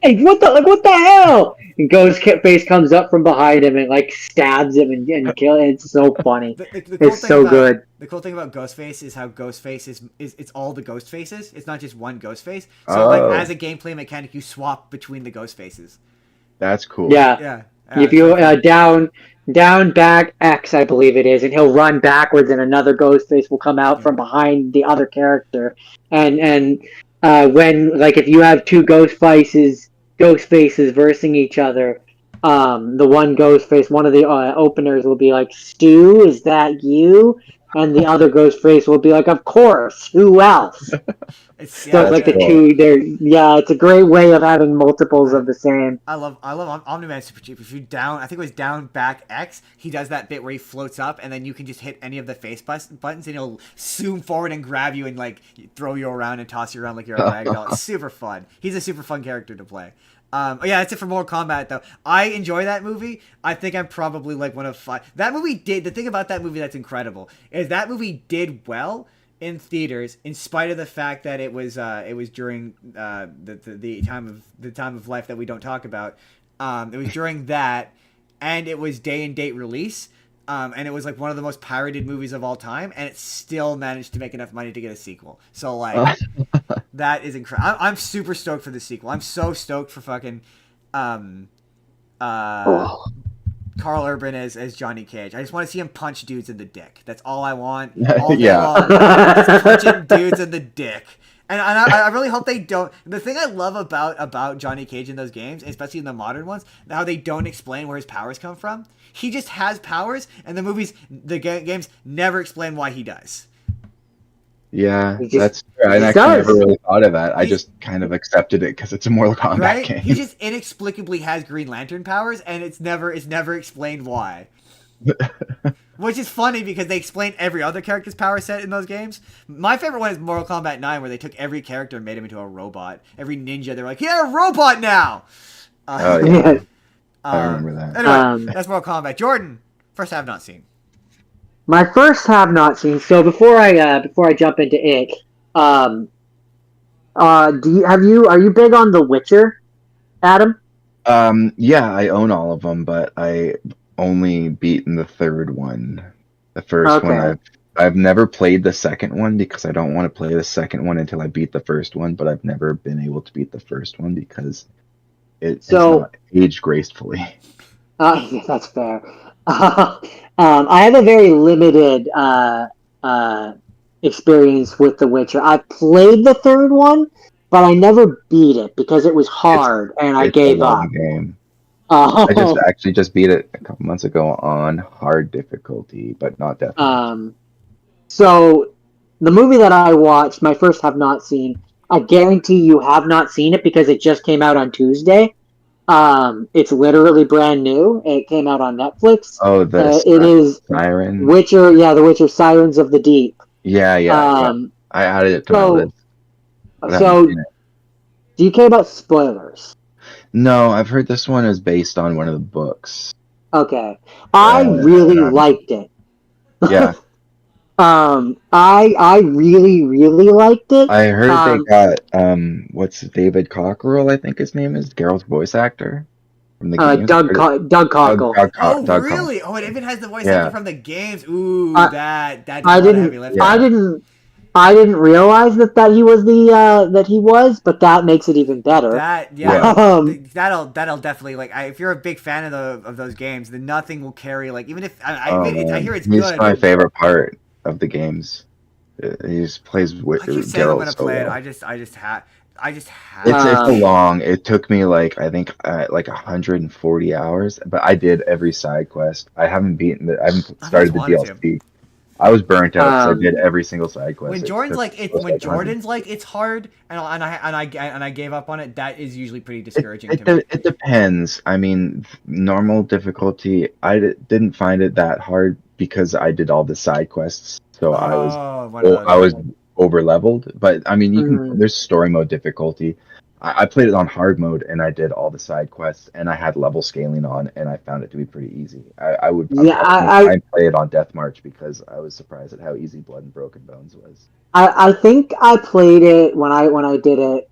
Hey, what the hell? Ghostface comes up from behind him and like stabs him and kills. It's so funny. The cool It's thing so about, good. The cool thing about Ghostface is how Ghostface is it's all the ghost faces. It's not just one Ghostface. So like as a gameplay mechanic, you swap between the ghost faces. That's cool. Yeah. Yeah. If you down back X, I believe it is, and he'll run backwards, and another Ghostface will come out from behind the other character. And when like if you have two Ghostfaces versing each other, the one Ghostface, one of the openers will be like, "Stu, is that you?" And the other Ghostface will be like, "Of course, who else?" So like the two, it's a great way of having multiples of the same. I love Omni-Man super cheap. If you down, I think it was down back X, he does that bit where he floats up, and then you can just hit any of the face buttons, and he'll zoom forward and grab you and like throw you around and toss you around like you're a ragdoll. It's super fun. He's a super fun character to play. That's it for Mortal Kombat though. I enjoy that movie. I think I'm probably like one of 5. That movie did the thing about that movie that's incredible is that movie did well in theaters, in spite of the fact that it was during the time of life that we don't talk about. It was during that, and it was day and date release, and it was like one of the most pirated movies of all time, and it still managed to make enough money to get a sequel. So like, that is incredible. I'm super stoked for the sequel. I'm so stoked for fucking Carl Urban as Johnny Cage. I just want to see him punch dudes in the dick. That's all I want. All day long. Just punching dudes in the dick. And I really hope they don't. The thing I love about Johnny Cage in those games, especially in the modern ones, how they don't explain where his powers come from. He just has powers, and the games never explain why he does. Yeah, that's true. I actually never really thought of that. I just kind of accepted it because it's a Mortal Kombat game. He just inexplicably has Green Lantern powers, and it's never explained why. Which is funny because they explain every other character's power set in those games. My favorite one is Mortal Kombat 9, where they took every character and made him into a robot. Every ninja, they're like, "Yeah, a robot now!" I remember that. Anyway, that's Mortal Kombat. Jordan, first I have not seen. My first have not seen. So before I jump into it, are you big on The Witcher, Adam? Yeah, I own all of them, but I only beaten the third one. The first one I've never played the second one because I don't want to play the second one until I beat the first one, but I've never been able to beat the first one because it's not aged gracefully. That's fair. I have a very limited experience with The Witcher. I played the third one, but I never beat it because it was hard and I gave up. Game. I just beat it a couple months ago on hard difficulty, but not deathmatch. So the movie that I watched, my first have not seen, I guarantee you have not seen it because it just came out on Tuesday. It's literally brand new. It came out on Netflix. Oh, it is Siren. Witcher. Yeah, The Witcher: Sirens of the Deep. Yeah. I added it to my list. So, do you care about spoilers? No, I've heard this one is based on one of the books. Okay, I really liked it. Yeah. I really, really liked it. I heard they got what's David Cockerell, I think his name is, Geralt's voice actor from the games. Doug Cockle. Doug really? Oh, it even has the voice actor from the games. Ooh, that I didn't realize that he was that he was, but that makes it even better. That'll definitely, like, if you're a big fan of those games, then nothing will carry, like, even if I hear it's good. He's my favorite part of the games. He just plays with I keep saying I'm gonna play it. I just have. It's long. It took me like 140 hours, but I did every side quest. I haven't started the DLC. I was burnt out, so I did every single side quest. When Jordan's like it's hard, and I gave up on it, that is usually pretty discouraging to me. It depends. I mean, normal difficulty, I didn't find it that hard because I did all the side quests, so I was over leveled. But I mean, there's story mode difficulty. I played it on hard mode, and I did all the side quests, and I had level scaling on, and I found it to be pretty easy. I would play it on Death March because I was surprised at how easy Blood and Broken Bones was. I think I played it when I did it.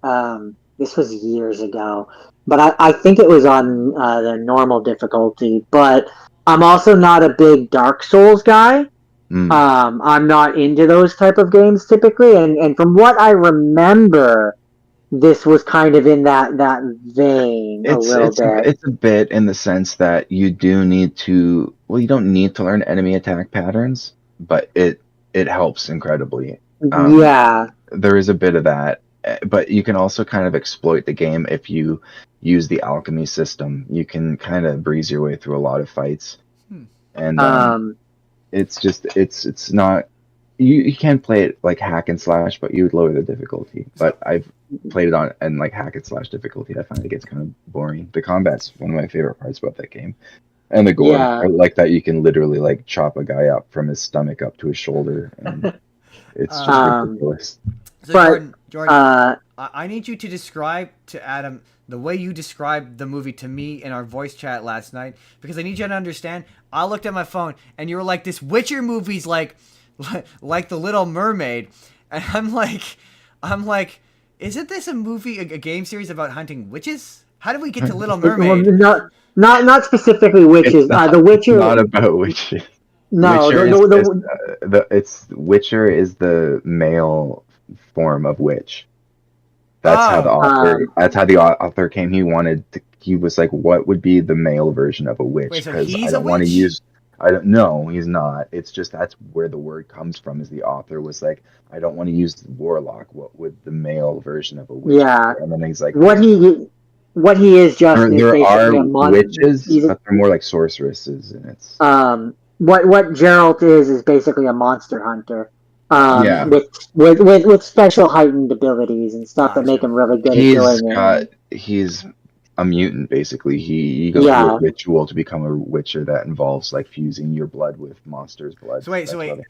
this was years ago, but I think it was on the normal difficulty. But I'm also not a big Dark Souls guy. I'm not into those type of games typically, and from what I remember, this was kind of in that vein a little bit. It's a bit in the sense that you do need to. Well, you don't need to learn enemy attack patterns, but it helps incredibly. Yeah, there is a bit of that, but you can also kind of exploit the game if you use the alchemy system. You can kind of breeze your way through a lot of fights, and it's not. You can play it like hack and slash, but you would lower the difficulty. But I've played it on and like hack and slash difficulty. I find it gets kind of boring. The combat's one of my favorite parts about that game, and the gore. Yeah. I like that you can literally like chop a guy up from his stomach up to his shoulder, and it's just ridiculous. So but Jordan, I need you to describe to Adam the way you described the movie to me in our voice chat last night, because I need you to understand. I looked at my phone and you were like, "This Witcher movie's like The Little Mermaid," and I'm like, isn't this a movie, a game series about hunting witches? How did we get to Little Mermaid? Not specifically witches. The Witcher. Not about witches. No, Witcher is the male form of witch. That's how the author. That's how the author came. He was like, what would be the male version of a witch? Wait, so Because he's I don't want to use. I don't know. He's not. It's just that's where the word comes from. Is the author was like, I don't want to use warlock. What would the male version of a witch? Yeah. Be? And then he's like, what he is just. There are witches, but they're more like sorceresses, and it's. What Geralt is basically a monster hunter. Yeah. With special heightened abilities and stuff that make him really good at doing it. He's a mutant, basically. He goes through a ritual to become a witcher that involves like fusing your blood with monsters' blood. So wait. Like,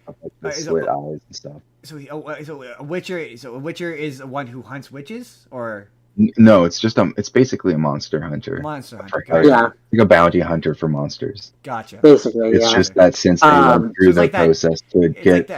slit eyes and stuff. So a witcher is one who hunts witches, or no? It's just it's basically a monster hunter. Gotcha. Like a bounty hunter for monsters. Gotcha. Basically, it's just that since they went through the process to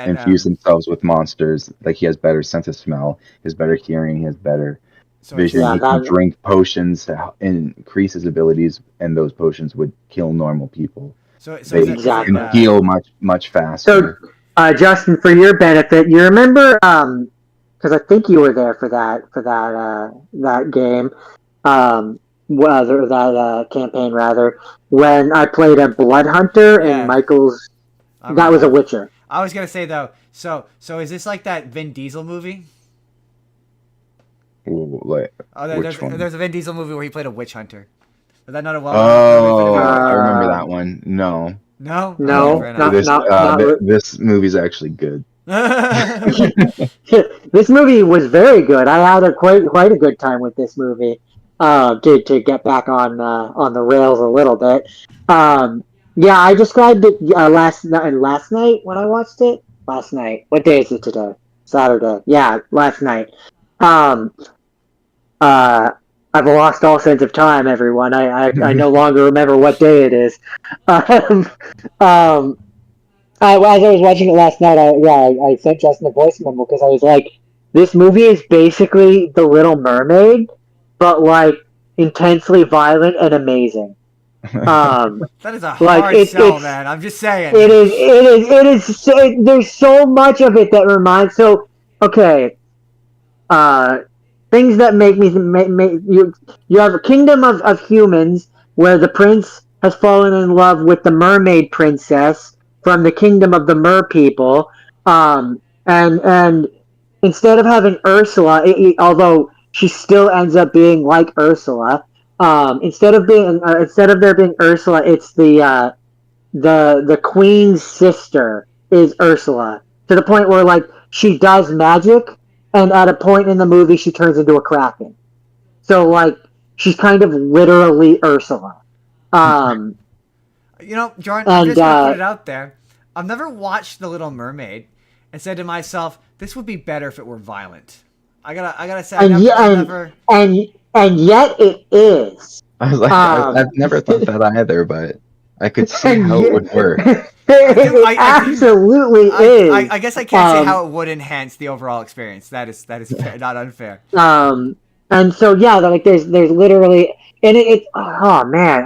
infuse themselves with monsters, like he has better sense of smell, he has better hearing, he has better vision. He can drink potions to increase his abilities, and those potions would kill normal people. So they can heal much faster. So, Justin, for your benefit, you remember, because I think you were there for that game, that campaign rather, when I played a blood hunter in Michael's. That was a Witcher. I was gonna say though, so is this like that Vin Diesel movie? There's a Vin Diesel movie where he played a witch hunter. Was that not a I remember that one. No. This movie's actually good. This movie was very good. I had quite a good time with this movie. To get back on the rails a little bit. I described it last night when I watched it. Last night. What day is it today? Saturday. Yeah, last night. I've lost all sense of time, everyone. I no longer remember what day it is. As I was watching it last night, I sent Justin a voice memo because I was like, this movie is basically The Little Mermaid, but like intensely violent and amazing. That is a hard sell, man. I'm just saying. It is. There's so much of it that reminds. So, okay. Things that make you have a kingdom of humans where the prince has fallen in love with the mermaid princess from the kingdom of the mer people, and instead of having Ursula, although she still ends up being like Ursula, instead of there being Ursula, it's the queen's sister is Ursula, to the point where like she does magic. And at a point in the movie, she turns into a kraken. So, like, she's kind of literally Ursula. Jordan, I'm just going to put it out there. I've never watched The Little Mermaid and said to myself, this would be better if it were violent. I gotta say, and yet it is. I was like, I've never thought that either, but I could see how it would work. It absolutely is. I guess I can't say how it would enhance the overall experience. That is fair, not unfair. And so yeah, like there's literally, and oh man,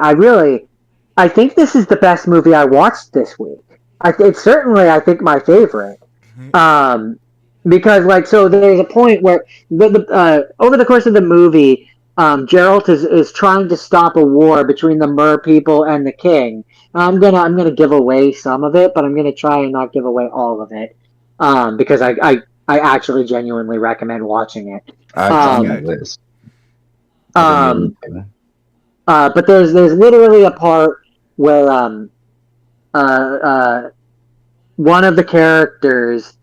I think this is the best movie I watched this week. It's certainly, I think, my favorite. Um, because like, so there's a point where over the course of the movie, Geralt is trying to stop a war between the Mer people and the king. I'm gonna give away some of it, but I'm gonna try and not give away all of it, because I actually genuinely recommend watching it. It's on my list. But there's literally a part where one of the characters,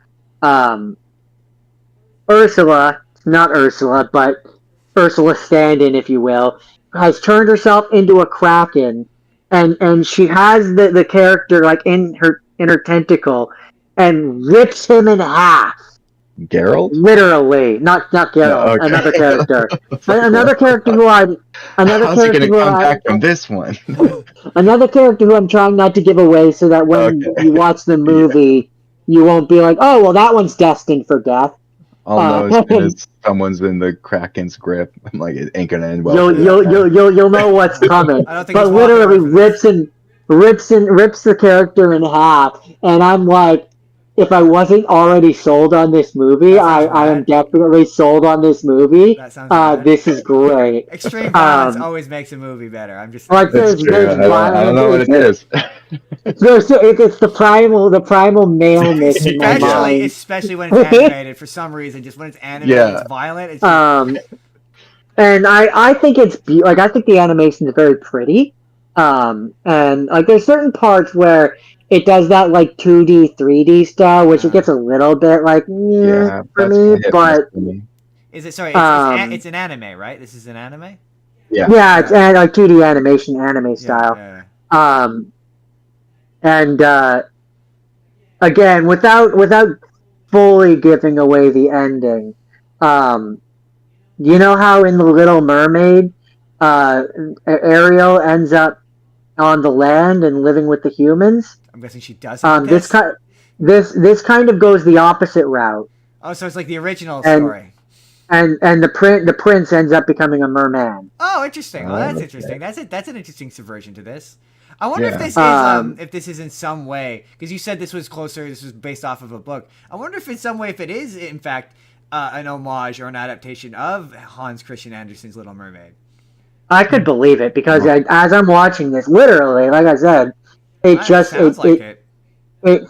Ursula, not Ursula, but Ursula stand-in, if you will, has turned herself into a kraken, and she has the character like in her tentacle, and rips him in half. Geralt? Literally, not Geralt. No, okay. Another character. Another character who I'm. Another How's he character gonna who come back from this one? Another character who I'm trying not to give away, so that when you watch the movie, you won't be like, "Oh, well, that one's destined for death." I'll know as soon as someone's in the Kraken's grip. I'm like, it ain't gonna end well. You'll know what's coming. I don't think but literally rips the character in half, and I'm like, if I wasn't already sold on this movie, I am definitely sold on this movie. That sounds this is great. Extreme violence always makes a movie better. I'm just like That's true. I don't know what it is. It's the primal maleness in my mind. Especially when it's animated. For some reason, just when it's animated, it's violent. It's and I think I think the animation is very pretty. And like there's certain parts where it does that like 2D, 3D style, which it gets a little bit like for me. But is it? Sorry, it's an anime, right? This is an anime. Yeah, it's like 2D animation, anime style. Yeah. And again, without fully giving away the ending, you know how in The Little Mermaid, Ariel ends up on the land and living with the humans? I'm guessing she does. This kind of goes the opposite route. Oh, so it's like the original story. And the prince ends up becoming a merman. Oh, interesting. Well, that's interesting. That's an interesting subversion to this. I wonder if this is in some way, because you said this was based off of a book. I wonder if in some way, if it is in fact an homage or an adaptation of Hans Christian Andersen's Little Mermaid. I could believe it, because as I'm watching this, literally, like I said, it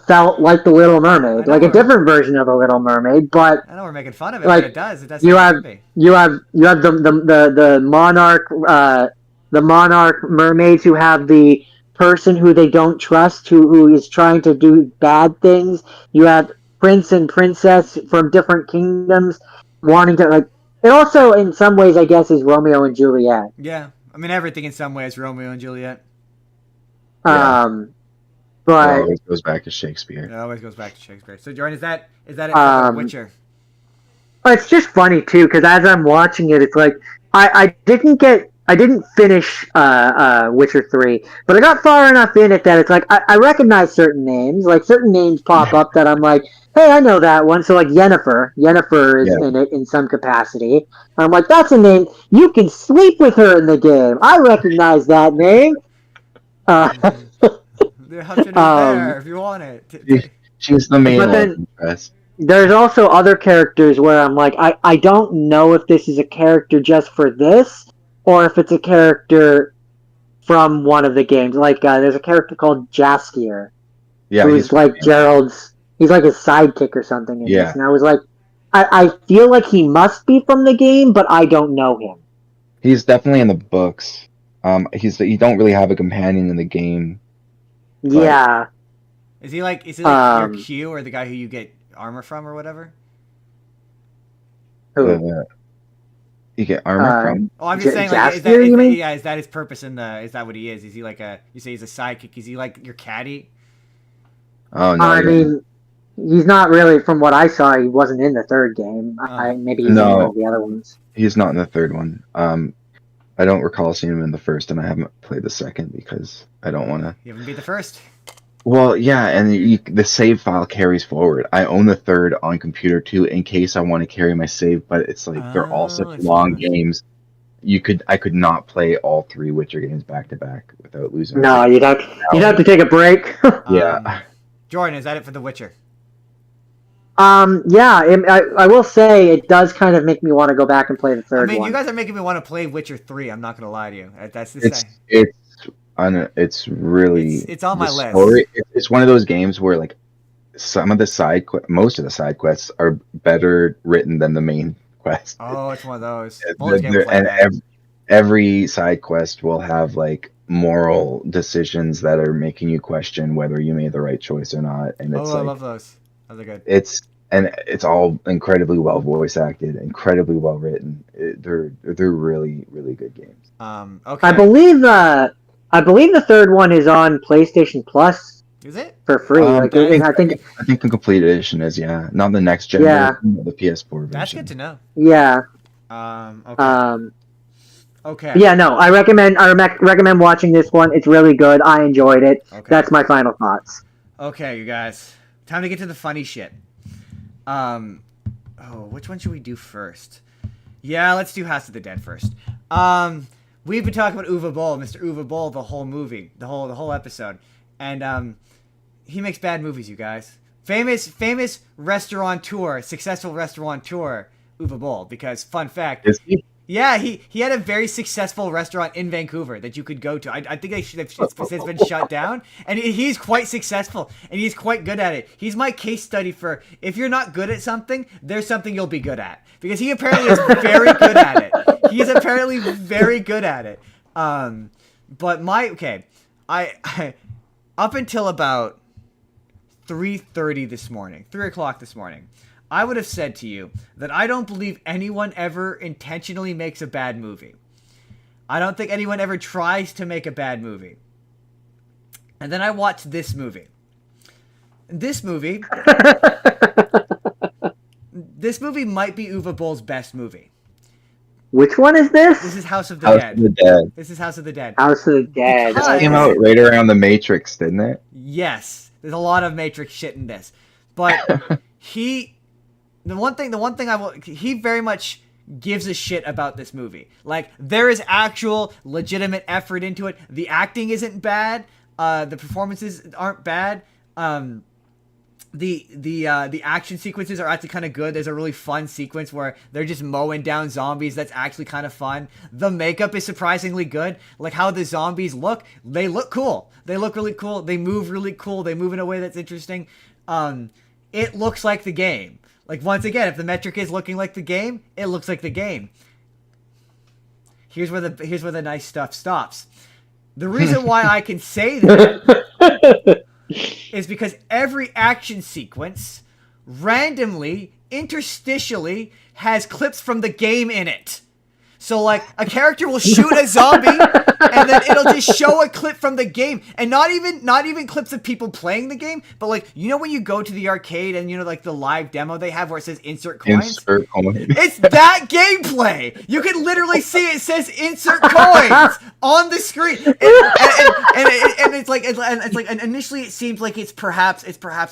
felt like The Little Mermaid, like a different version of The Little Mermaid. But I know we're making fun of it, but it does. It does. You have the monarch mermaids who have the person who they don't trust, who is trying to do bad things. You have prince and princess from different kingdoms wanting to like. It also, in some ways, I guess, is Romeo and Juliet. Yeah, I mean everything in some ways Romeo and Juliet. But it always goes back to Shakespeare. It always goes back to Shakespeare. So, Jordan, is that it for Witcher? It's just funny too, because as I'm watching it, it's like I didn't finish Witcher 3, but I got far enough in it that it's like I recognize certain names. Like certain names pop up that I'm like, hey, I know that one. So like Yennefer is in it in some capacity. I'm like, that's a name. You can sleep with her in the game. I recognize that name. The husband is there if you want it. She's the main one. There's also other characters where I'm like, I don't know if this is a character just for this, or if it's a character from one of the games. Like, there's a character called Jaskier, who's like Gerald's. He's like his sidekick or something in this. And I was like, I feel like he must be from the game, but I don't know him. He's definitely in the books. You don't really have a companion in the game. Yeah. Is he like your Q, or the guy who you get armor from or whatever? Who? You get armor from? Oh, I'm just saying, like, is that his purpose is that what he is? Is he like you say he's a sidekick? Is he like your caddy? Oh, no. I mean, he's not really, from what I saw, he wasn't in the third game. Maybe he's in one of the other ones. He's not in the third one. I don't recall seeing him in the first, and I haven't played the second because I don't want to. You haven't beat the first? Well, yeah, and the save file carries forward. I own the third on computer too, in case I want to carry my save. But it's like they're all such I see. long games. I could not play all 3 Witcher games back to back without losing. No, you'd have to take a break. Yeah. Jordan, is that it for The Witcher? Yeah, I will say it does kind of make me want to go back and play the third one. You guys are making me want to play Witcher 3. I'm not gonna lie to you. That's the It's really it's on my list. Story, it's one of those games where like most of the side quests are better written than the main quest. Oh, it's one of those. Every side quest will have like moral decisions that are making you question whether you made the right choice or not. And it's I love those. Those are good. It's all incredibly well voice acted, incredibly well written. They're really, really good games. Okay. I believe the third one is on PlayStation Plus. Is it? For free? I think the complete edition is, yeah, not the next gen. Yeah. Version, the PS4 version. That's good to know. Yeah. Okay. Okay. Yeah, no, I recommend watching this one. It's really good. I enjoyed it. Okay. That's my final thoughts. Okay, you guys. Time to get to the funny shit. Which one should we do first? Yeah, let's do House of the Dead first. We've been talking about Uwe Boll, Mr. Uwe Boll, the whole movie, the whole episode, and he makes bad movies, you guys. Famous restaurateur, successful restaurateur, Uwe Boll. Because fun fact, Is he? yeah, he had a very successful restaurant in Vancouver that you could go to. I think it's been shut down, and he's quite successful, and he's quite good at it. He's my case study for if you're not good at something, there's something you'll be good at. Because he apparently is very good at it. He's apparently very good at it. But I up until about 3:30 this morning, 3 o'clock this morning, I would have said to you that I don't believe anyone ever intentionally makes a bad movie. I don't think anyone ever tries to make a bad movie. And then I watched this movie. This movie might be Uwe Boll's best movie. Which one is this? This is House of the Dead. This is House of the Dead. House of the Dead. Because- It came out right around the Matrix, didn't it? Yes, there's a lot of Matrix shit in this, but he very much gives a shit about this movie. Like, there is actual legitimate effort into it. The acting isn't bad. The performances aren't bad. The action sequences are actually kind of good. There's a really fun sequence where they're just mowing down zombies. That's actually kind of fun. The makeup is surprisingly good. Like how the zombies look, they look cool. They look really cool. They move really cool. They move in a way that's interesting. It looks like the game. Like, once again, if the metric is looking like the game, it looks like the game. Here's where the nice stuff stops. The reason why I can say that is because every action sequence randomly, interstitially, has clips from the game in it. So, like, a character will shoot a zombie, and then it'll just show a clip from the game. And not even clips of people playing the game, but, like, you know when you go to the arcade and, you know, like, the live demo they have where it says insert coins? Insert coin. It's that gameplay! You can literally see it says insert coins on the screen. And initially it seems like it's perhaps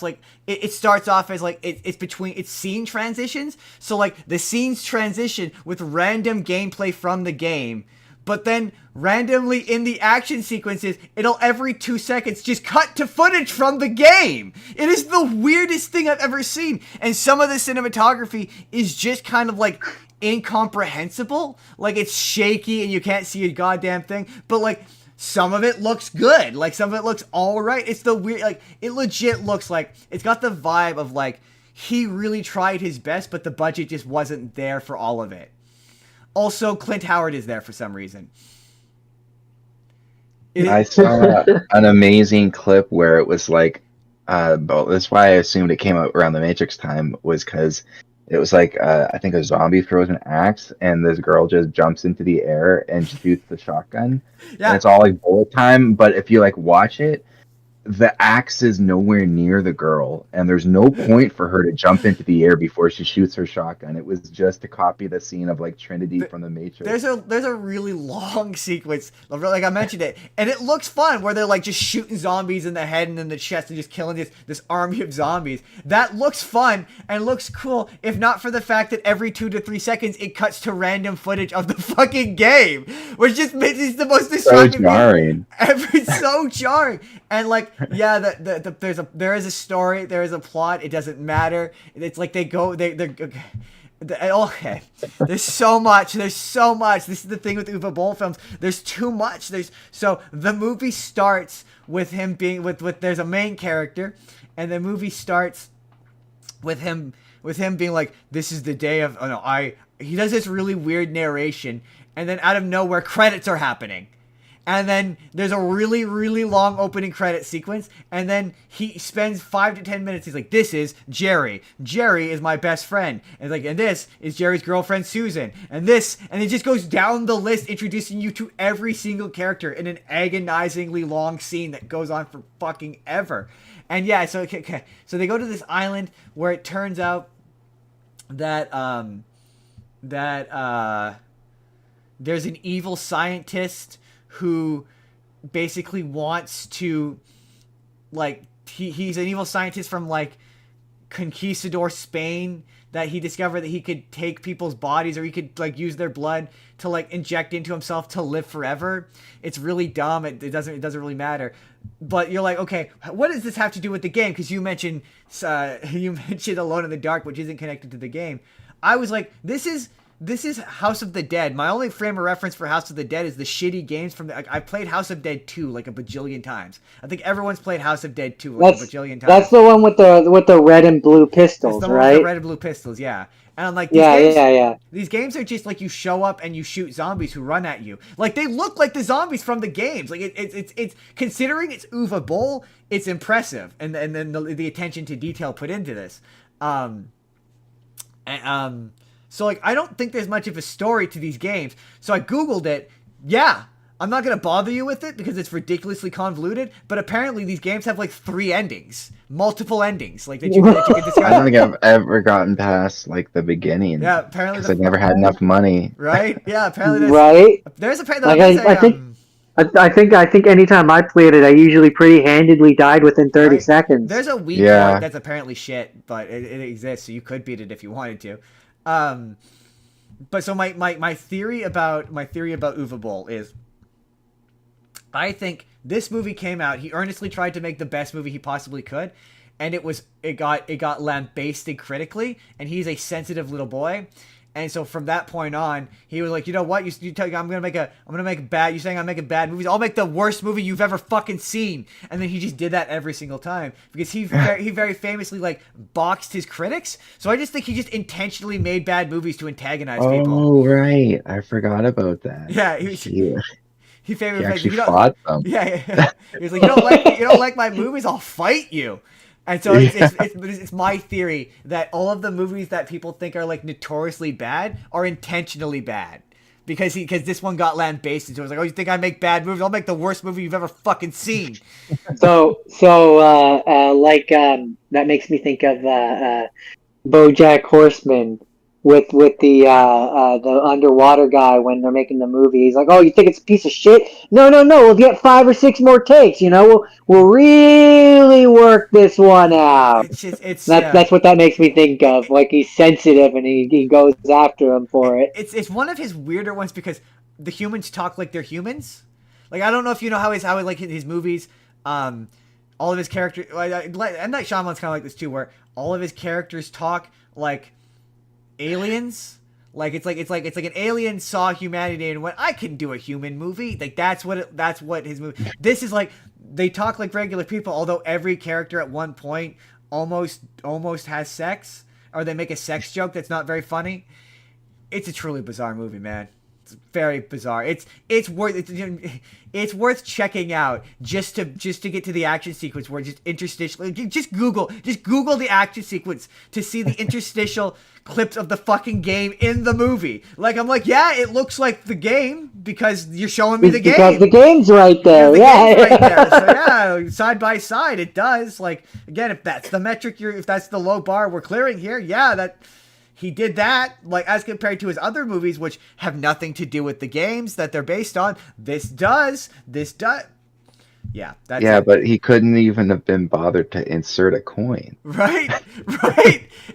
like, it starts off as like, it's scene transitions. So, like, the scenes transition with random gameplay from the game, but then randomly in the action sequences, it'll every 2 seconds just cut to footage from the game. It is the weirdest thing I've ever seen. And some of the cinematography is just kind of like incomprehensible. Like, it's shaky and you can't see a goddamn thing, but like, some of it looks good. Like, some of it looks alright. It's the weird, like, it legit looks like, it's got the vibe of like, he really tried his best, but the budget just wasn't there for all of it. Also, Clint Howard is there for some reason. I saw an amazing clip where it was like, that's why I assumed it came out around the Matrix time, was because it was like, I think a zombie throws an axe, and this girl just jumps into the air and shoots the shotgun. Yeah. And it's all like bullet time, but if you like watch it, the axe is nowhere near the girl, and there's no point for her to jump into the air before she shoots her shotgun. It was just to copy the scene of like Trinity from the Matrix. There's a really long sequence, like I mentioned it, and it looks fun where they're like just shooting zombies in the head and in the chest and just killing this army of zombies. That looks fun and looks cool, if not for the fact that every 2 to 3 seconds it cuts to random footage of the fucking game, which just makes it the most distracting. So jarring. It's so jarring. And like, yeah, there is a story, there is a plot. It doesn't matter. It's like they're okay. There's so much. This is the thing with Uwe Boll films. There's too much. So the movie starts with him being with there's a main character, and the movie starts with him being like, this is the day of he does this really weird narration, and then out of nowhere credits are happening. And then there's a really, really long opening credit sequence. And then he spends 5 to 10 minutes. He's like, this is Jerry. Jerry is my best friend. And like, and this is Jerry's girlfriend, Susan. And this, and it just goes down the list, introducing you to every single character in an agonizingly long scene that goes on for fucking ever. And yeah, so they go to this island where it turns out that there's an evil scientist who basically wants to, like, he's an evil scientist from, like, Conquistador Spain, that he discovered that he could take people's bodies, or he could, like, use their blood to, like, inject into himself to live forever. It's really dumb. It doesn't really matter. But you're like, okay, what does this have to do with the game? Because you mentioned Alone in the Dark, which isn't connected to the game. I was like, this is House of the Dead. My only frame of reference for House of the Dead is the shitty games from I played House of Dead 2 like a bajillion times. I think everyone's played House of Dead 2 like a bajillion times. That's the one with the red and blue pistols, that's the right? One with the red and blue pistols, yeah. And I'm like, these games are just like you show up and you shoot zombies who run at you. Like, they look like the zombies from the games. Like, it's considering it's Uwe Boll, it's impressive. And then the attention to detail put into this. So, like, I don't think there's much of a story to these games. So I Googled it. Yeah, I'm not going to bother you with it because it's ridiculously convoluted. But apparently these games have, like, 3 endings. Multiple endings. Like, that you can discuss. I don't think I've ever gotten past, like, the beginning. Yeah, apparently. Because I've never had enough money. Right? Yeah, apparently there's I think anytime I played it, I usually pretty handedly died within 30 seconds. There's a weak part that's apparently shit, but it exists, so you could beat it if you wanted to. But so my theory about Uwe Boll is, I think this movie came out, he earnestly tried to make the best movie he possibly could, and it got lambasted critically, and he's a sensitive little boy. And so from that point on, he was like, you know what? You tell I'm gonna make bad. You're saying I'm making bad movies. I'll make the worst movie you've ever fucking seen. And then he just did that every single time because he very famously like boxed his critics. So I just think he just intentionally made bad movies to antagonize people. Oh right, I forgot about that. Yeah, he actually fought them. Yeah. He was like, you don't like my movies? I'll fight you. And so it's my theory that all of the movies that people think are like notoriously bad are intentionally bad because this one got lambasted. So it was like, oh, you think I make bad movies? I'll make the worst movie you've ever fucking seen. So that makes me think of BoJack Horseman with the underwater guy when they're making the movie. He's like, oh, you think it's a piece of shit? No, we'll get 5 or 6 more takes, you know, we'll really work this one out. That's what that makes me think of. Like, he's sensitive and he goes after him for it. It's one of his weirder ones because the humans talk like they're humans. Like, I don't know if you know how like his movies, all of his characters, M. Night Shyamalan's kind of like this too, where all of his characters talk like aliens. Like it's like an alien saw humanity and went, I can do a human movie. Like that's what his movie. This is like they talk like regular people, although every character at one point almost has sex, or they make a sex joke that's not very funny. It's a truly bizarre movie, man. It's very bizarre. It's worth checking out just to get to the action sequence where just interstitial. Just Google the action sequence to see the interstitial clips of the fucking game in the movie. Like, I'm like, yeah, it looks like the game, because you're showing me the game. Because the game's right there. The Yeah. game's right there. So yeah, side by side, it does. Like again, if that's the metric, if that's the low bar we're clearing here, yeah, that he did that. Like as compared to his other movies, which have nothing to do with the games that they're based on. This does. Yeah, that's it. But he couldn't even have been bothered to insert a coin. Right.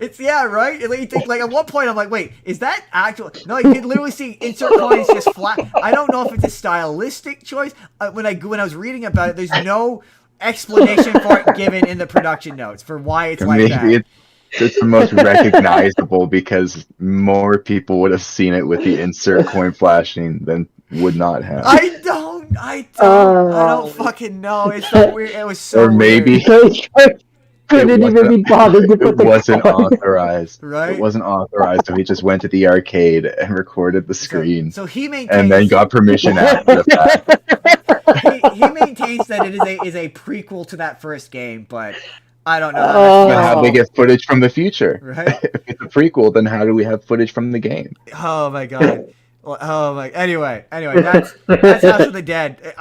It's right. And you think like at one point I'm like, wait, is that actual? No, you can literally see insert coins just flat. I don't know if it's a stylistic choice. When I was reading about it, there's no explanation for it given in the production notes for why it's like that. It's the most recognizable because more people would have seen it with the insert coin flashing than would not have. I don't fucking know. It's so weird. It was so or maybe weird. Couldn't even be bothered to put it wasn't authorized. Right? It wasn't authorized, so he just went to the arcade and recorded the screen. So he maintains, and then got permission after the fact. he maintains that it is a prequel to that first game, but I don't know. How they get footage from the future? Right? If it's a prequel, then how do we have footage from the game? Oh my god. Oh my. Anyway, that's House of the Dead.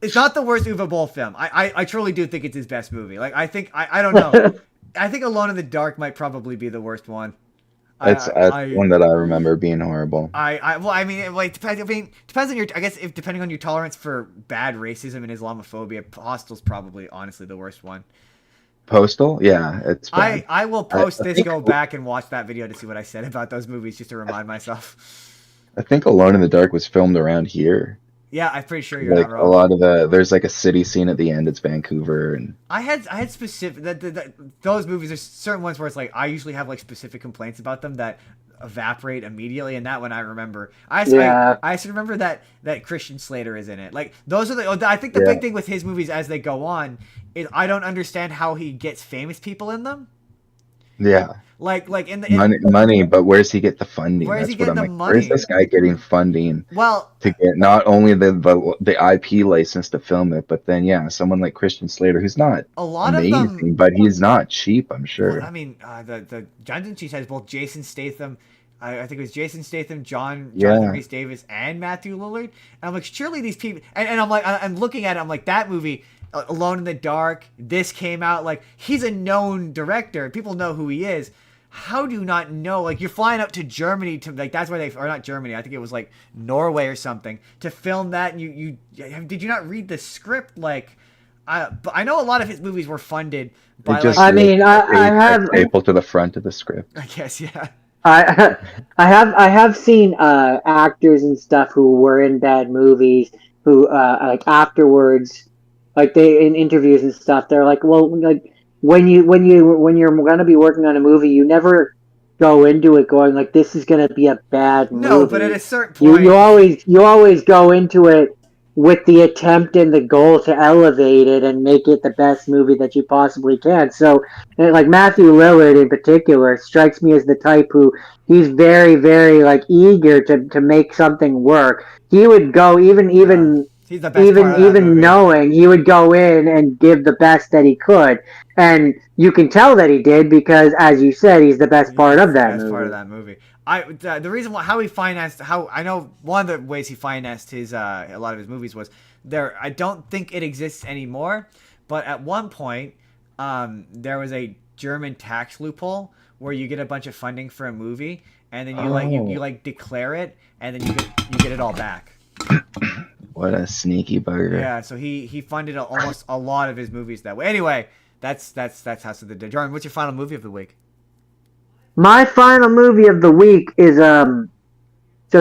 It's not the worst Uwe Boll film. I truly do think it's his best movie. Like I think I don't know. I think Alone in the Dark might probably be the worst one. That's one that I remember being horrible. Depends on your. I guess depending on your tolerance for bad racism and Islamophobia, Hostel's probably honestly the worst one. Postal? Yeah, it's bad. I will go back and watch that video to see what I said about those movies just to remind myself. I think Alone in the Dark was filmed around here. Yeah, I'm pretty sure you're like not wrong. A lot of there's like a city scene at the end. It's Vancouver, and I had specific those movies. There's certain ones where it's like I usually have like specific complaints about them that evaporate immediately, and that one I remember. I just remember that Christian Slater is in it. Like those are I think the big thing with his movies as they go on is I don't understand how he gets famous people in them. Yeah. Like money, but where's he get the funding? Where's he getting the money? Where's this guy getting funding? Well, to get not only the IP license to film it, but then someone like Christian Slater, who's not a lot amazing, of them, but he's not cheap, I'm sure. Well, I mean, the Johnson Cheese has both Jason Statham. I think it was Jason Statham, Jonathan Rhys Davis, and Matthew Lillard. And I'm like, surely these people. And I'm like, I'm looking at it. I'm like, that movie, Alone in the Dark. This came out like he's a known director. People know who he is. How do you not know? Like, you're flying up to Germany to, like, that's where or not Germany, I think it was, like, Norway or something, to film that, and did you not read the script? Like, but I know a lot of his movies were funded by, I have... staple to the front of the script. I guess, yeah. I have seen actors and stuff who were in bad movies who, like, afterwards, like, they, in interviews and stuff, they're like, well, like, when you're going to be working on a movie, you never go into it going like this is going to be a bad movie. No, but at a certain point, you always go into it with the attempt and the goal to elevate it and make it the best movie that you possibly can. So, like Matthew Lillard in particular strikes me as the type who he's very, very like eager to make something work. He would go even knowing he would go in and give the best that he could. And you can tell that he did because, as you said, he's the best part of that movie. The reason how he financed I know one of the ways he financed his a lot of his movies was there. I don't think it exists anymore, but at one point there was a German tax loophole where you get a bunch of funding for a movie and then you declare it and then you get it all back. What a sneaky bugger! Yeah, so he funded almost a lot of his movies that way. Anyway. That's House of the Dead. Jordan, what's your final movie of the week? My final movie of the week is so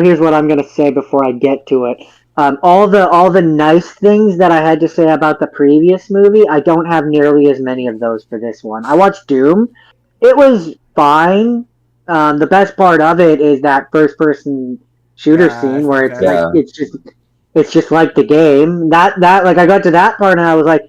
here's what I'm gonna say before I get to it. All the nice things that I had to say about the previous movie, I don't have nearly as many of those for this one. I watched Doom. It was fine. The best part of it is that first person shooter scene where it's just like the game. That like I got to that part and I was like,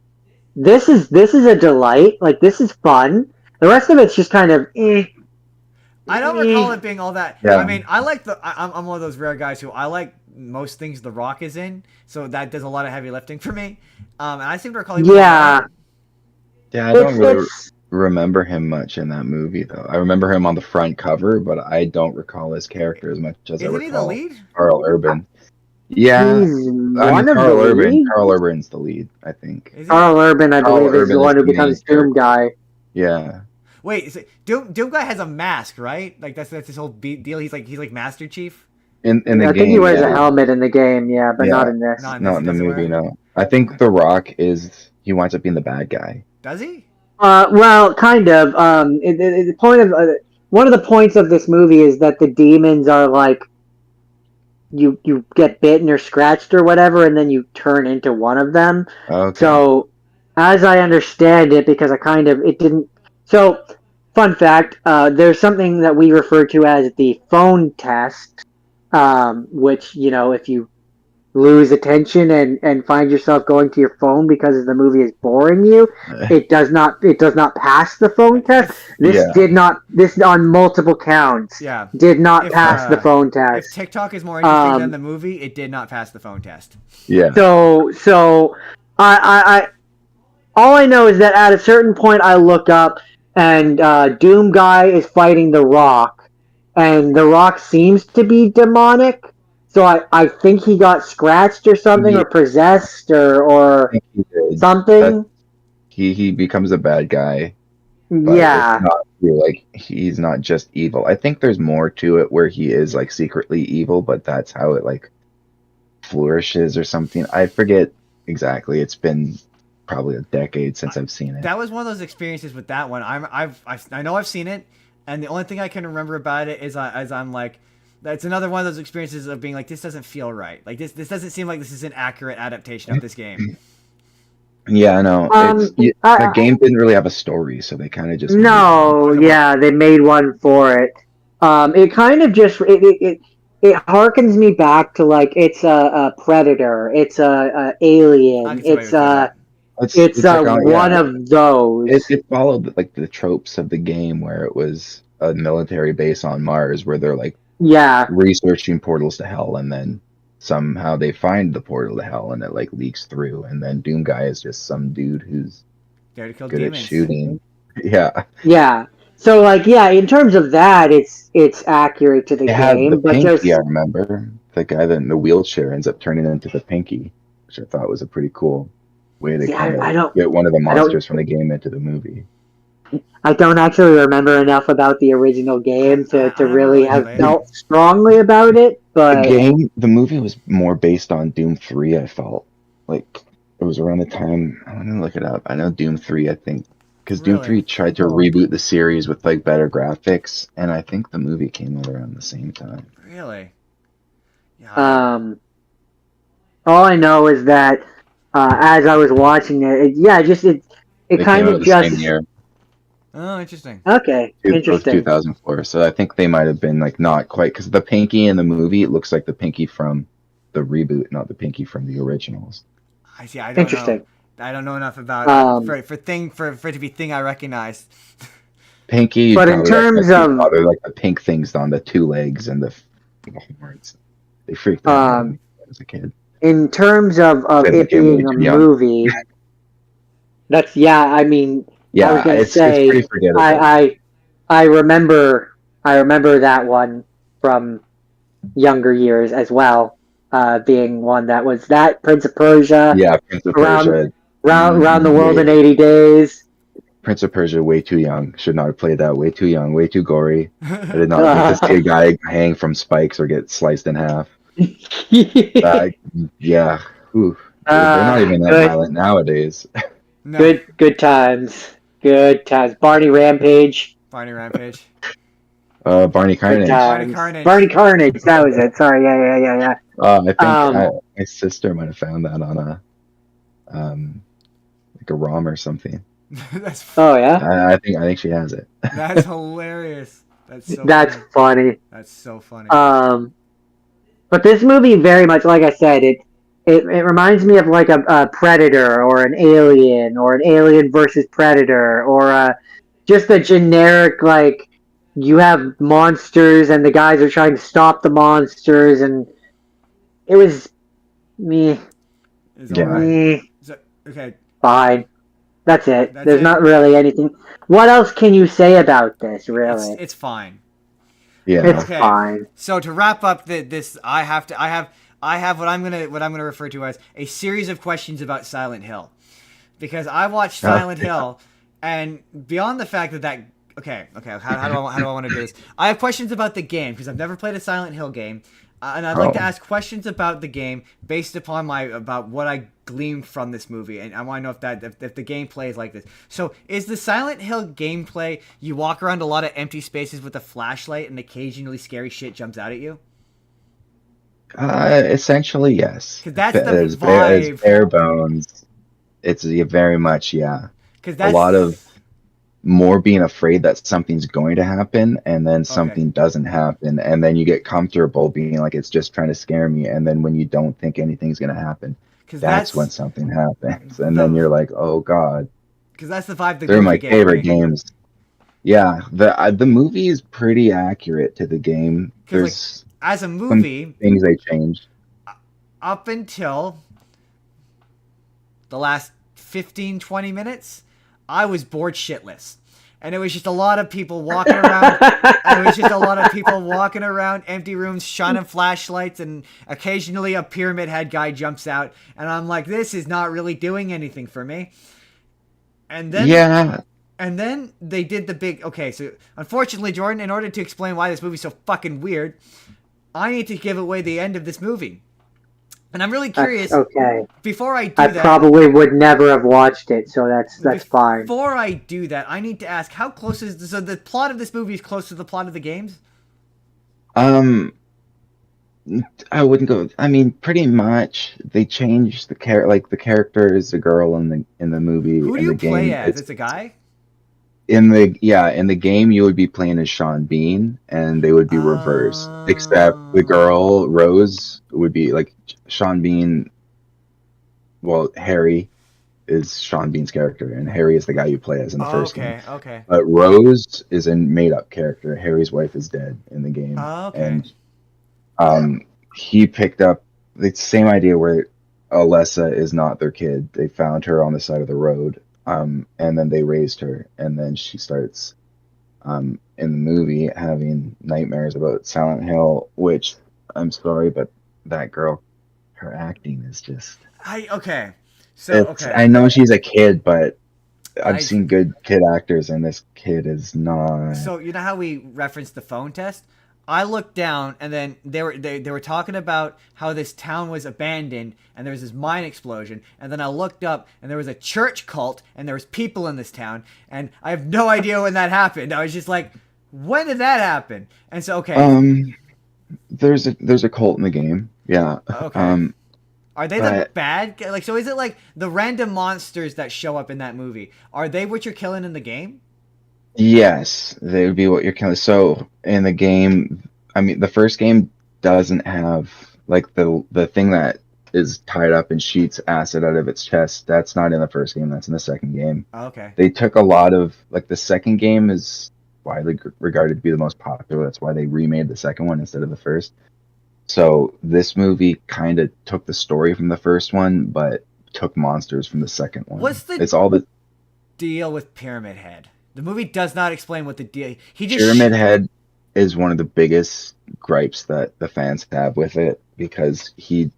This is a delight. Like, this is fun. The rest of it's just kind of. I don't recall it being all that. Yeah. I mean, I like I'm one of those rare guys who I like most things The Rock is in, so that does a lot of heavy lifting for me. And I seem to recall. I don't really remember him much in that movie though. I remember him on the front cover, but I don't recall his character as much as I recall the lead? Carl Urban. Yeah, He's I mean one of the Carl Urban. leads. Carl Urban's the lead, I think. Is he? Carl Urban, I Carl believe, is the Urban one who the main becomes Doom Guy. Yeah. Wait, so Doom Guy has a mask, right? Like that's his whole deal. He's like Master Chief. In the game, I think he wears yeah. a helmet in the game, yeah, but not in this. Not Not in the doesn't movie, wear- no. I think The Rock he winds up being the bad guy. Does he? Well, kind of. The point of one of the points of this movie is that the demons are like you get bitten or scratched or whatever, and then you turn into one of them. Okay. So, as I understand it, because it didn't. So, fun fact: there's something that we refer to as the phone test, which if you lose attention and find yourself going to your phone because the movie is boring you, it does not pass the phone test. This did not. This on multiple counts. Yeah. Did not pass the phone test. If TikTok is more interesting than the movie, it did not pass the phone test. Yeah. So I all I know is that at a certain point I look up and Doom Guy is fighting The Rock, and The Rock seems to be demonic. So I think he got scratched or something, or possessed, or something. He becomes a bad guy. But Yeah. it's not true. Like he's not just evil. I think there's more to it where he is like secretly evil, but that's how it like flourishes or something. I forget exactly. It's been probably a decade since I've seen it. That was one of those experiences with that one. I know I've seen it, and the only thing I can remember about it is I'm like, that's another one of those experiences of being like, this doesn't feel right. Like this doesn't seem like this is an accurate adaptation of this game. Yeah, I know. The game didn't really have a story, so they kind of just they made one for it. It kind of just it harkens me back to like it's a predator, it's a alien, it's one of those. It followed like the tropes of the game where it was a military base on Mars where they're like researching portals to hell, and then somehow they find the portal to hell and it like leaks through, and then Doom Guy is just some dude who's good at shooting. Yeah. So like in terms of that, it's accurate to the game. The but Pinky, I remember the guy that in the wheelchair ends up turning into the Pinky, which I thought was a pretty cool way to kind of get one of the monsters from the game into the movie. I don't actually remember enough about the original game to really have felt strongly about it. But the movie was more based on Doom 3, I felt. Like, it was around the time, I'm going to look it up. I know Doom 3, I think, because Doom 3 tried to reboot the series with, like, better graphics, and I think the movie came out around the same time. Really? Yeah. All I know is that as I was watching it, it kind of just... Same year. Oh, interesting. Okay, interesting. 2004, so I think they might have been like not quite, because the Pinky in the movie, it looks like the Pinky from the reboot, not the Pinky from the originals. I see. I don't know. I don't know enough about it for it to be thing I recognize. Pinky, but in terms of like the pink things on the two legs and the horns, they freaked out as a kid. In terms of it being a movie, that's I mean. Yeah, I was gonna say, it's pretty forgettable. I remember that one from younger years as well, being one that was that Prince of Persia. Yeah, Prince of Persia. Round the world in 80 days. Prince of Persia, way too young. Should not have played that. Way too young. Way too gory. I did not let this kid guy hang from spikes or get sliced in half. Yeah. Ooh. They're not even that violent nowadays. No. Good times. Good times. Barney Rampage. Barney Carnage. Barney Carnage. That was it. Sorry. Yeah. I think my sister might have found that on like a ROM or something. Oh yeah. I think she has it. That's hilarious. That's funny. That's so funny. But this movie very much, like I said, it reminds me of like a Predator or an Alien versus Predator, or just a generic, like, you have monsters and the guys are trying to stop the monsters, and it was me. Okay. Fine. That's it. There's not really anything. What else can you say about this, really? It's fine. Yeah. It's fine. So to wrap up this, I have I have what I'm gonna refer to as a series of questions about Silent Hill, because I watched Silent Hill, and beyond the fact that okay, how do I want to do this? I have questions about the game because I've never played a Silent Hill game, and I'd like to ask questions about the game based upon about what I gleaned from this movie, and I want to know if the gameplay is like this. So, is the Silent Hill gameplay you walk around a lot of empty spaces with a flashlight, and occasionally scary shit jumps out at you? Essentially, yes. Because that's the as vibe. bare bones. It's very much, yeah. Because a lot of more being afraid that something's going to happen, and then something doesn't happen, and then you get comfortable being like, it's just trying to scare me, and then when you don't think anything's going to happen, that's when something happens, and then you're like, oh god. Because that's the vibe. They're my favorite games. Yeah, the movie is pretty accurate to the game. There's as a movie, things they changed up until the last 15-20 minutes. I was bored shitless. And it was just a lot of people walking around. Empty rooms, shining flashlights, and occasionally a pyramid head guy jumps out. And I'm like, this is not really doing anything for me. And then they did the big... Okay, so unfortunately, Jordan, in order to explain why this movie's so fucking weird, I need to give away the end of this movie. And I'm really curious. Okay. Before I do that, I probably would never have watched it, so that's fine. Before I do that, I need to ask, how close is so the plot of this movie is close to the plot of the games? I wouldn't go. I mean, pretty much they changed the the character is a girl in the movie. Who do you play as? It's a guy. In the game, you would be playing as Sean Bean, and they would be reversed. Except the girl Rose would be like Sean Bean. Well, Harry is Sean Bean's character, and Harry is the guy you play as in the first game. Okay. But Rose is a made-up character. Harry's wife is dead in the game, and he picked up the same idea where Alessa is not their kid. They found her on the side of the road. And then they raised her, and then she starts in the movie having nightmares about Silent Hill, which I'm sorry, but that girl, her acting is just I know she's a kid, but I've seen good kid actors, and this kid is not. So you know how we referenced the phone test? I looked down, and then they were talking about how this town was abandoned, and there was this mine explosion. And then I looked up, and there was a church cult, and there was people in this town. And I have no idea when that happened. I was just like, when did that happen? And so, there's a cult in the game. Yeah. Okay. Are they the bad? Like, so is it like the random monsters that show up in that movie? Are they what you're killing in the game? Yes, they would be what you're killing. So in the game, I mean, the first game doesn't have like the thing that is tied up and shoots acid out of its chest. That's not in the first game. That's in the second game. Okay. They took a lot of the second game is widely regarded to be the most popular. That's why they remade the second one instead of the first. So this movie kind of took the story from the first one, but took monsters from the second one. It's all the deal with Pyramid Head? The movie does not explain what the deal. Pyramid Head is one of the biggest gripes that the fans have with it, because he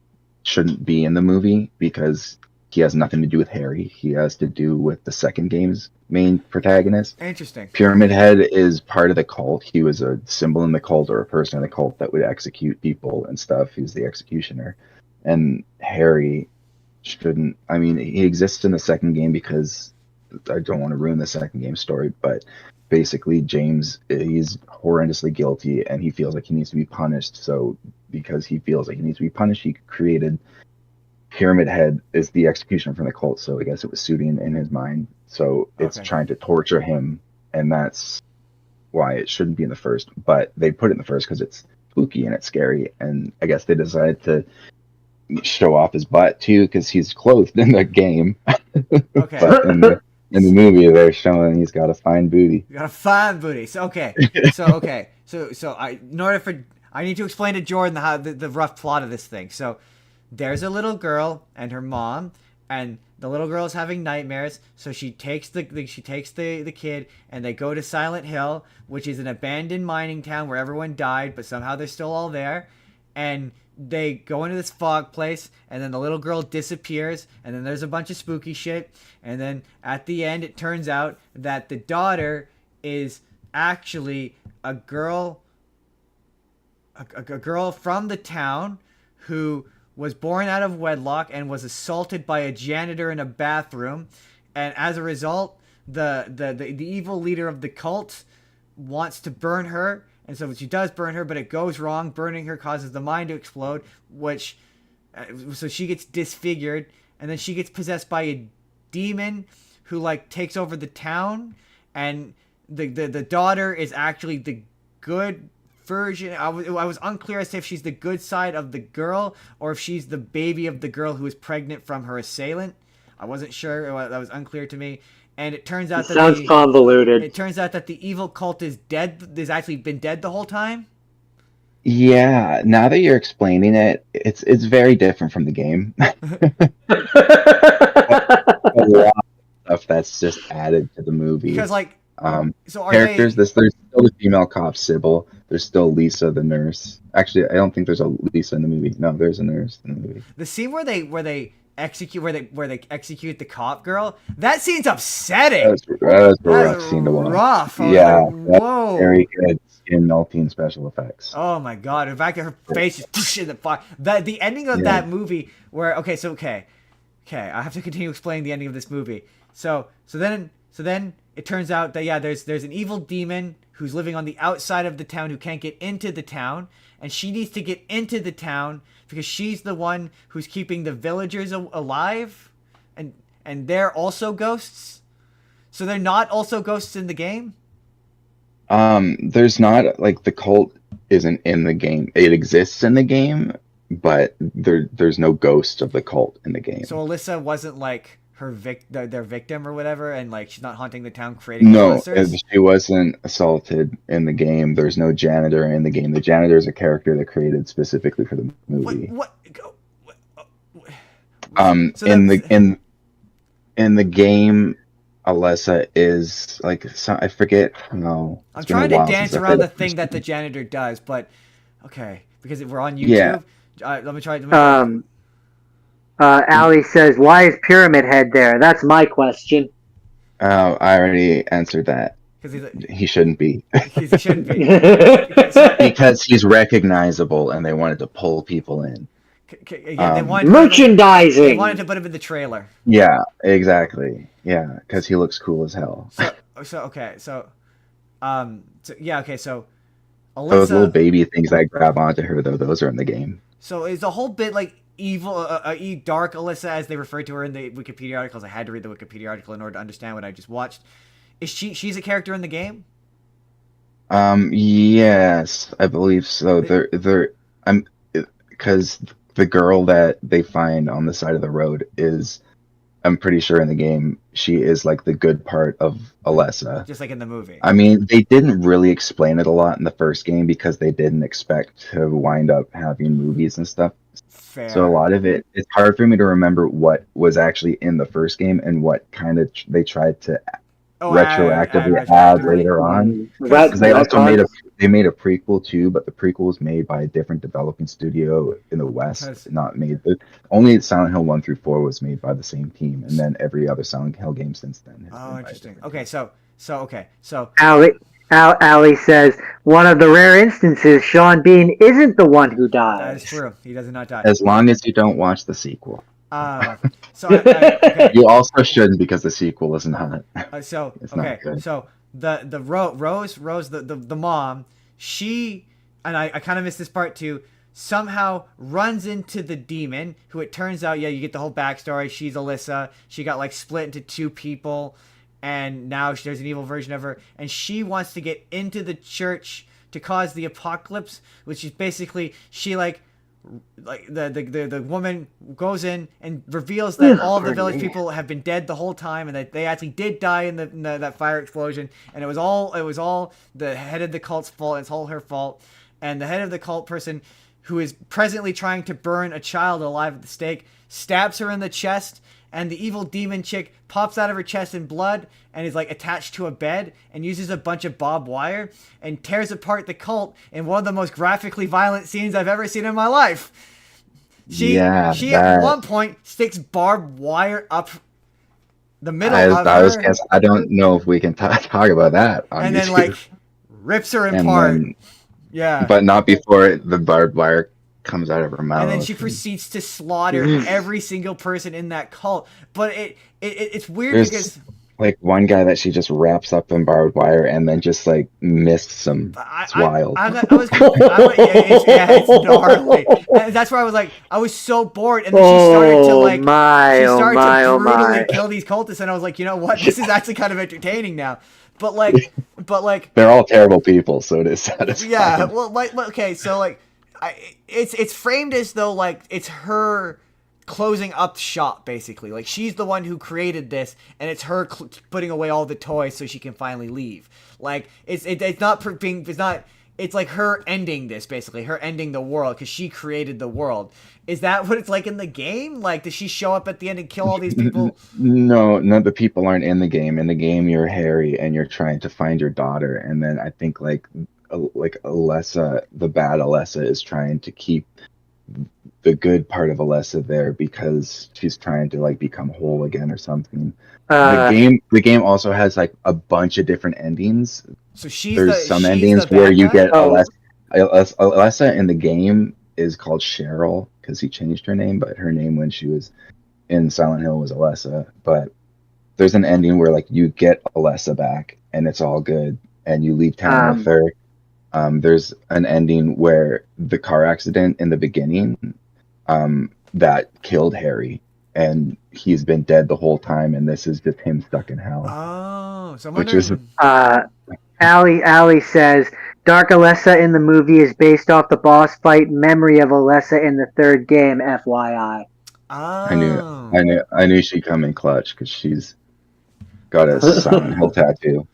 shouldn't be in the movie, because he has nothing to do with Harry. He has to do with the second game's main protagonist. Interesting. Pyramid Head is part of the cult. He was a symbol in the cult, or a person in the cult that would execute people and stuff. He was the executioner. And Harry shouldn't. I mean, he exists in the second game because I don't want to ruin the second game story, but basically James, he's horrendously guilty, and he feels like he needs to be punished. So because he feels like he needs to be punished, he created Pyramid Head as the executioner from the cult. So I guess it was suiting in his mind. So it's trying to torture him, and that's why it shouldn't be in the first. But they put it in the first because it's spooky and it's scary, and I guess they decided to show off his butt too, because he's clothed in the game. Okay. But in the movie, they're showing he's got a fine booty. You got a fine booty. So I need to explain to Jordan how the rough plot of this thing. So there's a little girl and her mom, and the little girl's having nightmares. So she takes the kid, and they go to Silent Hill, which is an abandoned mining town where everyone died, but somehow they're still all there. And they go into this fog place, and then the little girl disappears, and then there's a bunch of spooky shit, and then at the end it turns out that the daughter is actually a girl from the town who was born out of wedlock and was assaulted by a janitor in a bathroom, and as a result the evil leader of the cult wants to burn her. And so she does burn her, but it goes wrong. Burning her causes the mind to explode, so she gets disfigured, and then she gets possessed by a demon who like takes over the town, and the daughter is actually the good version. I was unclear as to if she's the good side of the girl or if she's the baby of the girl who is pregnant from her assailant. I wasn't sure. That was unclear to me. And it turns out sounds convoluted. It turns out that the evil cult is dead. Has actually been dead the whole time. Yeah, now that you're explaining it, it's very different from the game. A lot of stuff that's just added to the movie. Because like, so are characters. There's still the female cop Sybil. There's still Lisa the nurse. Actually, I don't think there's a Lisa in the movie. No, there's a nurse in the movie. The scene where they execute the cop girl, that scene's upsetting. That was a rough scene to watch. Rough. Yeah, like, whoa. Very good skin melting special effects. Oh my god! In fact, her face is in the fire. The ending of that movie, where okay, I have to continue explaining the ending of this movie. So then it turns out that there's an evil demon who's living on the outside of the town who can't get into the town, and she needs to get into the town because she's the one who's keeping the villagers alive, and they're also ghosts. So they're not also ghosts in the game? There's not, like, the cult isn't in the game. It exists in the game, but there's no ghost of the cult in the game. So Alyssa wasn't like their victim or whatever, and like she's not haunting the town creating monsters? No, she wasn't assaulted in the game. There's no janitor in the game. The janitor is a character that created specifically for the movie. In the game, Alyssa is like, I forget. No, I'm trying to dance around the thing that the janitor does, but okay, because we're on YouTube. Yeah. Let me try. Allie says, "Why is Pyramid Head there?" That's my question. Oh, I already answered that. He shouldn't be. He shouldn't be. Because he's recognizable, and they wanted to pull people in. They wanted merchandising. They wanted to put him in the trailer. Yeah, exactly. Yeah, because he looks cool as hell. So Alyssa, those little baby things that grab onto her, though, those are in the game. So is the whole bit like evil, dark Alyssa, as they refer to her in the Wikipedia articles? I had to read the Wikipedia article in order to understand what I just watched. Is she's a character in the game? Yes, I believe so. Because the girl that they find on the side of the road is, I'm pretty sure in the game, she is like the good part of Alyssa. Just like in the movie. I mean, they didn't really explain it a lot in the first game because they didn't expect to wind up having movies and stuff. Fair. So a lot of it, it's hard for me to remember what was actually in the first game and what kind of they tried to retroactively add later on. Because they also made a prequel too, but the prequel was made by a different developing studio in the West. Only Silent Hill 1 through 4 was made by the same team, and then every other Silent Hill game since then. Oh, interesting. Okay, so Allie says, one of the rare instances Sean Bean isn't the one who dies. That is true. He does not die. As long as you don't watch the sequel. Okay. You also shouldn't, because the sequel is not. Not good. So the Rose, the mom, she, and I kind of missed this part too, somehow runs into the demon, who it turns out, you get the whole backstory. She's Alyssa. She got like split into two people, and now there's an evil version of her, and she wants to get into the church to cause the apocalypse, which is basically she like the woman goes in and reveals that all the village people have been dead the whole time, and that they actually did die in that fire explosion, and it was all the head of the cult's fault. It's all her fault, and the head of the cult person, who is presently trying to burn a child alive at the stake, stabs her in the chest, and the evil demon chick pops out of her chest in blood and is like attached to a bed and uses a bunch of barbed wire and tears apart the cult in one of the most graphically violent scenes I've ever seen in my life. She at one point sticks barbed wire up the middle of her. I don't know if we can talk about that on and YouTube. Then like rips her apart. Yeah. But not before the barbed wire comes out of her mouth. And then she proceeds to slaughter every single person in that cult. But it's weird because like one guy that she just wraps up in barbed wire and then just like mists them. It's wild. It's gnarly. And that's where I was like, I was so bored, and then she started to brutally kill these cultists, and I was like, you know what? This is actually kind of entertaining now. But like they're all terrible people, so it is satisfying. Yeah. Well, okay, so like, it's framed as though like it's her closing up shop, basically. Like she's the one who created this, and it's her putting away all the toys so she can finally leave. Like it's like her ending this, basically her ending the world because she created the world. Is that what it's like in the game? Like, does she show up at the end and kill all these people? No, the people aren't in the game. In the game, you're Harry and you're trying to find your daughter, and then I think like Alessa, the bad Alessa, is trying to keep the good part of Alessa there because she's trying to like become whole again or something. The game also has like a bunch of different endings. So there's some endings where you get Alessa in the game is called Cheryl because he changed her name, but her name when she was in Silent Hill was Alessa. But there's an ending where like you get Alessa back and it's all good and you leave town with her. There's an ending where the car accident in the beginning that killed Harry, and he's been dead the whole time, and this is just him stuck in hell. Oh, so Allie says Dark Alessa in the movie is based off the boss fight Memory of Alessa in the third game. FYI. Oh. I knew she'd come in clutch because she's got a Silent Hill tattoo.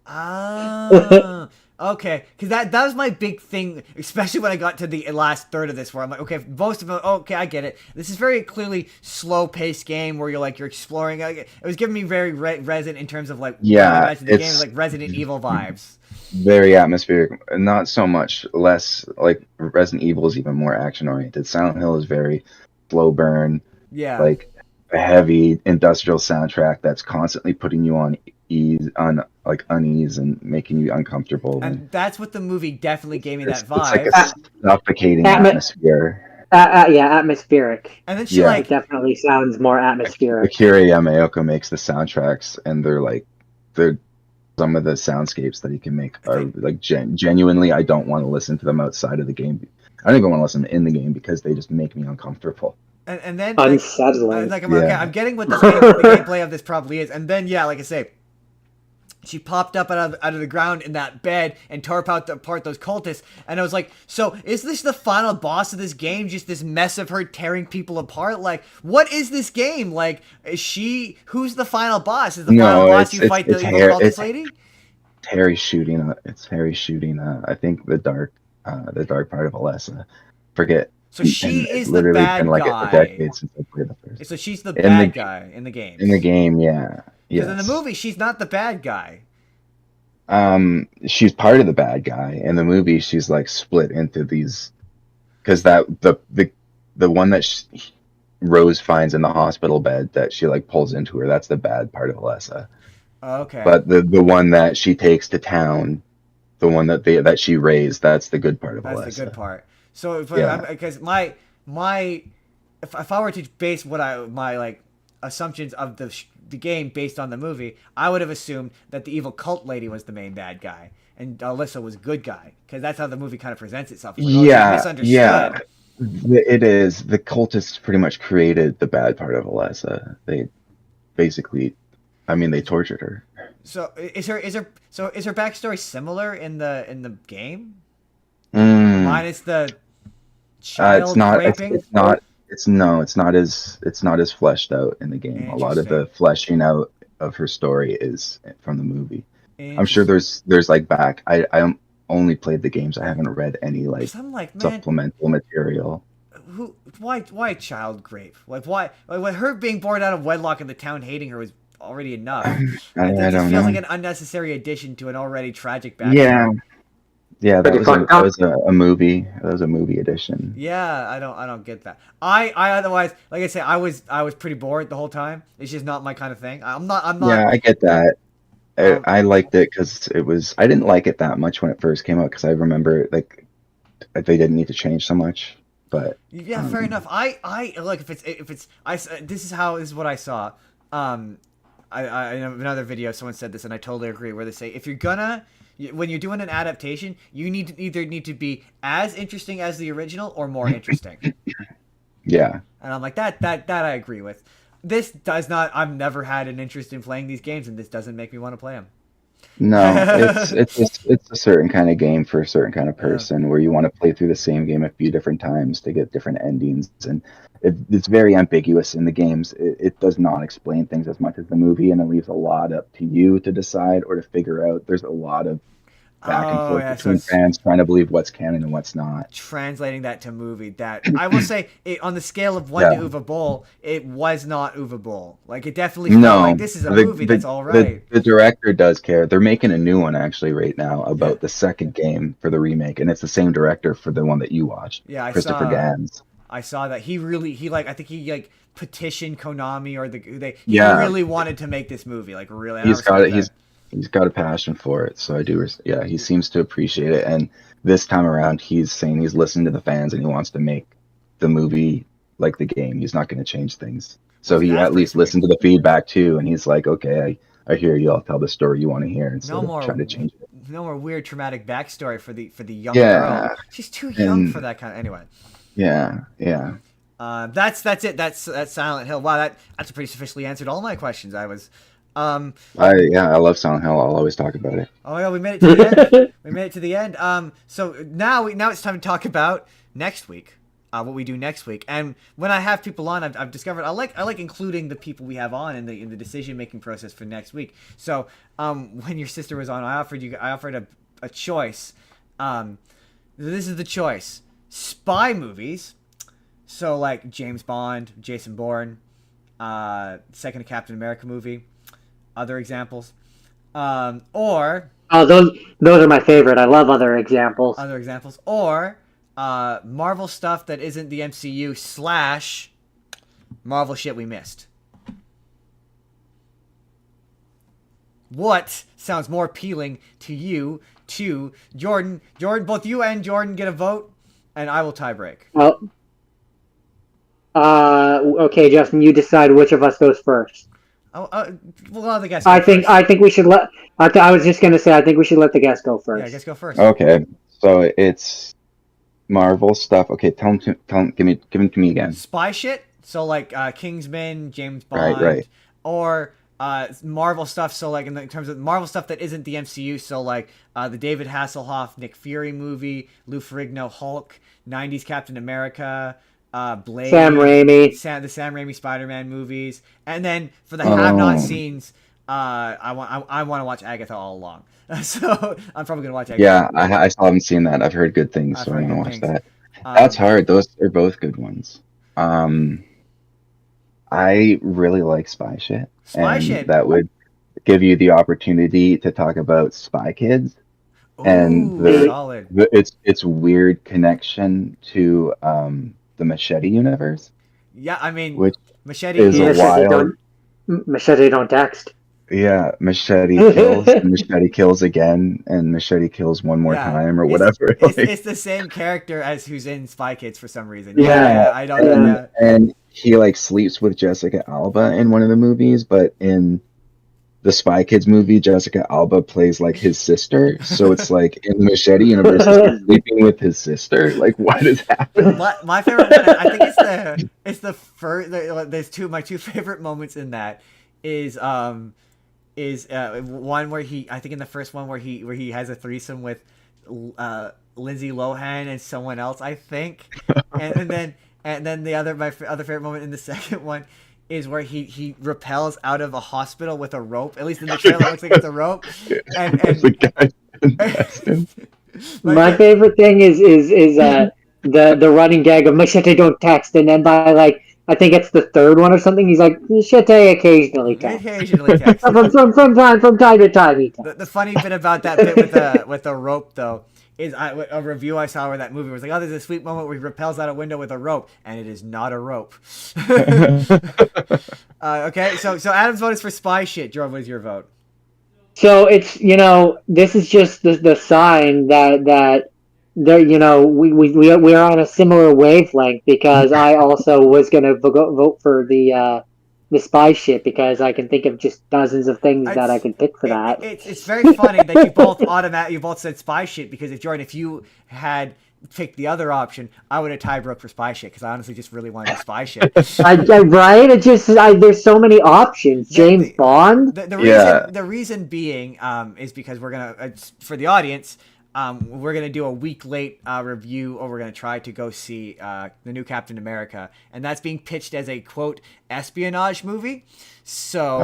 Oh. Okay, because that was my big thing, especially when I got to the last third of this, where I'm like, okay, most of it, okay, I get it. This is very clearly slow-paced game where you're exploring. It was giving me very Resident in terms of like, it's the game, like Resident Evil vibes. Very atmospheric, not so much less like Resident Evil is even more action-oriented. Silent Hill is very slow burn, like a heavy industrial soundtrack that's constantly putting you on unease and making you uncomfortable. And that's what the movie definitely gave me that vibe. It's like a suffocating atmosphere. Atmospheric. And then she it definitely sounds more atmospheric. Akira Yamaoka makes the soundtracks, and they're some of the soundscapes that he can make are like genuinely. I don't want to listen to them outside of the game. I don't even want to listen in the game because they just make me uncomfortable. And then unsettling. I'm getting what the gameplay of this probably is, and then like I say, she popped up out of the ground in that bed and tore apart those cultists, and I was like, so is this the final boss of this game? Just this mess of her tearing people apart? Like, what is this game? Like, who's the final boss? Is the final boss you fight the evil cultist lady? It's Harry shooting. It's Harry shooting. I think the dark part of Alessa. Forget. So she is the bad guy. A decade since I played the first. So she's the bad guy in the game. In the game, yeah. Because in the movie, she's not the bad guy. She's part of the bad guy. In the movie, she's like split into these. Because the one that Rose finds in the hospital bed that she like pulls into her, that's the bad part of Alessa. Okay. But the one that she takes to town, the one that she raised, that's the good part of Alessa. That's the good part. So because if I were to base my assumptions of the game based on the movie, I would have assumed that the evil cult lady was the main bad guy and Alyssa was good guy, because that's how the movie kind of presents itself. Misunderstood. Yeah, it is. The cultists pretty much created the bad part of Alyssa. They basically, they tortured her. So is her backstory similar in the game? Minus the child raping? It's not as fleshed out in the game. A lot of the fleshing out of her story is from the movie. I'm sure there's I only played the games. I haven't read any supplemental material. why child rape? Like why? Like her being born out of wedlock and the town hating her was already enough. I It just don't feels know. like an unnecessary addition to an already tragic backstory. Yeah. Yeah, that Pretty was fucked up. a movie. That was a movie edition. Yeah, I don't get that. I otherwise, like I say, I was pretty bored the whole time. It's just not my kind of thing. I'm not. Yeah, I get that. Um, I liked it because it was. I didn't like it that much when it first came out because I remember like they didn't need to change so much. But Yeah, fair enough. I look if it's this is what I saw. I in another video someone said this and I totally agree. Where they say if you're gonna when you're doing an adaptation, you need to be as interesting as the original or more interesting. yeah, And I'm like that I agree with. This does not. I've never had an interest in playing these games, and this doesn't make me want to play them. no, it's a certain kind of game for a certain kind of person where you want to play through the same game a few different times to get different endings, and it's very ambiguous in the games. It does not explain things as much as the movie, and it leaves a lot up to you to decide or to figure out. There's a lot of back and forth between fans trying to believe what's canon and what's not. Translating that to movie, that I will say, on the scale of 1 to Uwe Boll, it was not Uwe Boll. Like it definitely felt like this is a movie that's all right. The director does care. They're making a new one actually right now about the second game for the remake, and it's the same director for the one that you watched. Yeah, Christopher Gans. I saw that he I think he petitioned Konami or he really wanted to make this movie. Like really, he's got it. He's got a passion for it, so I do. Yeah, he seems to appreciate it, and this time around, he's saying he's listening to the fans and he wants to make the movie like the game. He's not going to change things, so he at least listened to the feedback too, and he's like, okay, I hear you. I'll tell the story you want to hear instead of trying to change it. No more weird traumatic backstory for the young girl. She's too young for that kind of. Anyway. Yeah. That's it. That's Silent Hill. Wow, that's pretty sufficiently answered all my questions. I love Silent Hill. I'll always talk about it. Oh yeah, we made it to the end. We made it to the end. So now it's time to talk about next week. What we do next week. And when I have people on, I've discovered I like including the people we have on in the decision making process for next week. So when your sister was on, I offered a choice. This is the choice: spy movies. So like James Bond, Jason Bourne, second Captain America movie. Other examples, or those are my favorite. I love other examples. Or Marvel stuff that isn't the MCU / Marvel shit we missed. What sounds more appealing to you? To Jordan, both you and Jordan get a vote, and I will tie break. Well, okay, Justin, you decide which of us goes first. Well, the guest. I think we should let. I was just gonna say I think we should let the guest go first. Yeah, guest go first. Okay, so it's Marvel stuff. Okay, give them to me again. Spy shit. So like Kingsman, James Bond, right. Or Marvel stuff. So like in terms of Marvel stuff that isn't the MCU. So like the David Hasselhoff Nick Fury movie, Lou Ferrigno Hulk, '90s Captain America. Blade, Sam Raimi, the Sam Raimi Spider-Man movies, and then for the have-not scenes, I want to watch Agatha all along. So I'm probably gonna watch Agatha. Yeah, I still haven't seen that. I've heard good things, so I want to watch that. That's hard. Those are both good ones. I really like Spy Shit. That would give you the opportunity to talk about Spy Kids. Ooh, and solid. It's weird connection to the Machete universe. Yeah, I mean, Machete is a wild. Machete don't text. Yeah, Machete kills, and Machete kills again, and Machete kills one more time, or whatever. It's the same character as who's in Spy Kids for some reason. Yeah, I don't know. And he like sleeps with Jessica Alba in one of the movies, but in the Spy Kids movie, Jessica Alba plays like his sister. So it's like in the Machete universe, he's sleeping with his sister. Like, why does that happen? My favorite one, I think it's the first. There's my two favorite moments in that is one where I think in the first one where he has a threesome with Lindsay Lohan and someone else, I think, and then my other favorite moment in the second one is where he rappels out of a hospital with a rope. At least in the trailer, it looks like it's a rope. And my favorite thing is the running gag of Machete don't text, and then by like I think it's the third one or something, he's like Machete occasionally texts. Occasionally text. From time to time he texts. The funny bit about that bit with the rope though is a review I saw where that movie was like, oh, there's a sweet moment where he rappels out a window with a rope, and it is not a rope. Okay, so Adam's vote is for spy shit. Jordan, what is your vote? So it's this is just the sign that there we are on a similar wavelength, because I also was gonna vote for the spy shit, because I can think of just dozens of things that I could pick for that. It's very funny that you both said spy shit, because if you had picked the other option, I would have tied Brooke for spy shit, because I honestly just really wanted spy shit. Right? It just there's so many options. James Bond. The reason being is because we're gonna for the audience. We're going to do a week late review, or we're going to try to go see the new Captain America. And that's being pitched as a, quote, espionage movie. So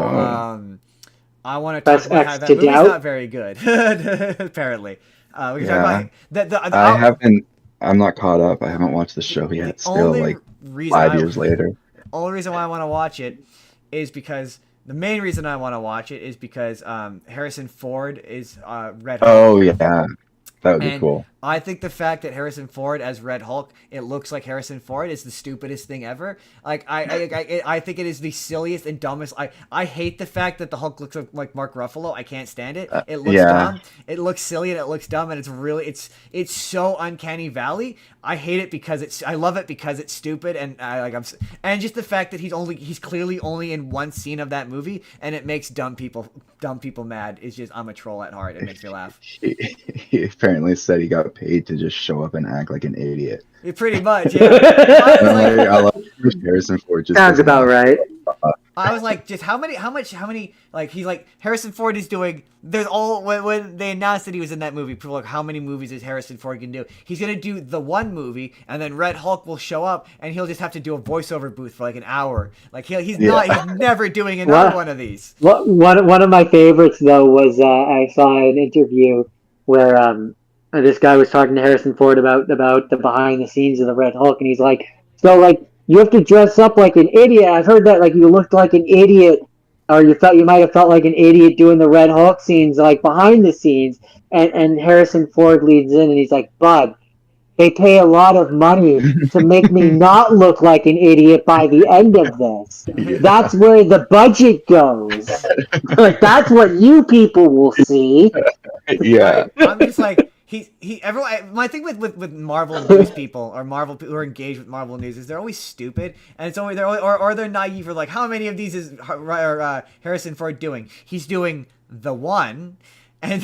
I want to talk about how that movie's not very good, apparently. We can talk about I'm not caught up. I haven't watched the show yet. Still, like 5 years later. The only reason why I want to watch it is because... The main reason I want to watch it is because Harrison Ford is Red Hulk. Oh, yeah. That would be cool. I think the fact that Harrison Ford as Red Hulk, it looks like Harrison Ford, is the stupidest thing ever. Like I think it is the silliest and dumbest. I hate the fact that the Hulk looks like Mark Ruffalo. I can't stand it. It looks dumb. It looks silly and it looks dumb, and it's so uncanny valley. I hate it because I love it because it's stupid, and and just the fact that he's clearly only in one scene of that movie, and it makes dumb people mad. Is just, I'm a troll at heart. It makes me laugh. He apparently said he got paid to just show up and act like an idiot. Pretty much, yeah. I love Harrison Ford. Sounds about right. I was like, just how many, like, he's like, Harrison Ford is doing, there's all, when they announced that he was in that movie, people were like, how many movies is Harrison Ford going to do? He's going to do the one movie, and then Red Hulk will show up, and he'll just have to do a voiceover booth for like an hour. Like, he's never doing another one of these. One of my favorites, though, was, I saw an interview where, this guy was talking to Harrison Ford about the behind the scenes of the Red Hulk, and he's like, so, like, you have to dress up like an idiot. I've heard that, like, you looked like an idiot, or you might have felt like an idiot doing the Red Hulk scenes, like, behind the scenes. And Harrison Ford leads in, and he's like, Bud, they pay a lot of money to make me not look like an idiot by the end of this. That's where the budget goes. Like, that's what you people will see. Yeah. I'm just like, my thing with Marvel news people, or Marvel people who are engaged with Marvel news, is they're always stupid, and it's always or they're naive, or like, how many of these is Harrison Ford doing? He's doing the one, and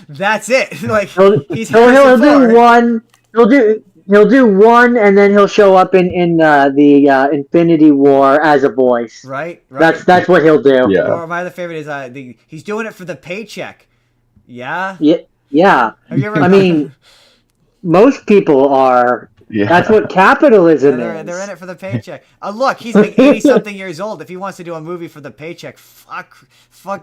that's it. Like, he'll do one. He'll do one, and then he'll show up in the Infinity War as a voice. Right. That's what he'll do. Yeah. Or my other favorite is he's doing it for the paycheck. Yeah. Yeah. Have you ever? I mean, most people are. Yeah. That's what capitalism is. They're in it for the paycheck. Look, he's like 80-something years old. If he wants to do a movie for the paycheck, fuck,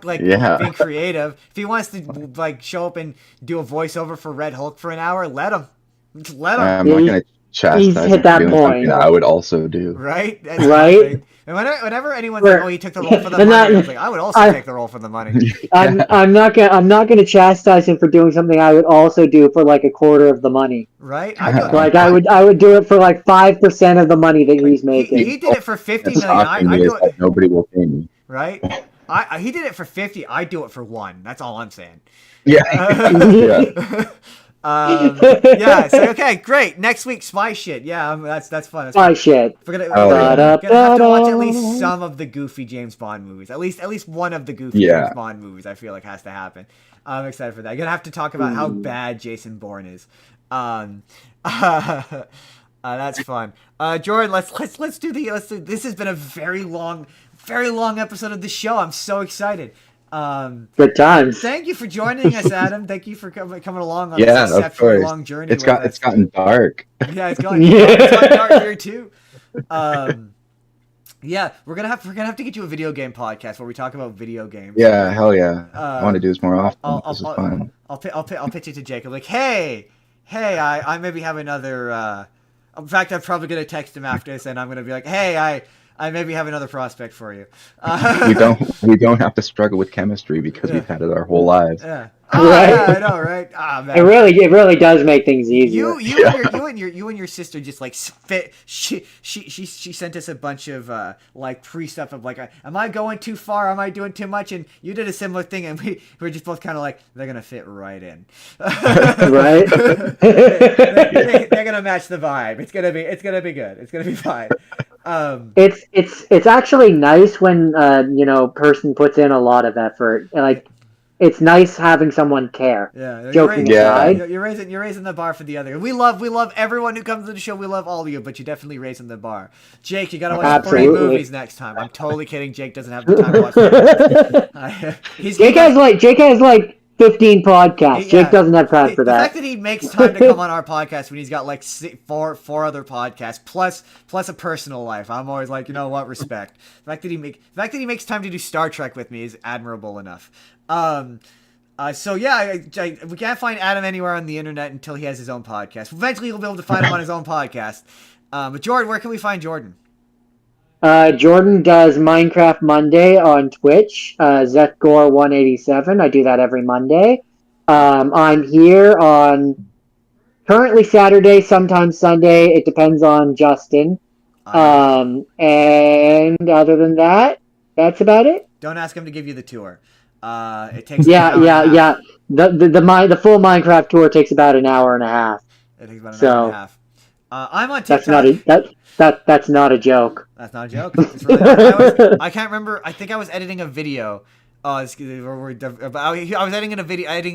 like, being creative. If he wants to, like, show up and do a voiceover for Red Hulk for an hour, let him. Just let him. I'm not gonna chastise him hit that for doing point. something that I would also do. Right. That's right. And whenever anyone's like, "Oh, he took the role for the money," I was like, "I would also take the role for the money." I'm not gonna chastise him for doing something I would also do for like a quarter of the money. Right. I would do it for like 5% of the money that he's making. He did it for $50 million. I do it. Nobody will pay me. Right. He did it for 50. I do it for 1. That's all I'm saying. Yeah. Yeah. So okay, great. Next week, spy shit. Yeah, that's fun. Spy shit. We're gonna have to watch at least some of the goofy James Bond movies. At least one of the goofy James Bond movies. I feel like has to happen. I'm excited for that. I'm gonna have to talk about how bad Jason Bourne is. That's fun. Jordan, let's do. This has been a very long episode of the show. I'm so excited. Good times. Thank you for joining us, Adam. Thank you for coming along on this exceptionally long journey. It's gotten dark. Yeah, it's gotten dark here too. Yeah, we're gonna have to get you a video game podcast where we talk about video games. Yeah, hell yeah. I want to do this more often. This is fun. I'll pitch it to Jacob. Like, hey, I maybe have another In fact, I'm probably gonna text him after this, and I'm gonna be like, "Hey, I maybe have another prospect for you." We don't have to struggle with chemistry because we've had it our whole lives. Yeah. Right. Yeah, I know, right? Ah, man. It really does make things easier. You and your sister just like fit. She sent us a bunch of like pre stuff of like, am I going too far? Am I doing too much? And you did a similar thing, and we were just both kind of like, they're gonna fit right in, Right? they're gonna match the vibe. It's gonna be good. It's gonna be fine. It's actually nice when person puts in a lot of effort. Like, it's nice having someone care. Yeah, Joking aside, aside, you're raising the bar for the other. We love everyone who comes to the show. We love all of you, but you're definitely raising the bar. Jake, you gotta watch 3 movies next time. I'm totally kidding. Jake doesn't have the time to watch 3 movies. Jake has like 15 podcasts. Yeah. Jake doesn't have time for that. The fact that he makes time to come on our podcast when he's got like four other podcasts plus a personal life, I'm always like, you know what, respect. The fact that he makes time to do Star Trek with me is admirable enough. So yeah, we can't find Adam anywhere on the internet until he has his own podcast. Eventually, we'll be able to find him on his own podcast. But Jordan, where can we find Jordan? Jordan does Minecraft Monday on Twitch, Zethgore187. I do that every Monday. I'm here on currently Saturday, sometimes Sunday. It depends on Justin. And other than that, that's about it. Don't ask him to give you the tour. It takes yeah. The full Minecraft tour takes about an hour and a half. It takes about an hour and a half. I'm on TikTok. That's not a joke. That's not a joke. It's really not. I can't remember. I think I was editing a video. I was editing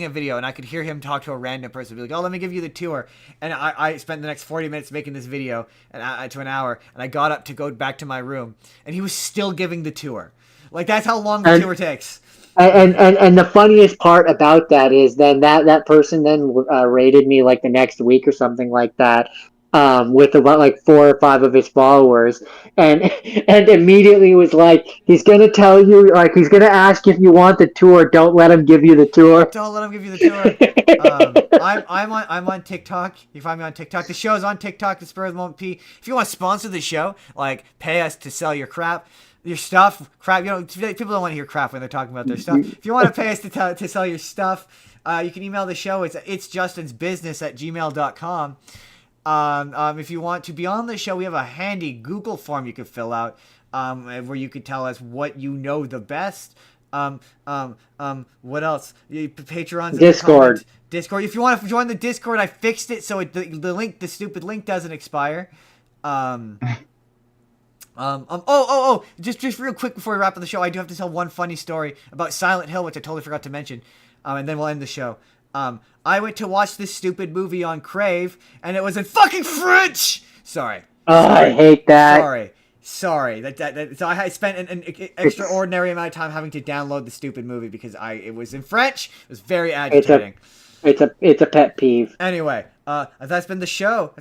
a video, and I could hear him talk to a random person, be like, "Oh, let me give you the tour." And I spent the next 40 minutes making this video, and to an hour. And I got up to go back to my room, and he was still giving the tour. Like, that's how long the tour takes. And the funniest part about that is then that person then rated me like the next week or something like that, with about like 4 or 5 of his followers, and immediately was like, he's gonna tell you, like, he's gonna ask if you want the tour. Don't let him give you the tour. Don't let him give you the tour. I'm on TikTok. You find me on TikTok. The show's on TikTok. The Spurr of the Moment P. If you want to sponsor the show, like, pay us to sell your crap. Your stuff, crap. People don't want to hear crap when they're talking about their stuff. If you want to pay us to sell your stuff, you can email the show. It's justinsbusiness@gmail.com. If you want to be on the show, we have a handy Google form you can fill out, where you could tell us what you know the best. What else? Patreon's Discord. If you want to join the Discord, I fixed it so the stupid link doesn't expire. Just real quick before we wrap up the show, I do have to tell one funny story about Silent Hill, which I totally forgot to mention, and then we'll end the show. I went to watch this stupid movie on Crave, and it was in fucking French! Sorry. I hate that. Sorry. So I spent an extraordinary amount of time having to download the stupid movie because it was in French. It was very agitating. It's a pet peeve. Anyway, that's been the show.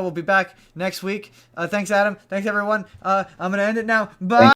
We'll be back next week. Thanks, Adam. Thanks, everyone. I'm gonna end it now. Bye.